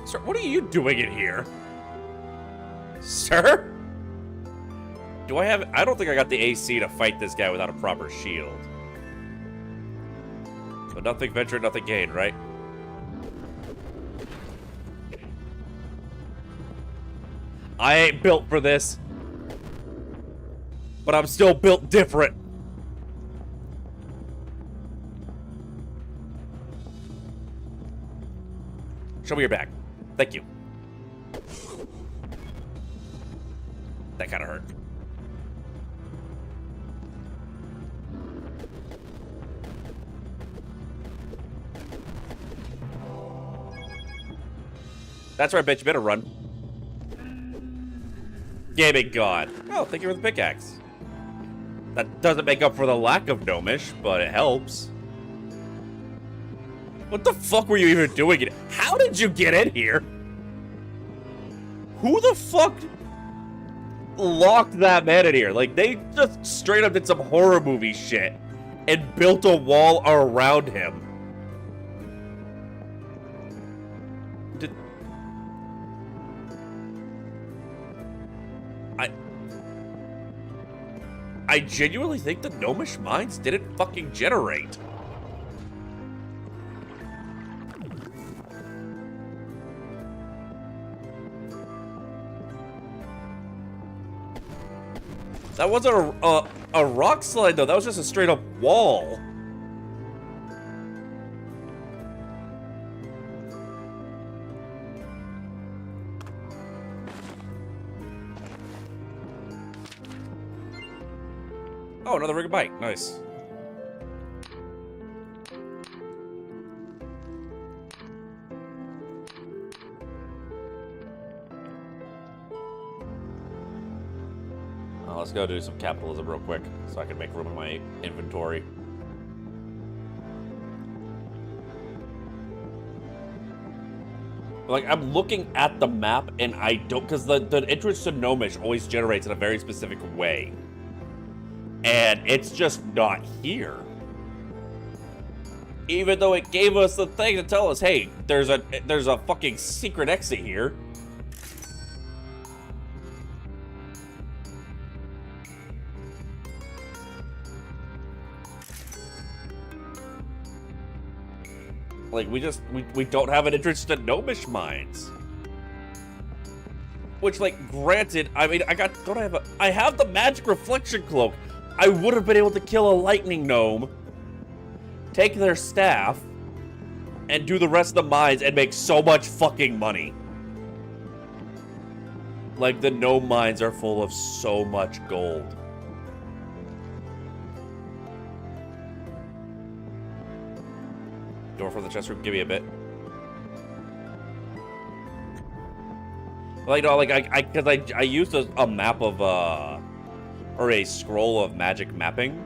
Sir, what are you doing in here? Sir? Do I have... I don't think I got the AC to fight this guy without a proper shield. So nothing ventured, nothing gained, right? I ain't built for this. But I'm still built different. Show me your bag. Thank you. That kind of hurt. That's right, bitch. You better run. Gaming God. Oh, thank you for the pickaxe. That doesn't make up for the lack of gnomish, but it helps. What the fuck were you even doing? How did you get in here? Who the fuck locked that man in here? Like, they just straight up did some horror movie shit and built a wall around him. I genuinely think the gnomish mines didn't fucking generate. That wasn't a rock slide, though. That was just a straight up wall. Oh, another ring of bite. Nice. Let's go do some capitalism real quick so I can make room in my inventory. Like, I'm looking at the map and I don't, because the entrance to Gnomish always generates in a very specific way. And it's just not here. Even though it gave us the thing to tell us, hey, there's a fucking secret exit here. Like, we don't have an entrance to Gnomish mines. Which, like, granted, I mean, I have the magic reflection cloak. I would have been able to kill a lightning gnome, take their staff, and do the rest of the mines and make so much fucking money. Like, the gnome mines are full of so much gold. Door for the chest room, give me a bit. Like, no, like, because I used a map of, or a scroll of magic mapping.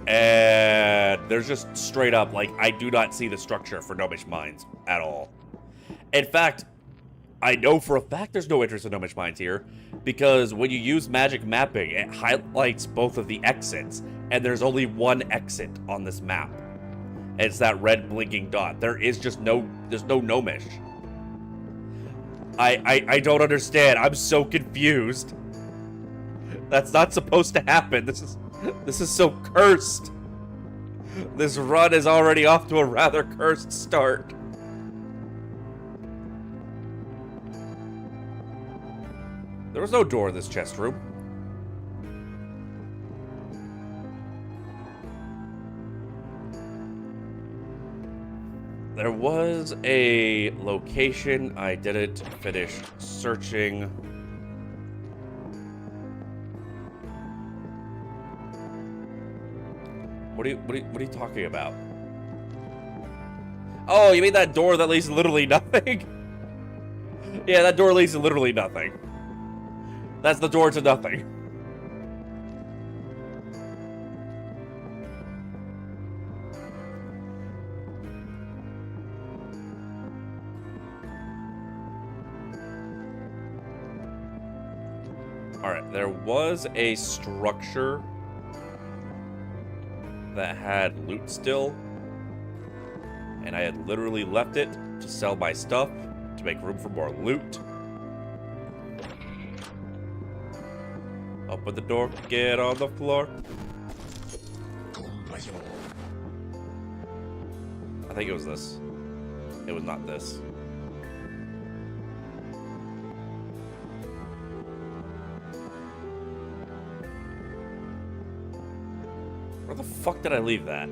And there's just straight up, like, I do not see the structure for Gnomish mines at all. In fact, I know for a fact there's no interest in Gnomish mines here, because when you use magic mapping, it highlights both of the exits, and there's only one exit on this map. And it's that red blinking dot. There's no Gnomish. I don't understand. I'm so confused. That's not supposed to happen. This is so cursed. This run is already off to a rather cursed start. There was no door in this chest room. There was a location I didn't finish searching. What are you talking about? Oh, you mean that door that leads to literally nothing? Yeah, that door leads to literally nothing. That's the door to nothing. Alright, there was a structure that had loot still, and I had literally left it to sell my stuff to make room for more loot. Open the door, get on the floor. I think it was this. It was not this. Where the fuck did I leave that?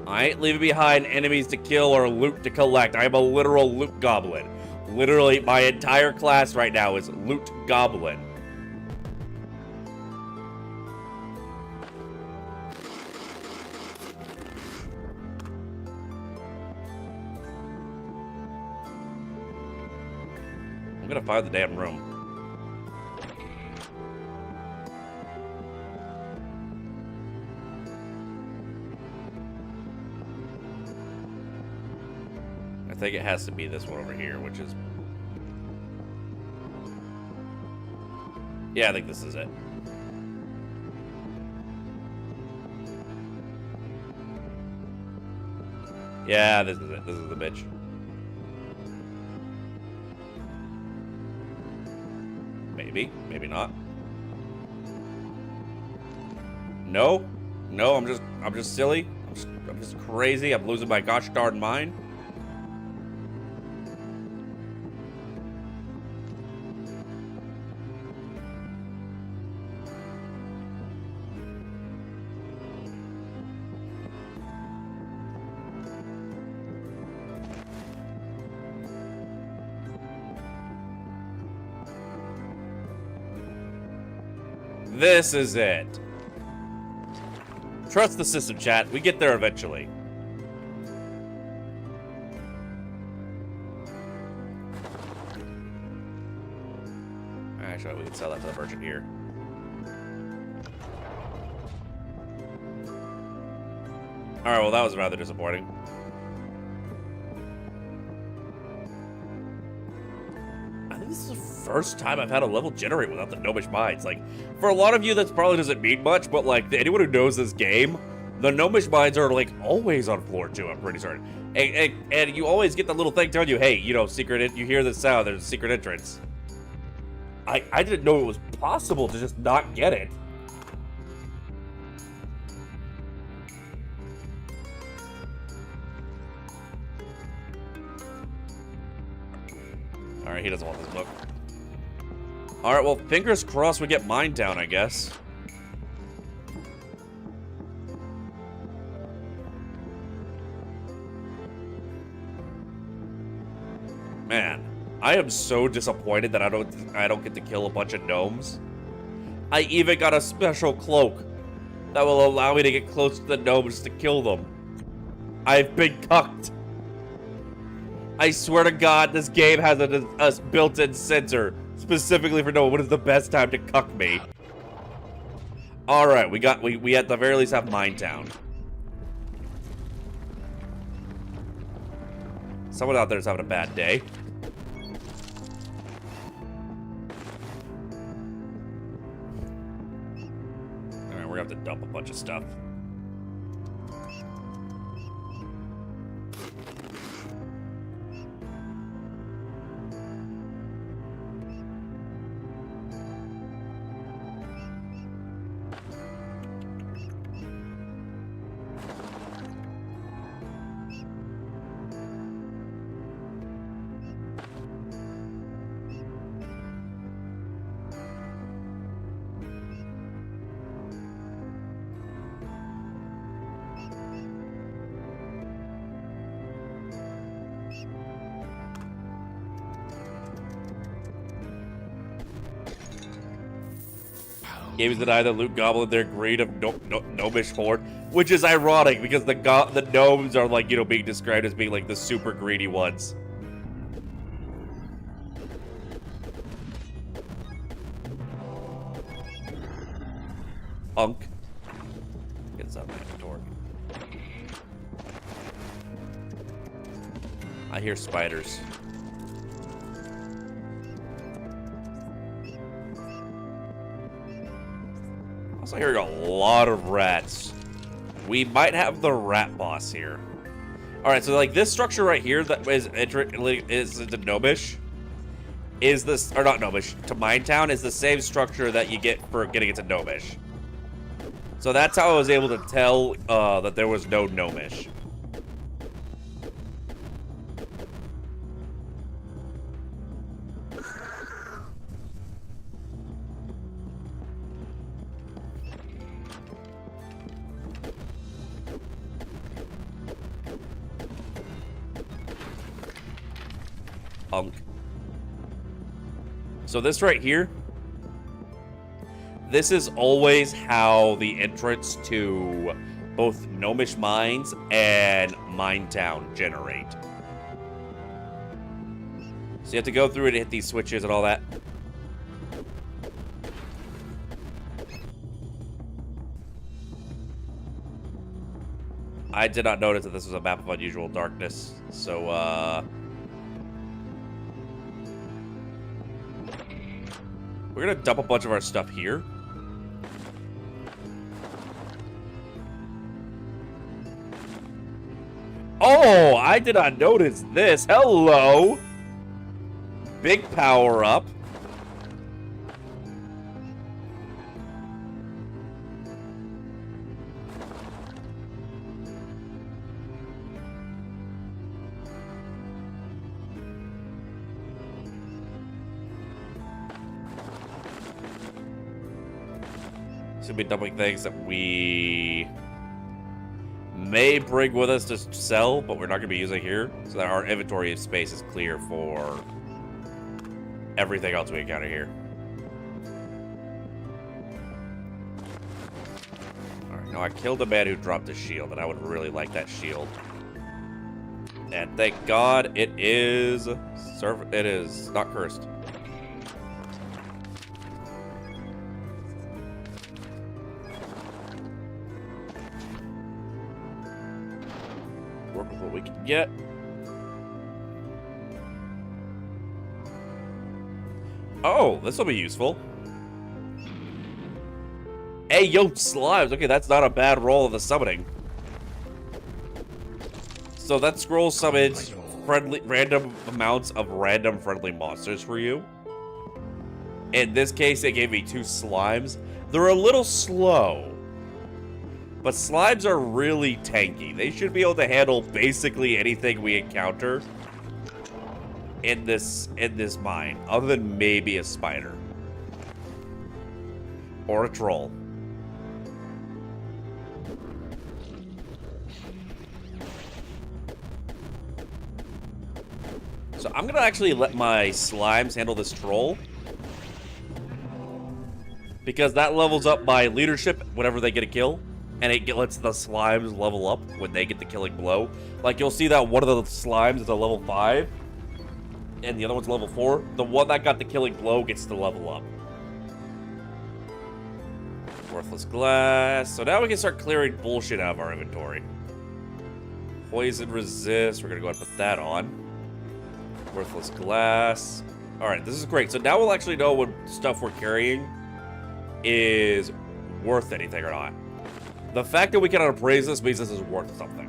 I ain't leaving behind enemies to kill or loot to collect. I am a literal loot goblin. Literally, my entire class right now is loot goblin. I'm gonna find the damn room. I think it has to be this one over here, which is... Yeah, I think this is it. Yeah, this is it. This is the bitch. Maybe. Maybe not. No. No, I'm just silly. I'm just crazy. I'm losing my gosh darn mind. This is it. Trust the system, chat. We get there eventually. Actually, we can sell that to the merchant here. Alright, well, that was rather disappointing. I think this is the first time I've had a level generate without the gnomish mines. Like, for a lot of you, that probably doesn't mean much, but, like, anyone who knows this game, the gnomish mines are, like, always on floor 2, I'm pretty certain. And you always get the little thing telling you, hey, you know, you hear this sound, there's a secret entrance. I didn't know it was possible to just not get it. Alright, he doesn't want this book. Alright, well, fingers crossed we get mine down, I guess. Man, I am so disappointed that I don't get to kill a bunch of gnomes. I even got a special cloak that will allow me to get close to the gnomes to kill them. I've been cucked. I swear to God, this game has a built-in sensor specifically for knowing when is the best time to cuck me. All right, we at the very least have Mine Town. Someone out there is having a bad day. All right, we're gonna have to dump a bunch of stuff. Games deny the loot goblin their greed of gnomish horde, which is ironic because the gnomes are like, you know, being described as being like the super greedy ones. Unk. Get this out of my inventory. I hear spiders. Also hearing a lot of rats. We might have the rat boss here. Alright, so like this structure right here that is the gnomish is this, or not gnomish, to Minetown is the same structure that you get for getting into gnomish. So that's how I was able to tell that there was no gnomish. So this right here, this is always how the entrance to both Gnomish Mines and Minetown generate. So you have to go through it and hit these switches and all that. I did not notice that this was a map of unusual darkness, so we're gonna dump a bunch of our stuff here. Oh, I did not notice this. Hello. Big power up. Gonna be dumping things that we may bring with us to sell, but we're not gonna be using here, so that our inventory space is clear for everything else we encounter here. Alright, now I killed a man who dropped a shield, and I would really like that shield. And thank God it is not cursed. Work with what we can get. Oh, this will be useful. Hey, yo, slimes. Okay, that's not a bad roll of the summoning. So that scroll summons random amounts of random friendly monsters for you. In this case, it gave me 2 slimes. They're a little slow, but slimes are really tanky. They should be able to handle basically anything we encounter in this mine, other than maybe a spider or a troll. So I'm gonna actually let my slimes handle this troll, because that levels up my leadership whenever they get a kill, and it lets the slimes level up when they get the killing blow. Like, you'll see that one of the slimes is a level 5, and the other one's level 4. The one that got the killing blow gets to level up. Worthless glass. So now we can start clearing bullshit out of our inventory. Poison resist. We're gonna go ahead and put that on. Worthless glass. Alright, this is great. So now we'll actually know when stuff we're carrying is worth anything or not. The fact that we can appraise this means this is worth something.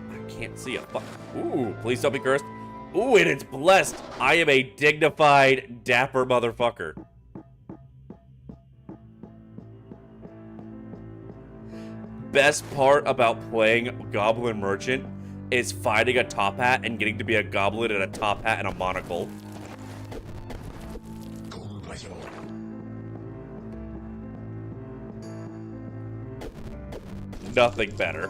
I can't see a fuck. Ooh, please don't be cursed. Ooh, and it's blessed. I am a dignified, dapper motherfucker. Best part about playing Goblin Merchant is finding a top hat and getting to be a goblin in a top hat and a monocle. nothing better.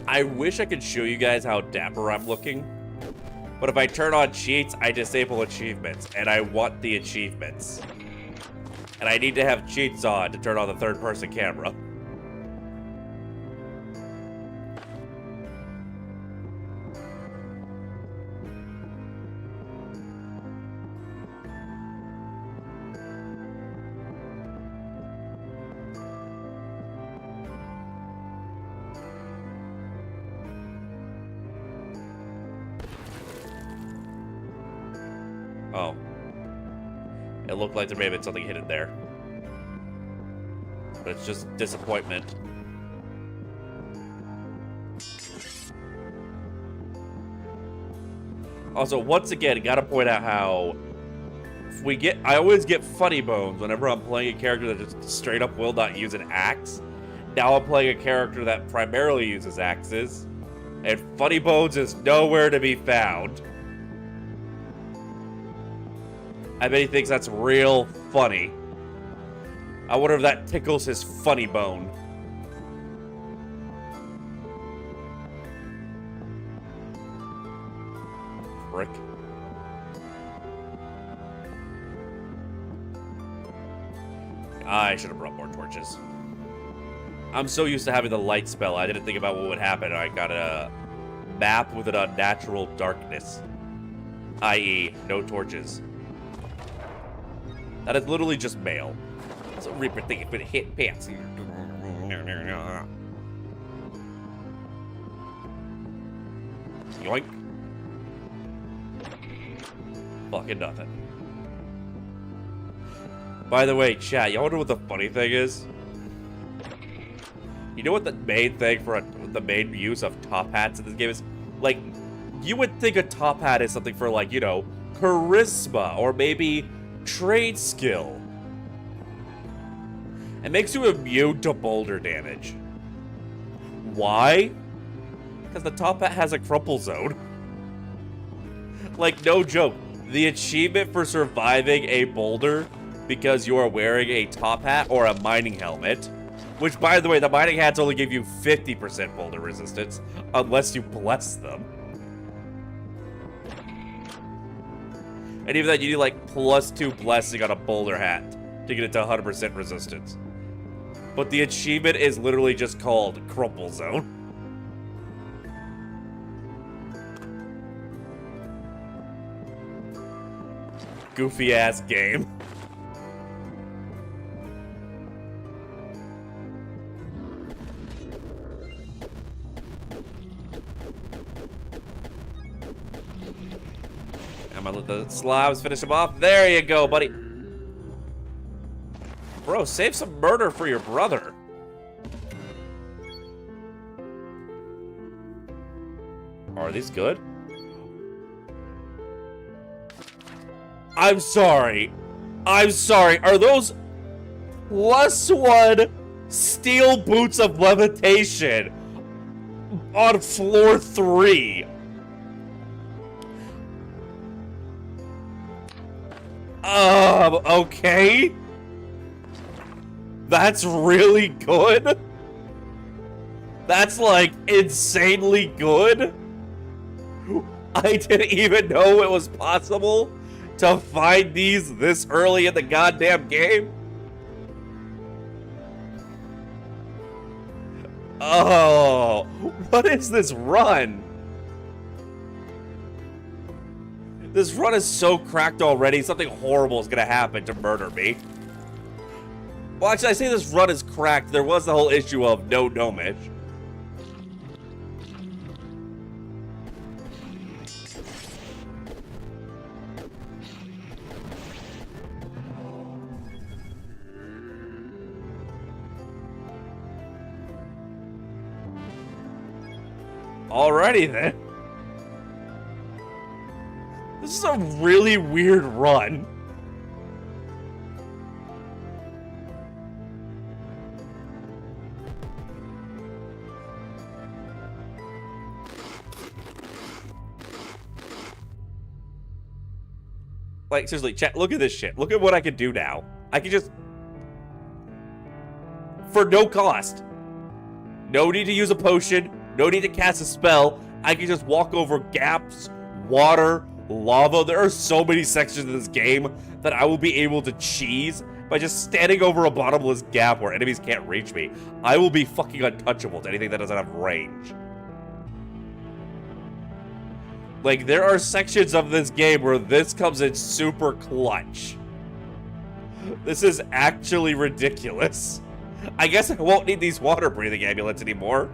I wish I could show you guys how dapper I'm looking, but if I turn on cheats, I disable achievements, and I want the achievements. And I need to have cheats on to turn on the third-person camera. Oh. It looked like there may have been something hidden there. But it's just disappointment. Also, once again, gotta point out how I always get funny bones whenever I'm playing a character that just straight up will not use an axe. Now I'm playing a character that primarily uses axes, and funny bones is nowhere to be found. I bet he thinks that's real funny. I wonder if that tickles his funny bone. Frick. I should have brought more torches. I'm so used to having the light spell, I didn't think about what would happen. I got a map with an unnatural darkness, i.e., no torches. That is literally just mail. That's a Reaper thing if it hit pants. Yoink. Fucking nothing. By the way, chat, y'all wonder what the funny thing is? You know what the main thing for the main use of top hats in this game is? Like, you would think a top hat is something for, like, you know, charisma or maybe trade skill. It makes you immune to boulder damage. Why? Because the top hat has a crumple zone. Like, no joke. The achievement for surviving a boulder because you are wearing a top hat or a mining helmet, which, by the way, the mining hats only give you 50% boulder resistance unless you bless them. And even then, you need like +2 blessing on a boulder hat to get it to 100% resistance. But the achievement is literally just called Crumple Zone. Goofy ass game. I'm gonna let the slabs finish him off. There you go, buddy. Bro, save some murder for your brother. Are these good? I'm sorry. I'm sorry. Are those +1 steel boots of levitation on floor 3? Okay. That's really good. That's like insanely good. I didn't even know it was possible to find these this early in the goddamn game. Oh, what is this run? This run is so cracked already, something horrible is gonna happen to murder me. Well, actually, I say this run is cracked. There was the whole issue of no gnomish. Alrighty then. This is a really weird run. Like, seriously, chat, look at this shit. Look at what I can do now. I can just... For no cost. No need to use a potion. No need to cast a spell. I can just walk over gaps, water, lava. There are so many sections of this game that I will be able to cheese by just standing over a bottomless gap where enemies can't reach me. I will be fucking untouchable to anything that doesn't have range. Like, there are sections of this game where this comes in super clutch. This is actually ridiculous. I guess I won't need these water-breathing amulets anymore.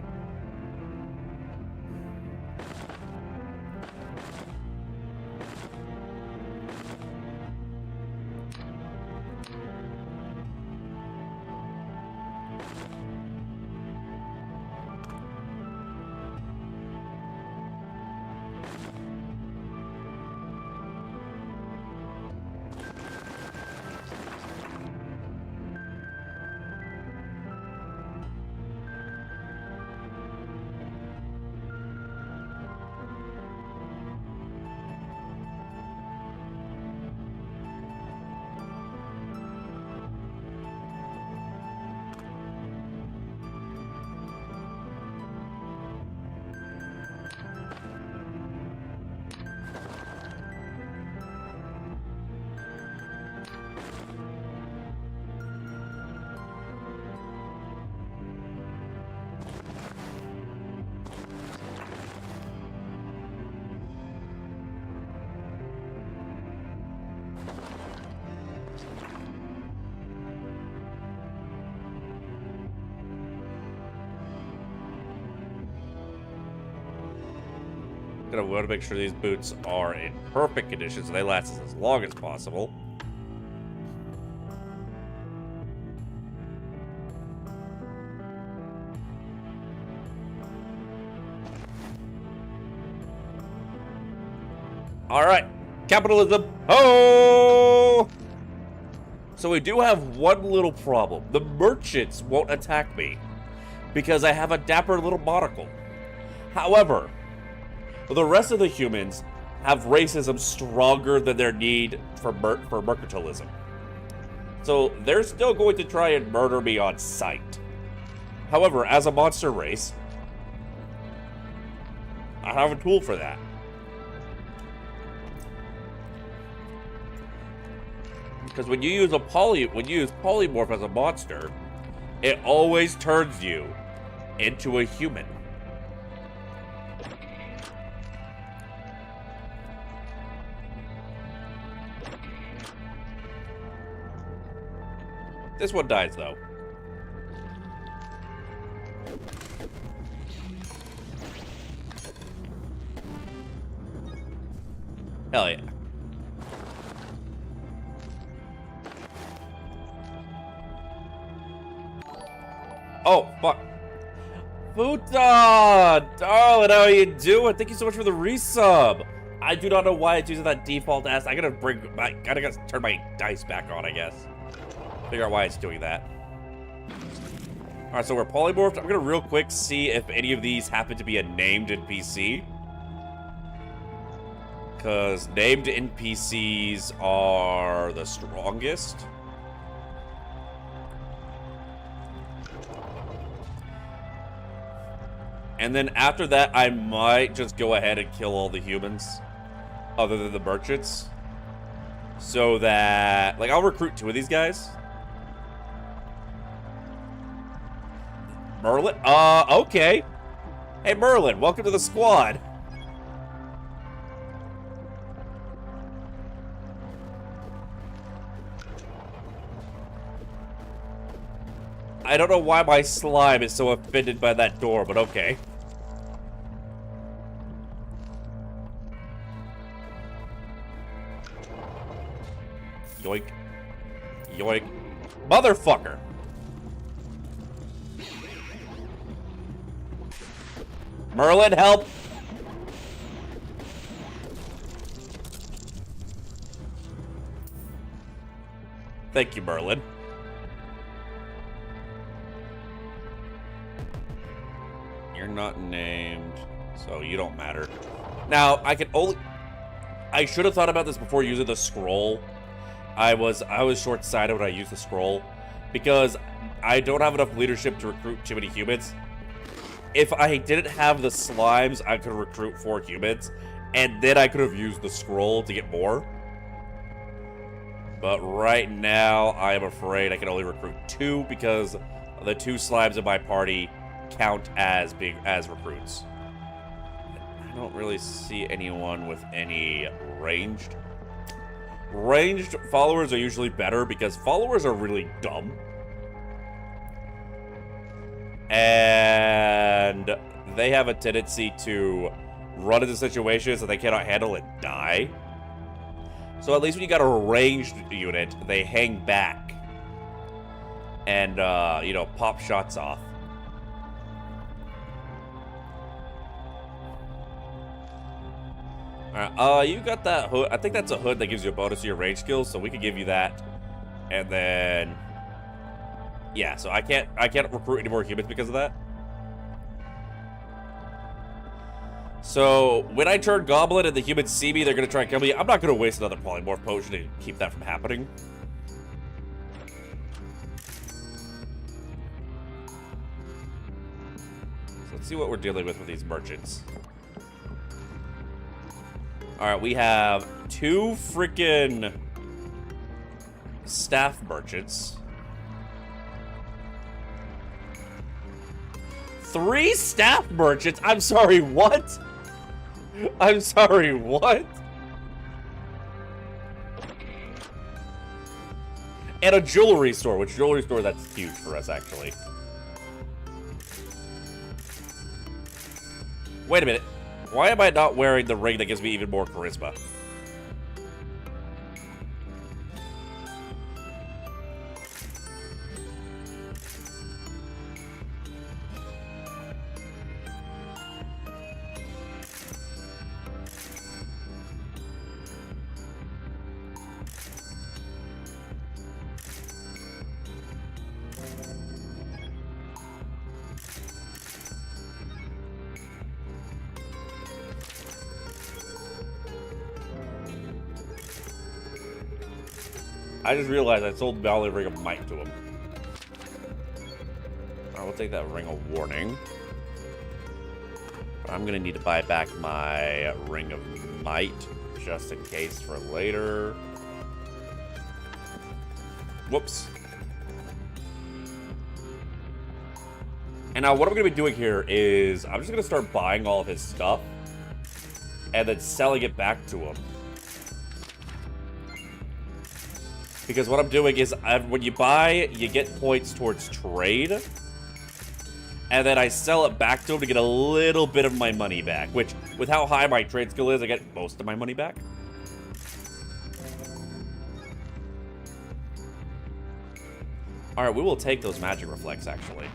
I want to make sure these boots are in perfect condition so they last us as long as possible. All right, capitalism. Oh! So we do have one little problem. The merchants won't attack me because I have a dapper little monocle. However, the rest of the humans have racism stronger than their need for mercantilism. So they're still going to try and murder me on sight. However, as a monster race, I have a tool for that. Because when you use polymorph as a monster, it always turns you into a human. This one dies, though. Hell yeah. Oh, fuck. Futon! Darling, how are you doing? Thank you so much for the resub. I do not know why it's using that default ass. I gotta turn my dice back on, I guess. Figure out why it's doing that. Alright, so we're polymorphed. I'm gonna real quick see if any of these happen to be a named NPC. Because named NPCs are the strongest. And then after that, I might just go ahead and kill all the humans, other than the merchants. So that, like, I'll recruit 2 of these guys. Merlin? Okay. Hey, Merlin, welcome to the squad. I don't know why my slime is so offended by that door, but okay. Yoink. Yoink. Motherfucker! Merlin, help! Thank you, Merlin. You're not named, so you don't matter. Now, I should have thought about this before using the scroll. I was short-sighted when I used the scroll because I don't have enough leadership to recruit too many humans. If I didn't have the slimes, I could recruit 4 humans, and then I could have used the scroll to get more. But right now, I am afraid I can only recruit 2 because the 2 slimes in my party count as recruits. I don't really see anyone with any ranged. Ranged followers are usually better because followers are really dumb. And they have a tendency to run into situations that they cannot handle and die. So at least when you got a ranged unit, they hang back and, you know, pop shots off. Alright, you got that hood. I think that's a hood that gives you a bonus to your range skills, so we could give you that. And then... yeah, so I can't recruit any more humans because of that. So, when I turn Goblin and the humans see me, they're going to try and kill me. I'm not going to waste another Polymorph Potion to keep that from happening. So let's see what we're dealing with these merchants. Alright, we have 2 freaking staff merchants. 3 staff merchants? I'm sorry, what? I'm sorry, what? And a jewelry store, which jewelry store, that's huge for us, actually. Wait a minute. Why am I not wearing the ring that gives me even more charisma? I just realized I sold the only ring of might to him. I will take that ring of warning. But I'm gonna need to buy back my ring of might just in case for later. Whoops. And now what I'm gonna be doing here is I'm just gonna start buying all of his stuff and then selling it back to him. Because what I'm doing is, when you buy, you get points towards trade. And then I sell it back to him to get a little bit of my money back. Which, with how high my trade skill is, I get most of my money back. Alright, we will take those magic reflects, actually.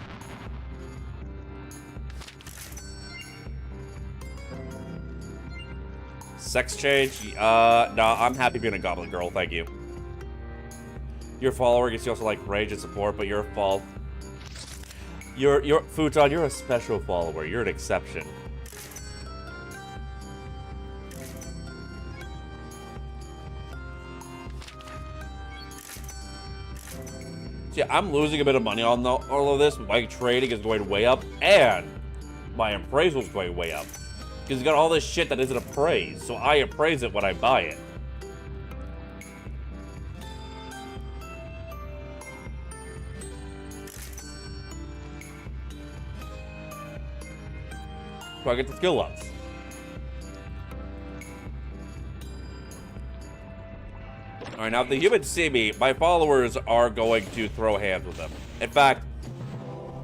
Sex change? No, I'm happy being a goblin girl, thank you. Your follower gets you also like rage and support, but you're a Futon, you're a special follower. You're an exception. See, I'm losing a bit of money on all of this. My trading is going way up, and my appraisal is going way up. Because you got all this shit that isn't appraised, so I appraise it when I buy it. So I get the skill ups. Alright, now if the humans see me, my followers are going to throw hands with them. In fact,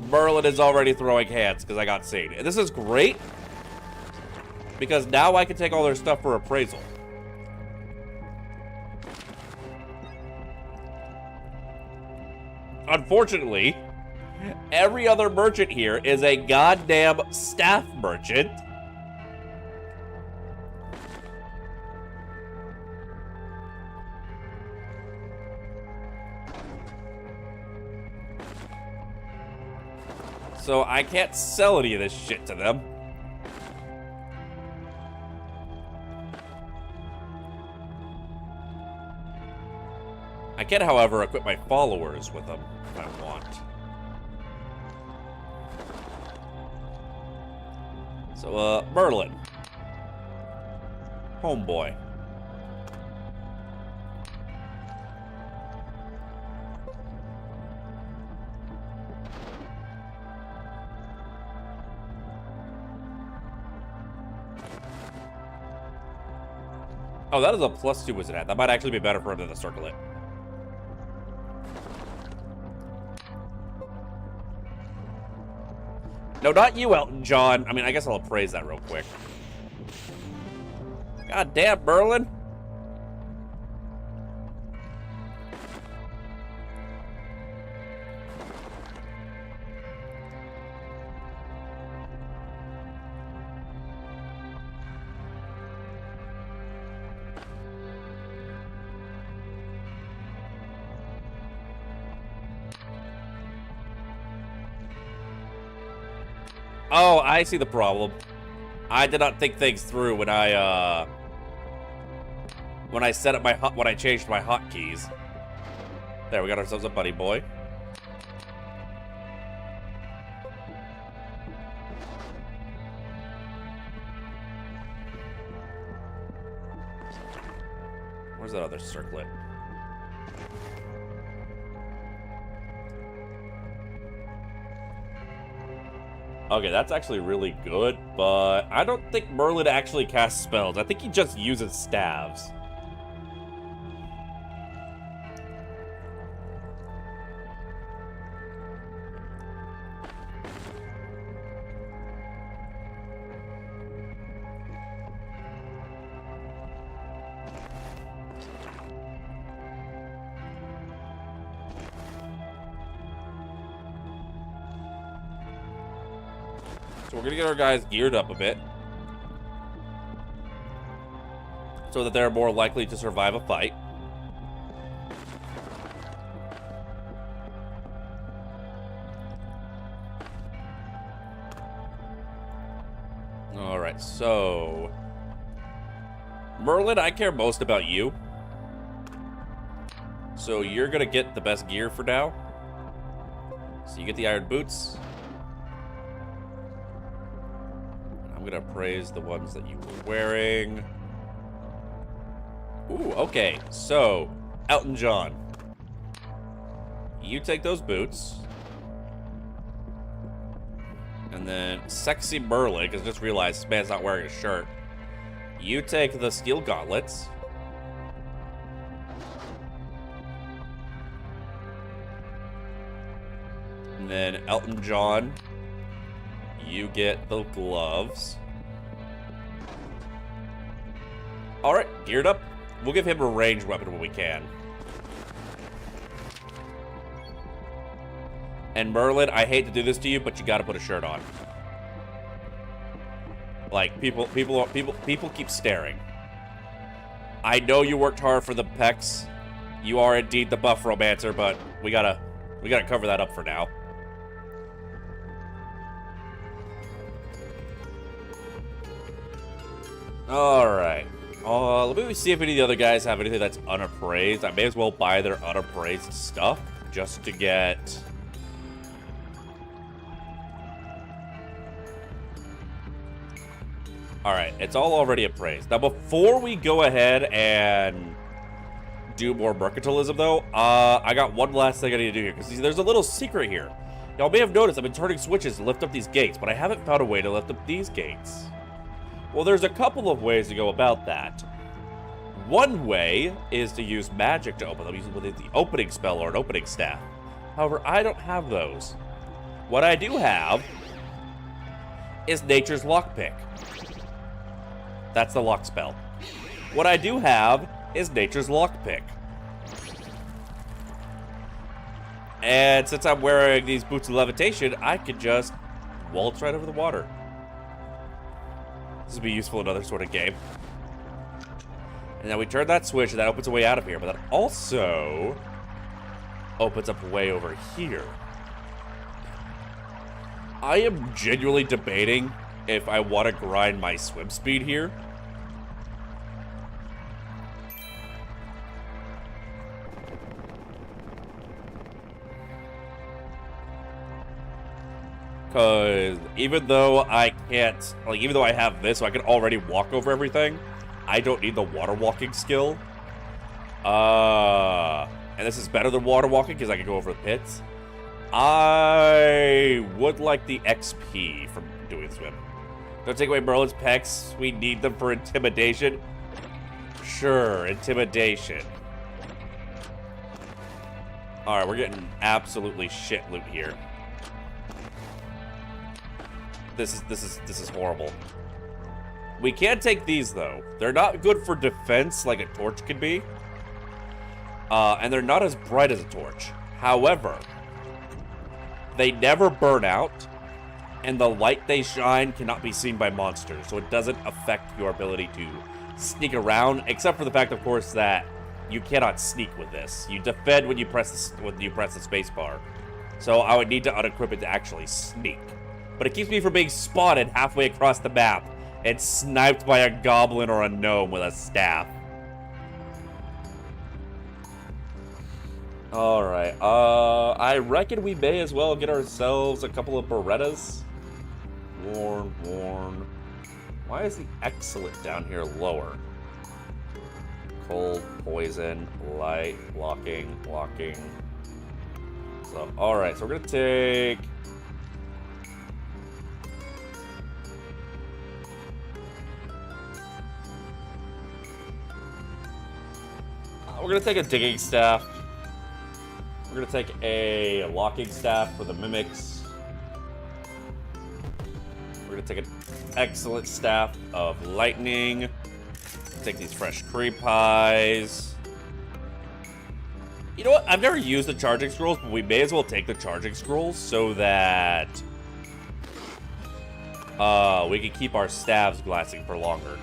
Merlin is already throwing hands because I got seen. And this is great, because now I can take all their stuff for appraisal. Unfortunately, Every other merchant here is a goddamn staff merchant. So I can't sell any of this shit to them. I can, however, equip my followers with them if I want. So, Merlin. Homeboy. Oh, that is a +2 wizard hat. That might actually be better for him than the circlet. No, not you, Elton John. I mean, I guess I'll appraise that real quick. God damn, Merlin. Oh, I see the problem. I did not think things through when I set up my when I changed my hotkeys. There, we got ourselves a buddy boy. Where's that other circlet? Okay, that's actually really good, but I don't think Merlin actually casts spells. I think he just uses staves. So we're gonna get our guys geared up a bit so that they're more likely to survive a fight. All right, so Merlin, I care most about you. So you're gonna get the best gear for now. So you get the iron boots. I'm gonna praise the ones that you were wearing. Ooh, okay. So, Elton John, you take those boots. And then Sexy Merlin, because I just realized this man's not wearing a shirt. You take the steel gauntlets. And then Elton John, you get the gloves. Alright, geared up. We'll give him a ranged weapon when we can. And Merlin, I hate to do this to you, but you gotta put a shirt on. Like, people keep staring. I know you worked hard for the pecs. You are indeed the buff romancer, but we gotta cover that up for now. Alright. Let me see if any of the other guys have anything that's unappraised. I may as well buy their unappraised stuff just to get... Alright, it's all already appraised. Now, before we go ahead and do more mercantilism, though, I got one last thing I need to do here, because there's a little secret here. Y'all may have noticed I've been turning switches to lift up these gates, but I haven't found a way to lift up these gates. Well, there's a couple of ways to go about that. One way is to use magic to open them, using the opening spell or an opening staff. However, I don't have those. What I do have is Nature's Lockpick. That's the lock spell. What I do have is Nature's Lockpick. And since I'm wearing these boots of levitation, I can just waltz right over the water. This would be useful in another sort of game. And then we turn that switch, and that opens a way out of here. But that also opens up a way over here. I am genuinely debating if I want to grind my swim speed here. Because even though I can't, like, even though I have this, so I can already walk over everything, I don't need the water walking skill. And this is better than water walking because I can go over the pits. I would like the XP from doing swim. Don't take away Merlin's pecs. We need them for intimidation. Sure, intimidation. Alright, we're getting absolutely shit loot here. This is horrible. We can't take these though. They're not good for defense like a torch could be. And they're not as bright as a torch. However, they never burn out, and the light they shine cannot be seen by monsters, so it doesn't affect your ability to sneak around, except for the fact, of course, that you cannot sneak with this. You defend when you press the space bar. So I would need to unequip it to actually sneak. But it keeps me from being spotted halfway across the map and sniped by a goblin or a gnome with a staff. Alright, I reckon we may as well get ourselves a couple of Berettas. Warn. Why is the excellent down here lower? Cold, poison, light, blocking. So, alright, so we're gonna take... we're gonna take a digging staff. We're gonna take a locking staff for the mimics. We're gonna take an excellent staff of lightning. Take these fresh creep pies. You know what? I've never used the charging scrolls, but we may as well take the charging scrolls so that we can keep our staves lasting for longer.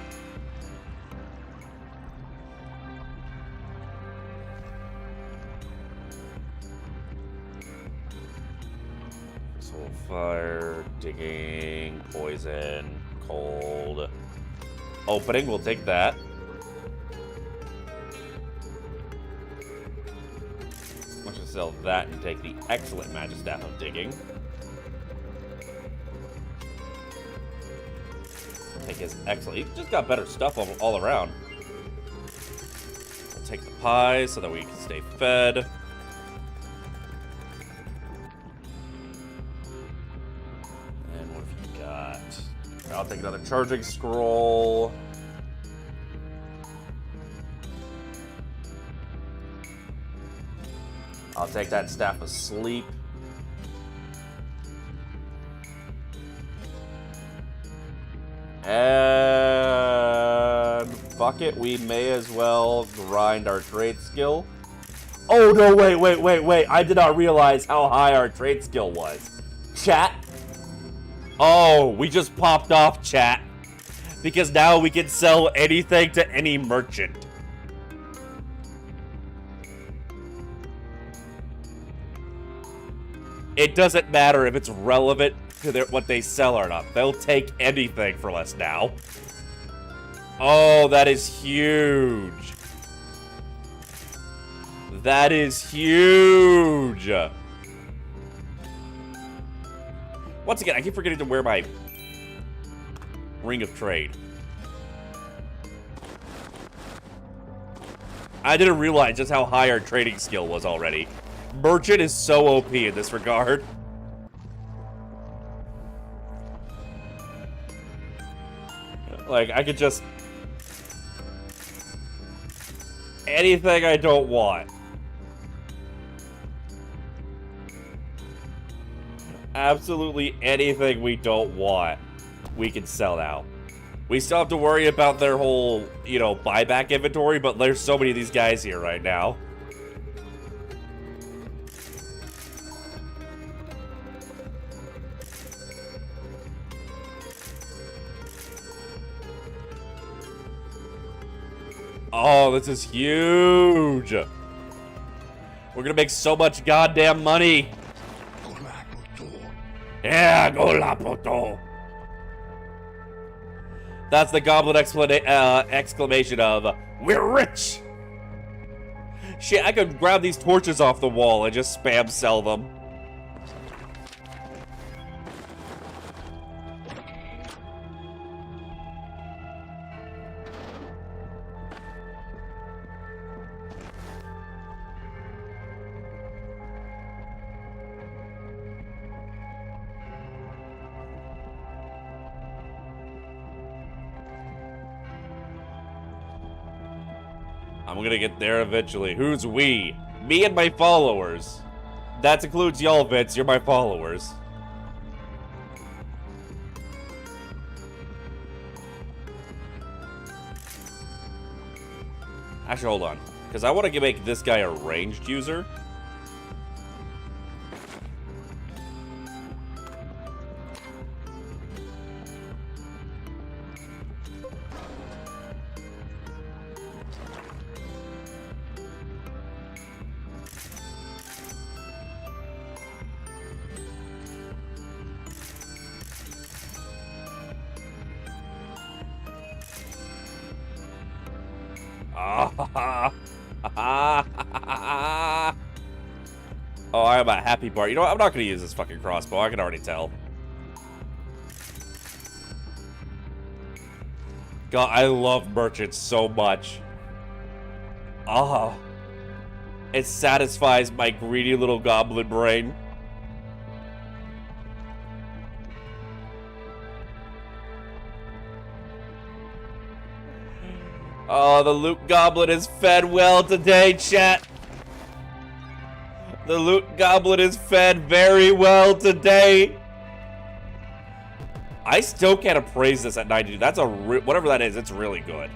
Fire, digging, poison, cold. Opening, we'll take that. Let's just sell that and take the excellent magic staff of digging. Take his excellent. He's just got better stuff all around. We'll take the pies so that we can stay fed. I'll take another charging scroll. I'll take that staff of sleep. And fuck it, we may as well grind our trade skill. Oh no, wait. I did not realize how high our trade skill was. Chat. Oh, we just popped off, chat. Because now we can sell anything to any merchant. It doesn't matter if it's relevant to what they sell or not. They'll take anything from us now. Oh, that is huge. That is huge. Once again, I keep forgetting to wear my Ring of Trade. I didn't realize just how high our trading skill was already. Merchant is so OP in this regard. Like, I could just... anything I don't want. Absolutely anything we don't want, we can sell now. We still have to worry about their whole, you know, buyback inventory, but there's so many of these guys here right now. Oh, this is huge. We're gonna make so much goddamn money. Yeah, go Lapoto. That's the goblin exclamation of, we're rich. Shit, I could grab these torches off the wall and just spam sell them. I'm gonna get there eventually. Who's we? Me and my followers. That includes y'all, Vince. You're my followers. Actually, hold on. Because I want to make this guy a ranged user. Oh, I'm a happy part. You know what? I'm not going to use this fucking crossbow. I can already tell. God, I love merchants so much. Ah. It satisfies my greedy little goblin brain. Oh, the loot goblin is fed well today, chat. The loot goblin is fed very well today. I still can't appraise this at 92. That's a whatever that is, it's really good.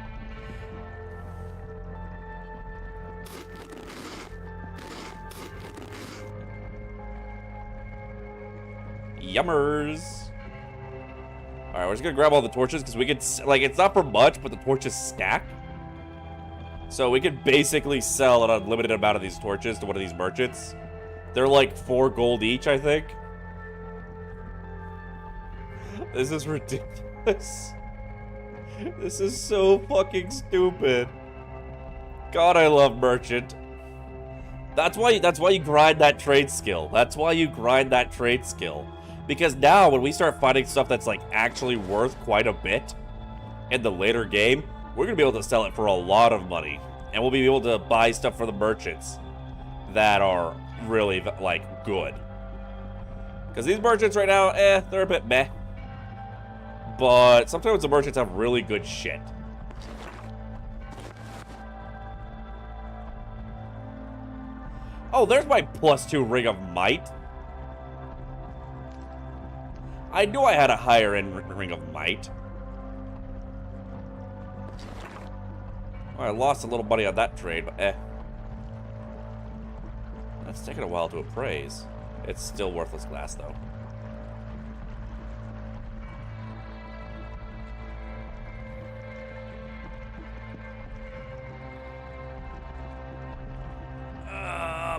Yummers. All right, we're just gonna grab all the torches because we could, like, it's not for much, but the torches stack. So we could basically sell an unlimited amount of these torches to one of these merchants. They're like 4 gold each, I think. This is ridiculous. This is so fucking stupid. God, I love merchant. That's why you grind that trade skill. That's why you grind that trade skill. Because now when we start finding stuff that's like actually worth quite a bit in the later game, we're gonna be able to sell it for a lot of money. And we'll be able to buy stuff for the merchants that are really, like, good. Because these merchants right now, they're a bit meh. But sometimes the merchants have really good shit. Oh, there's my +2 Ring of Might. I knew I had a higher end Ring of Might. Well, I lost a little money on that trade, but That's taken a while to appraise. It's still worthless glass, though.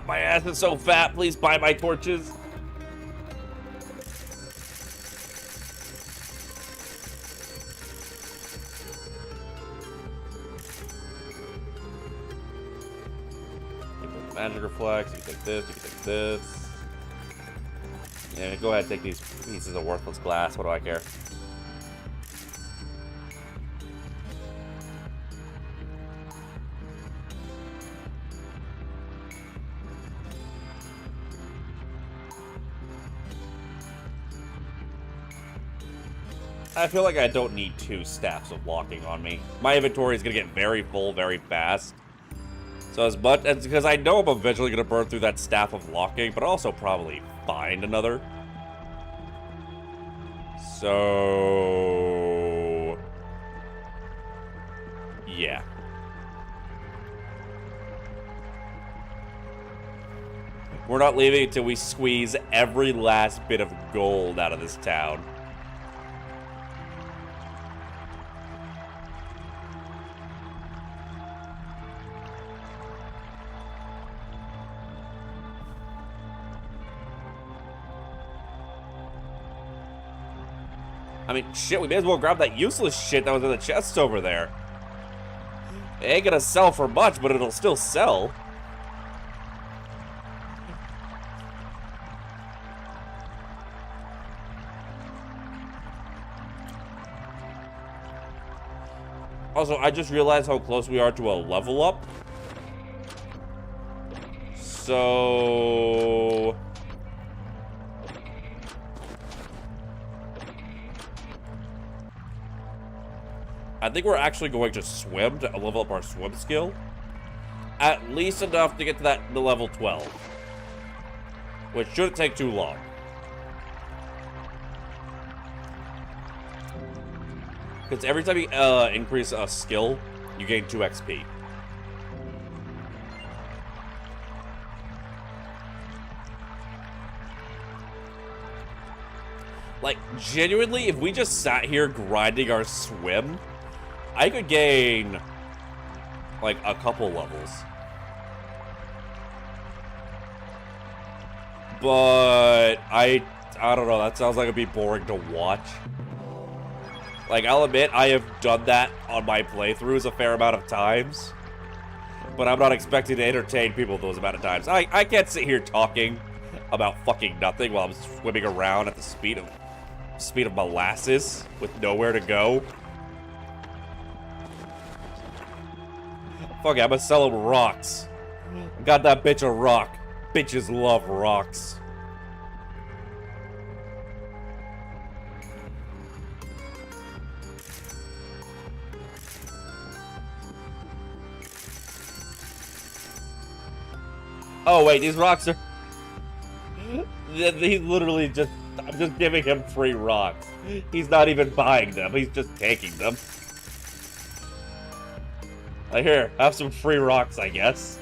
My ass is so fat. Please buy my torches. Magic Reflex, you can take this, you can take this. Yeah, go ahead and take these pieces of worthless glass, what do I care? I feel like I don't need 2 staffs of locking on me. My inventory is gonna get very full very fast. So as much as, because I know I'm eventually gonna burn through that staff of locking, but also probably find another. So yeah. We're not leaving until we squeeze every last bit of gold out of this town. I mean, shit, we may as well grab that useless shit that was in the chests over there. It ain't gonna sell for much, but it'll still sell. Also, I just realized how close we are to a level up. So... I think we're actually going to swim to level up our swim skill. At least enough to get to the level 12. Which shouldn't take too long. Because every time you increase a skill, you gain 2 XP. Like, genuinely, if we just sat here grinding our swim, I could gain, like, a couple levels. But, I don't know, that sounds like it'd be boring to watch. Like, I'll admit, I have done that on my playthroughs a fair amount of times. But I'm not expecting to entertain people those amount of times. I can't sit here talking about fucking nothing while I'm swimming around at the speed of molasses with nowhere to go. Fuck it, I'm gonna sell him rocks. Got that bitch a rock. Bitches love rocks. Oh wait, these rocks are... He's literally just... I'm just giving him free rocks. He's not even buying them, he's just taking them. Like, here, have some free rocks, I guess.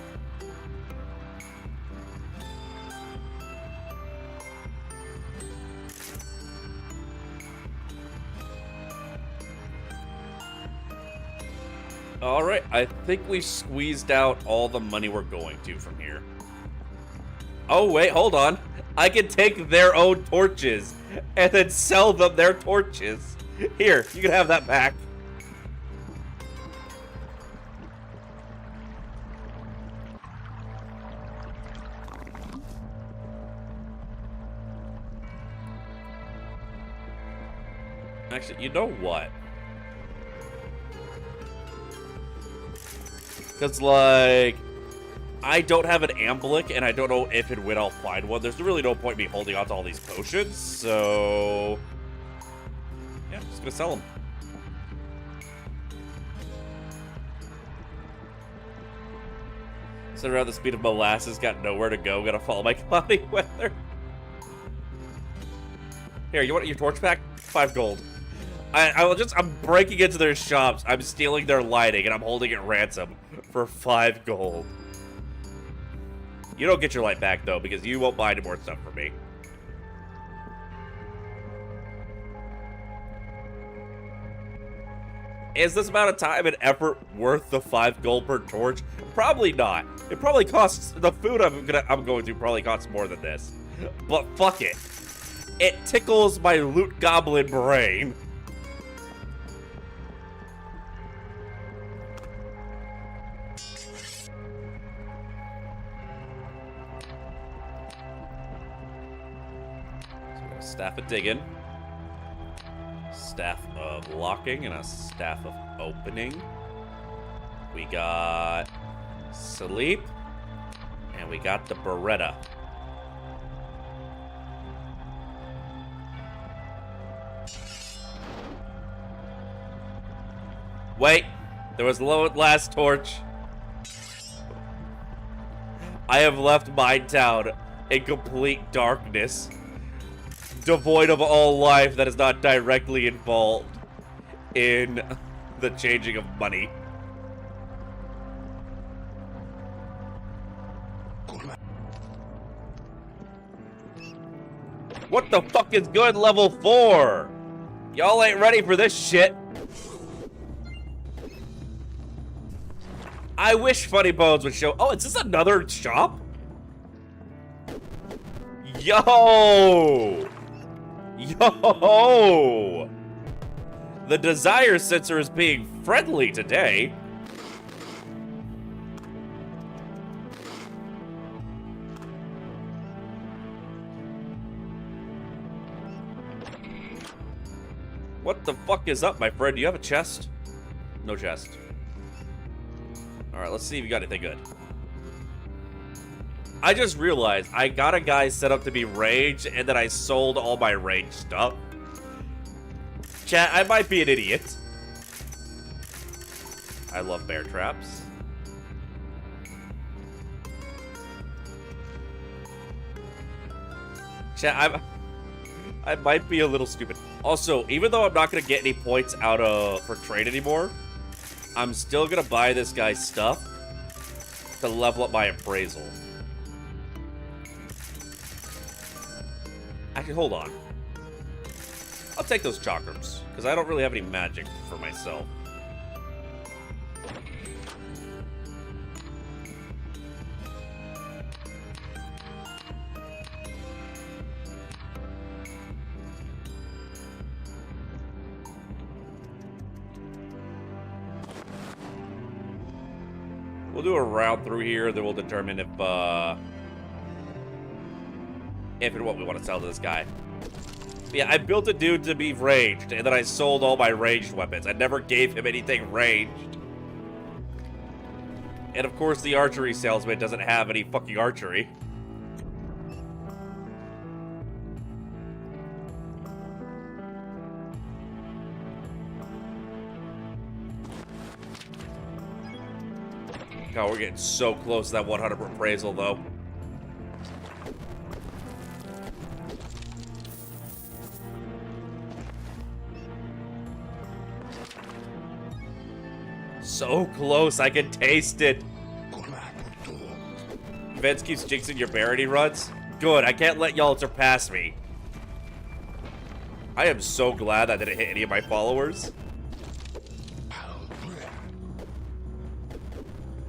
Alright, I think we squeezed out all the money we're going to from here. Oh, wait, hold on. I can take their own torches and then sell them their torches. Here, you can have that back. Actually, you know what? Because, like, I don't have an Amblik, and I don't know if and when I'll find one. There's really no point in me holding on to all these potions, so... yeah, I'm just gonna sell them. Sit around the speed of molasses, got nowhere to go, gotta follow my cloudy weather. Here, you want your torch pack? 5 gold. I'm breaking into their shops, I'm stealing their lighting, and I'm holding it ransom for 5 gold. You don't get your light back, though, because you won't buy any more stuff for me. Is this amount of time and effort worth the 5 gold per torch? Probably not. It probably costs... the food I'm going to probably costs more than this. But fuck it. It tickles my loot goblin brain. Staff of digging, staff of locking, and a staff of opening. We got sleep, and we got the Beretta. Wait, there was the last torch. I have left Mine Town in complete darkness, devoid of all life that is not directly involved in the changing of money. What the fuck is good level 4? Y'all ain't ready for this shit. I wish Funny Bones would show... oh, is this another shop? Yo! Yo! The desire sensor is being friendly today. What the fuck is up, my friend? Do you have a chest? No chest. Alright, let's see if you got anything good. I just realized I got a guy set up to be ranged, and then I sold all my ranged stuff. Chat, I might be an idiot. I love bear traps. Chat, I might be a little stupid. Also, even though I'm not gonna get any points out of for trade anymore, I'm still gonna buy this guy's stuff to level up my appraisal. Actually, hold on. I'll take those chakrams, because I don't really have any magic for myself. We'll do a route through here, then we'll determine if and what we want to sell to this guy. Yeah, I built a dude to be ranged, and then I sold all my ranged weapons. I never gave him anything ranged. And of course, the archery salesman doesn't have any fucking archery. God, we're getting so close to that 100 appraisal, though. So close, I can taste it. Vince keeps jinxing your barony runs. Good, I can't let y'all surpass me. I am so glad I didn't hit any of my followers.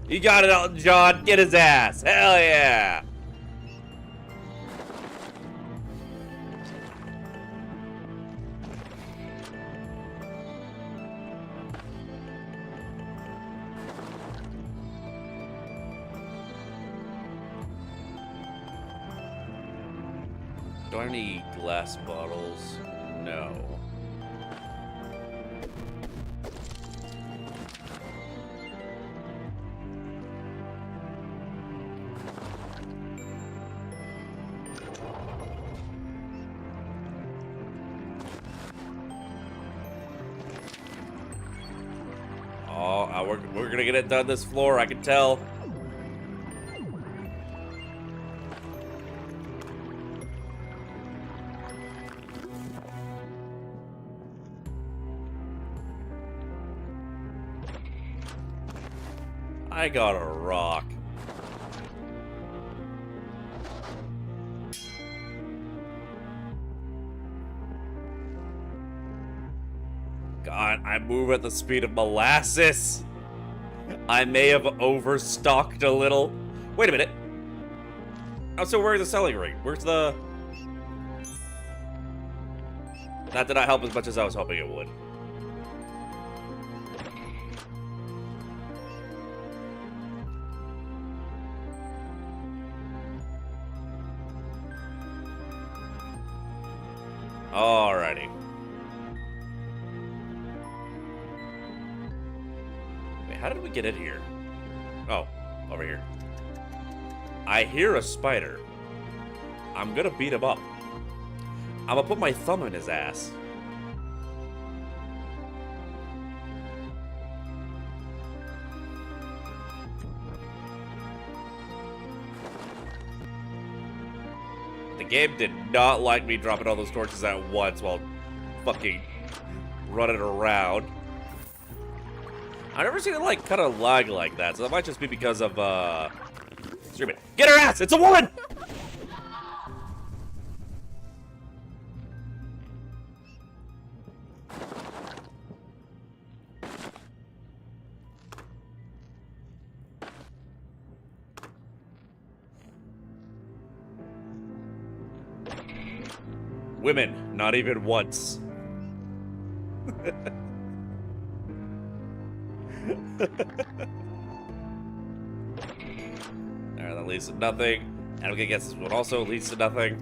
You got it, Elton John. Get his ass. Hell yeah. Do I have any glass bottles? No. We're gonna get it done this floor, I can tell. I got a rock. God, I move at the speed of molasses. I may have overstocked a little. Wait a minute. I'm still wearing the selling ring. Where's the... That did not help as much as I was hoping it would. Alrighty. Wait, how did we get in here? Oh, over here. I hear a spider. I'm gonna beat him up. I'm gonna put my thumb in his ass. The game did not like me dropping all those torches at once while fucking running around. I've never seen it like kind of lag like that, so that might just be because of streaming. Get her ass! It's a woman! Women, not even once. Alright, that leads to nothing. And I'm gonna guess this one also leads to nothing.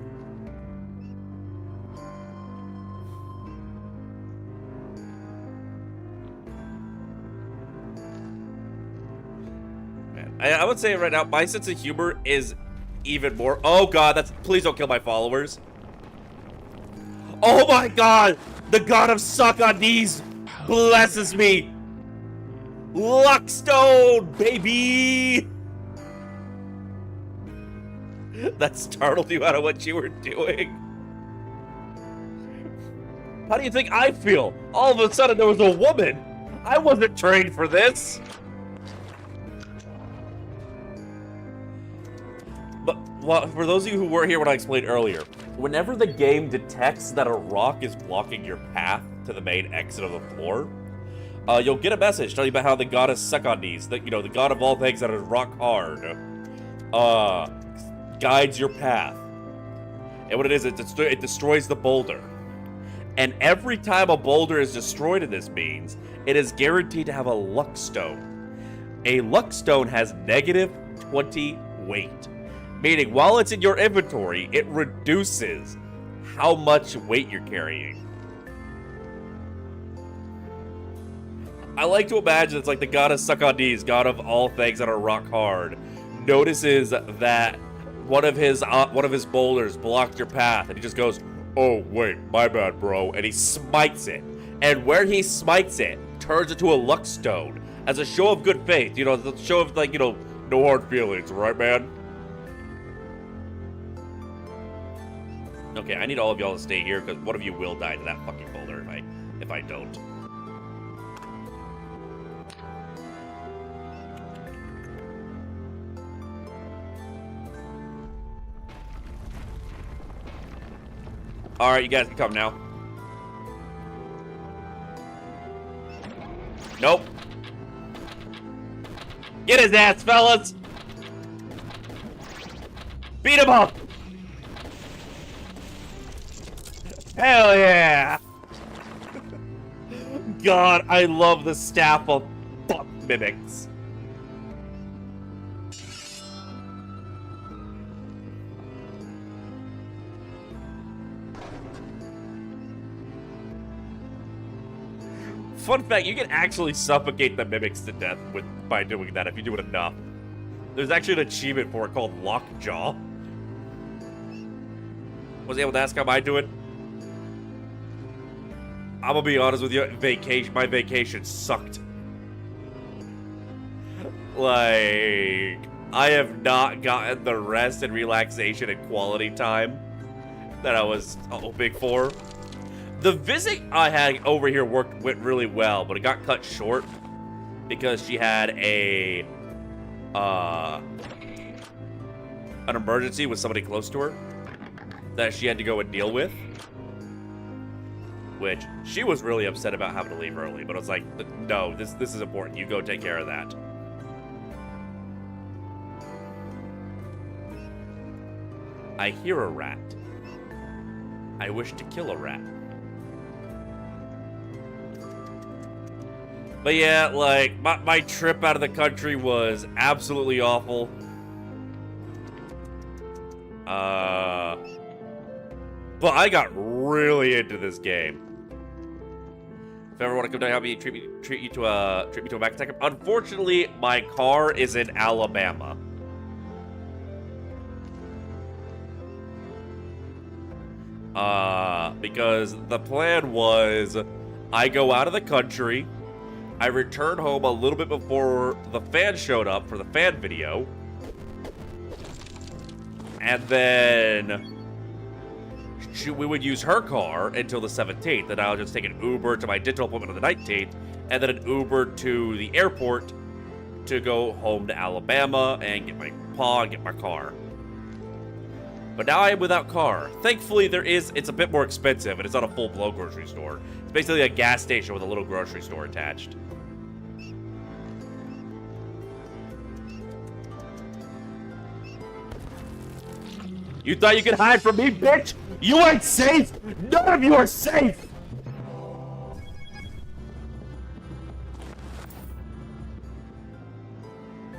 Man, I would say right now, my sense of humor is even more. Oh god, that's. Please don't kill my followers. Oh my god! The god of suck on knees blesses me! Luckstone, baby! That startled you out of what you were doing. How do you think I feel? All of a sudden there was a woman. I wasn't trained for this. But well, for those of you who weren't here when I explained earlier, whenever the game detects that a rock is blocking your path to the main exit of the floor, you'll get a message telling you about how the goddess Sekondis, the god of all things that is rock hard, guides your path. And what it is, it destroys the boulder. And every time a boulder is destroyed in this means, it is guaranteed to have a luck stone. A luck stone has negative 20 weight. Meaning, while it's in your inventory, it reduces how much weight you're carrying. I like to imagine it's like the goddess Sekondis, god of all things that are rock hard, notices that one of his boulders blocked your path, and he just goes, "Oh wait, my bad, bro," and he smites it. And where he smites it turns into a luck stone as a show of good faith. The show of no hard feelings, right, man? Okay, I need all of y'all to stay here because one of you will die to that fucking boulder if I don't. Alright, you guys can come now. Nope. Get his ass, fellas! Beat him up! Hell yeah! God, I love the staff of fuck mimics. Fun fact, you can actually suffocate the mimics to death by doing that if you do it enough. There's actually an achievement for it called Lockjaw. Was able to ask how I do it? I'm gonna be honest with you, my vacation sucked. Like, I have not gotten the rest and relaxation and quality time that I was hoping for. The visit I had over here went really well, but it got cut short because she had an emergency with somebody close to her that she had to go and deal with. Which she was really upset about having to leave early, but I was like, no, this is important. You go take care of that. I hear a rat. I wish to kill a rat. But yeah, like, my trip out of the country was absolutely awful. But I got really into this game. If you ever want to come down and help me, treat me to a back attack. Unfortunately, my car is in Alabama. Because the plan was I go out of the country, I return home a little bit before the fan showed up for the fan video, and then we would use her car until the 17th, and I'll just take an Uber to my dental appointment on the 19th, and then an Uber to the airport to go home to Alabama and get my paw and get my car. But now I am without car. Thankfully, it's a bit more expensive, and it's not a full-blown grocery store. It's basically a gas station with a little grocery store attached. You thought you could hide from me, bitch? You ain't safe! None of you are safe!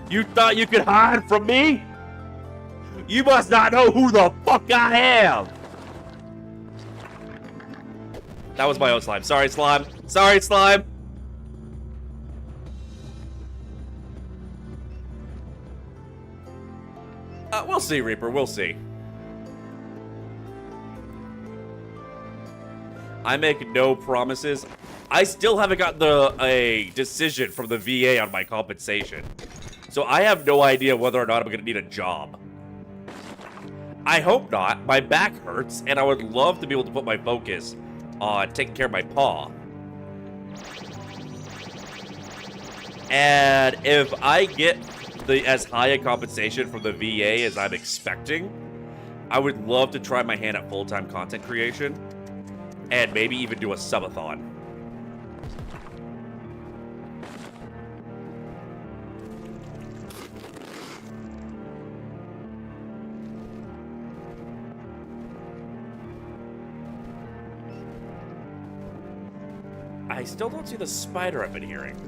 You thought you could hide from me? You must not know who the fuck I am! That was my own slime. Sorry, slime. Sorry, slime. We'll see, Reaper. We'll see. I make no promises. I still haven't gotten a decision from the VA on my compensation. So I have no idea whether or not I'm going to need a job. I hope not. My back hurts, and I would love to be able to put my focus on taking care of my paw. And if I get as high a compensation from the VA as I'm expecting, I would love to try my hand at full-time content creation and maybe even do a subathon. I still don't see the spider I've been hearing.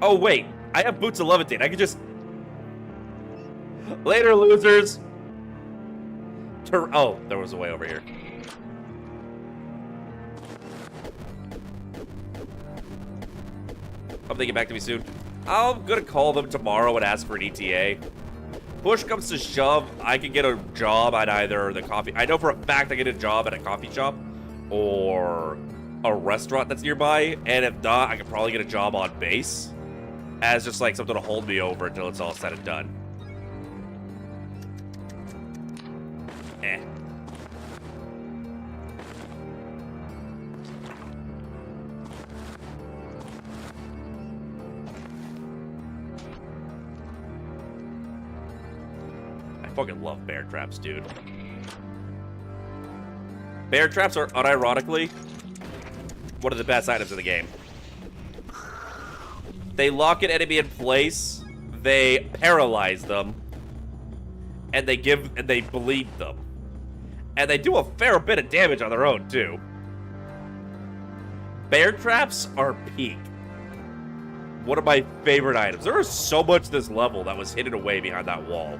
Oh, wait. I have boots of levitate. I could just... Later, losers. Oh, there was a way over here. Hope they get back to me soon. I'm gonna call them tomorrow and ask for an ETA. Push comes to shove, I can get a job at either the coffee... I know for a fact I get a job at a coffee shop or a restaurant that's nearby. And if not, I could probably get a job on base as just like something to hold me over until it's all said and done. Eh. I fucking love bear traps, dude. Bear traps are unironically one of the best items in the game. They lock an enemy in place, they paralyze them, and they bleed them. And they do a fair bit of damage on their own, too. Bear traps are peak. One of my favorite items. There is so much this level that was hidden away behind that wall.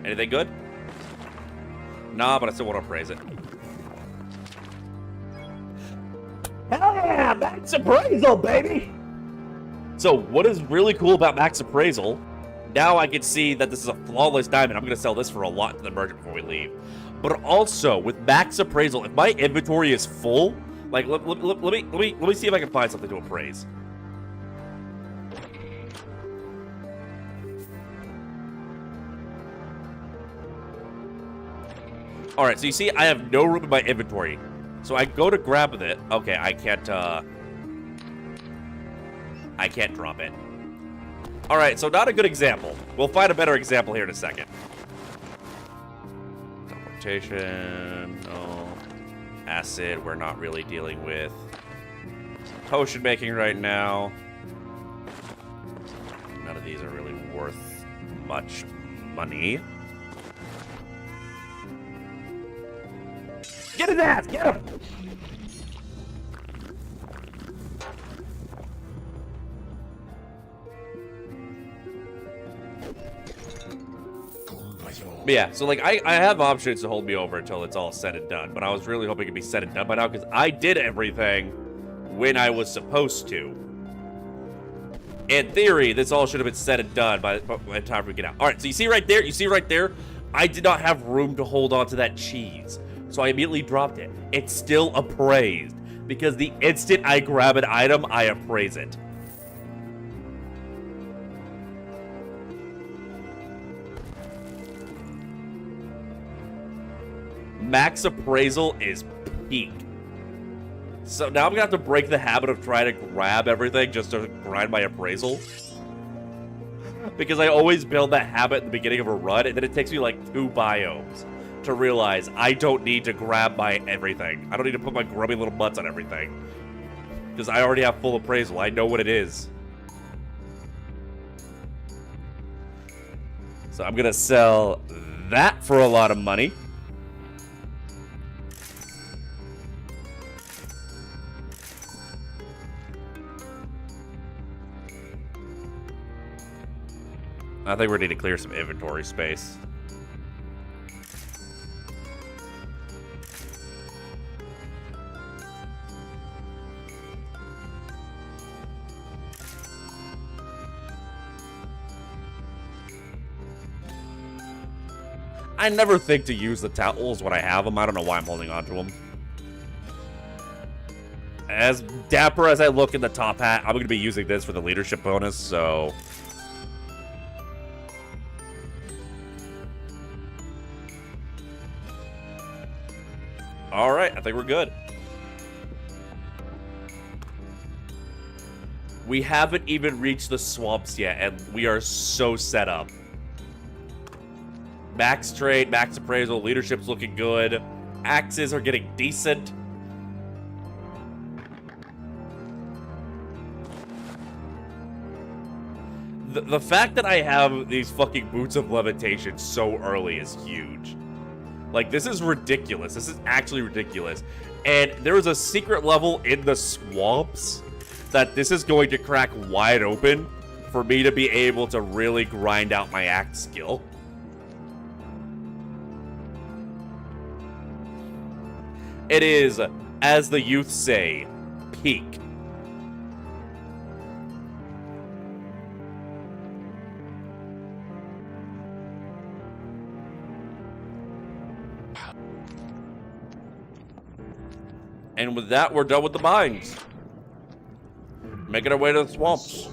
Anything good? Nah, but I still want to praise it. Hell yeah! Max Appraisal, baby! So, what is really cool about Max Appraisal, now I can see that this is a flawless diamond. I'm going to sell this for a lot to the merchant before we leave. But also, with Max Appraisal, if my inventory is full, like, let me see if I can find something to appraise. Alright, so you see, I have no room in my inventory. So I go to grab it. Okay, I can't drop it. Alright, so not a good example. We'll find a better example here in a second. Teleportation, no. Acid, we're not really dealing with. Potion making right now. None of these are really worth much money. Get his ass! Get him! But yeah, so like I have options to hold me over until it's all said and done, but I was really hoping it'd be said and done by now because I did everything when I was supposed to. In theory, this all should have been said and done by the time we get out. All right, so you see right there, I did not have room to hold on to that cheese. So I immediately dropped it. It's still appraised because the instant I grab an item, I appraise it. Max appraisal is peak. So now I'm gonna have to break the habit of trying to grab everything just to grind my appraisal. Because I always build that habit at the beginning of a run, and then it takes me like 2 biomes to realize I don't need to grab my everything. I don't need to put my grubby little butts on everything. Because I already have full appraisal. I know what it is. So I'm gonna sell that for a lot of money. I think we need to clear some inventory space. I never think to use the towels when I have them. I don't know why I'm holding on to them. As dapper as I look in the top hat, I'm going to be using this for the leadership bonus, so... Alright, I think we're good. We haven't even reached the swamps yet, and we are so set up. Max trade, max appraisal, leadership's looking good. Axes are getting decent. The fact that I have these fucking boots of levitation so early is huge. Like, this is ridiculous. This is actually ridiculous. And there is a secret level in the swamps that this is going to crack wide open for me to be able to really grind out my axe skill. It is, as the youth say, peak. And with that, we're done with the mines. Making our way to the swamps.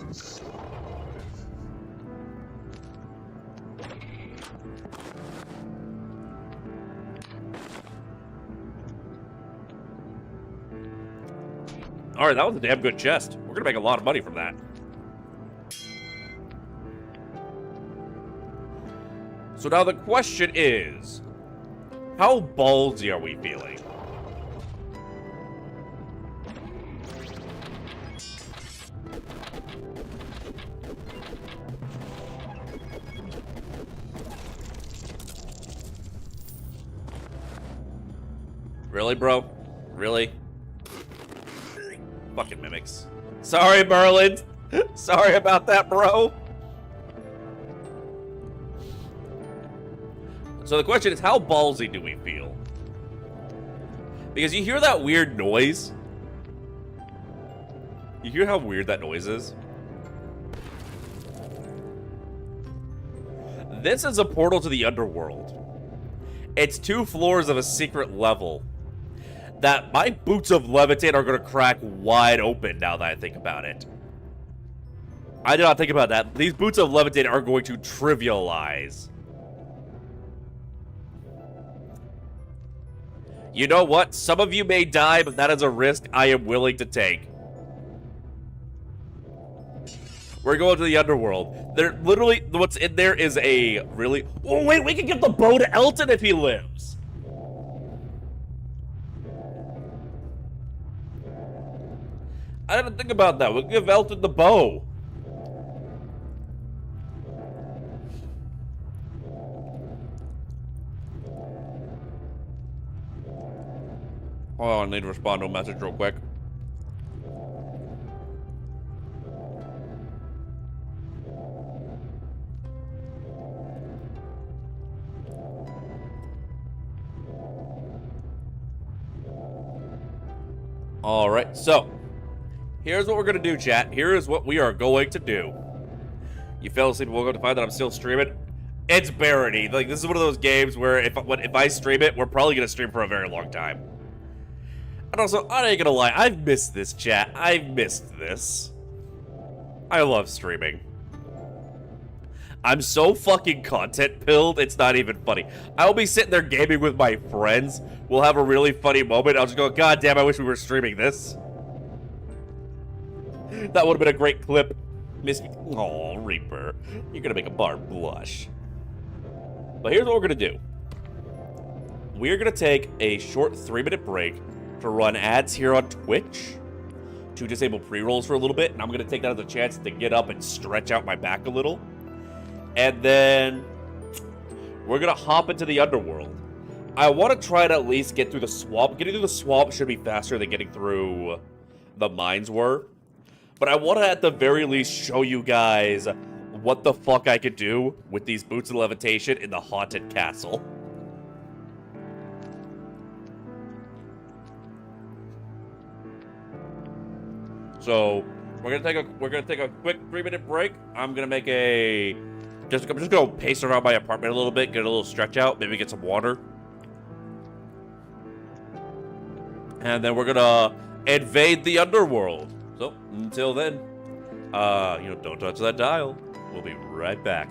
Alright, that was a damn good chest. We're gonna make a lot of money from that. So now the question is, how ballsy are we feeling? Really, bro? Really? Fucking mimics. Sorry, Merlin. Sorry about that, bro. So the question is, how ballsy do we feel? Because you hear that weird noise? You hear how weird that noise is? This is a portal to the underworld. It's 2 floors of a secret level that my boots of levitate are going to crack wide open now that I think about it. I did not think about that. These boots of levitate are going to trivialize. You know what? Some of you may die, but that is a risk I am willing to take. We're going to the underworld. There literally, what's in there is a really... Oh, wait, we can give the bow to Elton if he lives. I didn't think about that. We'll give Elton the bow. Hold on, I need to respond to a message real quick. Alright, so here's what we're going to do, chat. Here is what we are going to do. You fell asleep and woke up to find that I'm still streaming. It's Barony. Like, this is one of those games where if I stream it, we're probably going to stream for a very long time. And also, I ain't gonna lie, I've missed this, chat. I've missed this. I love streaming. I'm so fucking content-pilled, it's not even funny. I'll be sitting there gaming with my friends. We'll have a really funny moment. I'll just go, God damn, I wish we were streaming this. That would have been a great clip. Miss me. Aw, Reaper. You're gonna make a Barb blush. But here's what we're gonna do. We're gonna take a short 3-minute break to run ads here on Twitch to disable pre-rolls for a little bit, and I'm going to take that as a chance to get up and stretch out my back a little. And then we're going to hop into the underworld. I want to try to at least get through the swamp. Getting through the swamp should be faster than getting through the mines were. But I want to at the very least show you guys what the fuck I could do with these boots of levitation in the haunted castle. So we're gonna take a quick 3-minute break. I'm just gonna pace around my apartment a little bit, get a little stretch out, maybe get some water. And then we're gonna invade the underworld. So until then, don't touch that dial. We'll be right back.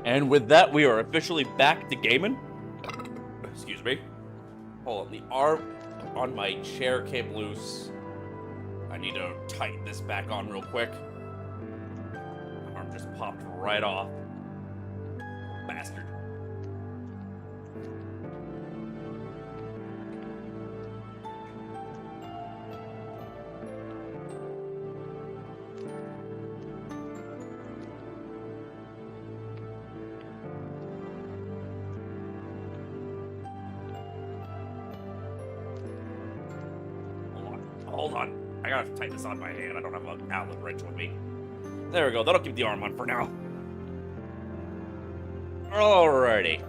And with that, we are officially back to gaming. Excuse me. Hold on, the arm on my chair came loose. I need to tighten this back on real quick. My arm just popped right off. Bastard. Hold on. I gotta tighten this on my hand. I don't have an Allen wrench with me. There we go. That'll keep the arm on for now. Alrighty.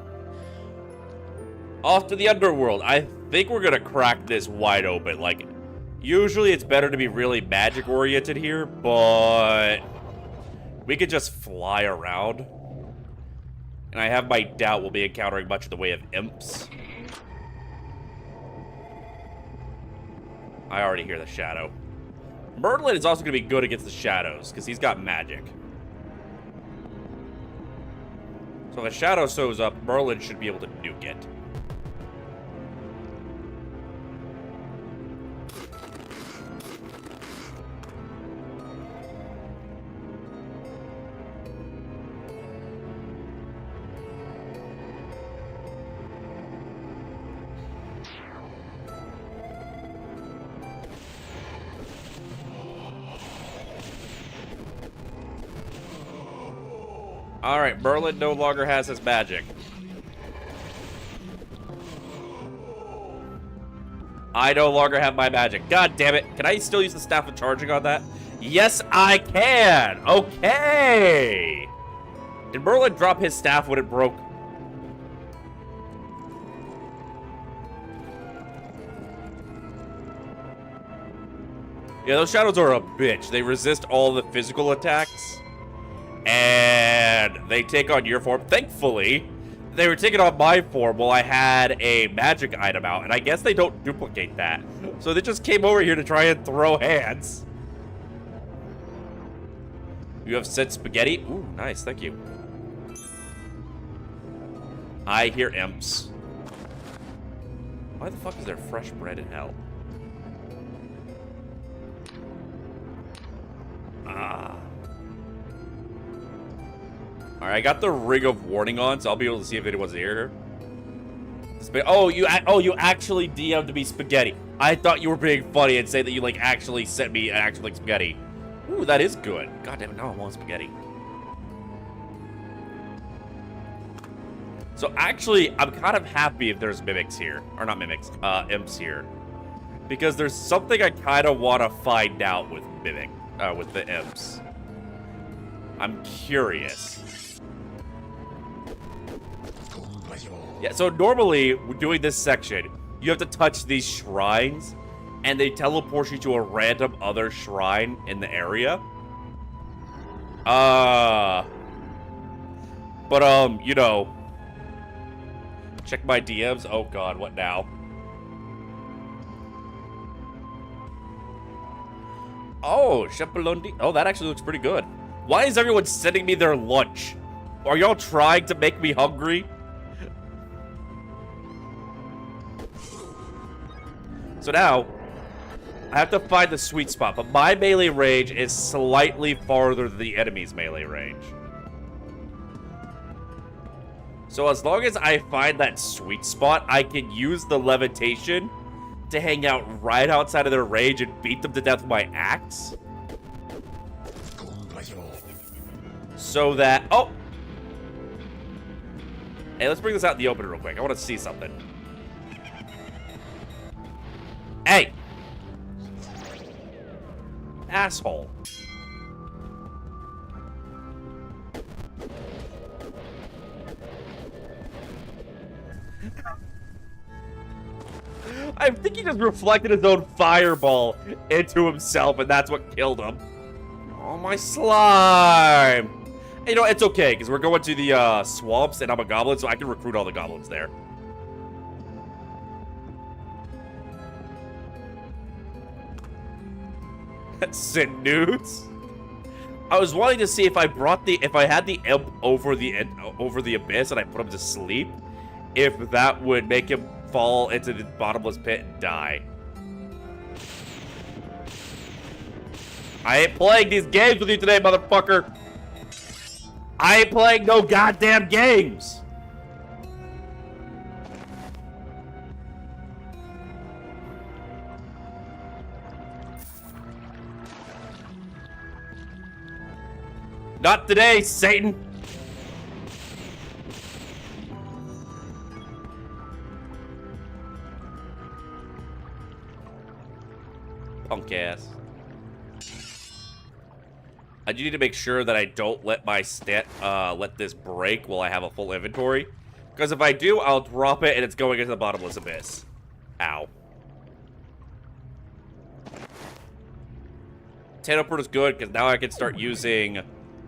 Off to the underworld. I think we're gonna crack this wide open. Like, usually it's better to be really magic-oriented here, but we could just fly around. And I have my doubt we'll be encountering much in the way of imps. I already hear the shadow. Merlin is also going to be good against the shadows, because he's got magic. So if a shadow shows up, Merlin should be able to nuke it. Alright, Merlin no longer has his magic. I no longer have my magic. God damn it. Can I still use the staff of charging on that? Yes, I can! Okay! Did Merlin drop his staff when it broke? Yeah, those shadows are a bitch. They resist all the physical attacks. And they take on your form. Thankfully, they were taking on my form while I had a magic item out. And I guess they don't duplicate that. So they just came over here to try and throw hands. You have said spaghetti? Ooh, nice. Thank you. I hear imps. Why the fuck is there fresh bread in hell? Ah. Alright, I got the Ring of Warning on, so I'll be able to see if anyone's here. Oh, you actually DM'd me spaghetti. I thought you were being funny and say that you, like, actually sent me an actual, like, spaghetti. Ooh, that is good. God damn it, now I want spaghetti. So, actually, I'm kind of happy if there's mimics here. Or not mimics, imps here. Because there's something I kind of want to find out with with the imps. I'm curious. Yeah, so normally, doing this section, you have to touch these shrines, and they teleport you to a random other shrine in the area. You know, check my DMs. Oh god, what now? Oh, Chapalondi. Oh, that actually looks pretty good. Why is everyone sending me their lunch? Are y'all trying to make me hungry? So now, I have to find the sweet spot, but my melee range is slightly farther than the enemy's melee range. So as long as I find that sweet spot, I can use the levitation to hang out right outside of their range and beat them to death with my axe. So that... Oh! Hey, let's bring this out in the open real quick. I want to see something. Hey! Asshole. I think he just reflected his own fireball into himself, and that's what killed him. Oh, my slime. You know, it's okay, because we're going to the swamps, and I'm a goblin, so I can recruit all the goblins there. Send nudes? I was wanting to see if I had the imp over the abyss and I put him to sleep, if that would make him fall into the bottomless pit and die. I ain't playing these games with you today, motherfucker. I ain't playing no goddamn games. Not today, Satan. Punk ass. I do need to make sure that I don't let my let this break while I have a full inventory. Because if I do, I'll drop it and it's going into the bottomless abyss. Ow. Teleport is good because now I can start using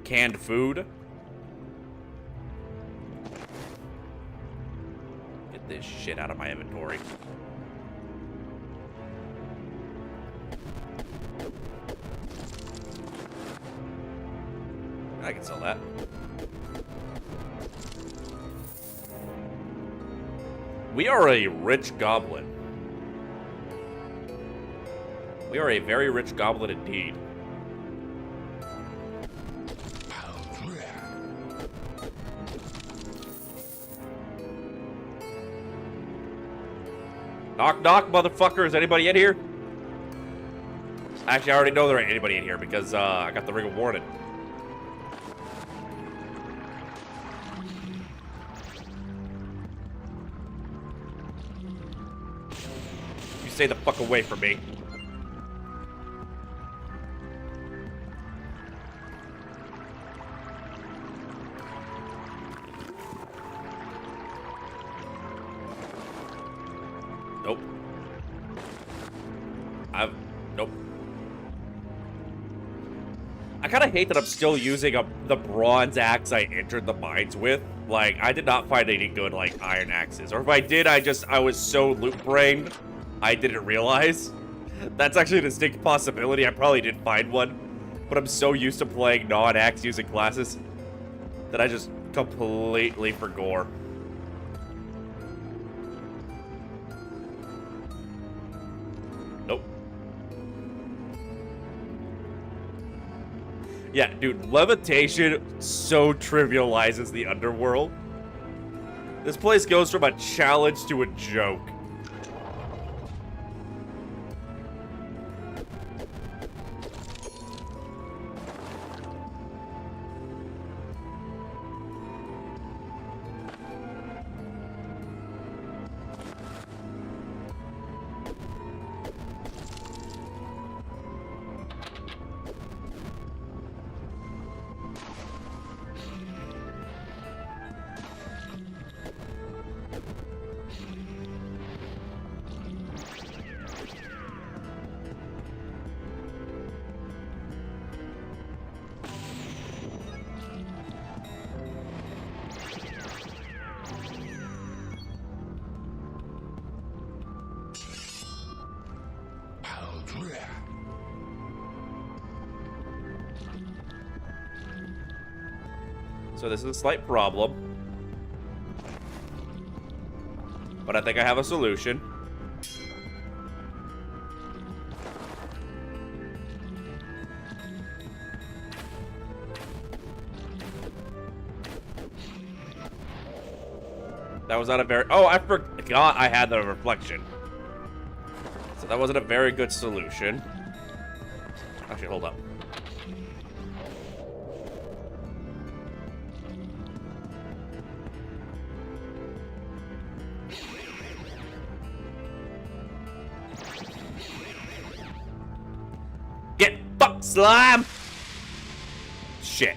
canned food. Get this shit out of my inventory. can sell that. We are a rich goblin. We are a very rich goblin indeed. Knock, knock, motherfucker. Is anybody in here? Actually, I already know there ain't anybody in here because I got the ring of warning. You stay the fuck away from me. Nope. Nope. I kind of hate that I'm still using the bronze axe I entered the mines with. Like, I did not find any good, like, iron axes. Or if I did, I was so loop-brained, I didn't realize. That's actually a distinct possibility. I probably did find one. But I'm so used to playing non-axe using classes that I just completely forgot. Nope. Yeah, dude, levitation so trivializes the underworld. This place goes from a challenge to a joke. So this is a slight problem. But I think I have a solution. That was not a very... Oh, I forgot I had the reflection. So that wasn't a very good solution. Actually, hold up. Get fucked, slime! Shit.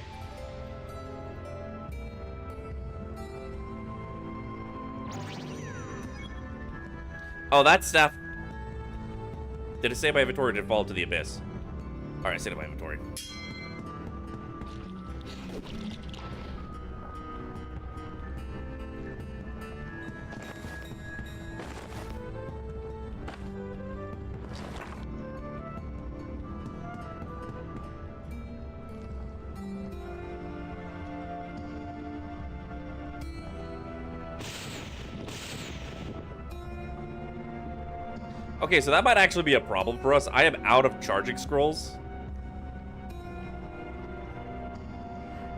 Oh, that stuff. Did it say my inventory did fall into the abyss? Alright, I saved my inventory. Okay, so that might actually be a problem for us. I am out of charging scrolls.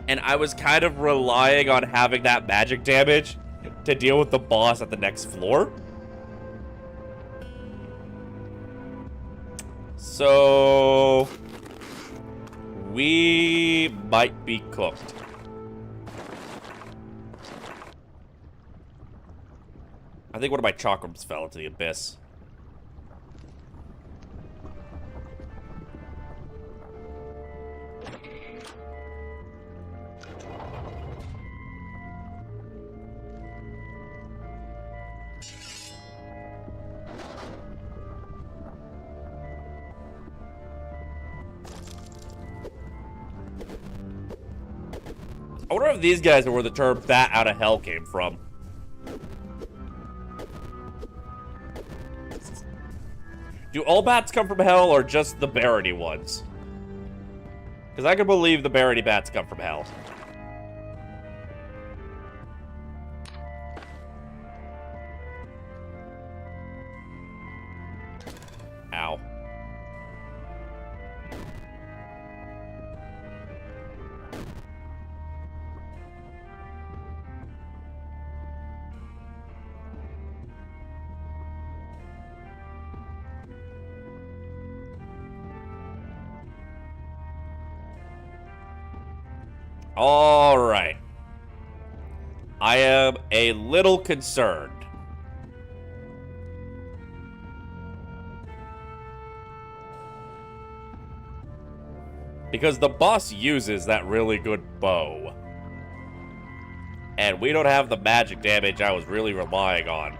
And I was kind of relying on having that magic damage to deal with the boss at the next floor. So... we might be cooked. I think one of my chakrams fell into the abyss. I wonder if these guys are where the term bat out of hell came from. Do all bats come from hell or just the barony ones? Because I can believe the barony bats come from hell. Ow. All right. I am a little concerned. Because the boss uses that really good bow. And we don't have the magic damage I was really relying on.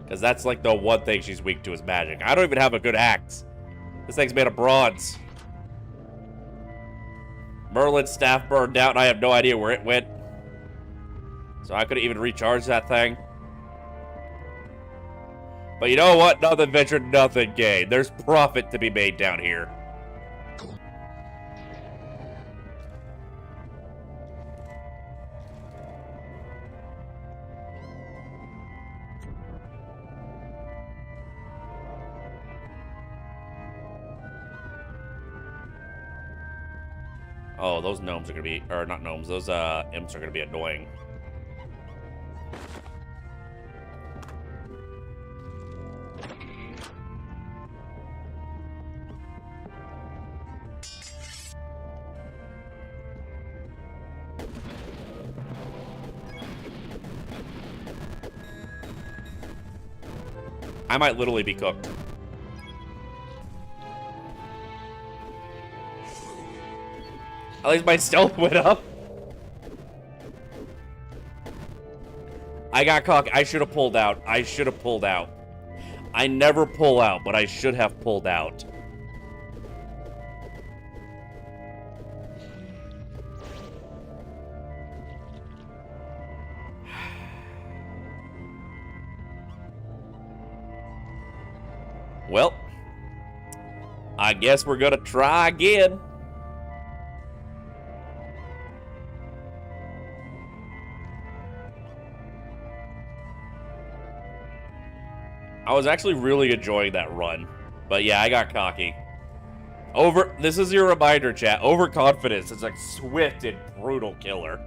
Because that's like the one thing she's weak to is magic. I don't even have a good axe. This thing's made of bronze. Merlin's staff burned out and I have no idea where it went. So I couldn't even recharge that thing. But you know what? Nothing ventured, nothing gained. There's profit to be made down here. Oh, those gnomes are gonna be, or not gnomes, those imps are gonna be annoying. I might literally be cooked. At least my stealth went up. I got cocky. I should have pulled out. I should have pulled out. I never pull out, but I should have pulled out. Well, I guess we're gonna try again. I was actually really enjoying that run. But yeah, I got cocky. This is your reminder, chat. Overconfidence is a swift and brutal killer.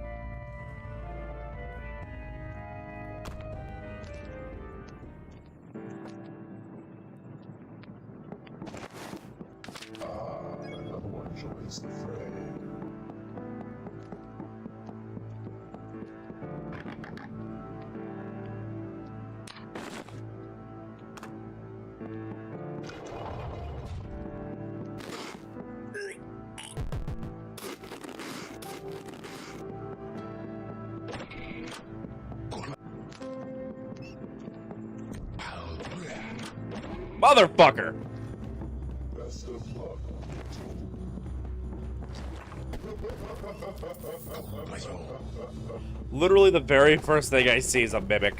Another one joins the fray.
Motherfucker!
Best of luck.
Literally the very first thing I see is a mimic.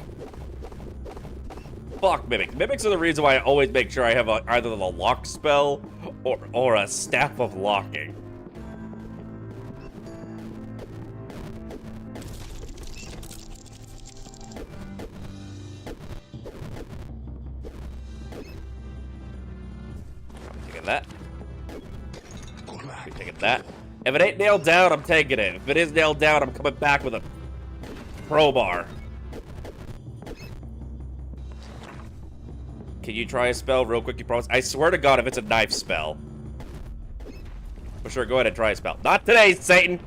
Fuck mimic. Mimics are the reason why I always make sure I have either the lock spell or a staff of locking. That. I'm taking that. If it ain't nailed down, I'm taking it. If it is nailed down, I'm coming back with a crowbar. Can you try a spell real quick? You promise? I swear to God, if it's a knife spell. For sure, go ahead and try a spell. Not today, Satan!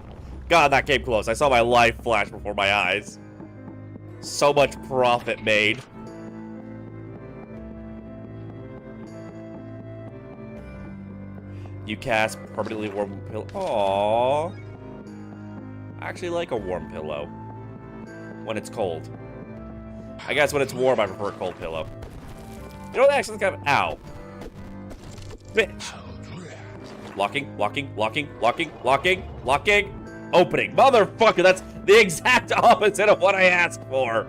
God, that came close. I saw my life flash before my eyes. So much profit made. You cast permanently warm pillow. Aww. I actually like a warm pillow. When it's cold. I guess when it's warm, I prefer a cold pillow. You know what actually kind of... Ow. Bitch. Locking, locking, locking, locking, locking, locking. Opening. Motherfucker, that's the exact opposite of what I asked for.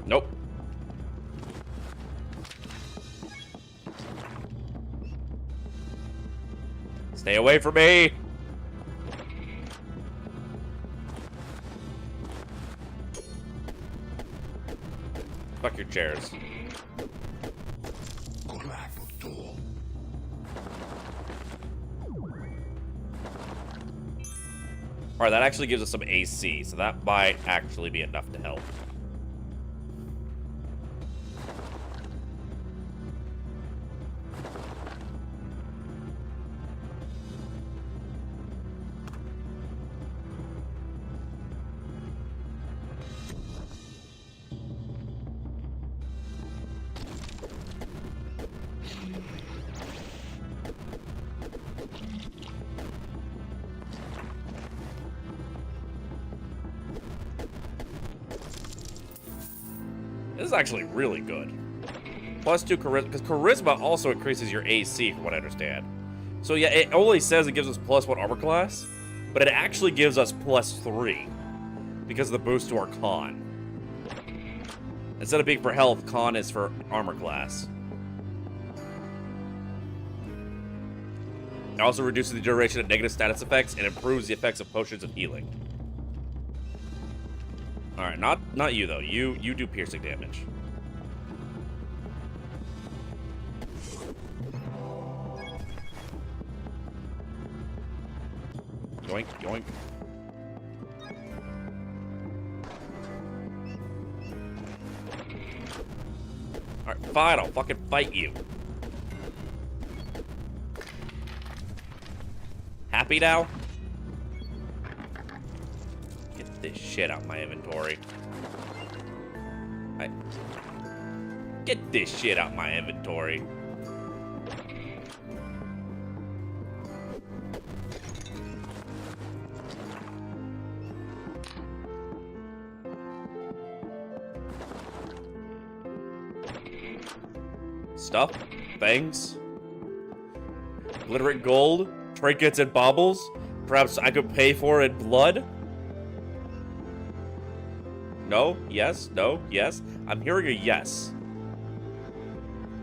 Nope. Stay away from me. Fuck your chairs. Alright, that actually gives us some AC, so that might actually be enough to help. This is actually really good. Plus 2 charisma, because charisma also increases your AC, from what I understand. So yeah, it only says it gives us +1 armor class, but it actually gives us +3 because of the boost to our con. Instead of being for health, con is for armor class. It also reduces the duration of negative status effects and improves the effects of potions of healing. Alright, not you though. You do piercing damage. Yoink, yoink. Alright, fine, I'll fucking fight you. Happy now? Get this shit out of my inventory. Get this shit out of my inventory. Stuff, things, glittering gold, trinkets and baubles. Perhaps I could pay for in blood? No, yes, no, yes. I'm hearing a yes.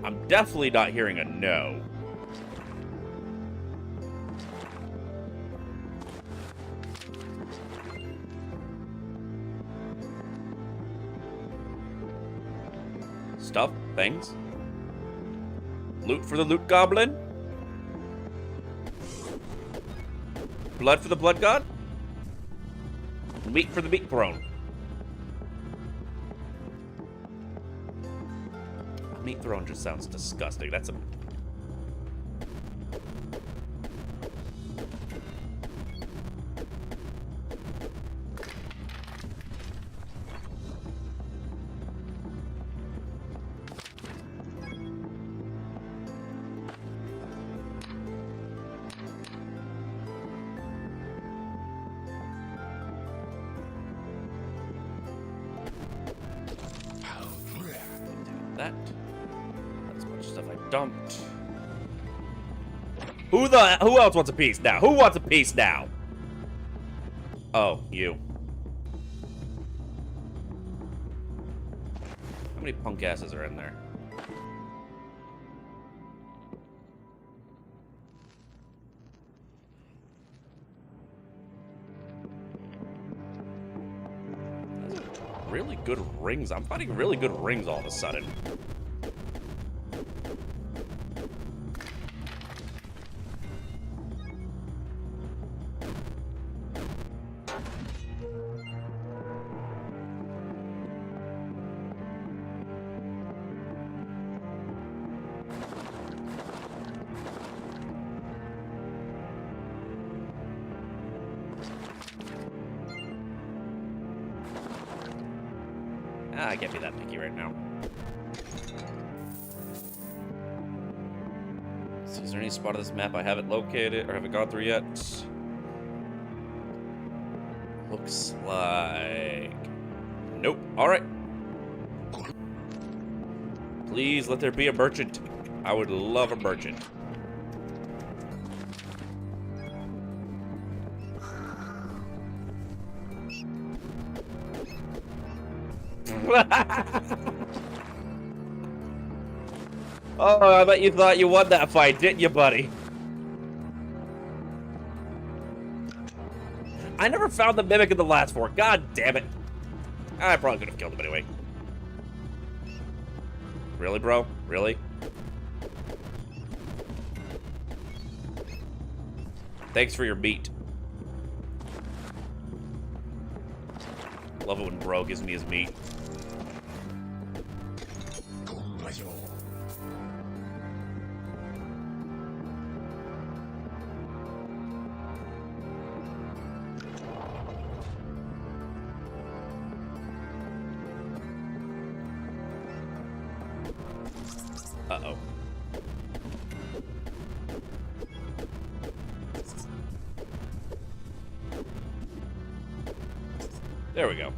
I'm definitely not hearing a no. Stuff, things. Loot for the loot goblin? Blood for the blood god? Meat for the meat throne. Meat throne just sounds disgusting. That's a... that. That's a bunch of stuff I dumped. Who else wants a piece now? Who wants a piece now? Oh, you. How many punk asses are in there? Those are really good rings. I'm finding really good rings all of a sudden. I can't be that picky right now. So is there any spot of this map I haven't located or haven't gone through yet? Looks like... Nope. Alright. Please let there be a merchant. I would love a merchant. Oh, I bet you thought you won that fight, didn't you, buddy? I never found the mimic in the last four. God damn it. I probably could have killed him anyway. Really, bro? Really? Thanks for your meat. Love it when bro gives me his meat. Uh-oh. There we go.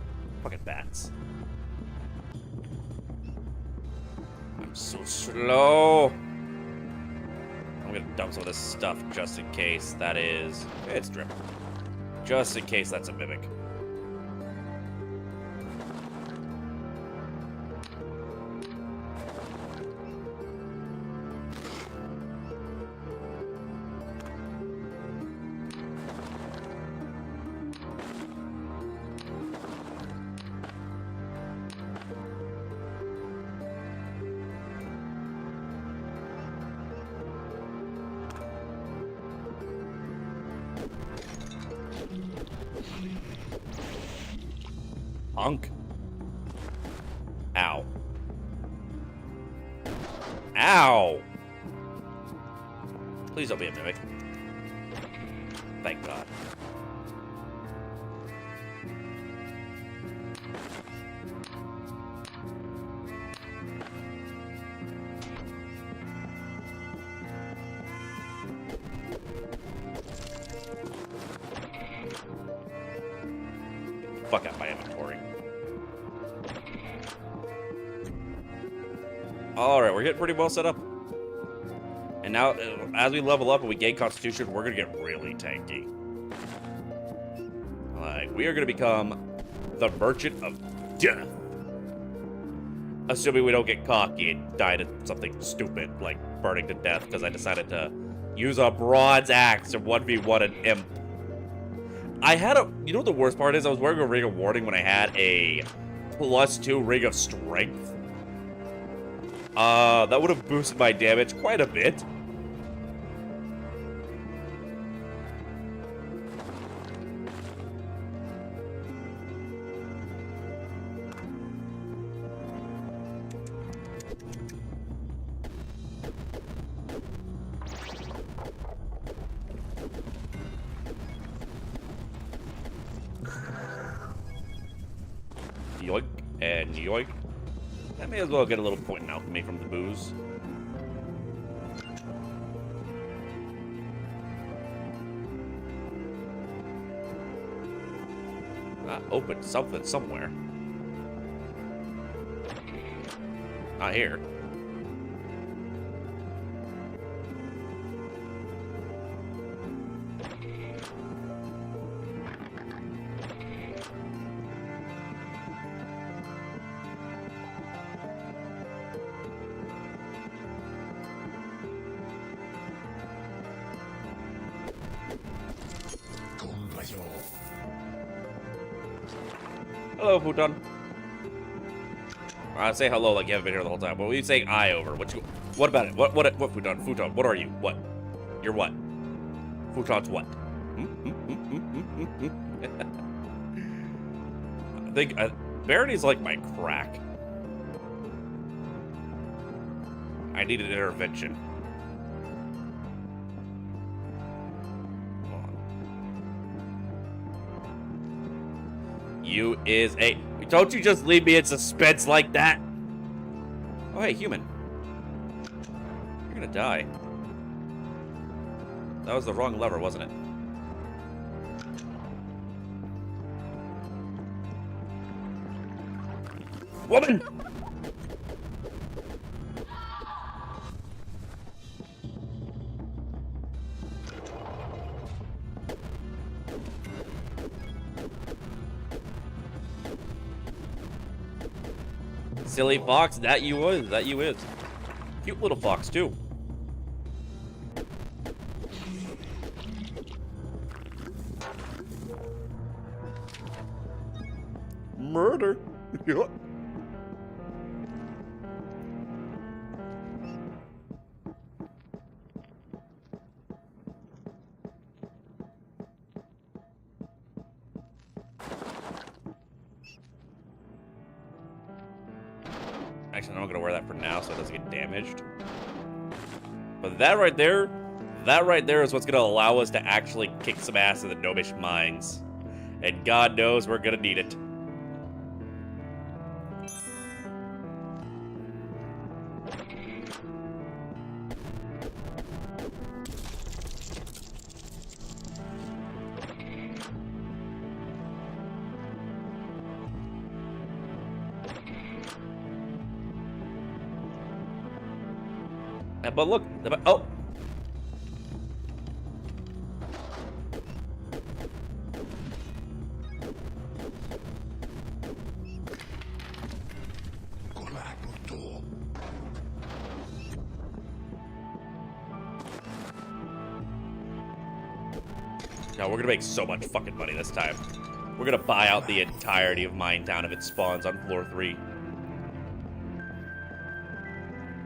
Fucking bats. I'm so slow. I'm gonna dump some of this stuff just in case that is... It's drip. Just in case that's a mimic. Punk. Ow. Ow! Please don't be a mimic. Thank God. Fuck out my inventory. Alright, we're getting pretty well set up. And now, as we level up and we gain constitution, we're gonna get really tanky. Like, we are gonna become the Merchant of Death. Assuming we don't get cocky and die to something stupid, like burning to death, because I decided to use a bronze axe to 1v1 an imp. I had a... You know what the worst part is? I was wearing a Ring of Warding when I had a +2 Ring of Strength. That would have boosted my damage quite a bit. Yoink and yoink. I may as well get a little point in alchemy from the booze. Open something somewhere. Not here. Hello, Futon. I say hello like you haven't been here the whole time. What were you saying I over? What about it? What Futon? Futon, what are you? What? You're what? Futon's what? I think Barony's like my crack. I need an intervention. You is a... Don't you just leave me in suspense like that? Oh, hey, human. You're gonna die. That was the wrong lever, wasn't it? Woman! silly fox, that you is, that you is. Cute little fox, too. Murder. Actually, I'm not gonna wear that for now so it doesn't get damaged. But that right there is what's gonna allow us to actually kick some ass in the gnomish mines. And God knows we're gonna need it. But look, oh. No, we're gonna make so much fucking money this time. We're gonna buy out the entirety of Minetown if it spawns on floor 3.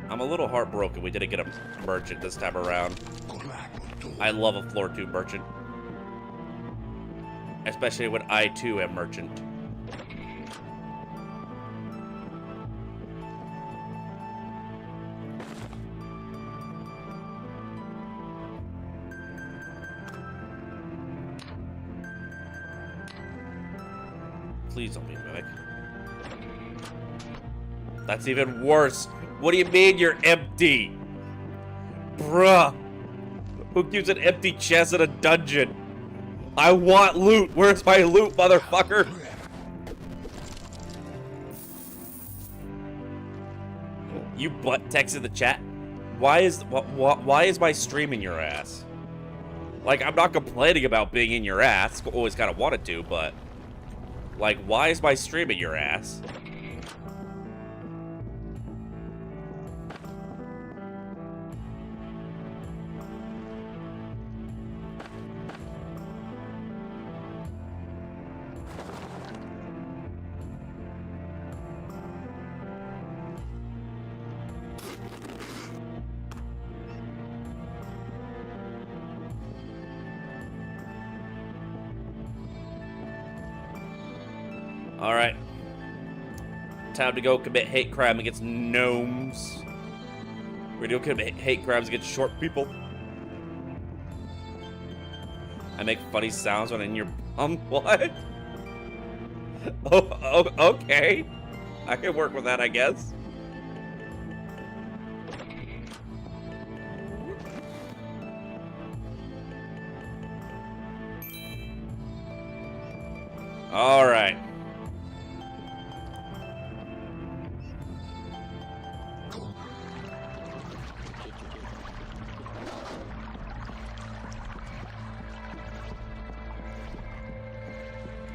I'm a little heartbroken we didn't get a merchant this time around. I love a floor 2 merchant. Especially when I too am merchant. Please don't be mimic. That's even worse. What do you mean you're empty? Bruh. Who keeps an empty chest in a dungeon? I want loot. Where's my loot, motherfucker? You butt texted the chat? Why is my stream in your ass? Like, I'm not complaining about being in your ass. Always kind of wanted to, but... like, why is my stream in your ass? All right. Time to go commit hate crime against gnomes. We're gonna go commit hate crimes against short people. I make funny sounds when in your bum. What? Oh, okay. I can work with that, I guess. All right.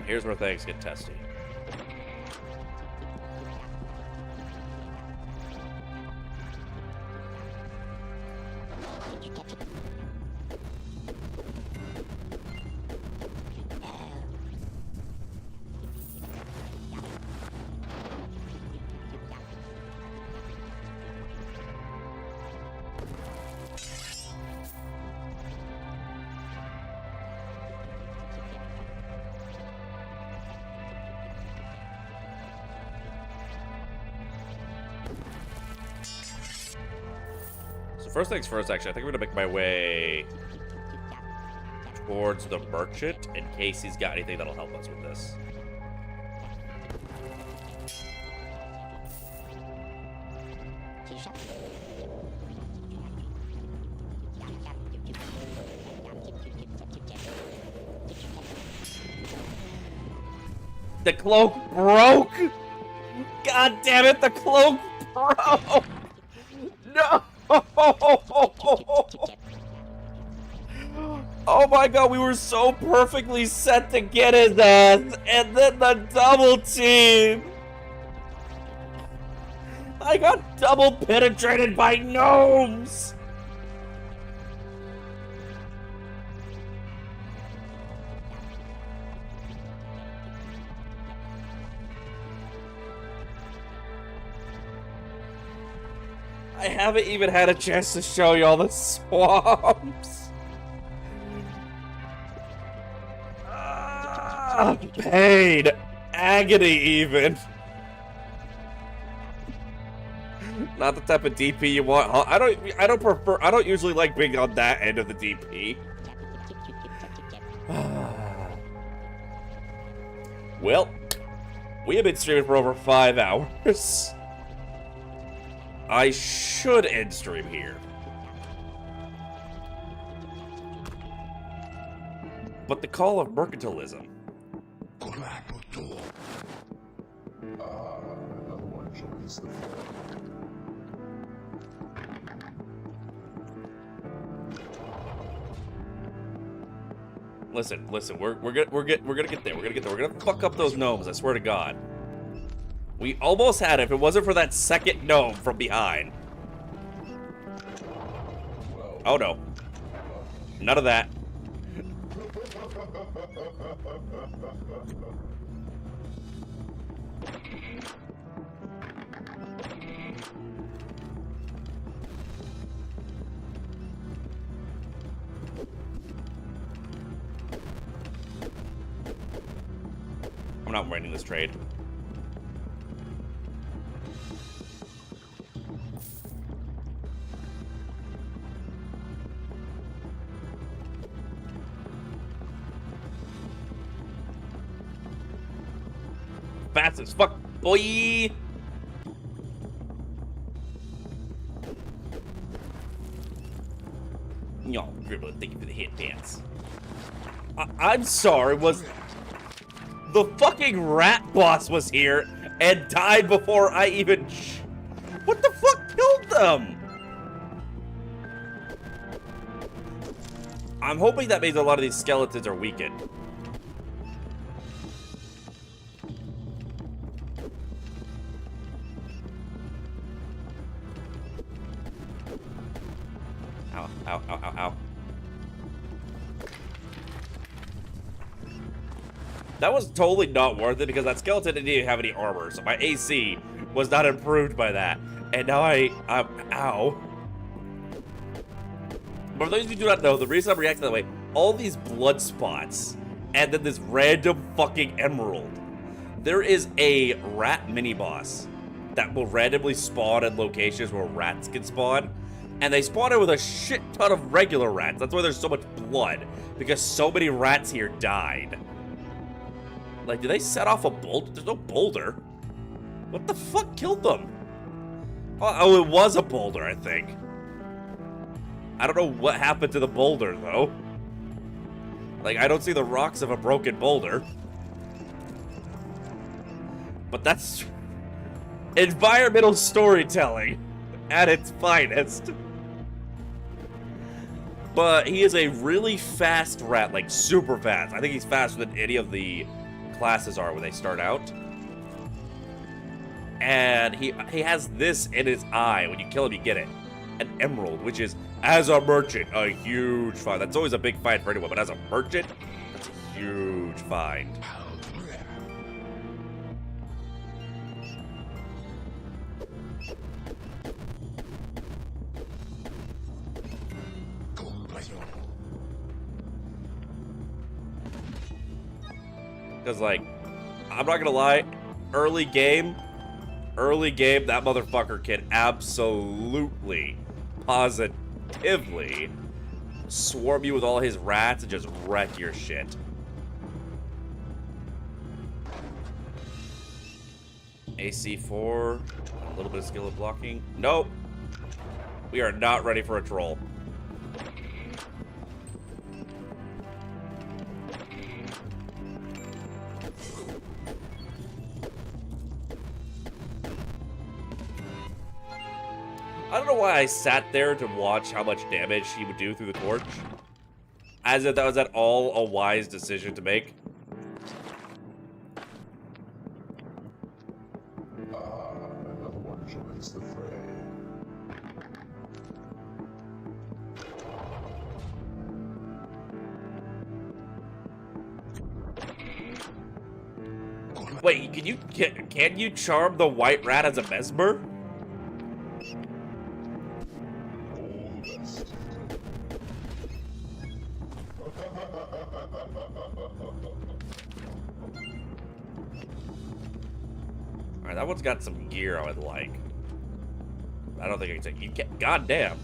Here's where things get testy. First things first, actually, I think I'm gonna make my way towards the merchant in case he's got anything that'll help us with this. The cloak broke! God damn it, the cloak broke! No! Oh my god, we were so perfectly set to get his ass, and then the double team! I got double penetrated by gnomes! I haven't even had a chance to show you all the swamps. Pain, agony, even. Not the type of DP you want, huh? I don't usually like being on that end of the DP. Well, we have been streaming for over 5 hours. I should end stream here. But the call of mercantilism.
Another one joins the fray.
Listen, we're gonna get there. We're gonna fuck up those gnomes, I swear to God. We almost had it if it wasn't for that second gnome from behind. Oh no. None of that. I'm not winning this trade. Fast as fuck, boy! Yo, Gribble, thank you for the hit dance. I'm sorry, was... The fucking rat boss was here and died before I even... What the fuck killed them? I'm hoping that means a lot of these skeletons are weakened. Ow, ow, ow, ow, ow. That was totally not worth it because that skeleton didn't even have any armor, so my AC was not improved by that. And now ow. But for those of you who do not know, the reason I'm reacting that way, all these blood spots, and then this random fucking emerald. There is a rat mini-boss that will randomly spawn in locations where rats can spawn. And they spawn in with a shit ton of regular rats. That's why there's so much blood, because so many rats here died. Like, did they set off a boulder? There's no boulder. What the fuck killed them? Oh, it was a boulder, I think. I don't know what happened to the boulder, though. Like, I don't see the rocks of a broken boulder. But that's environmental storytelling at its finest. But he is a really fast rat, like super fast. I think he's faster than any of the classes are when they start out. And he has this in his eye. When you kill him, you get it. An emerald, which is, as a merchant, a huge find. That's always a big find for anyone, but as a merchant, that's a huge find. Because, like, I'm not gonna lie, early game, that motherfucker can absolutely, positively swarm you with all his rats and just wreck your shit. AC4, a little bit of skill of blocking. Nope. We are not ready for a troll. I don't know why I sat there to watch how much damage he would do through the torch. As if that was at all a wise decision to make.
Another one joins the
Wait, can you charm the white rat as a mesmer? Alright, that one's got some gear I would like. I don't think I can take. You can't. Goddamn.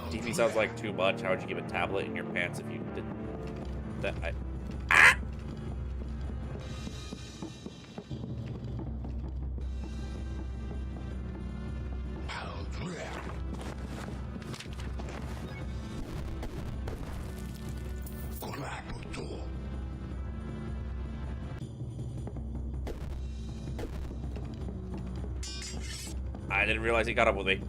TV sounds like too much. How would you keep a tablet in your pants if you did that? Ah! I didn't realize he got up with me.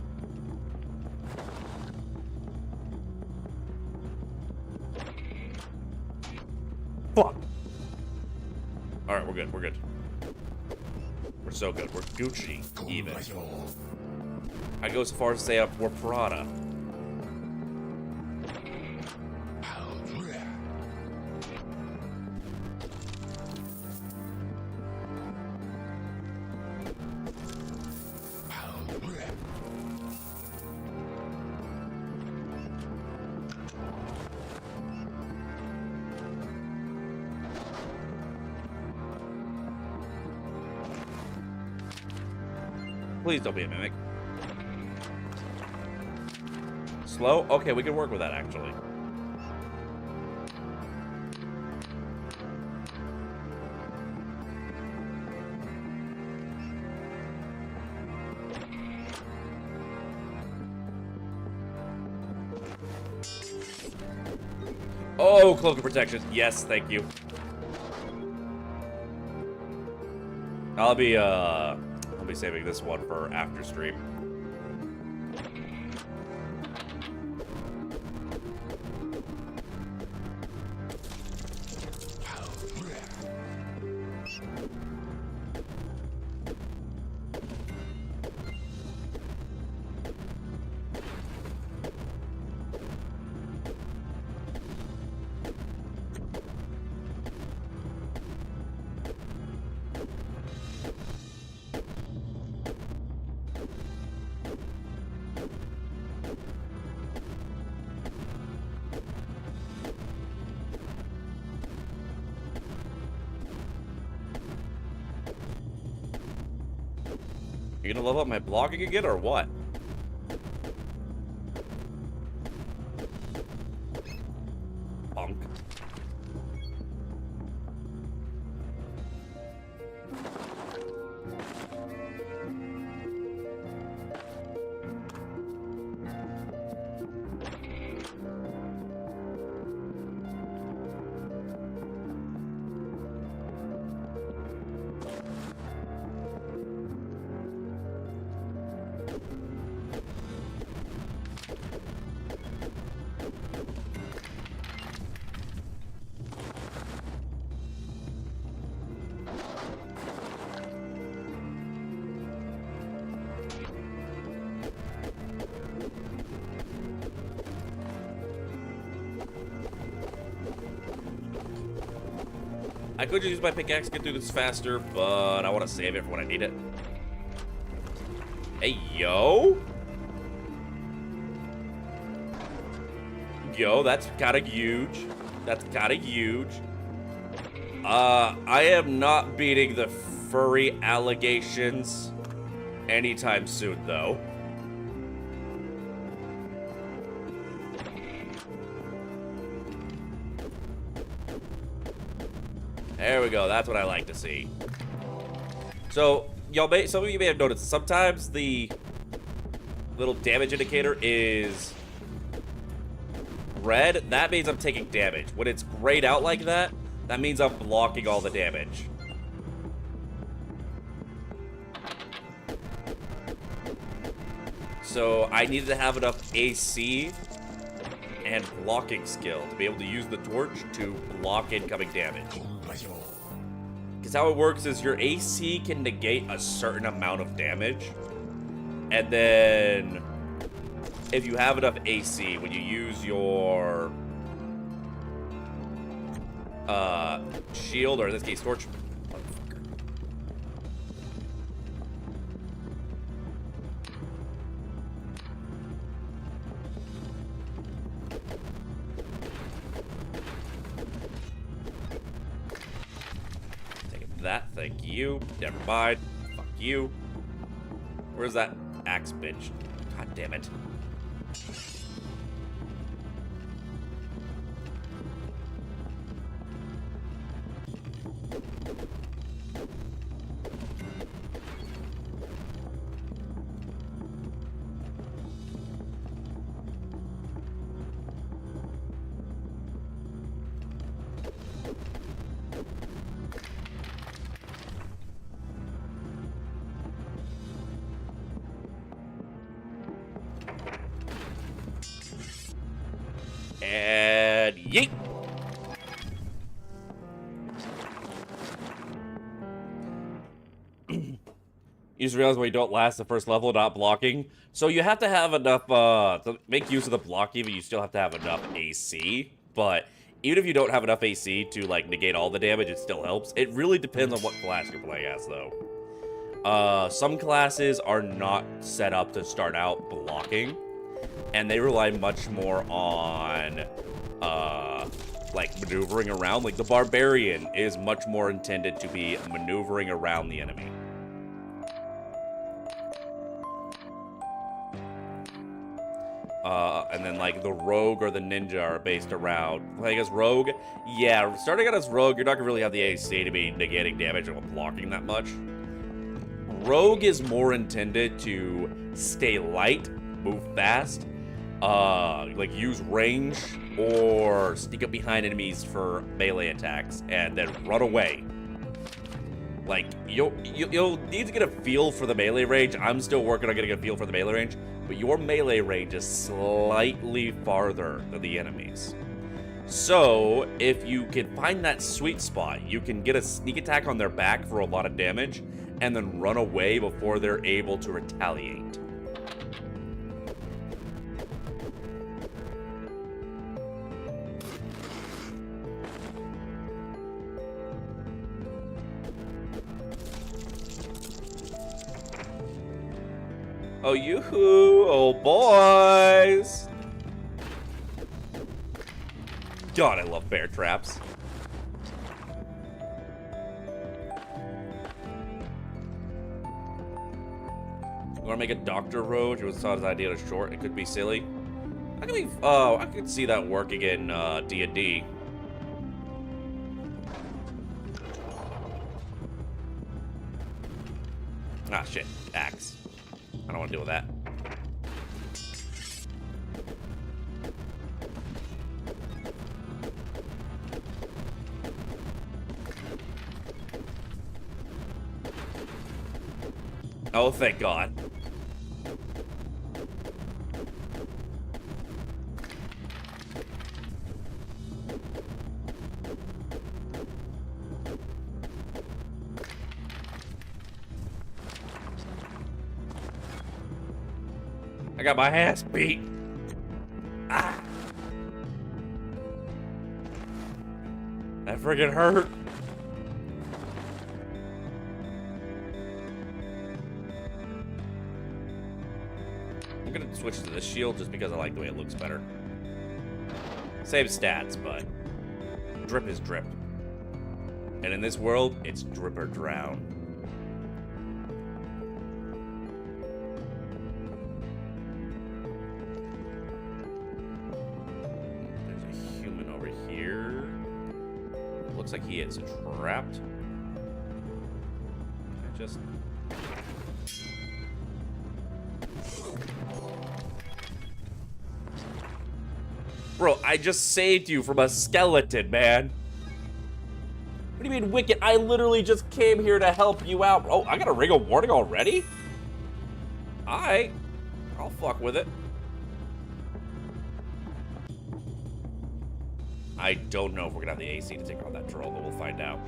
Fuck. Alright, we're good, we're good. We're so good. We're Gucci, even. I go so far as to say we're Prada. Please don't be a mimic. Slow? Okay, we can work with that, actually. Oh, cloak of protection. Yes, thank you. I'll be saving this one for after stream. You gonna level up my blogging again, or what? Punk. I could just use my pickaxe to get through this faster, but I want to save it for when I need it. Hey, yo! Yo, that's kind of huge. That's kind of huge. I am not beating the furry allegations anytime soon, though. There we go. That's what I like to see. So, some of you may have noticed, sometimes the little damage indicator is red. That means I'm taking damage. When it's grayed out like that, that means I'm blocking all the damage. So, I needed to have enough AC and blocking skill to be able to use the torch to block incoming damage. Because how it works is your AC can negate a certain amount of damage, and then if you have enough AC, when you use your shield, or in this case, torch. Motherfucker. Take that, thank you. Never mind. Fuck you. Where's that axe bitch? God damn it. And yeet! You just realize when you don't last the first level, not blocking. So you have to have enough, to make use of the blocking, but you still have to have enough AC. But even if you don't have enough AC to, like, negate all the damage, it still helps. It really depends on what class you're playing as, though. Some classes are not set up to start out blocking, and they rely much more on, like, maneuvering around. Like, the Barbarian is much more intended to be maneuvering around the enemy. And then, like, the Rogue or the Ninja are based around, like, as Rogue, yeah, starting out as Rogue, you're not gonna really have the AC to be negating damage or blocking that much. Rogue is more intended to stay light, move fast, like, use range, or sneak up behind enemies for melee attacks, and then run away. Like, you'll need to get a feel for the melee range. I'm still working on getting a feel for the melee range, but your melee range is slightly farther than the enemies. So, if you can find that sweet spot, you can get a sneak attack on their back for a lot of damage, and then run away before they're able to retaliate. Oh, yoo-hoo! Oh, boys! God, I love bear traps. You wanna make a Doctor Road? It was thought his idea was short. It could be silly. I could see that working in D&D. Ah, shit. Axe. I don't want to deal with that. Oh, thank God. I got my ass beat. Ah. That friggin' hurt. I'm gonna switch to this shield just because I like the way it looks better. Same stats, but drip is drip. And in this world, it's drip or drown. Looks like he is trapped. I just... Bro, I just saved you from a skeleton, man. What do you mean, Wicked? I literally just came here to help you out. Oh, I got a ring of warning already? Alright. I'll fuck with it. I don't know if we're gonna have the AC to take on that troll, but we'll find out.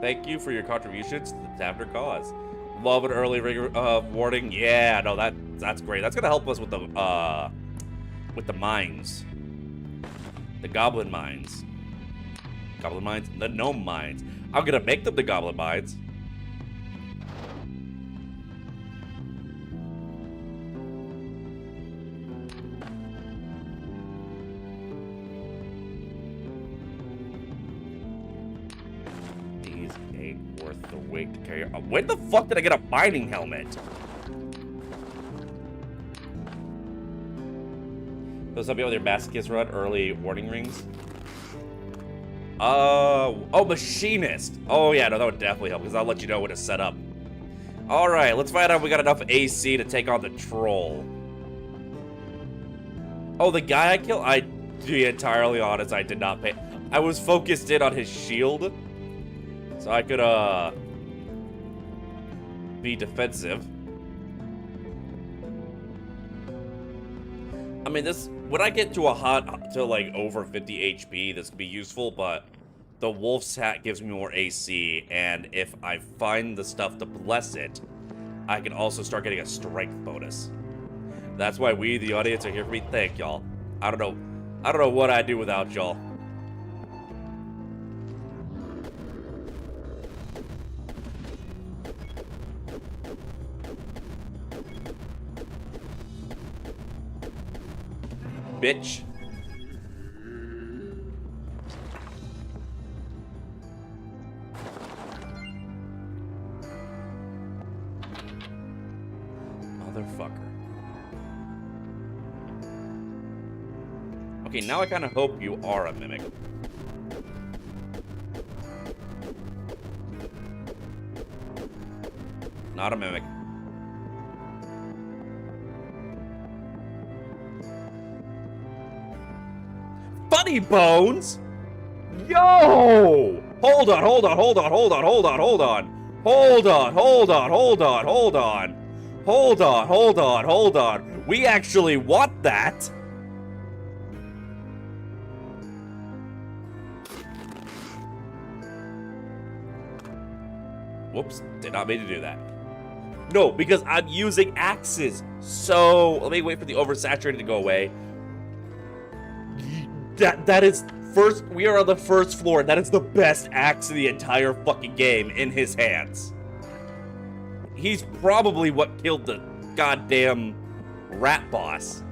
Thank you for your contributions to the Tavern cause. Love an early warning. Yeah, no, that's great. That's gonna help us with the mines. The goblin mines. Goblin mines? The gnome mines. I'm gonna make them the goblin mines. These ain't worth the weight to carry. When the fuck did I get a mining helmet? So some people with their masochist run early warning rings. Oh, machinist. Oh yeah, no, that would definitely help because I'll let you know when to set up. All right, let's find out if we got enough AC to take on the troll. Oh, the guy I killed. To be entirely honest, I did not pay. I was focused in on his shield, so I could be defensive. I mean, this, when I get to like over 50 HP, this could be useful, but the wolf's hat gives me more AC, and if I find the stuff to bless it, I can also start getting a strength bonus. That's why we, the audience, are here for me. Thank y'all. I don't know what I'd do without y'all. Bitch. Motherfucker. Okay, now I kind of hope you are a mimic. Not a mimic. Funny bones? Yo! Hold on. We actually want that. Whoops, did not mean to do that. No, because I'm using axes. So, let me wait for the oversaturated to go away. That is first, we are on the first floor. That is the best axe in the entire fucking game in his hands. He's probably what killed the goddamn rat boss.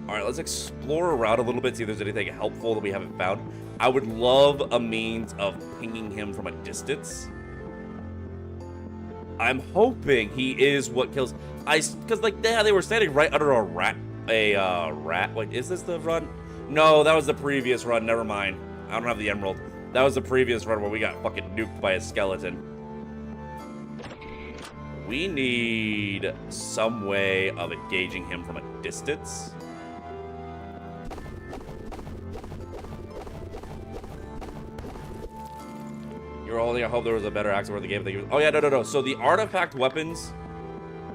All right, let's explore around a little bit, see if there's anything helpful that we haven't found. I would love a means of pinging him from a distance. I'm hoping he is what kills. Because like they were standing right under a rat. Wait, is this the run? No, that was the previous run. Never mind. I don't have the emerald. That was the previous run where we got fucking nuked by a skeleton. We need some way of engaging him from a distance. You're holding. I hope there was a better axe for the game. Oh yeah, no. So the artifact weapons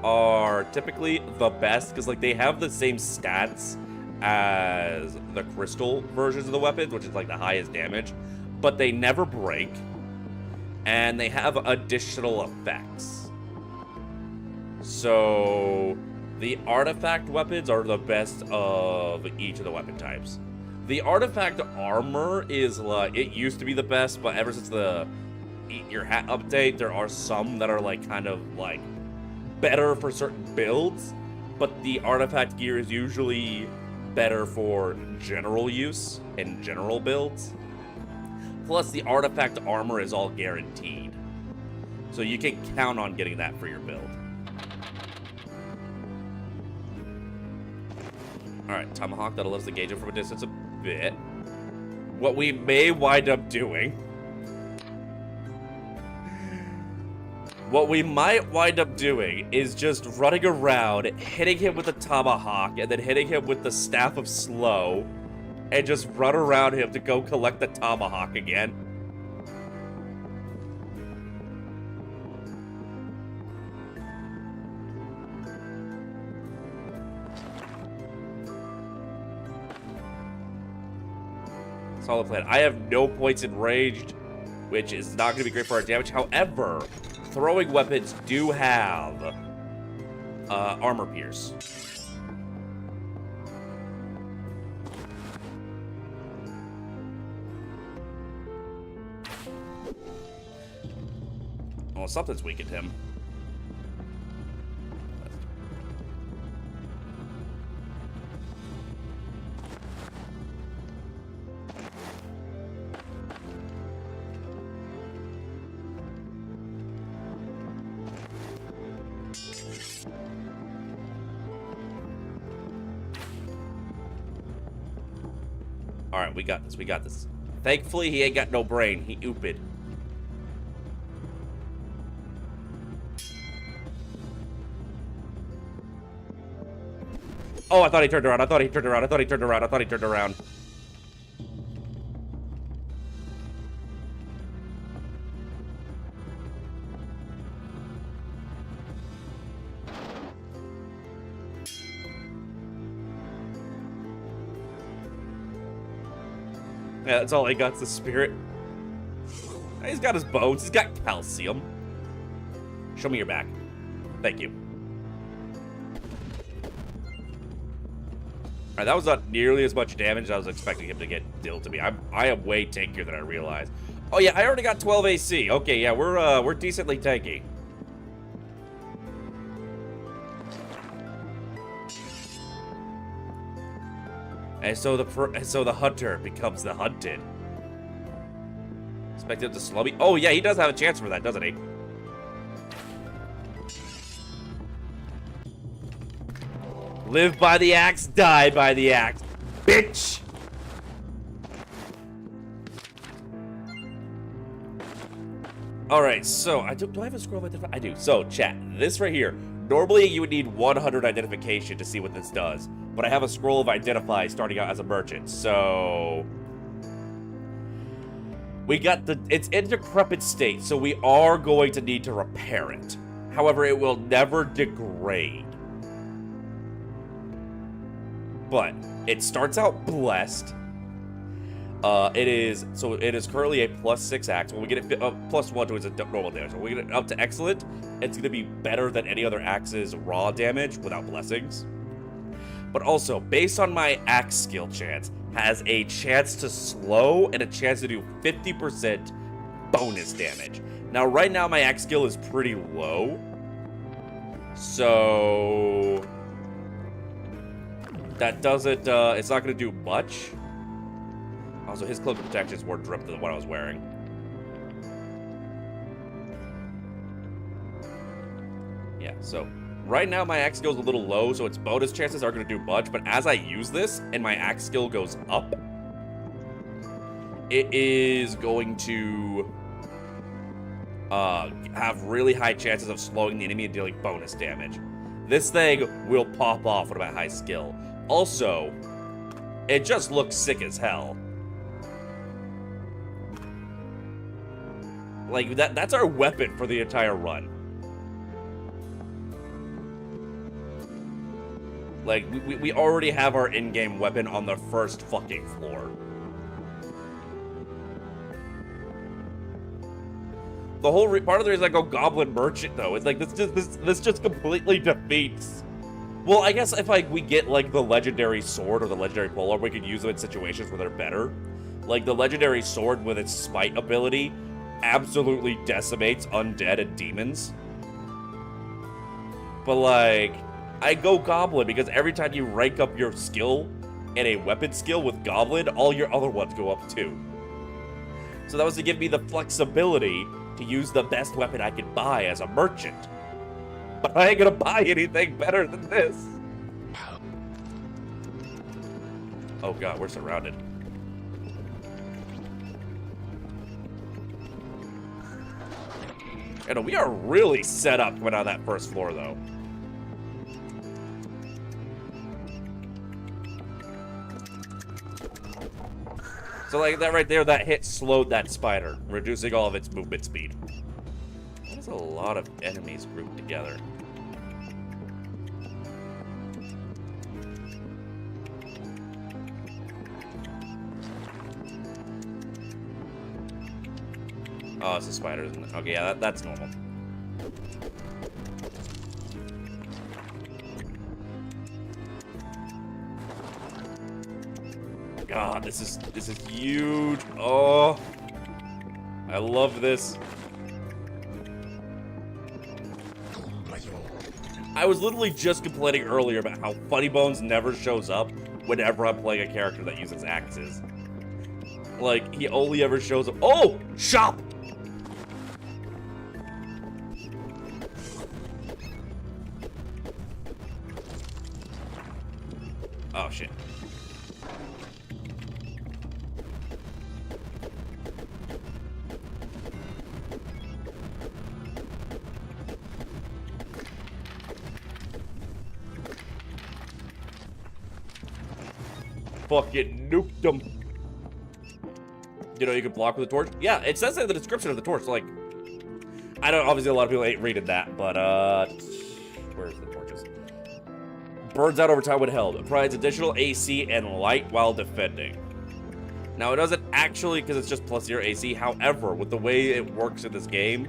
are typically the best because like they have the same stats as the crystal versions of the weapons, which is like the highest damage, but they never break and they have additional effects. So the artifact weapons are the best of each of the weapon types. The artifact armor is like, it used to be the best, but ever since the Eat Your Hat update, there are some that are like kind of like better for certain builds, but the artifact gear is usually better for general use and general builds. Plus, the artifact armor is all guaranteed, so you can count on getting that for your build. Alright, Tomahawk, that'll let us engage him from a distance a bit. What we may wind up doing... What we might wind up doing is just running around, hitting him with the Tomahawk, and then hitting him with the Staff of Slow, and just run around him to go collect the Tomahawk again. Solid plan. I have no points in ranged, which is not going to be great for our damage. However, throwing weapons do have armor pierce. Well, something's weakened him. Alright, we got this, we got this. Thankfully, he ain't got no brain. He ooped. Oh, I thought he turned around. I thought he turned around. I thought he turned around. I thought he turned around. Yeah, that's all he got's the spirit. He's got his bones. He's got calcium. Show me your back. Thank you. Alright, that was not nearly as much damage as I was expecting him to get dealt to me. I am way tankier than I realized. Oh yeah, I already got 12 AC. Okay, yeah, we're decently tanky. And so the hunter becomes the hunted. Expect him to slow me. Oh yeah, he does have a chance for that, doesn't he? Live by the axe, die by the axe, bitch! Alright, so, do I have a scroll of identification? I do. So, chat, this right here, normally you would need 100 identification to see what this does, but I have a scroll of identify starting out as a merchant, so... We got it's in decrepit state, so we are going to need to repair it. However, it will never degrade. But it starts out blessed. It is currently a +6 axe. When we get it +1 to its normal damage, when we get it up to excellent, it's going to be better than any other axe's raw damage without blessings. But also, based on my axe skill chance, has a chance to slow and a chance to do 50% bonus damage. Now, right now, my axe skill is pretty low. So... that doesn't, it's not going to do much. Also, his cloak of protection is more dripped than what I was wearing. Yeah, so right now my axe skill is a little low, so its bonus chances aren't going to do much, but as I use this and my axe skill goes up, it is going to have really high chances of slowing the enemy and dealing bonus damage. This thing will pop off with my high skill. Also, it just looks sick as hell. Like, that's our weapon for the entire run. Like, we already have our in-game weapon on the first fucking floor. The whole part of the reason I go Goblin Merchant, though, is like, this just completely defeats... Well, I guess if, like, we get, like, the Legendary Sword or the Legendary Polearm, we could use them in situations where they're better. Like, the Legendary Sword with its Smite ability absolutely decimates undead and demons. But, like, I go Goblin because every time you rank up your skill and a weapon skill with Goblin, all your other ones go up, too. So that was to give me the flexibility to use the best weapon I could buy as a merchant. But I ain't gonna buy anything better than this. Oh god, we're surrounded. And we are really set up coming on that first floor, though. So like that right there, that hit slowed that spider, reducing all of its movement speed. That's a lot of enemies grouped together. Oh, it's a spider, isn't it? Okay, yeah, that's normal. God, this is huge. Oh, I love this. I was literally just complaining earlier about how Funny Bones never shows up whenever I'm playing a character that uses axes. Like, he only ever shows up. Oh, shop! Oh, shit. Fucking nuked them. You know, you can block with a torch. Yeah, it says in the description of the torch, like, I don't, obviously a lot of people ain't reading that, but, where's the torches? Burns out over time when held. It provides additional AC and light while defending. Now, it doesn't actually, because it's just plus your AC. However, with the way it works in this game,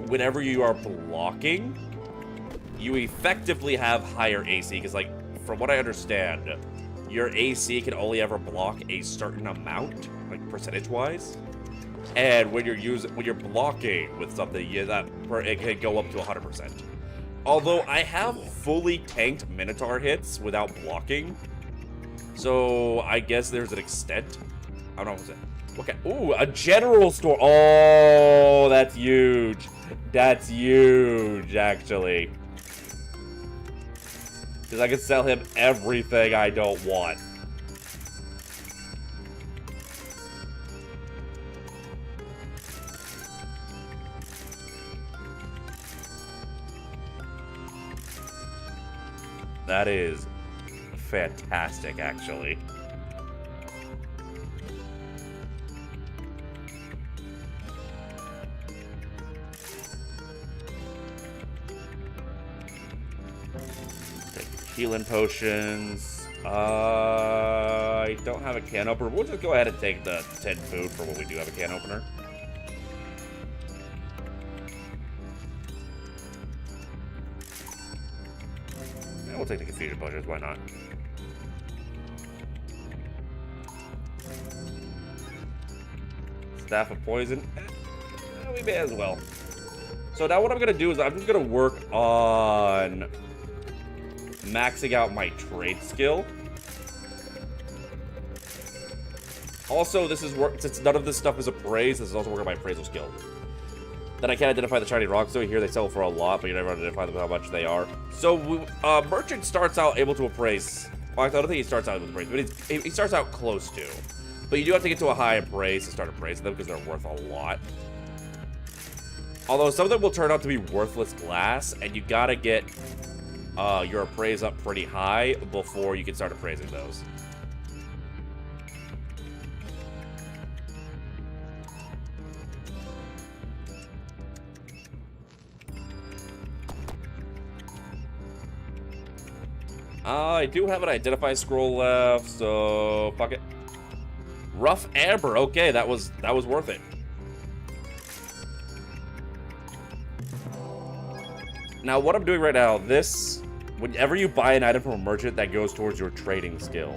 whenever you are blocking, you effectively have higher AC, because, like, from what I understand, your AC can only ever block a certain amount, like percentage-wise. And when you're blocking with something, it can go up to 100%. Although I have fully tanked Minotaur hits without blocking, so I guess there's an extent. I don't know what's it. Okay. Ooh, a general store. Oh, that's huge. That's huge, actually. Because I can sell him everything I don't want. That is fantastic, actually. Healing potions. I don't have a can opener. We'll just go ahead and take the 10 food for what we do have a can opener. Yeah, we'll take the confusion potions. Why not? Staff of poison. We may as well. So now what I'm gonna do is I'm just gonna work on maxing out my trade skill. Also, this is work since none of this stuff is appraised. This is also working on my appraisal skill. Then I can't identify the shiny rocks. So here they sell for a lot, but you never identify them how much they are. So merchant starts out able to appraise. Well, I don't think he starts out with appraise, but he starts out close to. But you do have to get to a high appraise to start appraising them because they're worth a lot. Although some of them will turn out to be worthless glass, and you gotta get your appraise up pretty high before you can start appraising those. I do have an identify scroll left, so fuck it. Rough amber, okay, that was worth it. Now, what I'm doing right now, whenever you buy an item from a merchant, that goes towards your trading skill.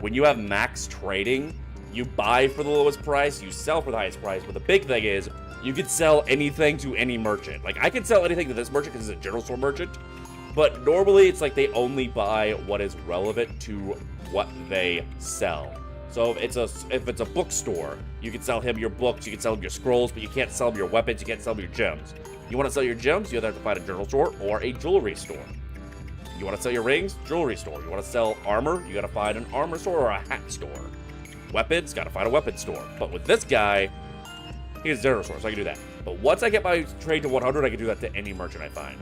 When you have max trading, you buy for the lowest price, you sell for the highest price, but the big thing is, you can sell anything to any merchant. Like, I can sell anything to this merchant because it's a general store merchant, but normally it's like they only buy what is relevant to what they sell. So if it's a bookstore, you can sell him your books, you can sell him your scrolls, but you can't sell him your weapons, you can't sell him your gems. You want to sell your gems, you either have to find a journal store or a jewelry store. You want to sell your rings, jewelry store. You want to sell armor, you got to find an armor store or a hat store. Weapons, got to find a weapon store. But with this guy, he has a general store, so I can do that. But once I get my trade to 100, I can do that to any merchant I find.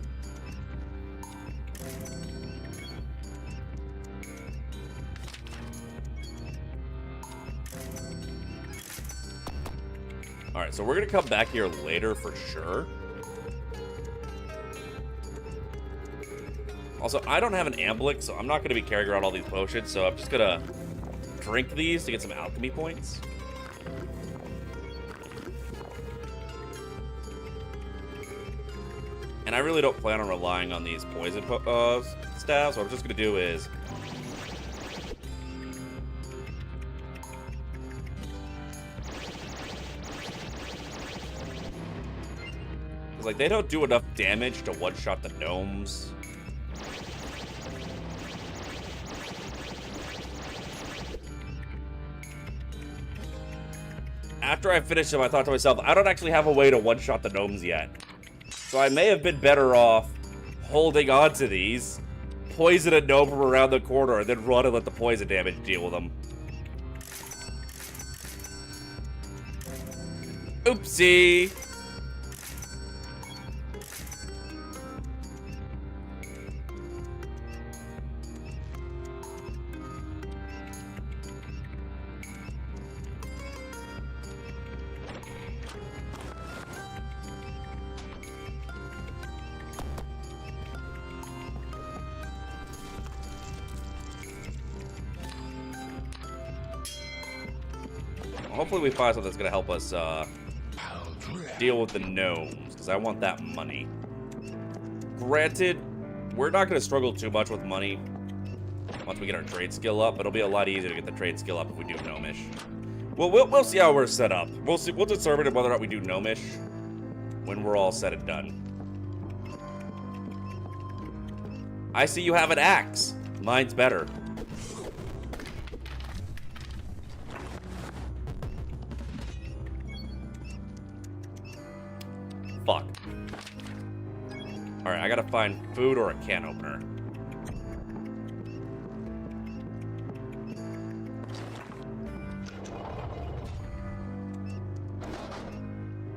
Alright, so we're going to come back here later for sure. Also, I don't have an Amblic, so I'm not going to be carrying around all these potions, so I'm just going to drink these to get some alchemy points. And I really don't plan on relying on these poison staves. What I'm just gonna do is... like, they don't do enough damage to one-shot the gnomes. After I finished them, I thought to myself, I don't actually have a way to one-shot the gnomes yet. So I may have been better off holding on to these, poison a gnome from around the corner, and then run and let the poison damage deal with them. Oopsie! Hopefully we find something that's gonna help us deal with the gnomes, because I want that money. Granted, we're not gonna struggle too much with money once we get our trade skill up. It'll be a lot easier to get the trade skill up if we do gnomish. Well, we'll see how we're set up. We'll see. We'll determine whether or not we do gnomish when we're all said and done. I see you have an axe. Mine's better. Fuck. Alright, I gotta find food or a can opener.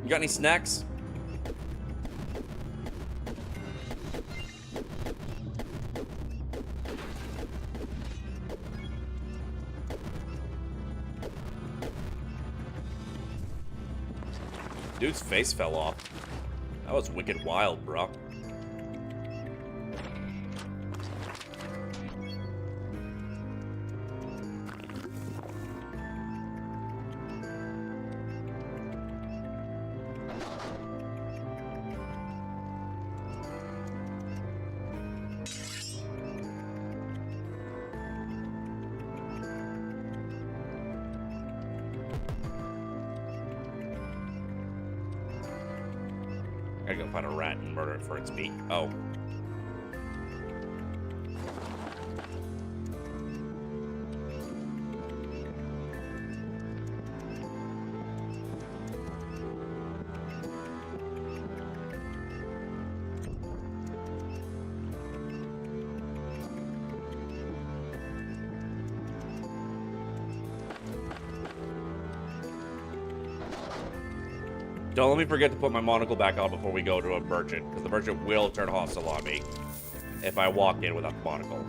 You got any snacks? Dude's face fell off. That was wicked wild, bro. I gotta go find a rat and murder it for its meat. Oh. Don't let me forget to put my monocle back on before we go to a merchant, because the merchant will turn hostile on me if I walk in without the monocle.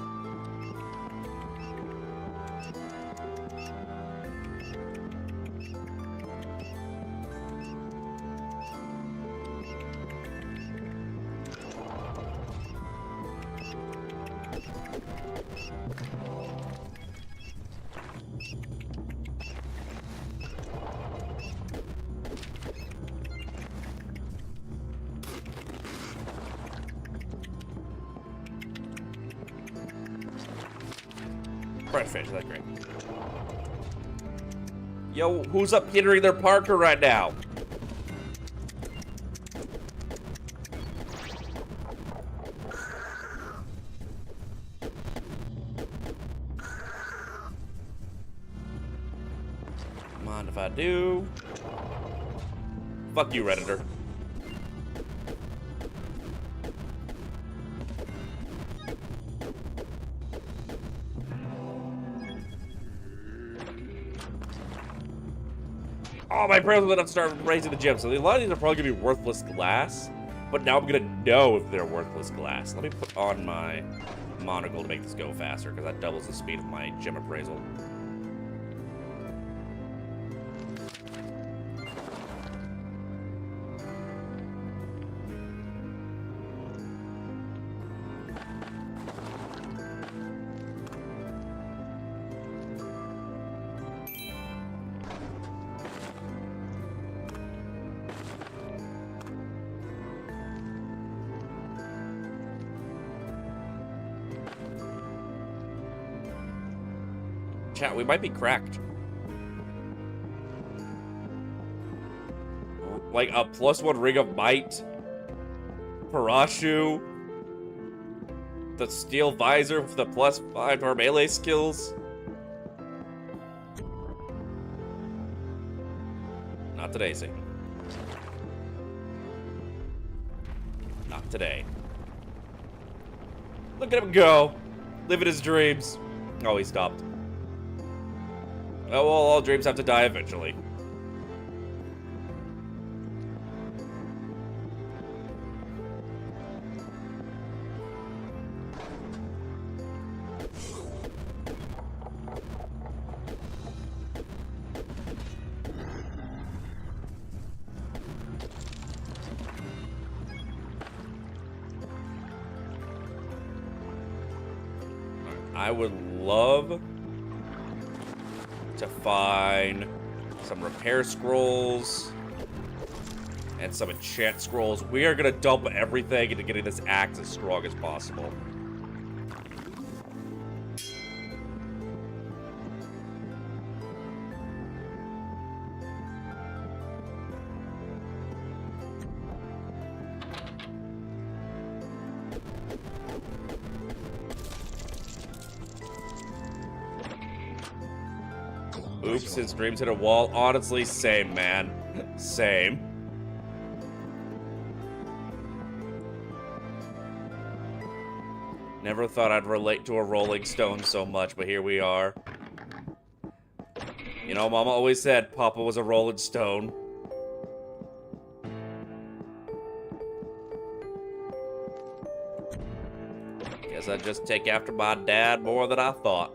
Breadfish, that's great. Yo, who's up hindering their Parker right now? Mind if I do? Fuck you, Redditor. Oh, my prayers will let start raising the gem. So a lot of these are probably gonna be worthless glass, but now I'm gonna know if they're worthless glass. Let me put on my monocle to make this go faster, because that doubles the speed of my gem appraisal. Chat, we might be cracked. Like a +1 Ring of Might. Parashu. The Steel Visor with the +5 to our melee skills. Not today, Satan. Not today. Look at him go. Living his dreams. Oh, he stopped. Oh, well, all dreams have to die eventually. I would love to find some repair scrolls and some enchant scrolls. We are going to dump everything into getting this axe as strong as possible. Oops, his dreams hit a wall. Honestly, same, man. Same. Never thought I'd relate to a rolling stone so much, but here we are. You know, Mama always said Papa was a rolling stone. Guess I just take after my dad more than I thought.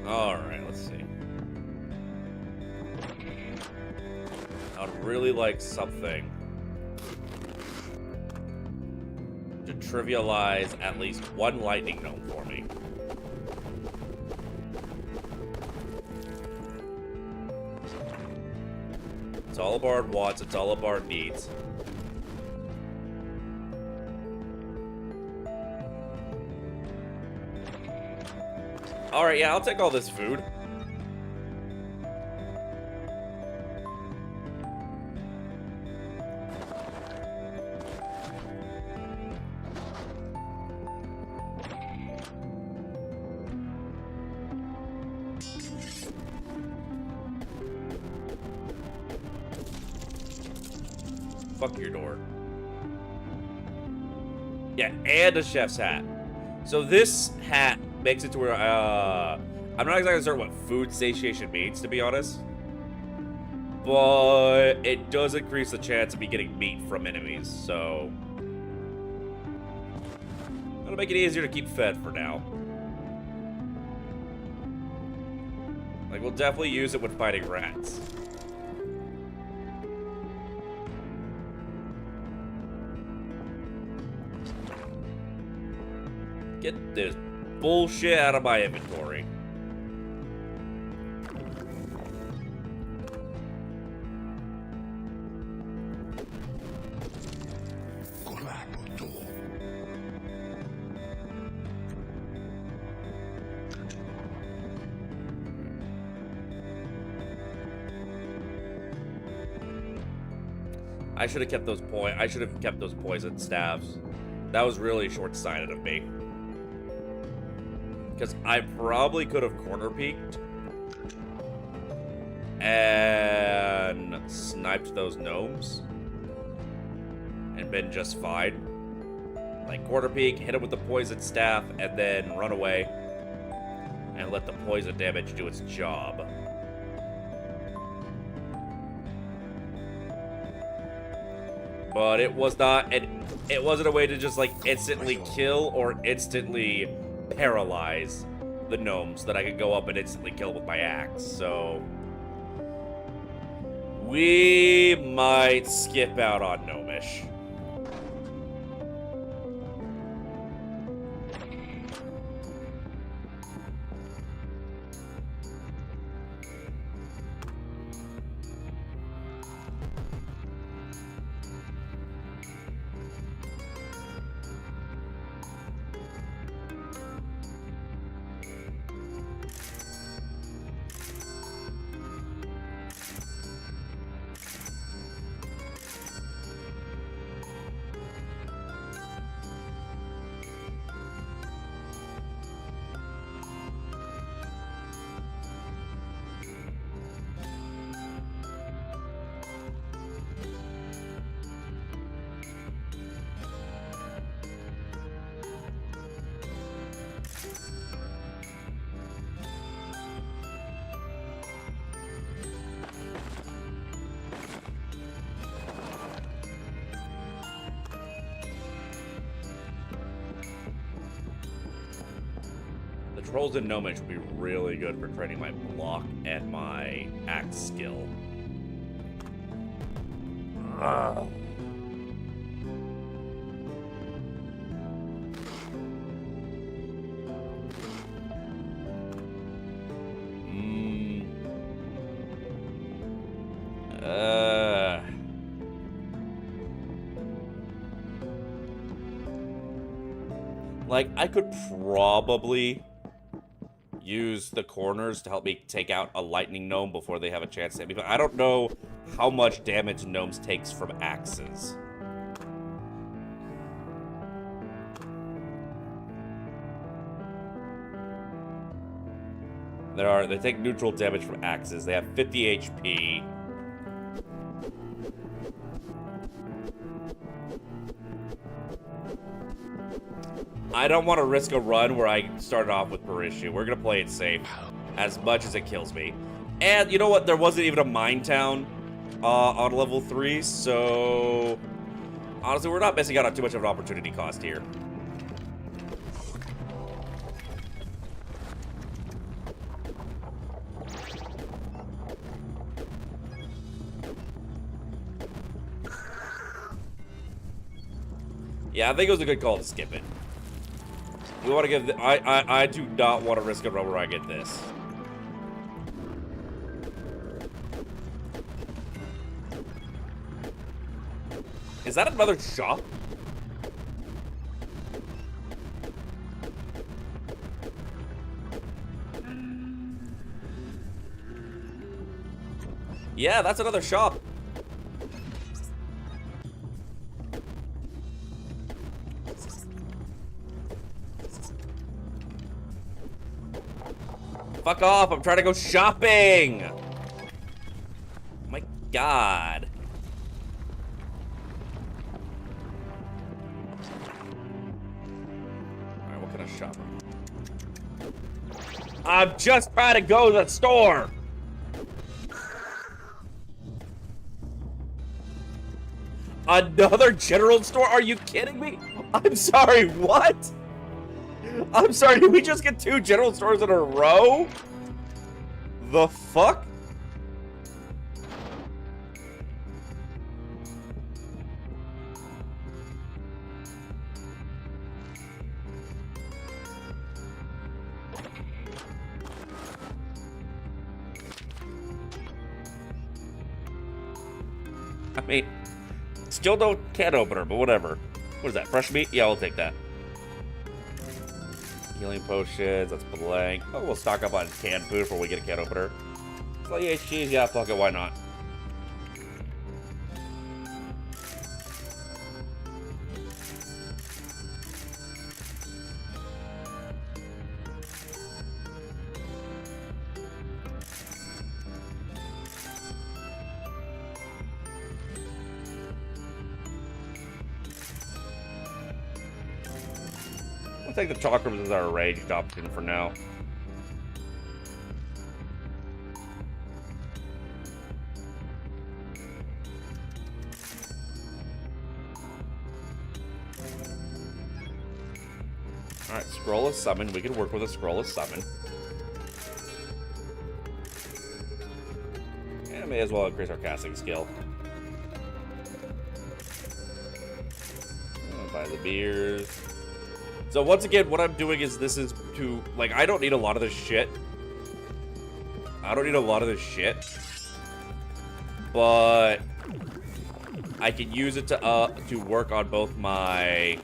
Alright, let's see. I'd really like something to trivialize at least one lightning gnome for me. It's all a bard wants, it's all a bard needs. Alright, yeah, I'll take all this food. Fuck your door. Yeah, and a chef's hat. So this hat makes it to where, I'm not exactly certain what food satiation means, to be honest. But it does increase the chance of me getting meat from enemies, so that'll make it easier to keep fed for now. Like, we'll definitely use it when fighting rats. Get this bullshit out of my inventory. I should have kept those poison staves. That was really short-sighted of me. Because I probably could have corner peeked and sniped those gnomes and been just fine. Like, quarter peek, hit him with the poison staff, and then run away and let the poison damage do its job. But it was not, it wasn't a way to just like instantly kill or instantly paralyze the gnomes that I could go up and instantly kill with my axe. So we might skip out on gnomish. Trolls and gnomish would be really good for training my block and my axe skill. Like, I could probably use the corners to help me take out a lightning gnome before they have a chance to hit me, but I don't know how much damage gnomes takes from axes. They take neutral damage from axes. They have 50 HP. I don't want to risk a run where I started off with Barishu. We're going to play it safe as much as it kills me. And you know what? There wasn't even a mine town on level 3, so honestly, we're not missing out on too much of an opportunity cost here. Yeah, I think it was a good call to skip it. We want to give I do not want to risk a run where I get this. Is that another shop? Yeah, that's another shop. Fuck off, I'm trying to go shopping! Oh my god. Alright, what can I shop? I'm just trying to go to the store! Another general store? Are you kidding me? I'm sorry, what? I'm sorry, did we just get 2 general stores in a row? The fuck? I mean, still no can opener, but whatever. What is that, fresh meat? Yeah, I'll take that. Healing potions, that's blank. Oh, we'll stock up on canned food before we get a can opener. So yeah, cheese, yeah, fuck it, why not? We'll take the chakrams as our ranged option for now. Alright, scroll of summon. We can work with a scroll of summon. Yeah, may as well increase our casting skill. Buy the beers. So once again, what I'm doing is this is to, like, I don't need a lot of this shit. But I can use it to work on both my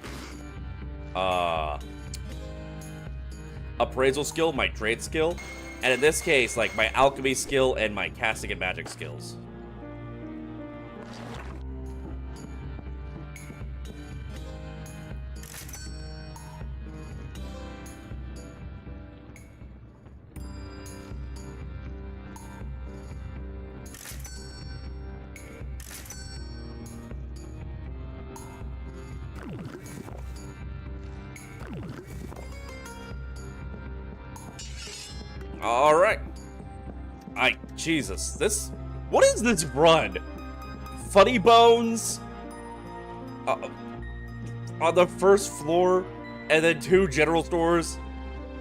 appraisal skill, my trade skill, and in this case, like, my alchemy skill and my casting and magic skills. All right. Jesus, this, what is this run? Funny Bones on the first floor, and then 2 general stores.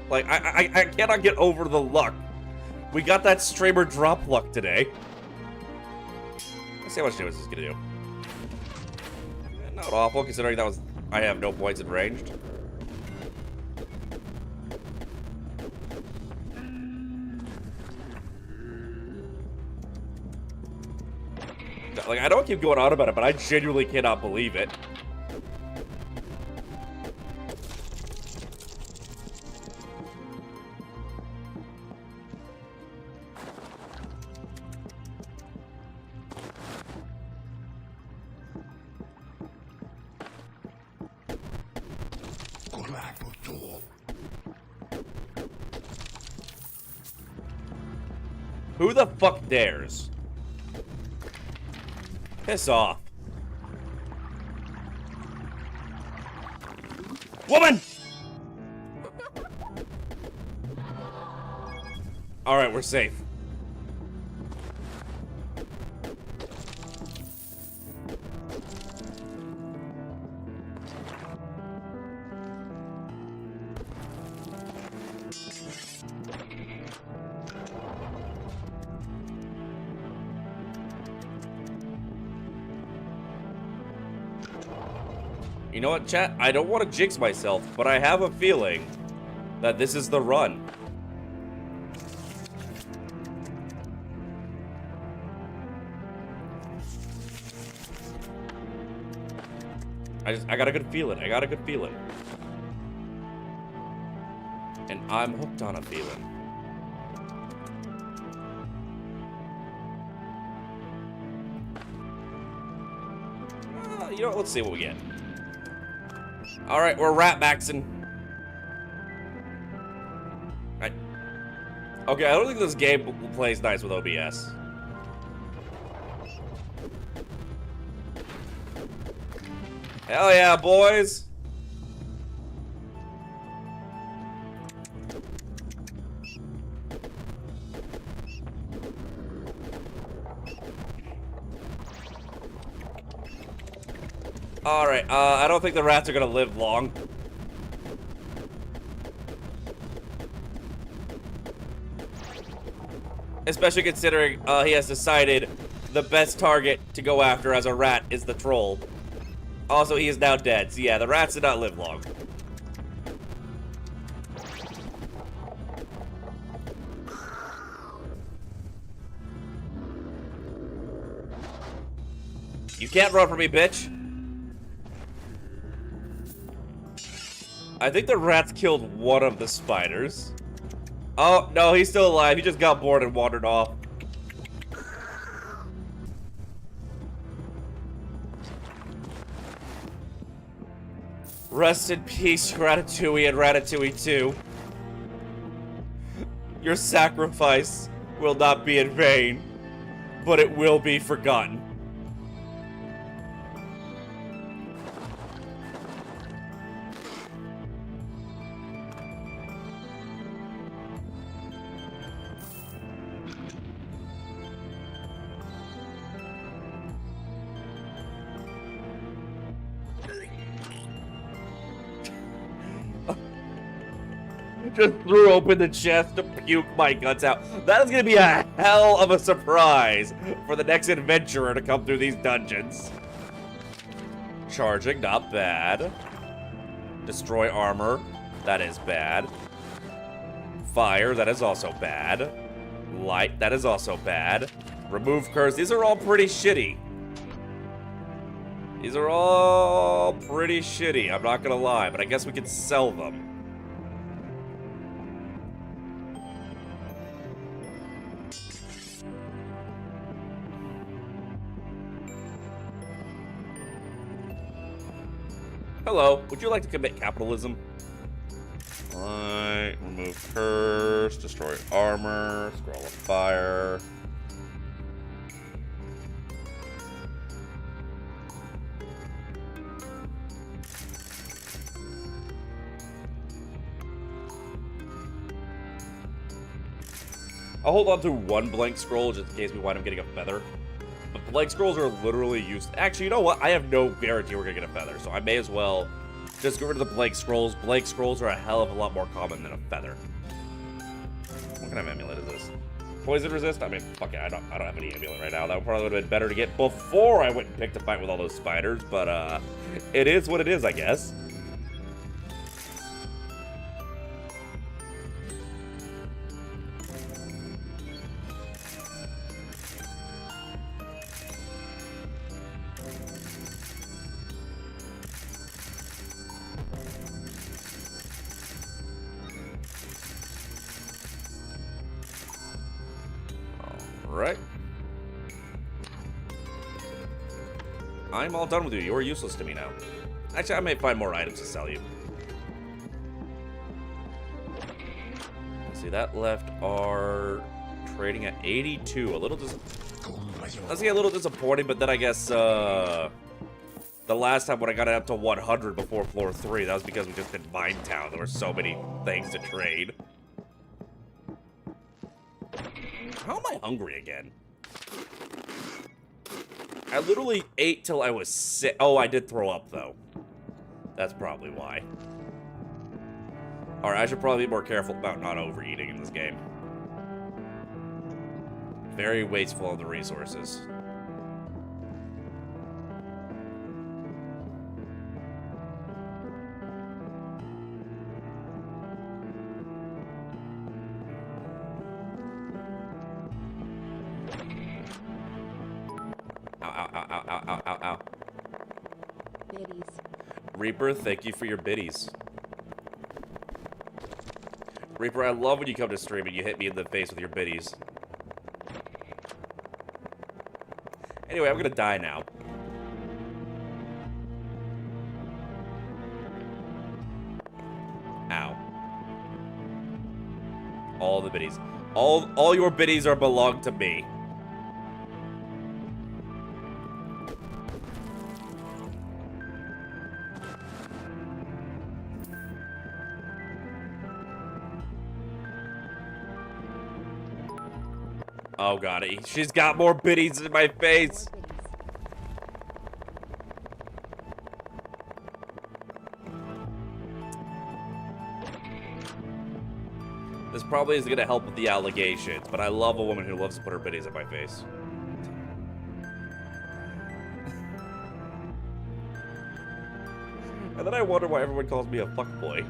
Like, I cannot get over the luck. We got that streamer drop luck today. Let's see how much damage this is gonna do. Not awful, considering that was, I have no points in ranged. Like, I don't keep going on about it, but I genuinely cannot believe it. Who the fuck dares? Piss off. Woman! Alright, we're safe. You know what, chat? I don't want to jinx myself, but I have a feeling that this is the run. I got a good feeling. And I'm hooked on a feeling. You know what? Let's see what we get. Alright, we're rat maxing. Okay, I don't think this game plays nice with OBS. Hell yeah, boys! Alright, I don't think the rats are gonna live long. Especially considering he has decided the best target to go after as a rat is the troll. Also, he is now dead, so yeah, the rats did not live long. You can't run from me, bitch. I think the rats killed one of the spiders. Oh, no, he's still alive. He just got bored and wandered off. Rest in peace, Ratatouille and Ratatouille 2. Your sacrifice will not be in vain, but it will be forgotten. Just threw open the chest to puke my guts out. That is gonna be a hell of a surprise for the next adventurer to come through these dungeons. Charging, not bad. Destroy armor, that is bad. Fire, that is also bad. Light, that is also bad. Remove curse, these are all pretty shitty. These are all pretty shitty, I'm not gonna lie, but I guess we can sell them. Hello, would you like to commit capitalism? Alright, remove curse, destroy armor, scroll of fire. I'll hold on to one blank scroll just in case we wind up getting a feather. But blank scrolls are literally used. Actually, you know what? I have no guarantee we're gonna get a feather, so I may as well just get rid of the blank scrolls. Blank scrolls are a hell of a lot more common than a feather. What kind of amulet is this? Poison resist? I mean, fuck it, I don't have any amulet right now. That probably would have been better to get before I went and picked a fight with all those spiders, but it is what it is, I guess. Right. I'm all done with you. You're useless to me now. Actually, I may find more items to sell you. Let's see, that left our trading at 82. A little Let's see, a little disappointing, but then I guess the last time when I got it up to 100 before floor 3, that was because we just did Vine Town. There were so many things to trade. How am I hungry again? I literally ate till I was sick. Oh, I did throw up, though. That's probably why. Alright, I should probably be more careful about not overeating in this game. Very wasteful of the resources. Ow.
Biddies.
Reaper, thank you for your biddies. Reaper, I love when you come to stream and you hit me in the face with your biddies. Anyway, I'm gonna die now. Ow. All the biddies. All your biddies are belong to me. Oh god, she's got more biddies in my face. This probably isn't gonna help with the allegations, but I love a woman who loves to put her biddies in my face. And then I wonder why everyone calls me a fuckboy.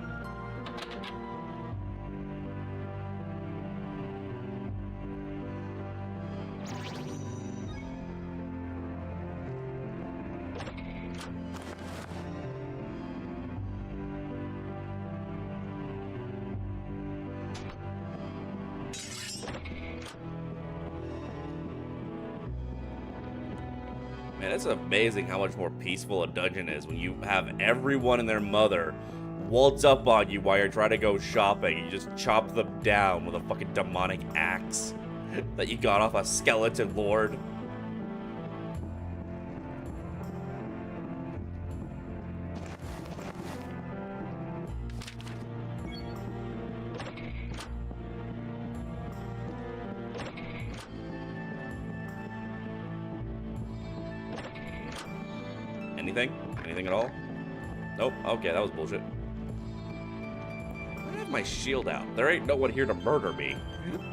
Man, it's amazing how much more peaceful a dungeon is when you have everyone and their mother waltz up on you while you're trying to go shopping. And you just chop them down with a fucking demonic axe that you got off a skeleton lord. Anything? Anything at all? Nope. Okay, that was bullshit. I have my shield out. There ain't no one here to murder me.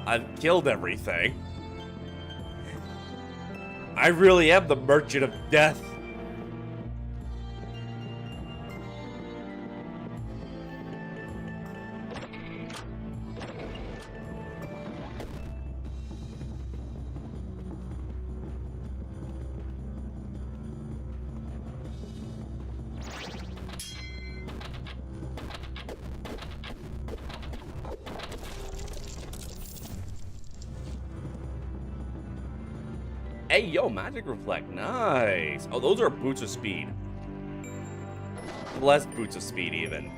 I've killed everything. I really am the merchant of death. Hey, yo, magic reflect. Nice. Oh, those are boots of speed. Less boots of speed, even.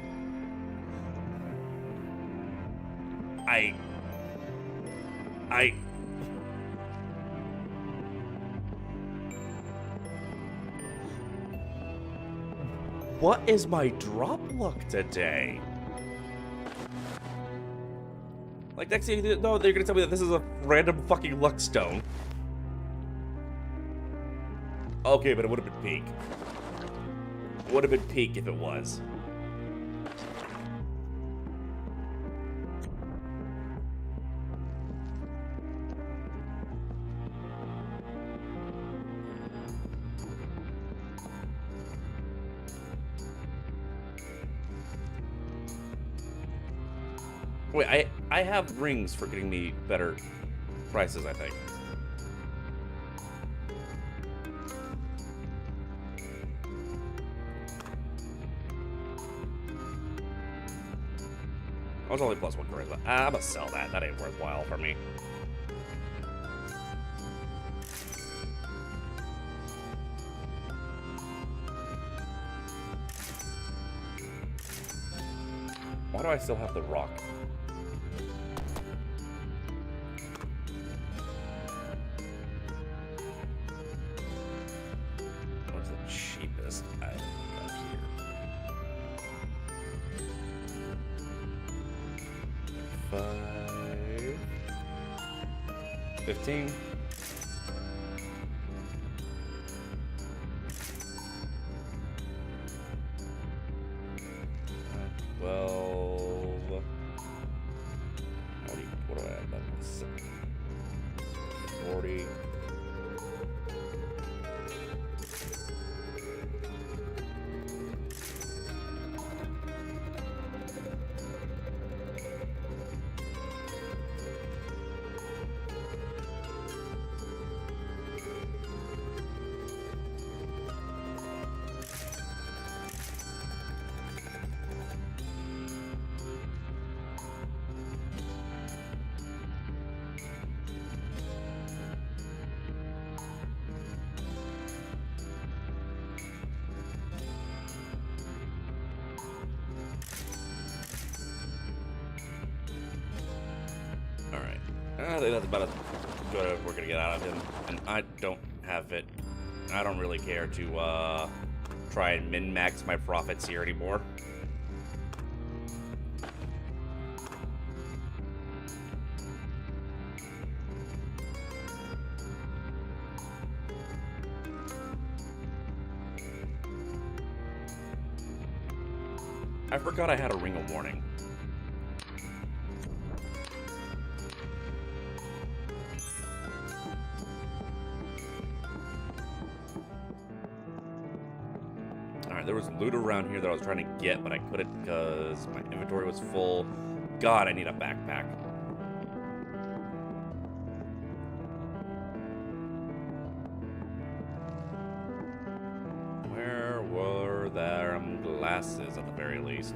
What is my drop luck today? Like, next thing you know, they're gonna tell me that this is a random fucking luck stone. Okay, but it would have been peak. Would have been peak if it was. Wait, I have rings for getting me better prices, I think. I was only plus 1 charisma. I'm gonna sell that. That ain't worthwhile for me. Why do I still have the rock? What's the cheapest I got here? 5, 15. What do I have? 40. I think that's about as good as we're gonna get out of him, and I don't have it. I don't really care to try and min-max my profits here anymore. I forgot I had a ring of warning. There was loot around here that I was trying to get, but I couldn't because my inventory was full. God, I need a backpack. Where were there glasses at the very least?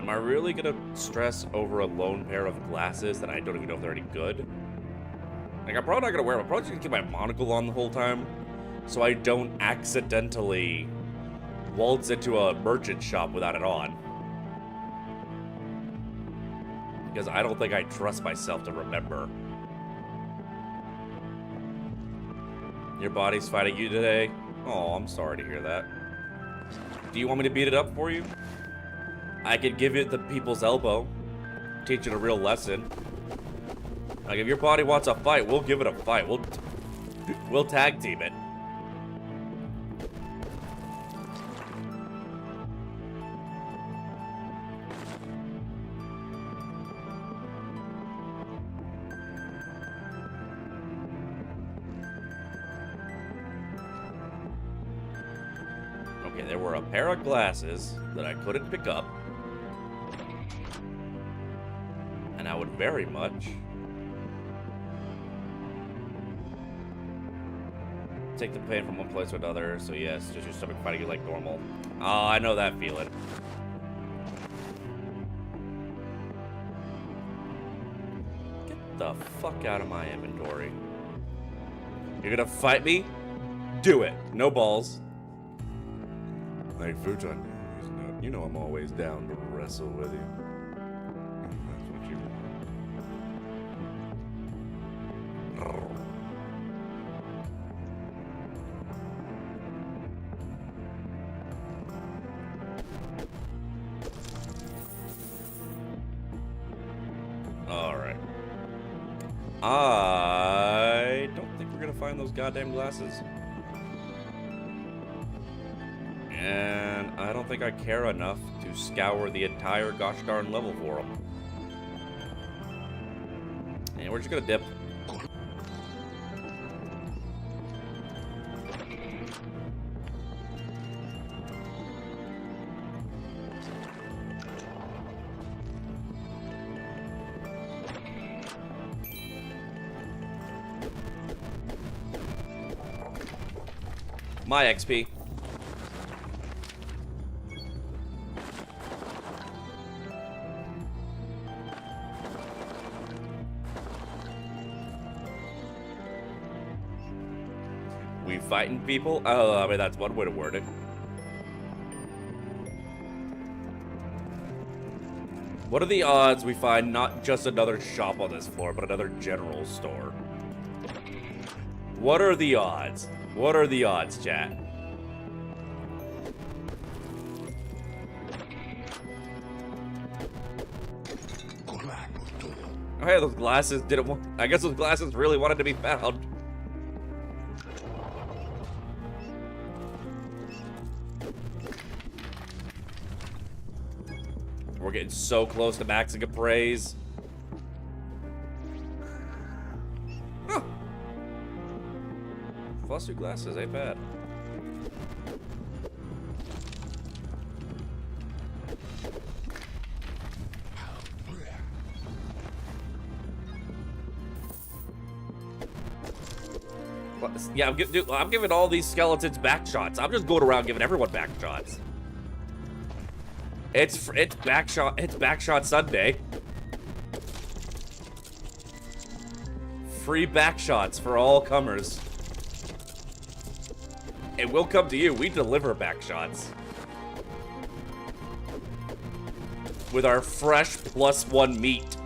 Am I really gonna stress over a lone pair of glasses that I don't even know if they're any good? Like, I'm probably not gonna wear them. I'm probably just gonna keep my monocle on the whole time so I don't accidentally waltz into a merchant shop without it on. Because I don't think I trust myself to remember. Your body's fighting you today? Oh, I'm sorry to hear that. Do you want me to beat it up for you? I could give it the people's elbow, teach it a real lesson. Like, if your body wants a fight, we'll give it a fight. We'll tag team it. Okay, there were a pair of glasses that I couldn't pick up. And I would very much take the pain from one place to another. So yes, just your stomach fighting you like normal. Oh, I know that feeling. Get the fuck out of my inventory. You're gonna fight me? Do it. No balls. Like Futon, you know I'm always down to wrestle with you. That's what you want. Alright. I don't think we're gonna find those goddamn glasses. And I don't think I care enough to scour the entire gosh darn level for them. And we're just gonna dip. My XP. We fighting people? Oh, I mean, that's one way to word it. What are the odds we find not just another shop on this floor, but another general store? What are the odds? What are the odds, chat? Oh, hey, those glasses didn't want... I guess those glasses really wanted to be found. We're getting so close to maxing a praise. Huh. Plus 2 glasses, ain't bad. Yeah, I'm giving all these skeletons back shots. I'm just going around giving everyone back shots. It's back shot Sunday. Free back shots for all comers. It will come to you. We deliver back shots with our fresh +1 meat.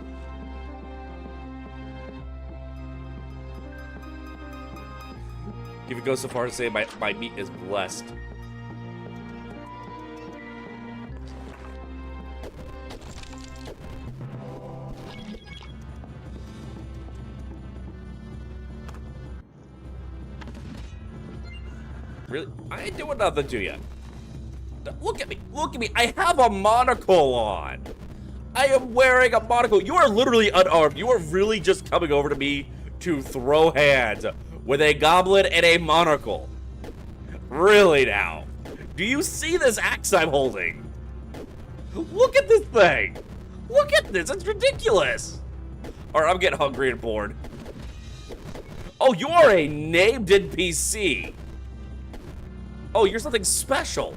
Even go so far as to say my meat is blessed. Really? I ain't doing nothing to you. Look at me. Look at me. I have a monocle on. I am wearing a monocle. You are literally unarmed. You are really just coming over to me to throw hands with a goblin and a monocle. Really now? Do you see this axe I'm holding? Look at this thing. Look at this. It's ridiculous. All right, I'm getting hungry and bored. Oh, you are a named NPC. Oh, you're something special.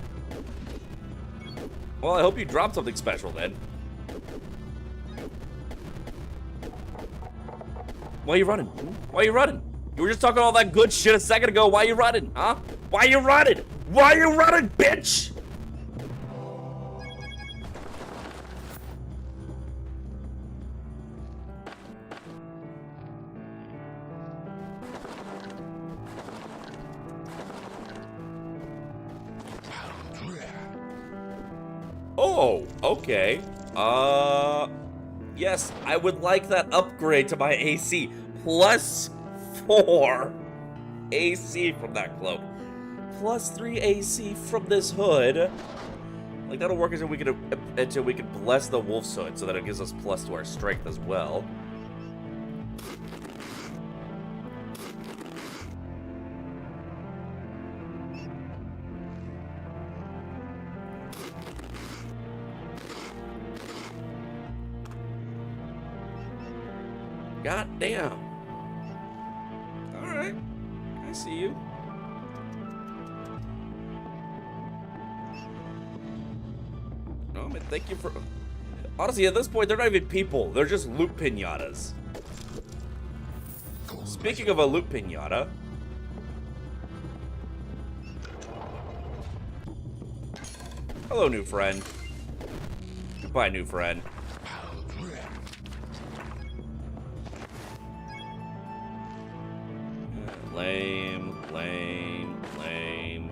Well, I hope you drop something special then. Why are you running? Why are you running? You were just talking all that good shit a second ago. Why are you running, huh? Why are you running? Why are you running, bitch? Oh, okay. Yes, I would like that upgrade to my AC. Plus 4 AC from that cloak. Plus 3 AC from this hood. Like, that'll work until we can bless the wolf's hood so that it gives us plus to our strength as well. God damn. Alright. I see you. Oh, man, thank you for... Honestly, at this point, they're not even people. They're just loot pinatas. Speaking of a loot pinata... Hello, new friend. Goodbye, new friend. Lame, lame, lame.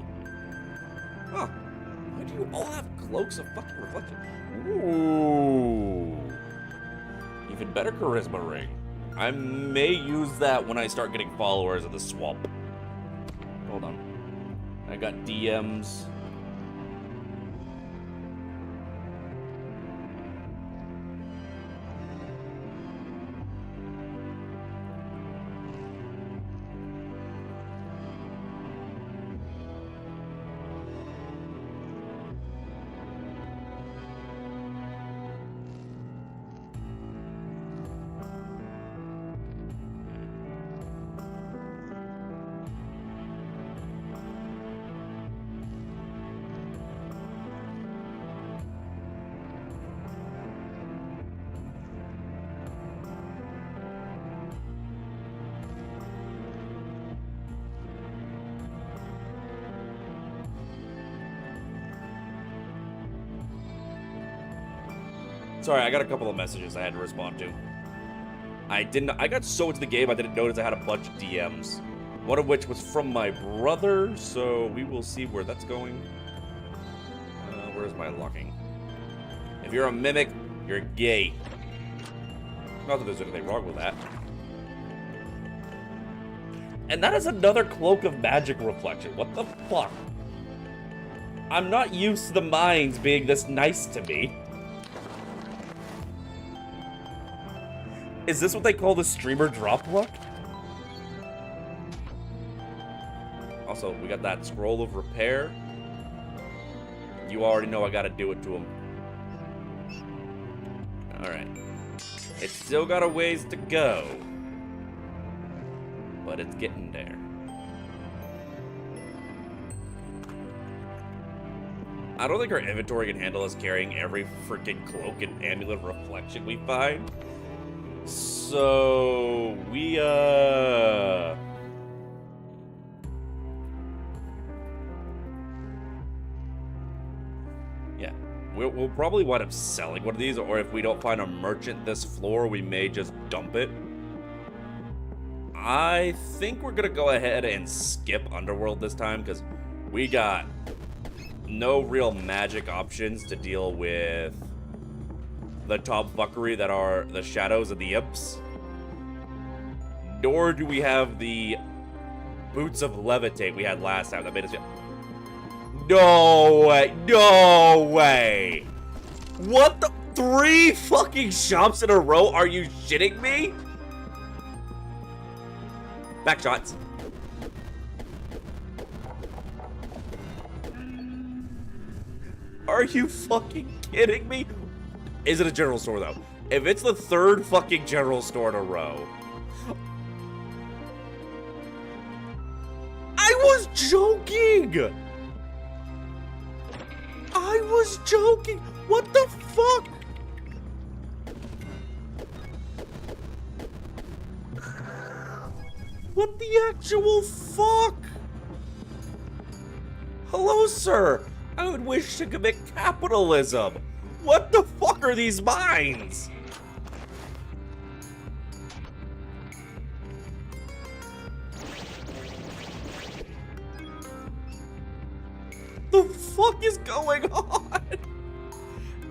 Huh. Why do you all have cloaks of fucking reflection? Ooh. Even better charisma ring. I may use that when I start getting followers in the swamp. Hold on. I got DMs. Sorry, I got a couple of messages I had to respond to. I got so into the game, I didn't notice I had a bunch of DMs. One of which was from my brother, so we will see where that's going. Where's my locking? If you're a mimic, you're gay. Not that there's anything wrong with that. And that is another cloak of magic reflection. What the fuck? I'm not used to the mines being this nice to me. Is this what they call the streamer drop luck? Also, we got that scroll of repair. You already know I gotta do it to him. Alright. It's still got a ways to go. But it's getting there. I don't think our inventory can handle us carrying every freaking cloak and amulet of reflection we find. So, yeah, we'll probably wind up selling one of these, or if we don't find a merchant this floor, we may just dump it. I think we're gonna go ahead and skip Underworld this time, because we got no real magic options to deal with the top fuckery that are the shadows and the imps. Nor do we have the boots of levitate we had last time that made us feel... No way! No way! What the... 3 fucking shops in a row? Are you shitting me? Back shots. Are you fucking kidding me? Is it a general store, though? If it's the 3rd fucking general store in a row... I was joking! I was joking! What the fuck? What the actual fuck? Hello, sir. I would wish to commit capitalism. What the fuck are these mines? The fuck is going on?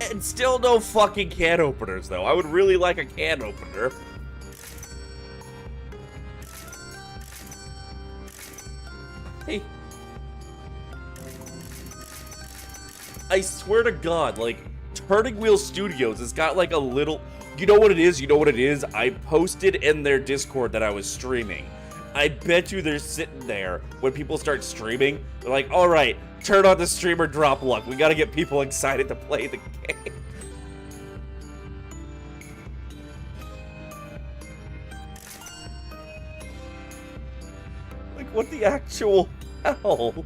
And still no fucking can openers, though. I would really like a can opener. Hey. I swear to God, like, Turning Wheel Studios has got like a little... You know what it is? You know what it is? I posted in their Discord that I was streaming. I bet you they're sitting there when people start streaming. They're like, alright, turn on the streamer drop luck. We gotta get people excited to play the game. Like, what the actual hell?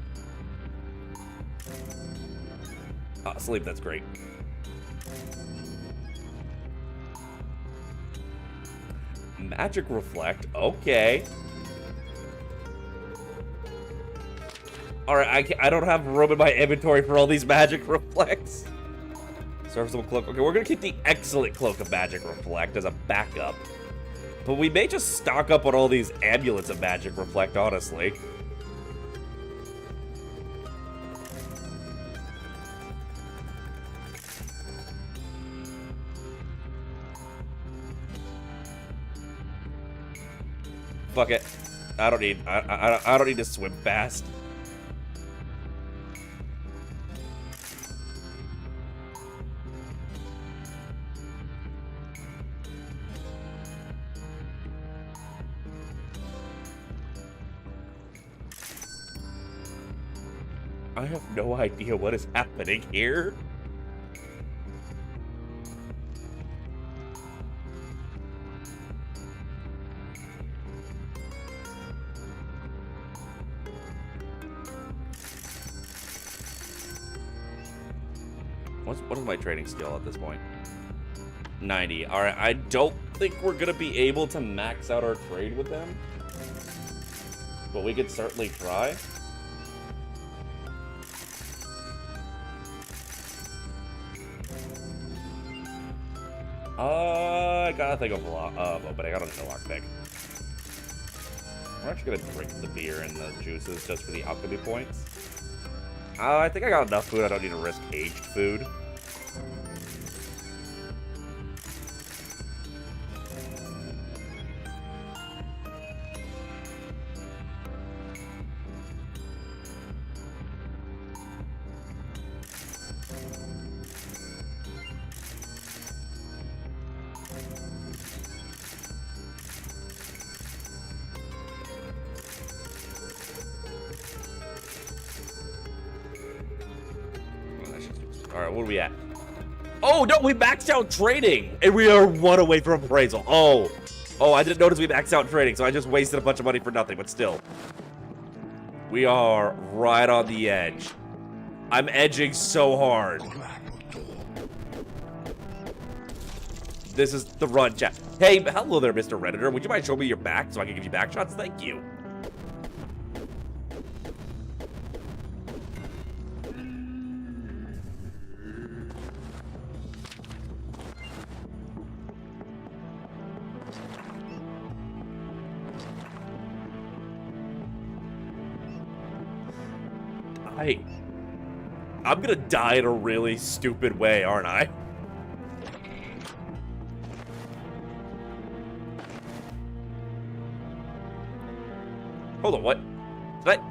Ah, sleep, that's great. Magic Reflect, okay. Alright, I don't have room in my inventory for all these Magic Reflects. Serviceable Cloak. Okay, we're gonna keep the Excellent Cloak of Magic Reflect as a backup. But we may just stock up on all these amulets of Magic Reflect, honestly. Fuck it. I don't need to swim fast. I have no idea what is happening here. What is my trading skill at this point? 90. Alright, I don't think we're gonna be able to max out our trade with them. But we could certainly try. I gotta think of opening. I don't need a lockpick. We're actually gonna drink the beer and the juices just for the alchemy points. I think I got enough food. I don't need to risk aged food. Alright, what are we at? Oh, no, we maxed out trading! And we are one away from appraisal. Oh, I didn't notice we maxed out trading, so I just wasted a bunch of money for nothing, but still. We are right on the edge. I'm edging so hard. This is the run, chat. Hey, hello there, Mr. Redditor. Would you mind showing me your back so I can give you back shots? Thank you. I'm gonna die in a really stupid way, aren't I? Hold on, what? Did I...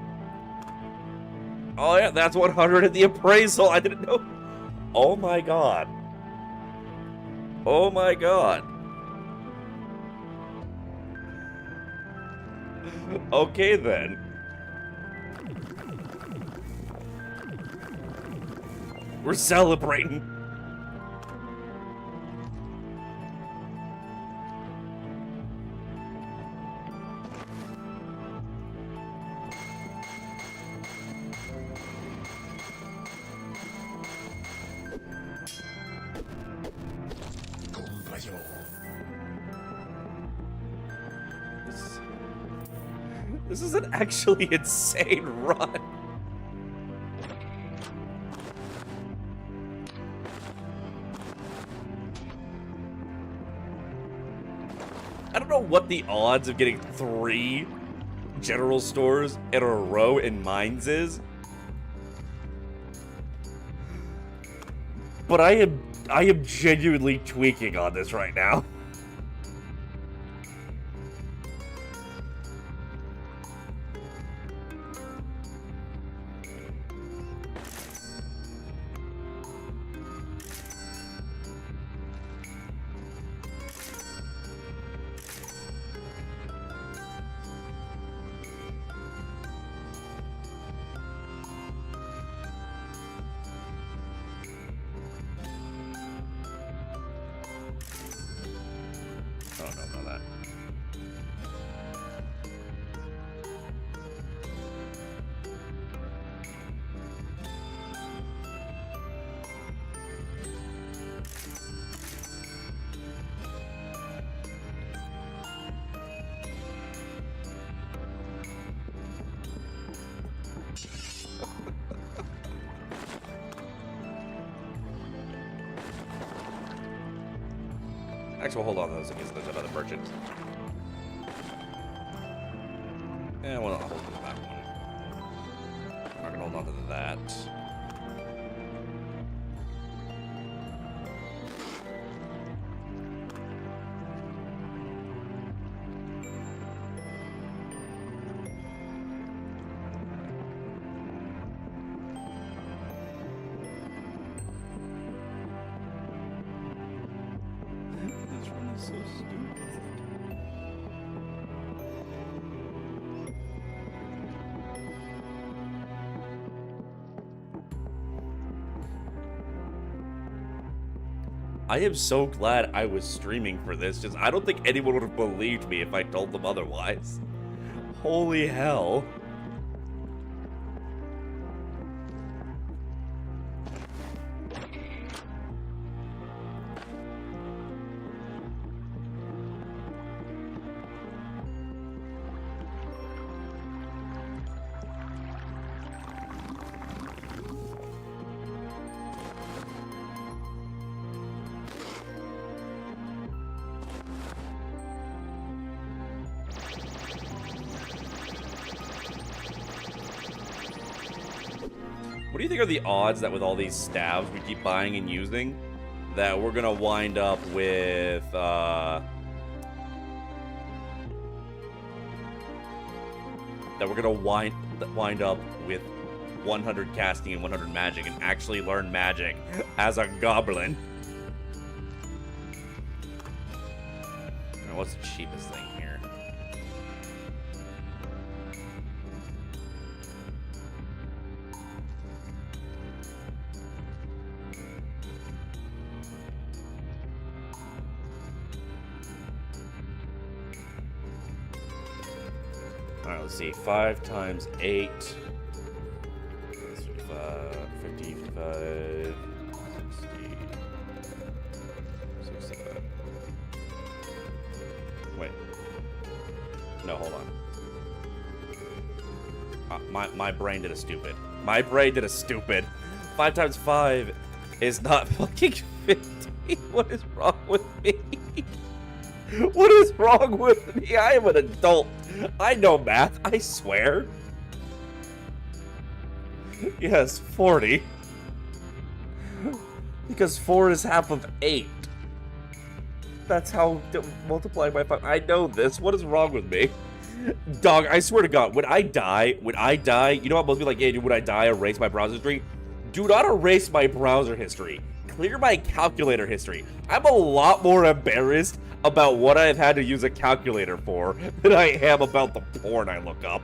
Oh yeah, that's 100 in the appraisal. I didn't know. Oh my god. Oh my god. Okay then. We're celebrating. This is an actually insane run. I don't know what the odds of getting 3 general stores in a row in mines is, but I am I am genuinely tweaking on this right now. Oh, no, not that. Actually, hold on to those in case there's another merchant. Yeah, well, I'll hold on to that one. I'm not gonna hold on to that. This one is so stupid. I am so glad I was streaming for this. Just, I don't think anyone would have believed me if I told them otherwise. Holy hell. What do you think are the odds that with all these staves we keep buying and using, that we're gonna wind up with, that we're gonna wind up with 100 casting and 100 magic and actually learn magic as a goblin? Now, what's the cheapest thing here? Alright, let's see. 5 times 8. 55, 50, 55, 60, 65. Wait. No, hold on. My brain did a stupid. My brain did a stupid. 5 times 5 is not fucking 50. What is wrong with me? What is wrong with me? I am an adult. I know math, I swear. Yes, 40. Because 4 is half of 8. That's how multiplying by 5. I know this. What is wrong with me? Dog, I swear to God, when I die, you know what most people like, hey, dude, when I die, erase my browser history? Do not erase my browser history. Clear my calculator history. I'm a lot more embarrassed about what I've had to use a calculator for than I am about the porn I look up.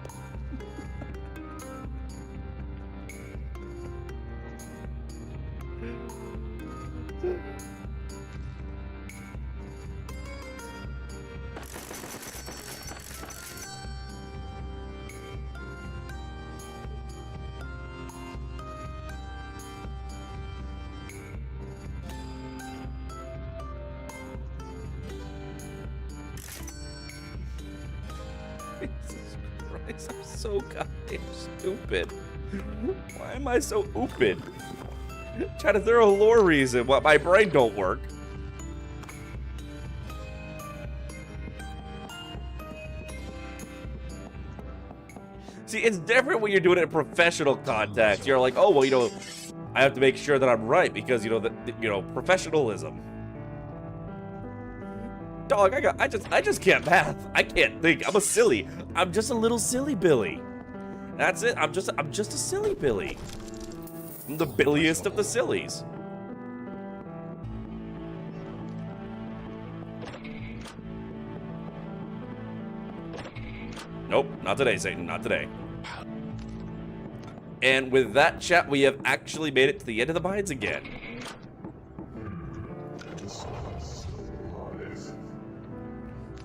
I'm so goddamn stupid. Why am I so stupid? Chad, is there a lore reason why my brain don't work? See, it's different when you're doing it in professional context. You're like, oh, well, you know, I have to make sure that I'm right because, you know, professionalism. Dog, I just can't math. I can't think. I'm a silly. I'm just a little silly Billy. That's it. I'm just a silly Billy. I'm the billiest of the sillies. Nope, not today, Satan. Not today. And with that, chat, we have actually made it to the end of the mines again.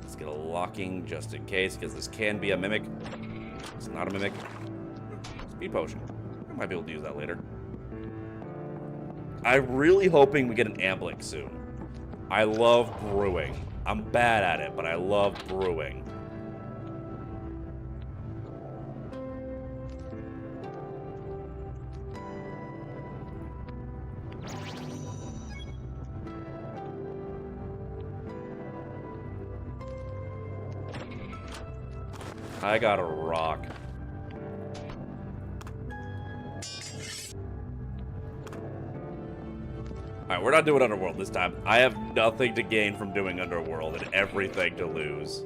Let's get a locking just in case, because this can be a mimic. It's not a mimic. Speed potion. I might be able to use that later. I'm really hoping we get an ambling soon. I love brewing. I'm bad at it, but I love brewing. I got a rock. Alright, we're not doing Underworld this time. I have nothing to gain from doing Underworld and everything to lose.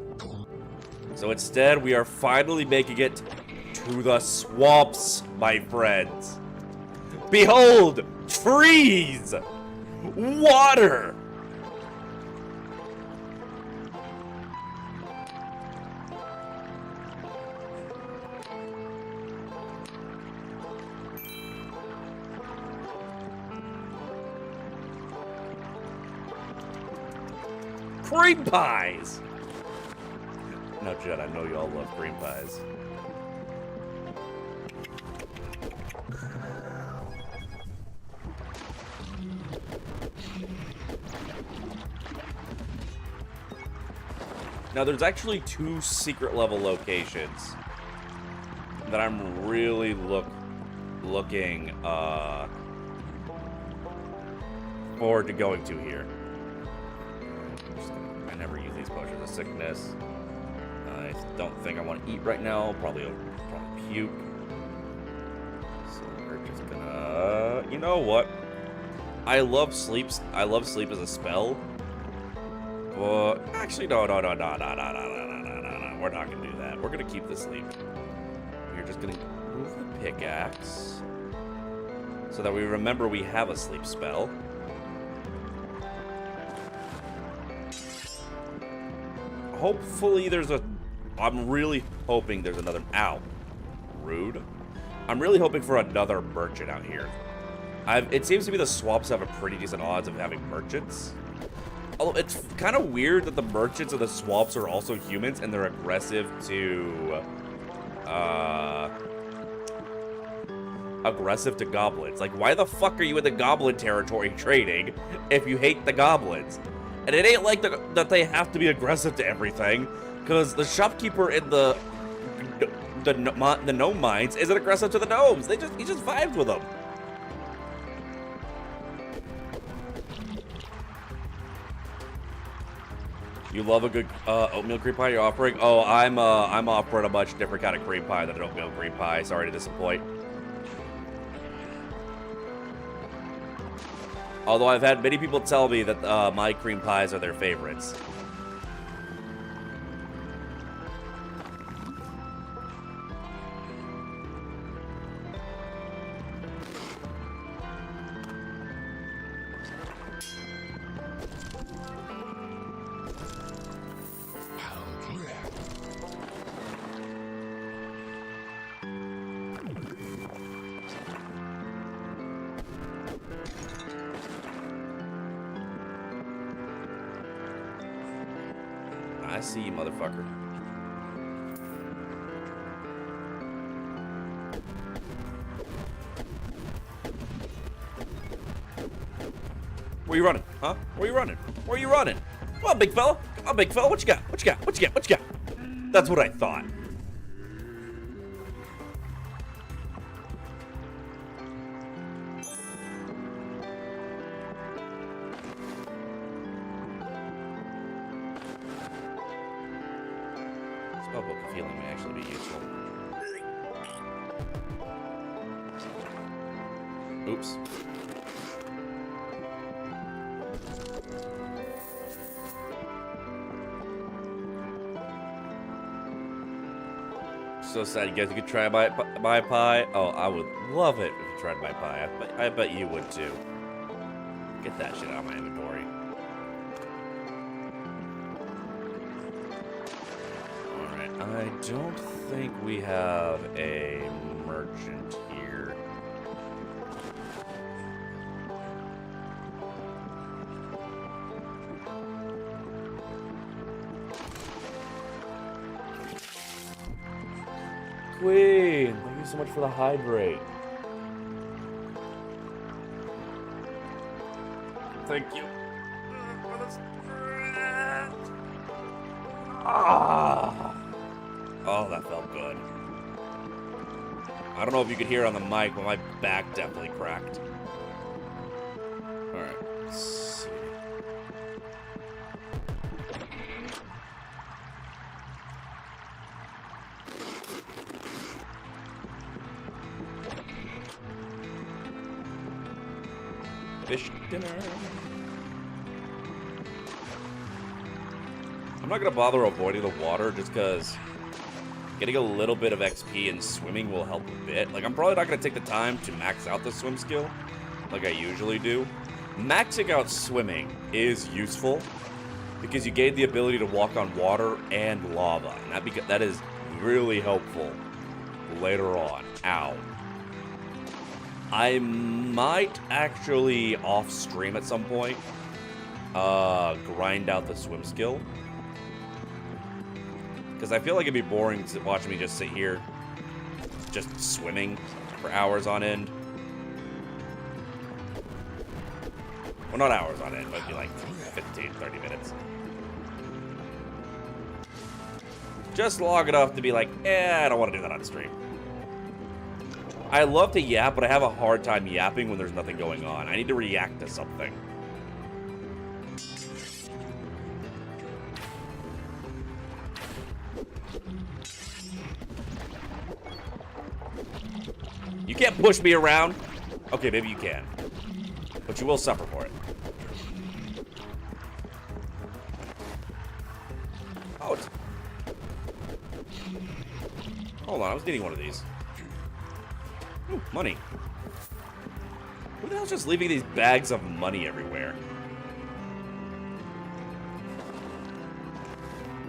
So instead, we are finally making it to the swamps, my friends. Behold! Trees! Water! Cream pies! No, Jed, I know you all love cream pies. Now, there's actually 2 secret level locations that I'm really looking forward to going to here. I never use these potions of sickness. I don't think I want to eat right now. Probably puke. So we're just gonna... You know what? I love sleep. I love sleep as a spell. But actually, no. We're not gonna do that. We're gonna keep the sleep. We're just gonna move the pickaxe so that we remember we have a sleep spell. Hopefully there's a... I'm really hoping there's another... Ow. Rude. I'm really hoping for another merchant out here. It seems to be the swamps have a pretty decent odds of having merchants. Although it's kind of weird that the merchants of the swamps are also humans and they're aggressive to... aggressive to goblins. Like, why the fuck are you in the goblin territory trading if you hate the goblins? And it ain't like that they have to be aggressive to everything, because the shopkeeper in the gnome mines isn't aggressive to the gnomes. He just vibes with them. You love a good oatmeal cream pie you're offering? Oh, I'm offering a much different kind of cream pie than an oatmeal cream pie. Sorry to disappoint. Although I've had many people tell me that my cream pies are their favorites. I see you, motherfucker. Where you running? Huh? Where you running? Where you running? Come on, big fella. Come on, big fella. What you got? What you got? What you got? What you got? That's what I thought. Spellbook feeling may actually be useful. Oops. So sad. You guys could try my pie. Oh, I would love it if you tried my pie. I bet you would too. Get that shit out of my inventory. Alright, I don't think we have a merchant here. Queen, thank you so much for the hydrate. Thank you. Ah. Oh, that felt good. I don't know if you could hear it on the mic, but my back definitely cracked. Alright, let's see. Fish dinner. I'm not gonna bother avoiding the water just because getting a little bit of XP in swimming will help a bit. Like, I'm probably not gonna take the time to max out the swim skill like I usually do. Maxing out swimming is useful because you gain the ability to walk on water and lava, and that is really helpful later on. Ow. I might actually off stream at some point grind out the swim skill, because I feel like it'd be boring watching me just sit here just swimming for hours on end. Well, not hours on end, but it'd be like 15, 30 minutes. Just long enough to be like, I don't want to do that on stream. I love to yap, but I have a hard time yapping when there's nothing going on. I need to react to something. You can't push me around. Okay, maybe you can. But you will suffer for it. Oh, it's... Hold on, I was needing one of these. Ooh, money. Who the hell's just leaving these bags of money everywhere?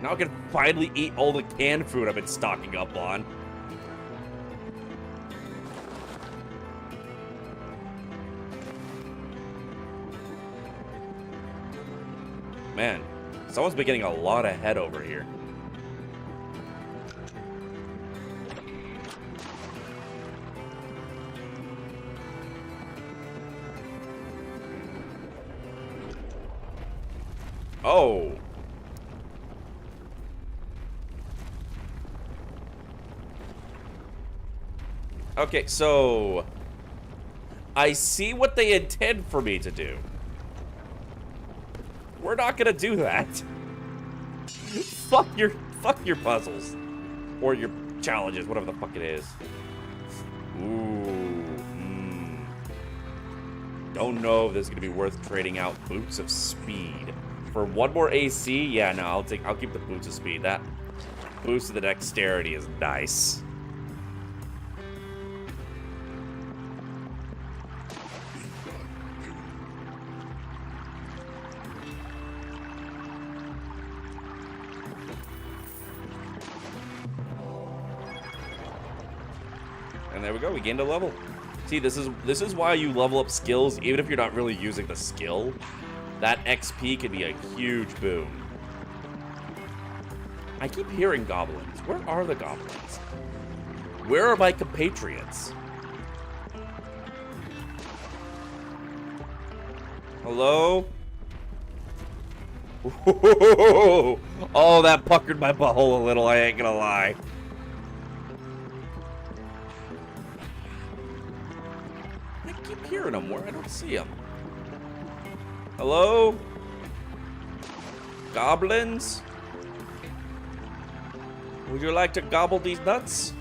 Now I can finally eat all the canned food I've been stocking up on. Man, someone's been getting a lot of head over here. Oh. Okay, so I see what they intend for me to do. We're not gonna do that. Fuck your puzzles. Or your challenges, whatever the fuck it is. Ooh. Don't know if this is gonna be worth trading out boots of speed. For one more AC, yeah, no, I'll keep the boots of speed. That boost of the dexterity is nice. And there we go, we gained a level. See, this is why you level up skills, even if you're not really using the skill. That XP could be a huge boon. I keep hearing goblins. Where are the goblins? Where are my compatriots? Hello? Oh, that puckered my butthole a little, I ain't gonna lie. I keep hearing them where I don't see them. Hello? Goblins? Would you like to gobble these nuts?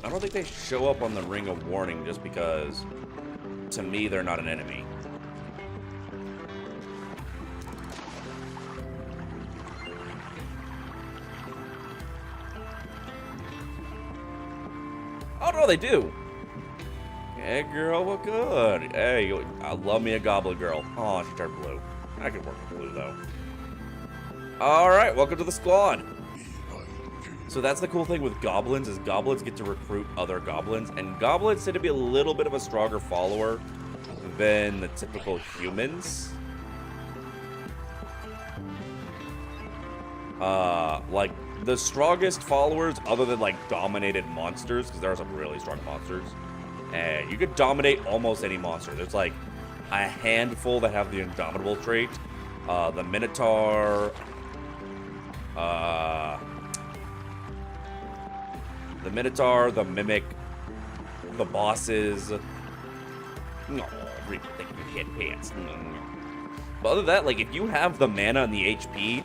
I don't think they show up on the Ring of Warning just because, to me, they're not an enemy. Oh, no, they do. Hey, girl, what good? Hey, I love me a goblin girl. Oh, she turned blue. I could work with blue, though. All right, welcome to the squad. So that's the cool thing with goblins, is goblins get to recruit other goblins, and goblins tend to be a little bit of a stronger follower than the typical humans. Like, the strongest followers, other than, like, dominated monsters, because there are some really strong monsters, and you could dominate almost any monster. There's, like, a handful that have the Indomitable trait. The Minotaur, the Mimic, the bosses. No, really think you hit pants. But other than that, like, if you have the mana and the HP,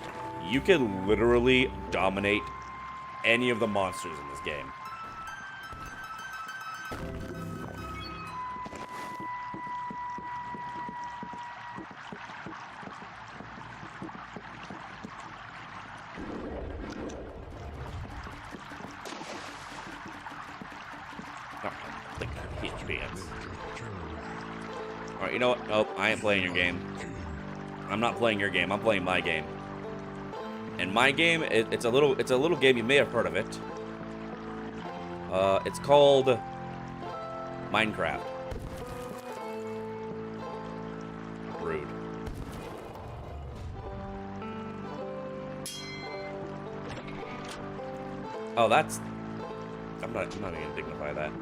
you can literally dominate any of the monsters in this game. Alright, you know what? Nope, I ain't playing your game. I'm not playing your game. I'm playing my game. And my game, it's a little game. You may have heard of it. It's called Minecraft. Rude. Oh, that's. I'm not even gonna dignify that.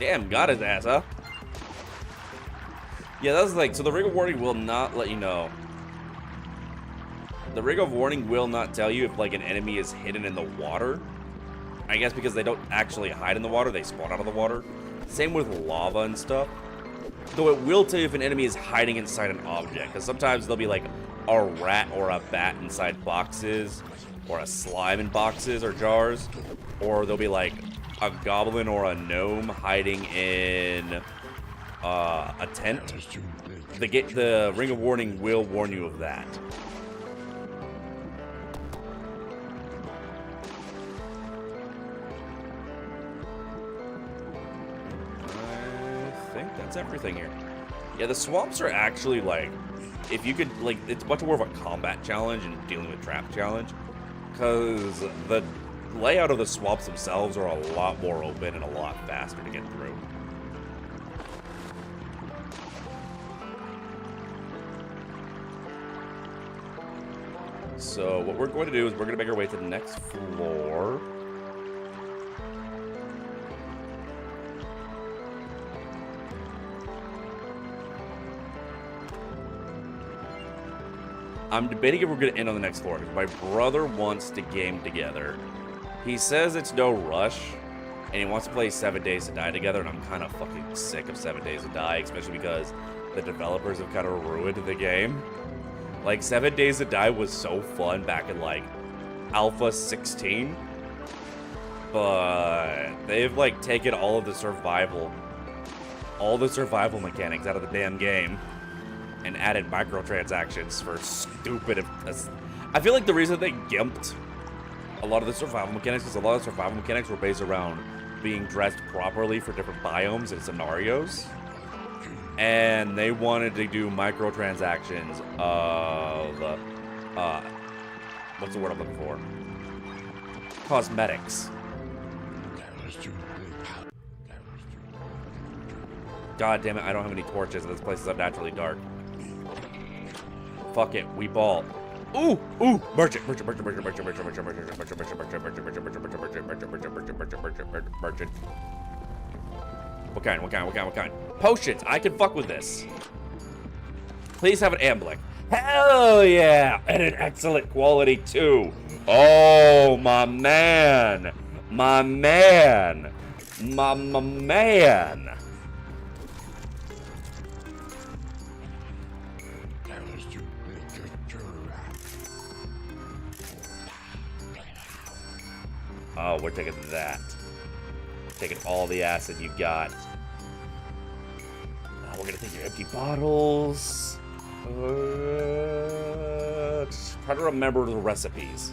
Damn, got his ass, huh? Yeah, that's like, so the Ring of Warning will not let you know. The Ring of Warning will not tell you if, like, an enemy is hidden in the water. I guess because they don't actually hide in the water, they spawn out of the water. Same with lava and stuff. Though it will tell you if an enemy is hiding inside an object, because sometimes there'll be, like, a rat or a bat inside boxes, or a slime in boxes or jars, or there'll be, like, a goblin or a gnome hiding in a tent. The Ring of Warning will warn you of that. I think that's everything here. Yeah, the swamps are actually, like, if you could, like, it's much more of a combat challenge and dealing with trap challenge, because the layout of the swamps themselves are a lot more open and a lot faster to get through. So what we're going to do is we're going to make our way to the next floor. I'm debating if we're going to end on the next floor, because my brother wants to game together. He says it's no rush, and he wants to play 7 Days to Die together, and I'm kind of fucking sick of 7 Days to Die, especially because the developers have kind of ruined the game. Like, 7 Days to Die was so fun back in, like, Alpha 16, but they've, like, taken all the survival mechanics out of the damn game and added microtransactions for stupid. I feel like the reason they gimped a lot of the survival mechanics is a lot of survival mechanics were based around being dressed properly for different biomes and scenarios. And they wanted to do microtransactions of, what's the word I'm looking for? Cosmetics. God damn it, I don't have any torches and this place is unnaturally dark. Fuck it, we ball. Ooh, ooh, merchant. What kind? Potions, I can fuck with this. Please have an Amblick. Hell yeah, and an excellent quality too. Oh, my man. My man. Oh, we're taking that. Taking all the acid you got. We're gonna take your empty bottles. Try to remember the recipes.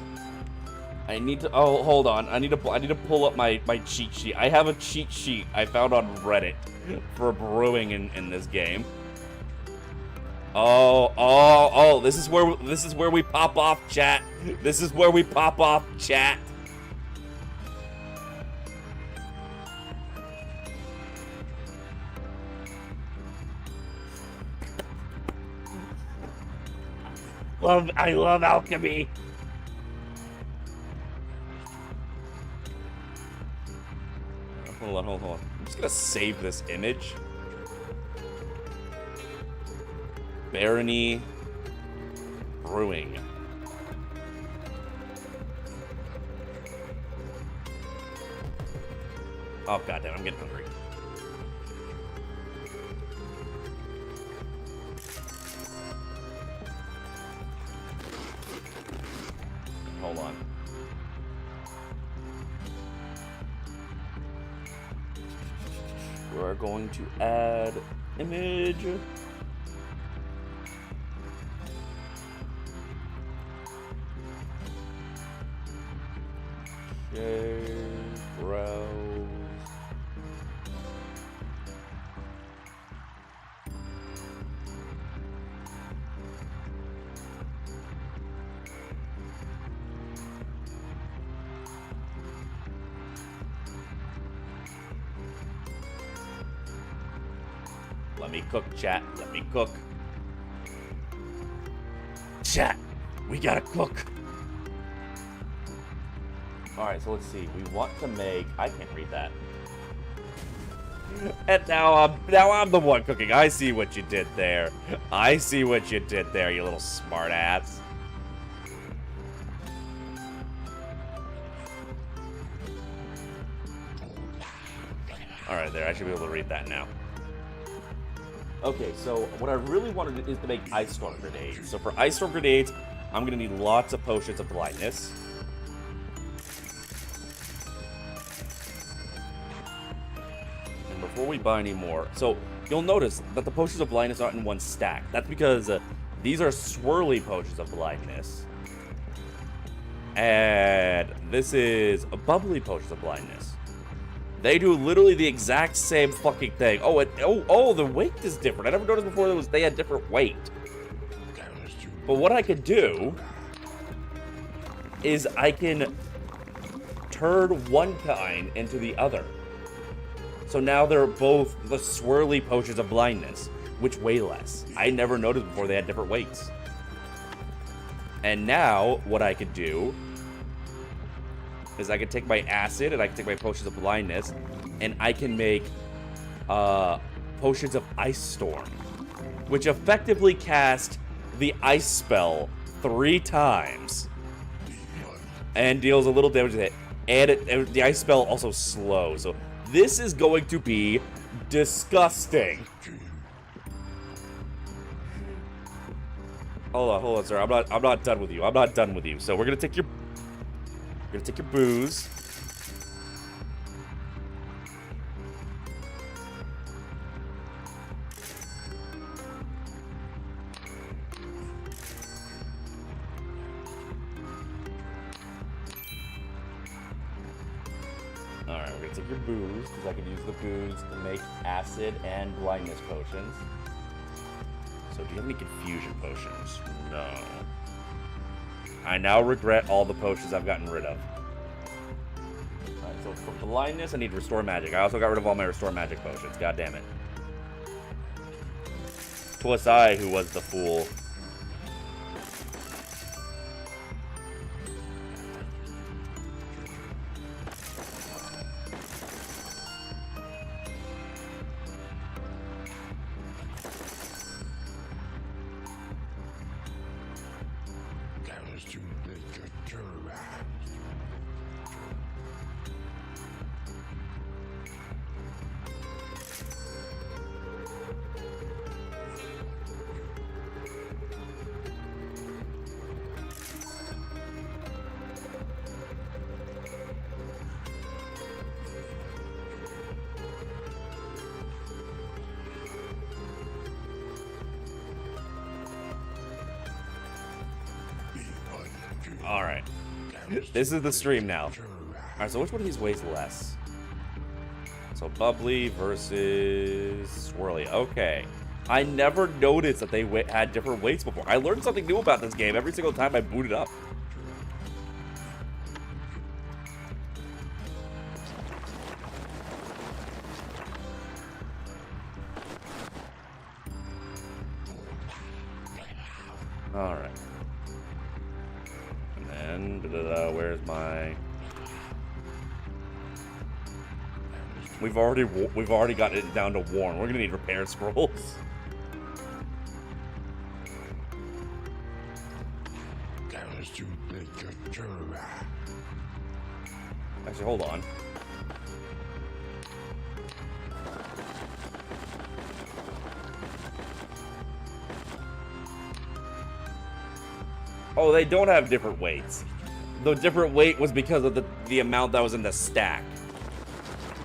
I need to. Oh, hold on. I need to pull up my cheat sheet. I have a cheat sheet I found on Reddit for brewing in this game. Oh! This is where we pop off, chat. This is where we pop off, chat. I love alchemy. Hold on. I'm just gonna save this image. Barony Brewing. Oh goddamn, I'm getting hungry. Hold on. We're going to add image. Okay, browse. Let me cook, chat. Let me cook. Chat, we gotta cook. Alright, so let's see. We want to make... I can't read that. And now I'm the one cooking. I see what you did there. I see what you did there, you little smart ass. Alright, there. I should be able to read that now. Okay, so what I really wanted is to make ice storm grenades. So for ice storm grenades, I'm going to need lots of potions of blindness. And before we buy any more, so you'll notice that the potions of blindness aren't in one stack. That's because these are swirly potions of blindness. And this is a bubbly potions of blindness. They do literally the exact same fucking thing. Oh, the weight is different. I never noticed before they had different weight. But what I could do is I can turn one kind into the other. So now they're both the swirly potions of blindness, which weigh less. I never noticed before they had different weights. And now what I could do is I can take my acid and I can take my potions of blindness and I can make potions of ice storm, which effectively cast the ice spell 3 times and deals a little damage with it. And the ice spell also slows. So this is going to be disgusting. Hold on, sir. I'm not done with you. I'm not done with you. So we're gonna take your booze. Alright, we're gonna take your booze, because I can use the booze to make acid and blindness potions. So do you have any confusion potions? No. I now regret all the potions I've gotten rid of. Alright, so for blindness, I need restore magic. I also got rid of all my restore magic potions. God damn it. 'Twas I who was the fool. Alright. This is the stream now. Alright, so which one of these weighs less? So bubbly versus swirly. Okay. I never noticed that they had different weights before. I learned something new about this game every single time I boot it up. Alright. And then, where's my... We've already got it down to worn. We're gonna need repair scrolls. Actually, hold on. Oh, they don't have different weights. The different weight was because of the amount that was in the stack.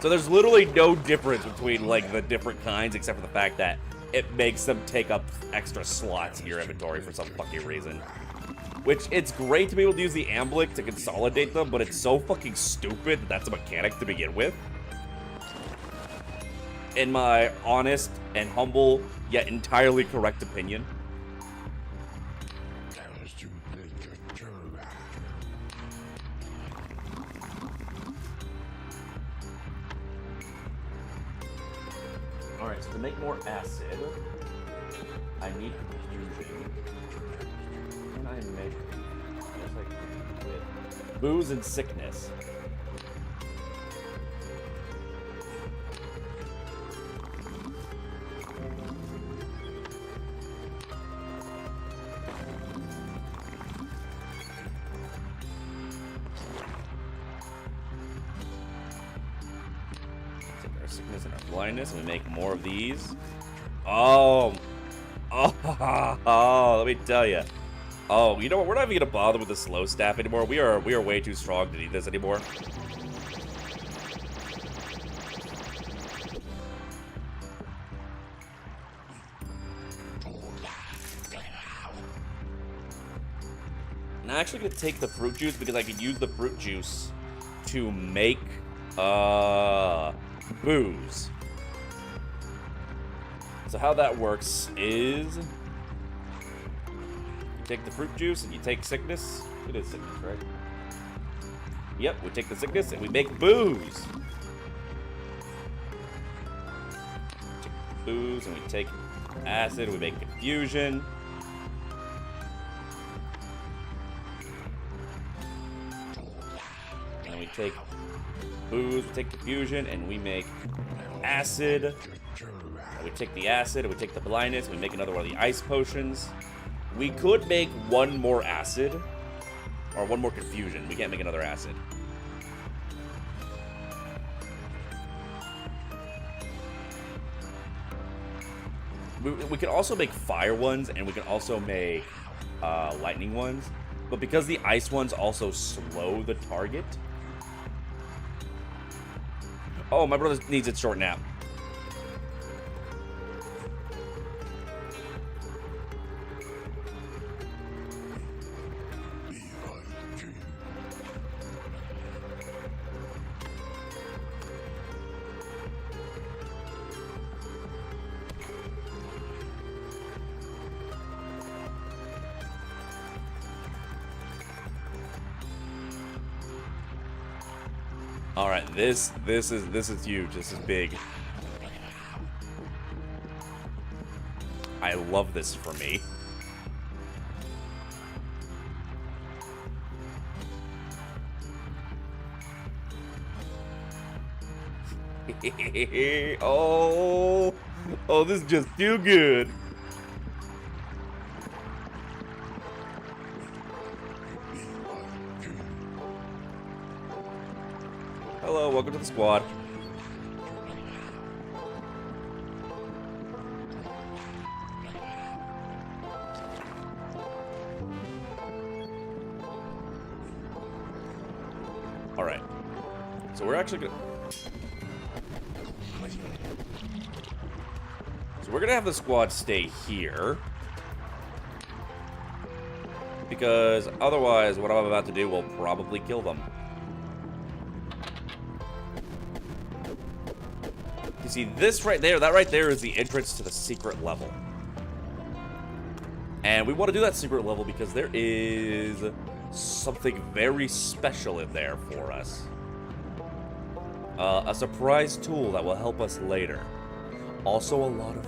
So there's literally no difference between, like, the different kinds, except for the fact that it makes them take up extra slots in your inventory for some fucking reason. Which, it's great to be able to use the Amblic to consolidate them, but it's so fucking stupid that that's a mechanic to begin with. In my honest and humble, yet entirely correct opinion. Alright, so to make more acid, I need confusion. Can I make, with booze and sickness? Sickness and our blindness, and we make more of these. Oh, let me tell you. Oh, you know what? We're not even gonna bother with the slow staff anymore. We are way too strong to need this anymore. And I'm actually gonna take the fruit juice because I can use the fruit juice to make booze. So how that works is you take the fruit juice and you take sickness. It is sickness, right? Yep, we take the sickness and we make booze. Take booze and we take acid, we make confusion. And then we take booze, we take confusion, and we make acid. And we take the acid, and we take the blindness, and we make another one of the ice potions. We could make one more acid, or one more confusion. We can't make another acid. We can also make fire ones, and we can also make lightning ones. But because the ice ones also slow the target... Oh, my brother needs a short nap. All right, this is huge. This is big. I love this for me. Oh, this is just too good. Hello, welcome to the squad. All right, so we're actually gonna. So we're gonna have the squad stay here. because otherwise what I'm about to do will probably kill them. You see, this right there, that right there is the entrance to the secret level. And we want to do that secret level because there is something very special in there for us. A surprise tool that will help us later. Also a lot of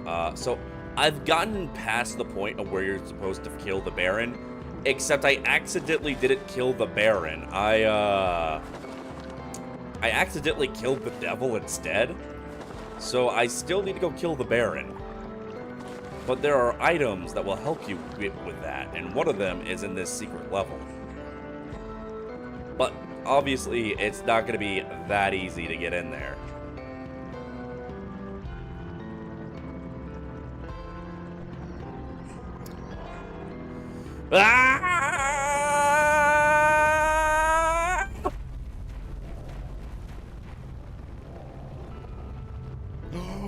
money. So I've gotten past the point of where you're supposed to kill the Baron, except I accidentally didn't kill the Baron. I accidentally killed the devil instead. So I still need to go kill the Baron. But there are items that will help you with that, and one of them is in this secret level. But obviously, it's not going to be that easy to get in there. Ah!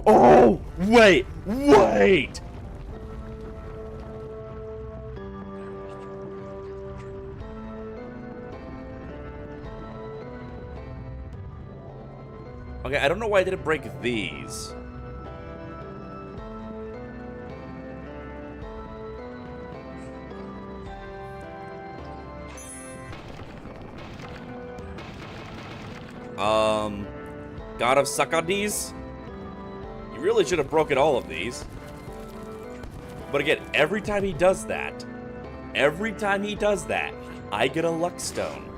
Oh, wait. Okay, I don't know why I didn't break these. God of Sakadis? You really should have broken all of these. But again, every time he does that, I get a luck stone.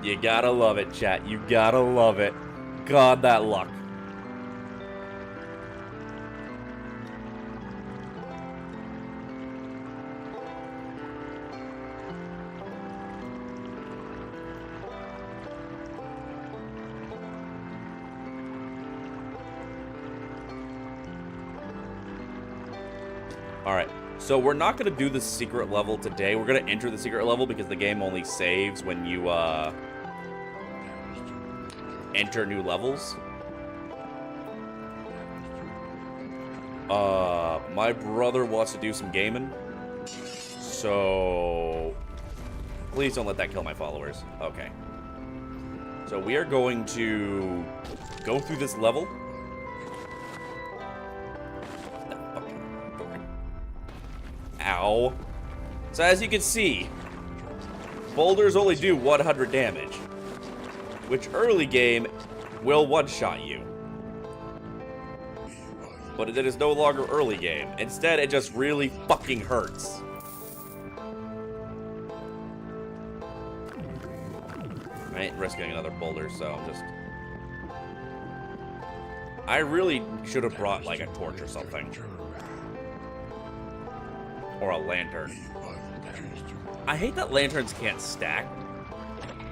You gotta love it, chat. You gotta love it. God, that luck. Alright, so we're not going to do the secret level today. We're going to enter the secret level because the game only saves when you, enter new levels. My brother wants to do some gaming. So, please don't let that kill my followers. Okay. So we are going to go through this level. Ow. So as you can see, boulders only do 100 damage, which early game will one-shot you. But it is no longer early game. Instead, it just really fucking hurts. I ain't risking another boulder, so I'm just... I really should have brought, like, a torch or something. Or a lantern. I hate that lanterns can't stack.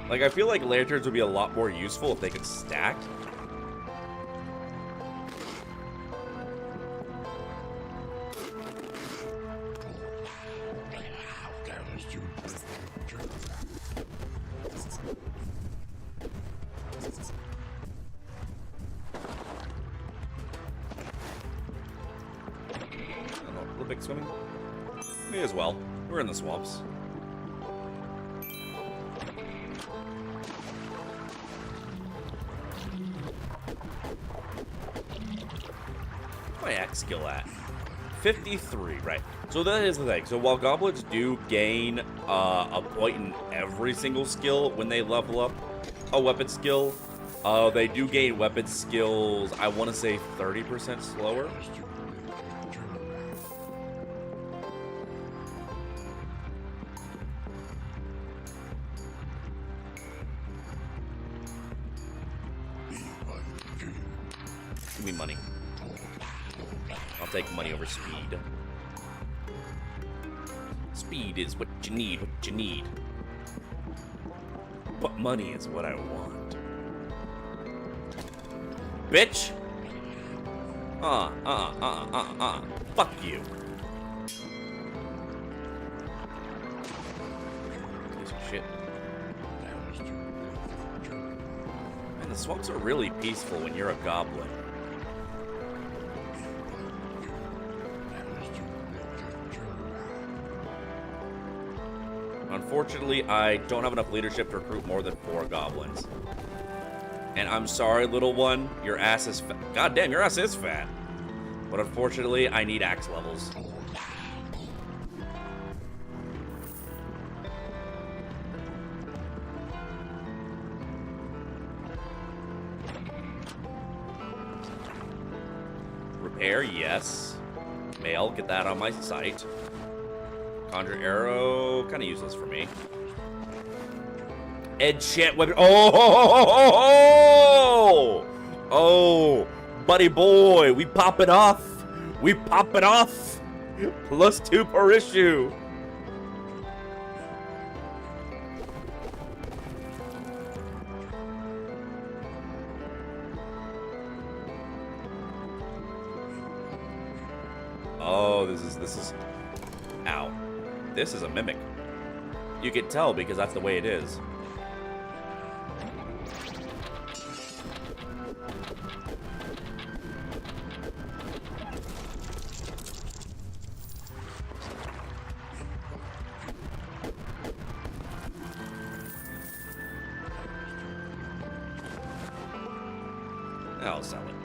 Like, I feel like lanterns would be a lot more useful if they could stack. Olympic swimming? Me as well. We're in the swamps. My axe skill at 53, right? So that is the thing. So while goblins do gain a point in every single skill when they level up a weapon skill, they do gain weapon skills, I want to say 30% slower. Give me money. I'll take money over speed. Speed is what you need, what you need. But money is what I want. Bitch! Fuck you. Piece of shit. Man, the swamps are really peaceful when you're a goblin. Unfortunately, I don't have enough leadership to recruit more than 4 goblins. And I'm sorry, little one, your ass is fat. God damn, your ass is fat. But unfortunately, I need axe levels. Repair, yes. Mail, get that on my site. Conjure arrow, kind of useless for me. Enchant weapon. Oh, buddy boy, we pop it off. We pop it off. +2 per issue. Oh, this is. Ow. This is a mimic. You can tell because that's the way it is. I'll sell it.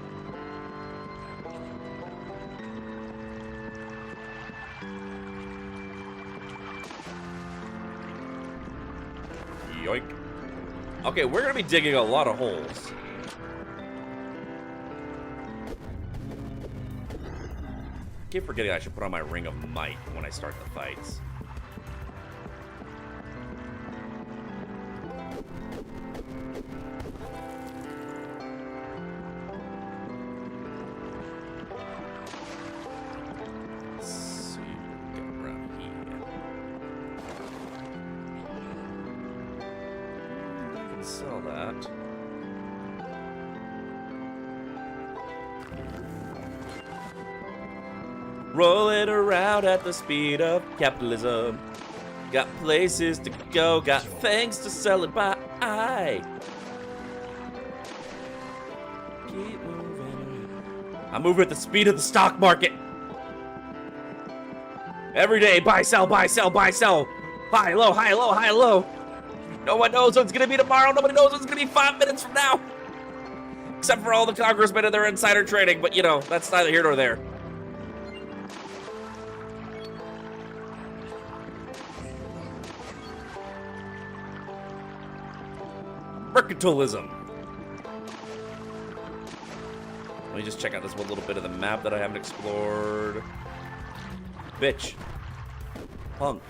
Yoink. Okay, we're gonna be digging a lot of holes. Keep forgetting I should put on my Ring of Might when I start the fights. Let's see, get around here. Sell that. Roll it around at the speed of capitalism. Got places to go, got things to sell it by. Keep moving. I move at the speed of the stock market. Every day, buy, sell, buy, sell, buy, sell. High, low, high, low, high, low. No one knows what it's gonna be tomorrow. Nobody knows what it's gonna be 5 minutes from now. Except for all the congressmen and their insider trading, but you know, that's neither here nor there. Mercantilism. Let me just check out this one little bit of the map that I haven't explored. Bitch. Punk.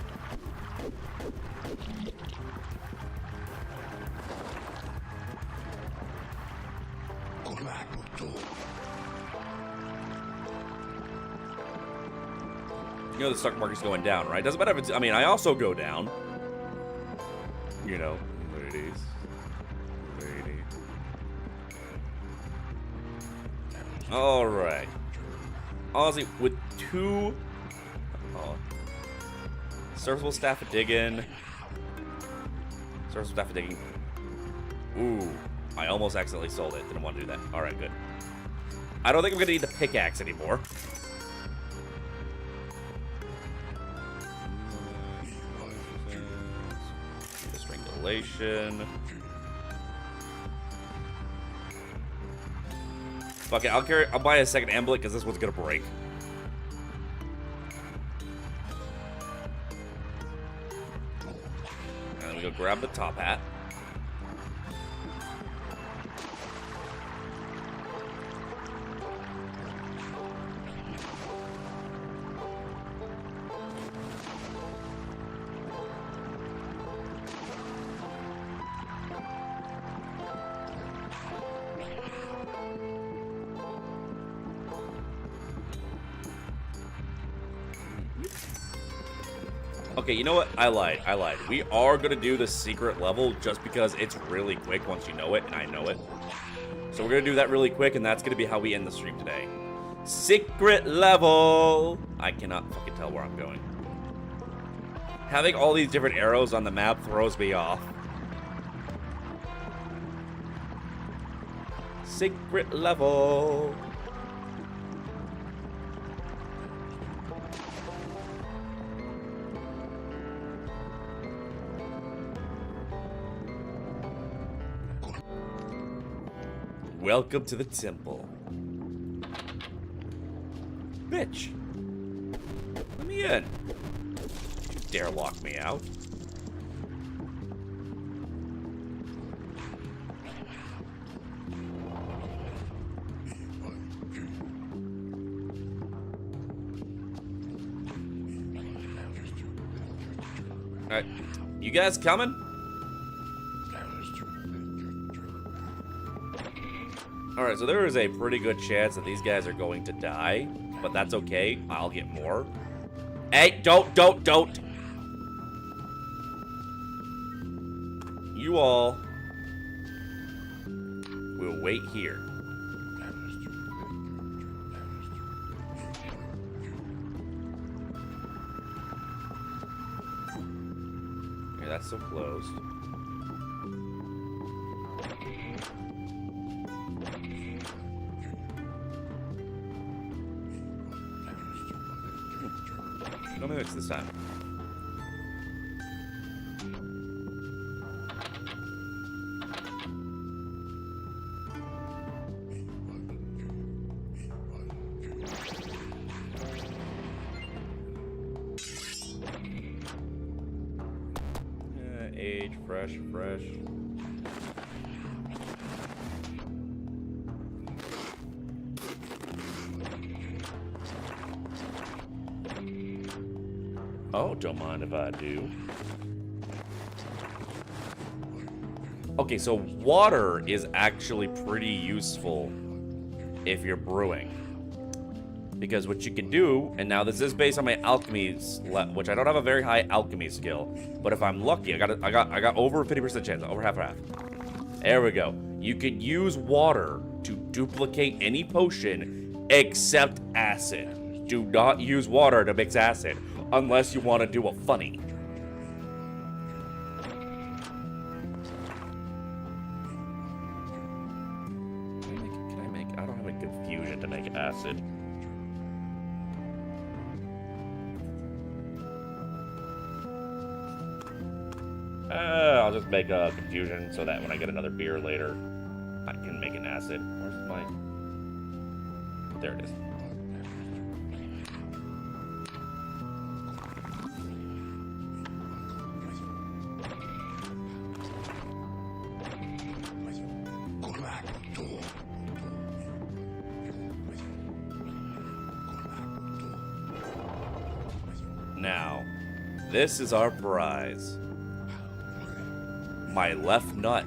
You know the stock market's going down, right? Doesn't matter if it's... I mean, I also go down. You know, ladies. Alright. Honestly, with 2... Serviceable staff of digging. Serviceable staff of digging. Ooh. I almost accidentally sold it. Didn't want to do that. Alright, good. I don't think I'm going to need the pickaxe anymore. Strangulation. Fuck it, I'll buy a second amulet because this one's gonna break. And then we go grab the top hat. Okay, you know what? I lied. We are gonna do the secret level just because it's really quick once you know it, and I know it. So we're gonna do that really quick, and that's gonna be how we end the stream today. Secret level! I cannot fucking tell where I'm going. Having all these different arrows on the map throws me off. Secret level. Welcome to the temple. Bitch. Let me in. Don't you dare lock me out. Alright. You guys coming? Alright, so there is a pretty good chance that these guys are going to die, but that's okay. I'll get more. Hey, don't! You all will wait here. Okay, that's so closed. No minutes this time. Age, fresh. Oh, don't mind if I do. Okay, so water is actually pretty useful if you're brewing. Because what you can do, and now this is based on my alchemy, which I don't have a very high alchemy skill, but if I'm lucky, I got over 50% chance, over half. There we go. You could use water to duplicate any potion except acid. Do not use water to mix acid unless you want to do a funny. I don't have a confusion to make acid. I'll just make a confusion so that when I get another beer later, I can make an acid. Where's my... There it is. Now, this is our prize. My left nut.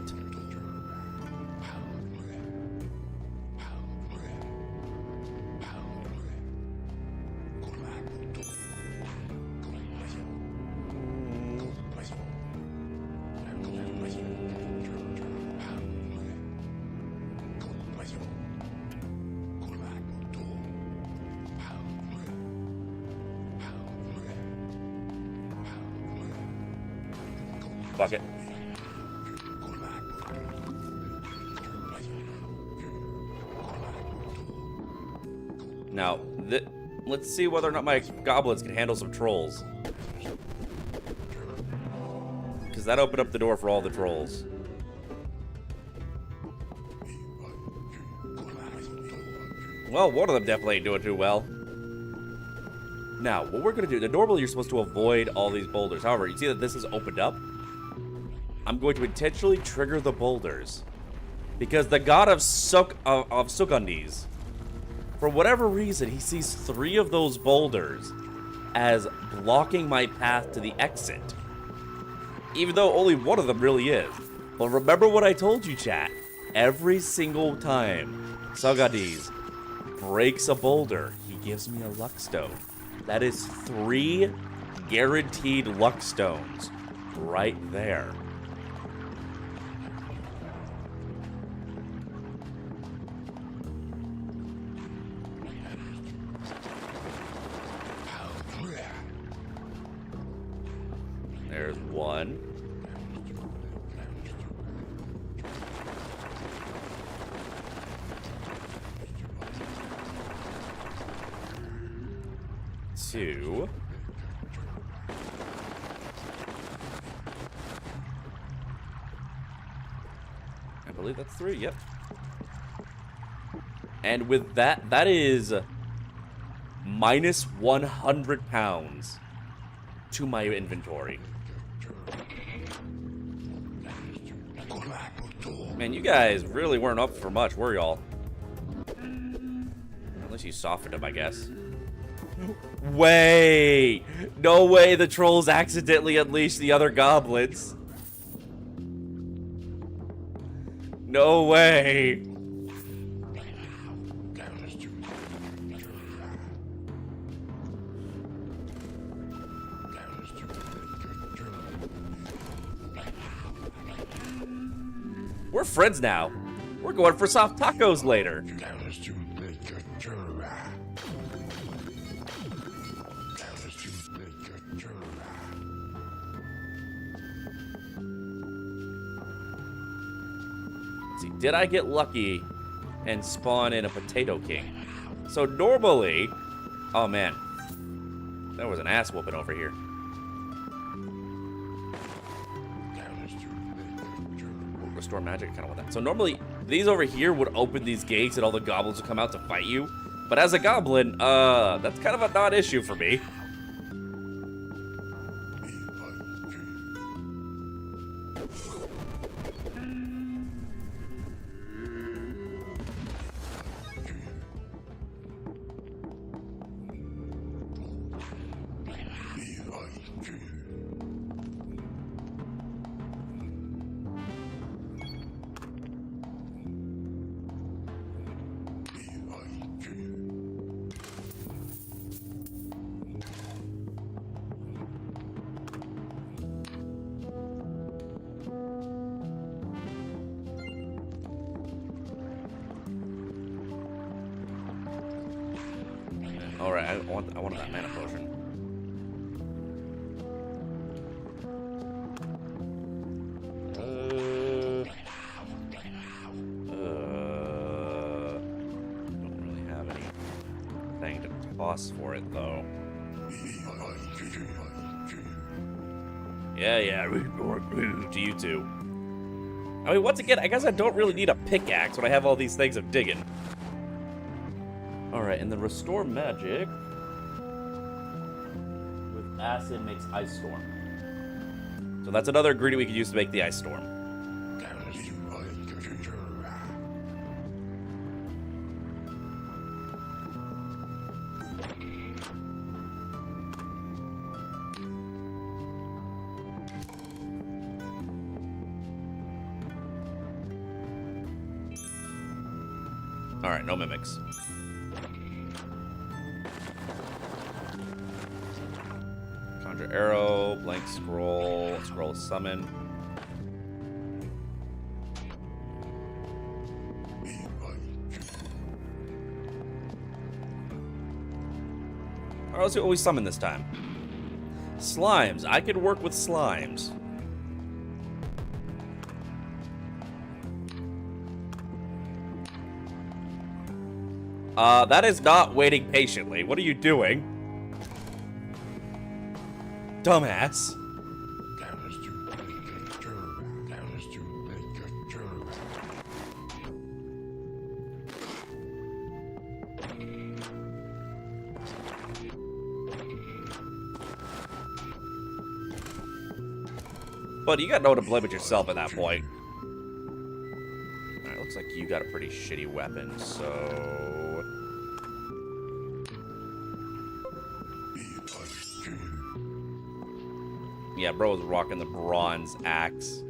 Fuck it. Now, let's see whether or not my goblins can handle some trolls. Because that opened up the door for all the trolls. Well, one of them definitely ain't doing too well. Now, what we're going to do, normally you're supposed to avoid all these boulders. However, you see that this is opened up? I'm going to intentionally trigger the boulders. Because the god of Sukundis, for whatever reason, he sees 3 of those boulders as blocking my path to the exit. Even though only one of them really is. But remember what I told you, chat. Every single time Sukundis breaks a boulder, he gives me a luck stone. That is 3 guaranteed luck stones right there. There's one. Two. I believe that's three, yep. And with that, that is minus 100 pounds to my inventory. Man, you guys really weren't up for much, were y'all? Unless you softened them, I guess. Wait! No way the trolls accidentally unleashed the other goblins. No way! We're friends now. We're going for soft tacos later. Let's see, did I get lucky and spawn in a Potato King? So normally, oh man, there was an ass whooping over here. Restore magic, I kind of want that. So normally, these over here would open these gates and all the goblins would come out to fight you. But as a goblin, that's kind of a non-issue for me. All right, I wanted that mana potion. Don't really have anything to toss for it though. Yeah, to you too. I mean, once again, I guess I don't really need a pickaxe when I have all these things I'm digging. Alright, and then restore magic with acid makes ice storm. So that's another ingredient we could use to make the ice storm. Alright, no mimics. Conjure arrow, blank scroll, scroll summon. Alright, let's see what we summon this time. Slimes. I could work with slimes. That is not waiting patiently. What are you doing? Dumbass. But you got no one to blame but yourself at that point. Alright, looks like you got a pretty shitty weapon, so... Yeah, bro was rocking the bronze axe.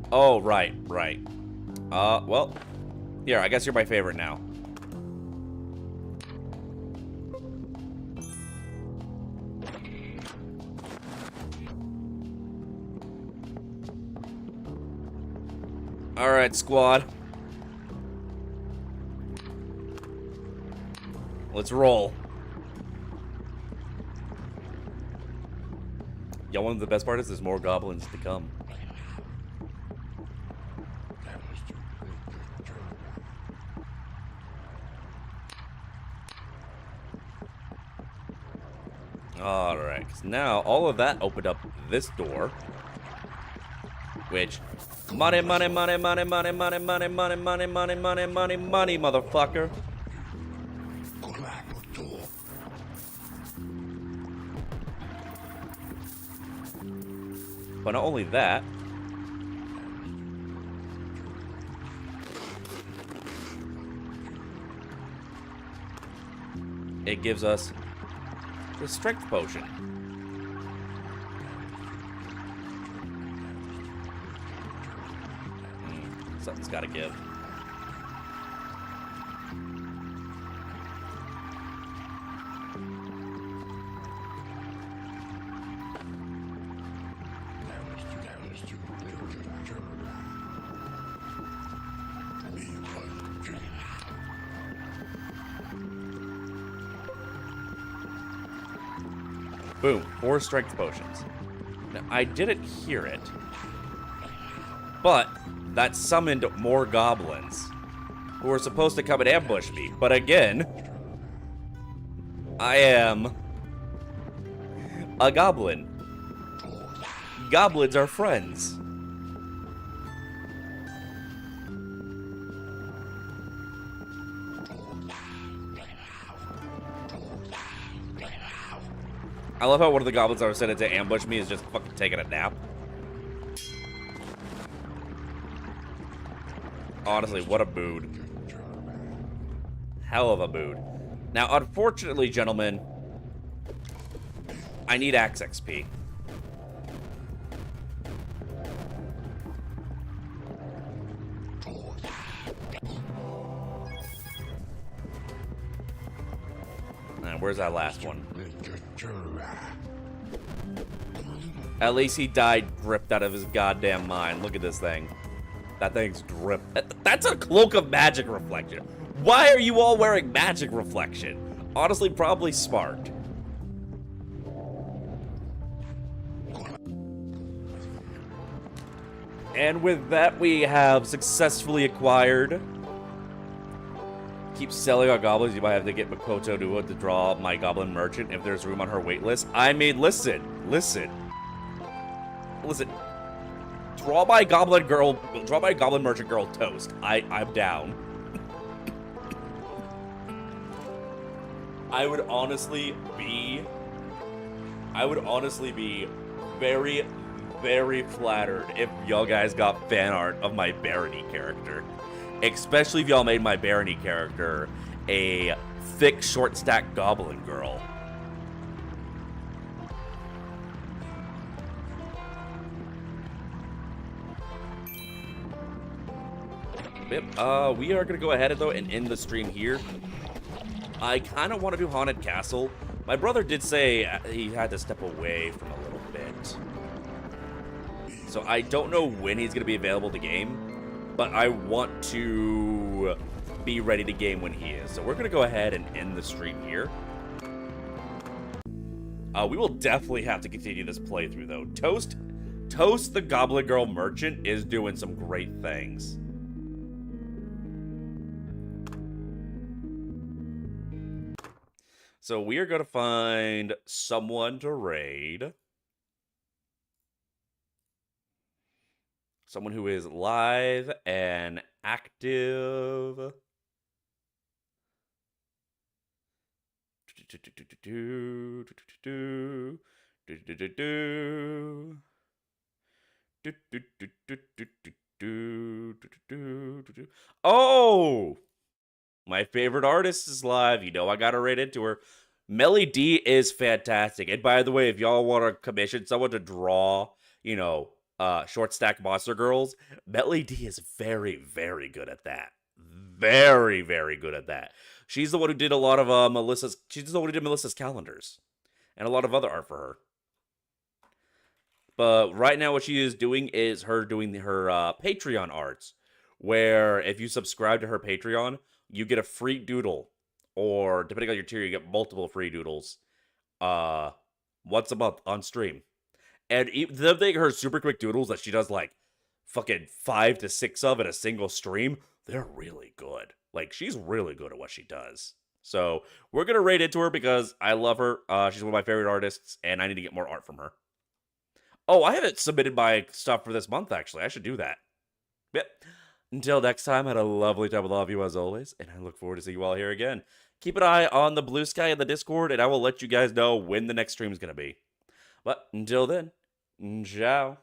Oh, right. Well, here, I guess you're my favorite now. Alright, squad. Let's roll. Y'all, one of the best part is there's more goblins to come. Alright, because now all of that opened up this door. Which, money, motherfucker. But not only that, it gives us the strength potion. Something's gotta give. Boom, 4 strength potions. Now, I didn't hear it, but that summoned more goblins who were supposed to come and ambush me. But again, I am a goblin. Goblins are friends. I love how one of the goblins that were sent to ambush me is just fucking taking a nap. Honestly, what a mood. Hell of a mood. Now, unfortunately, gentlemen, I need axe XP. Now, where's that last one? At least he died dripped out of his goddamn mind. Look at this thing. That thing's dripped. That's a cloak of magic reflection. Why are you all wearing magic reflection? Honestly, probably smart. And with that, we have successfully acquired. Keep selling our goblins. You might have to get Makoto to draw my goblin merchant if there's room on her wait list. I mean, listen. Draw my goblin merchant girl toast. I'm down. I would honestly be very, very flattered if y'all guys got fan art of my barony character. Especially if y'all made my barony character a thick, short stack goblin girl. Yep, we are gonna go ahead though and end the stream here. I kind of want to do Haunted Castle. My brother did say he had to step away from a little bit. So I don't know when he's gonna be available to game, but I want to be ready to game when he is. So we're gonna go ahead and end the stream here. We will definitely have to continue this playthrough though. Toast the Goblin Girl Merchant is doing some great things. So we are going to find someone to raid. Someone who is live and active. Oh! My favorite artist is live. You know I gotta raid into her. Melly D is fantastic. And by the way, if y'all want to commission someone to draw, short stack monster girls, Melly D is very, very good at that. Very, very good at that. She's the one who did a lot of Melissa's. She's the one who did Melissa's calendars, and a lot of other art for her. But right now, what she is doing is her doing her Patreon arts, where if you subscribe to her Patreon, you get a free doodle, or depending on your tier, you get multiple free doodles, once a month on stream. And the thing, her super quick doodles that she does like fucking 5 to 6 of in a single stream, they're really good. Like, she's really good at what she does. So we're gonna raid into her because I love her. She's one of my favorite artists, and I need to get more art from her. Oh, I haven't submitted my stuff for this month, actually. I should do that. Yep. Until next time, I had a lovely time with all of you as always, and I look forward to seeing you all here again. Keep an eye on the Blue Sky and the Discord, and I will let you guys know when the next stream is going to be. But until then, ciao.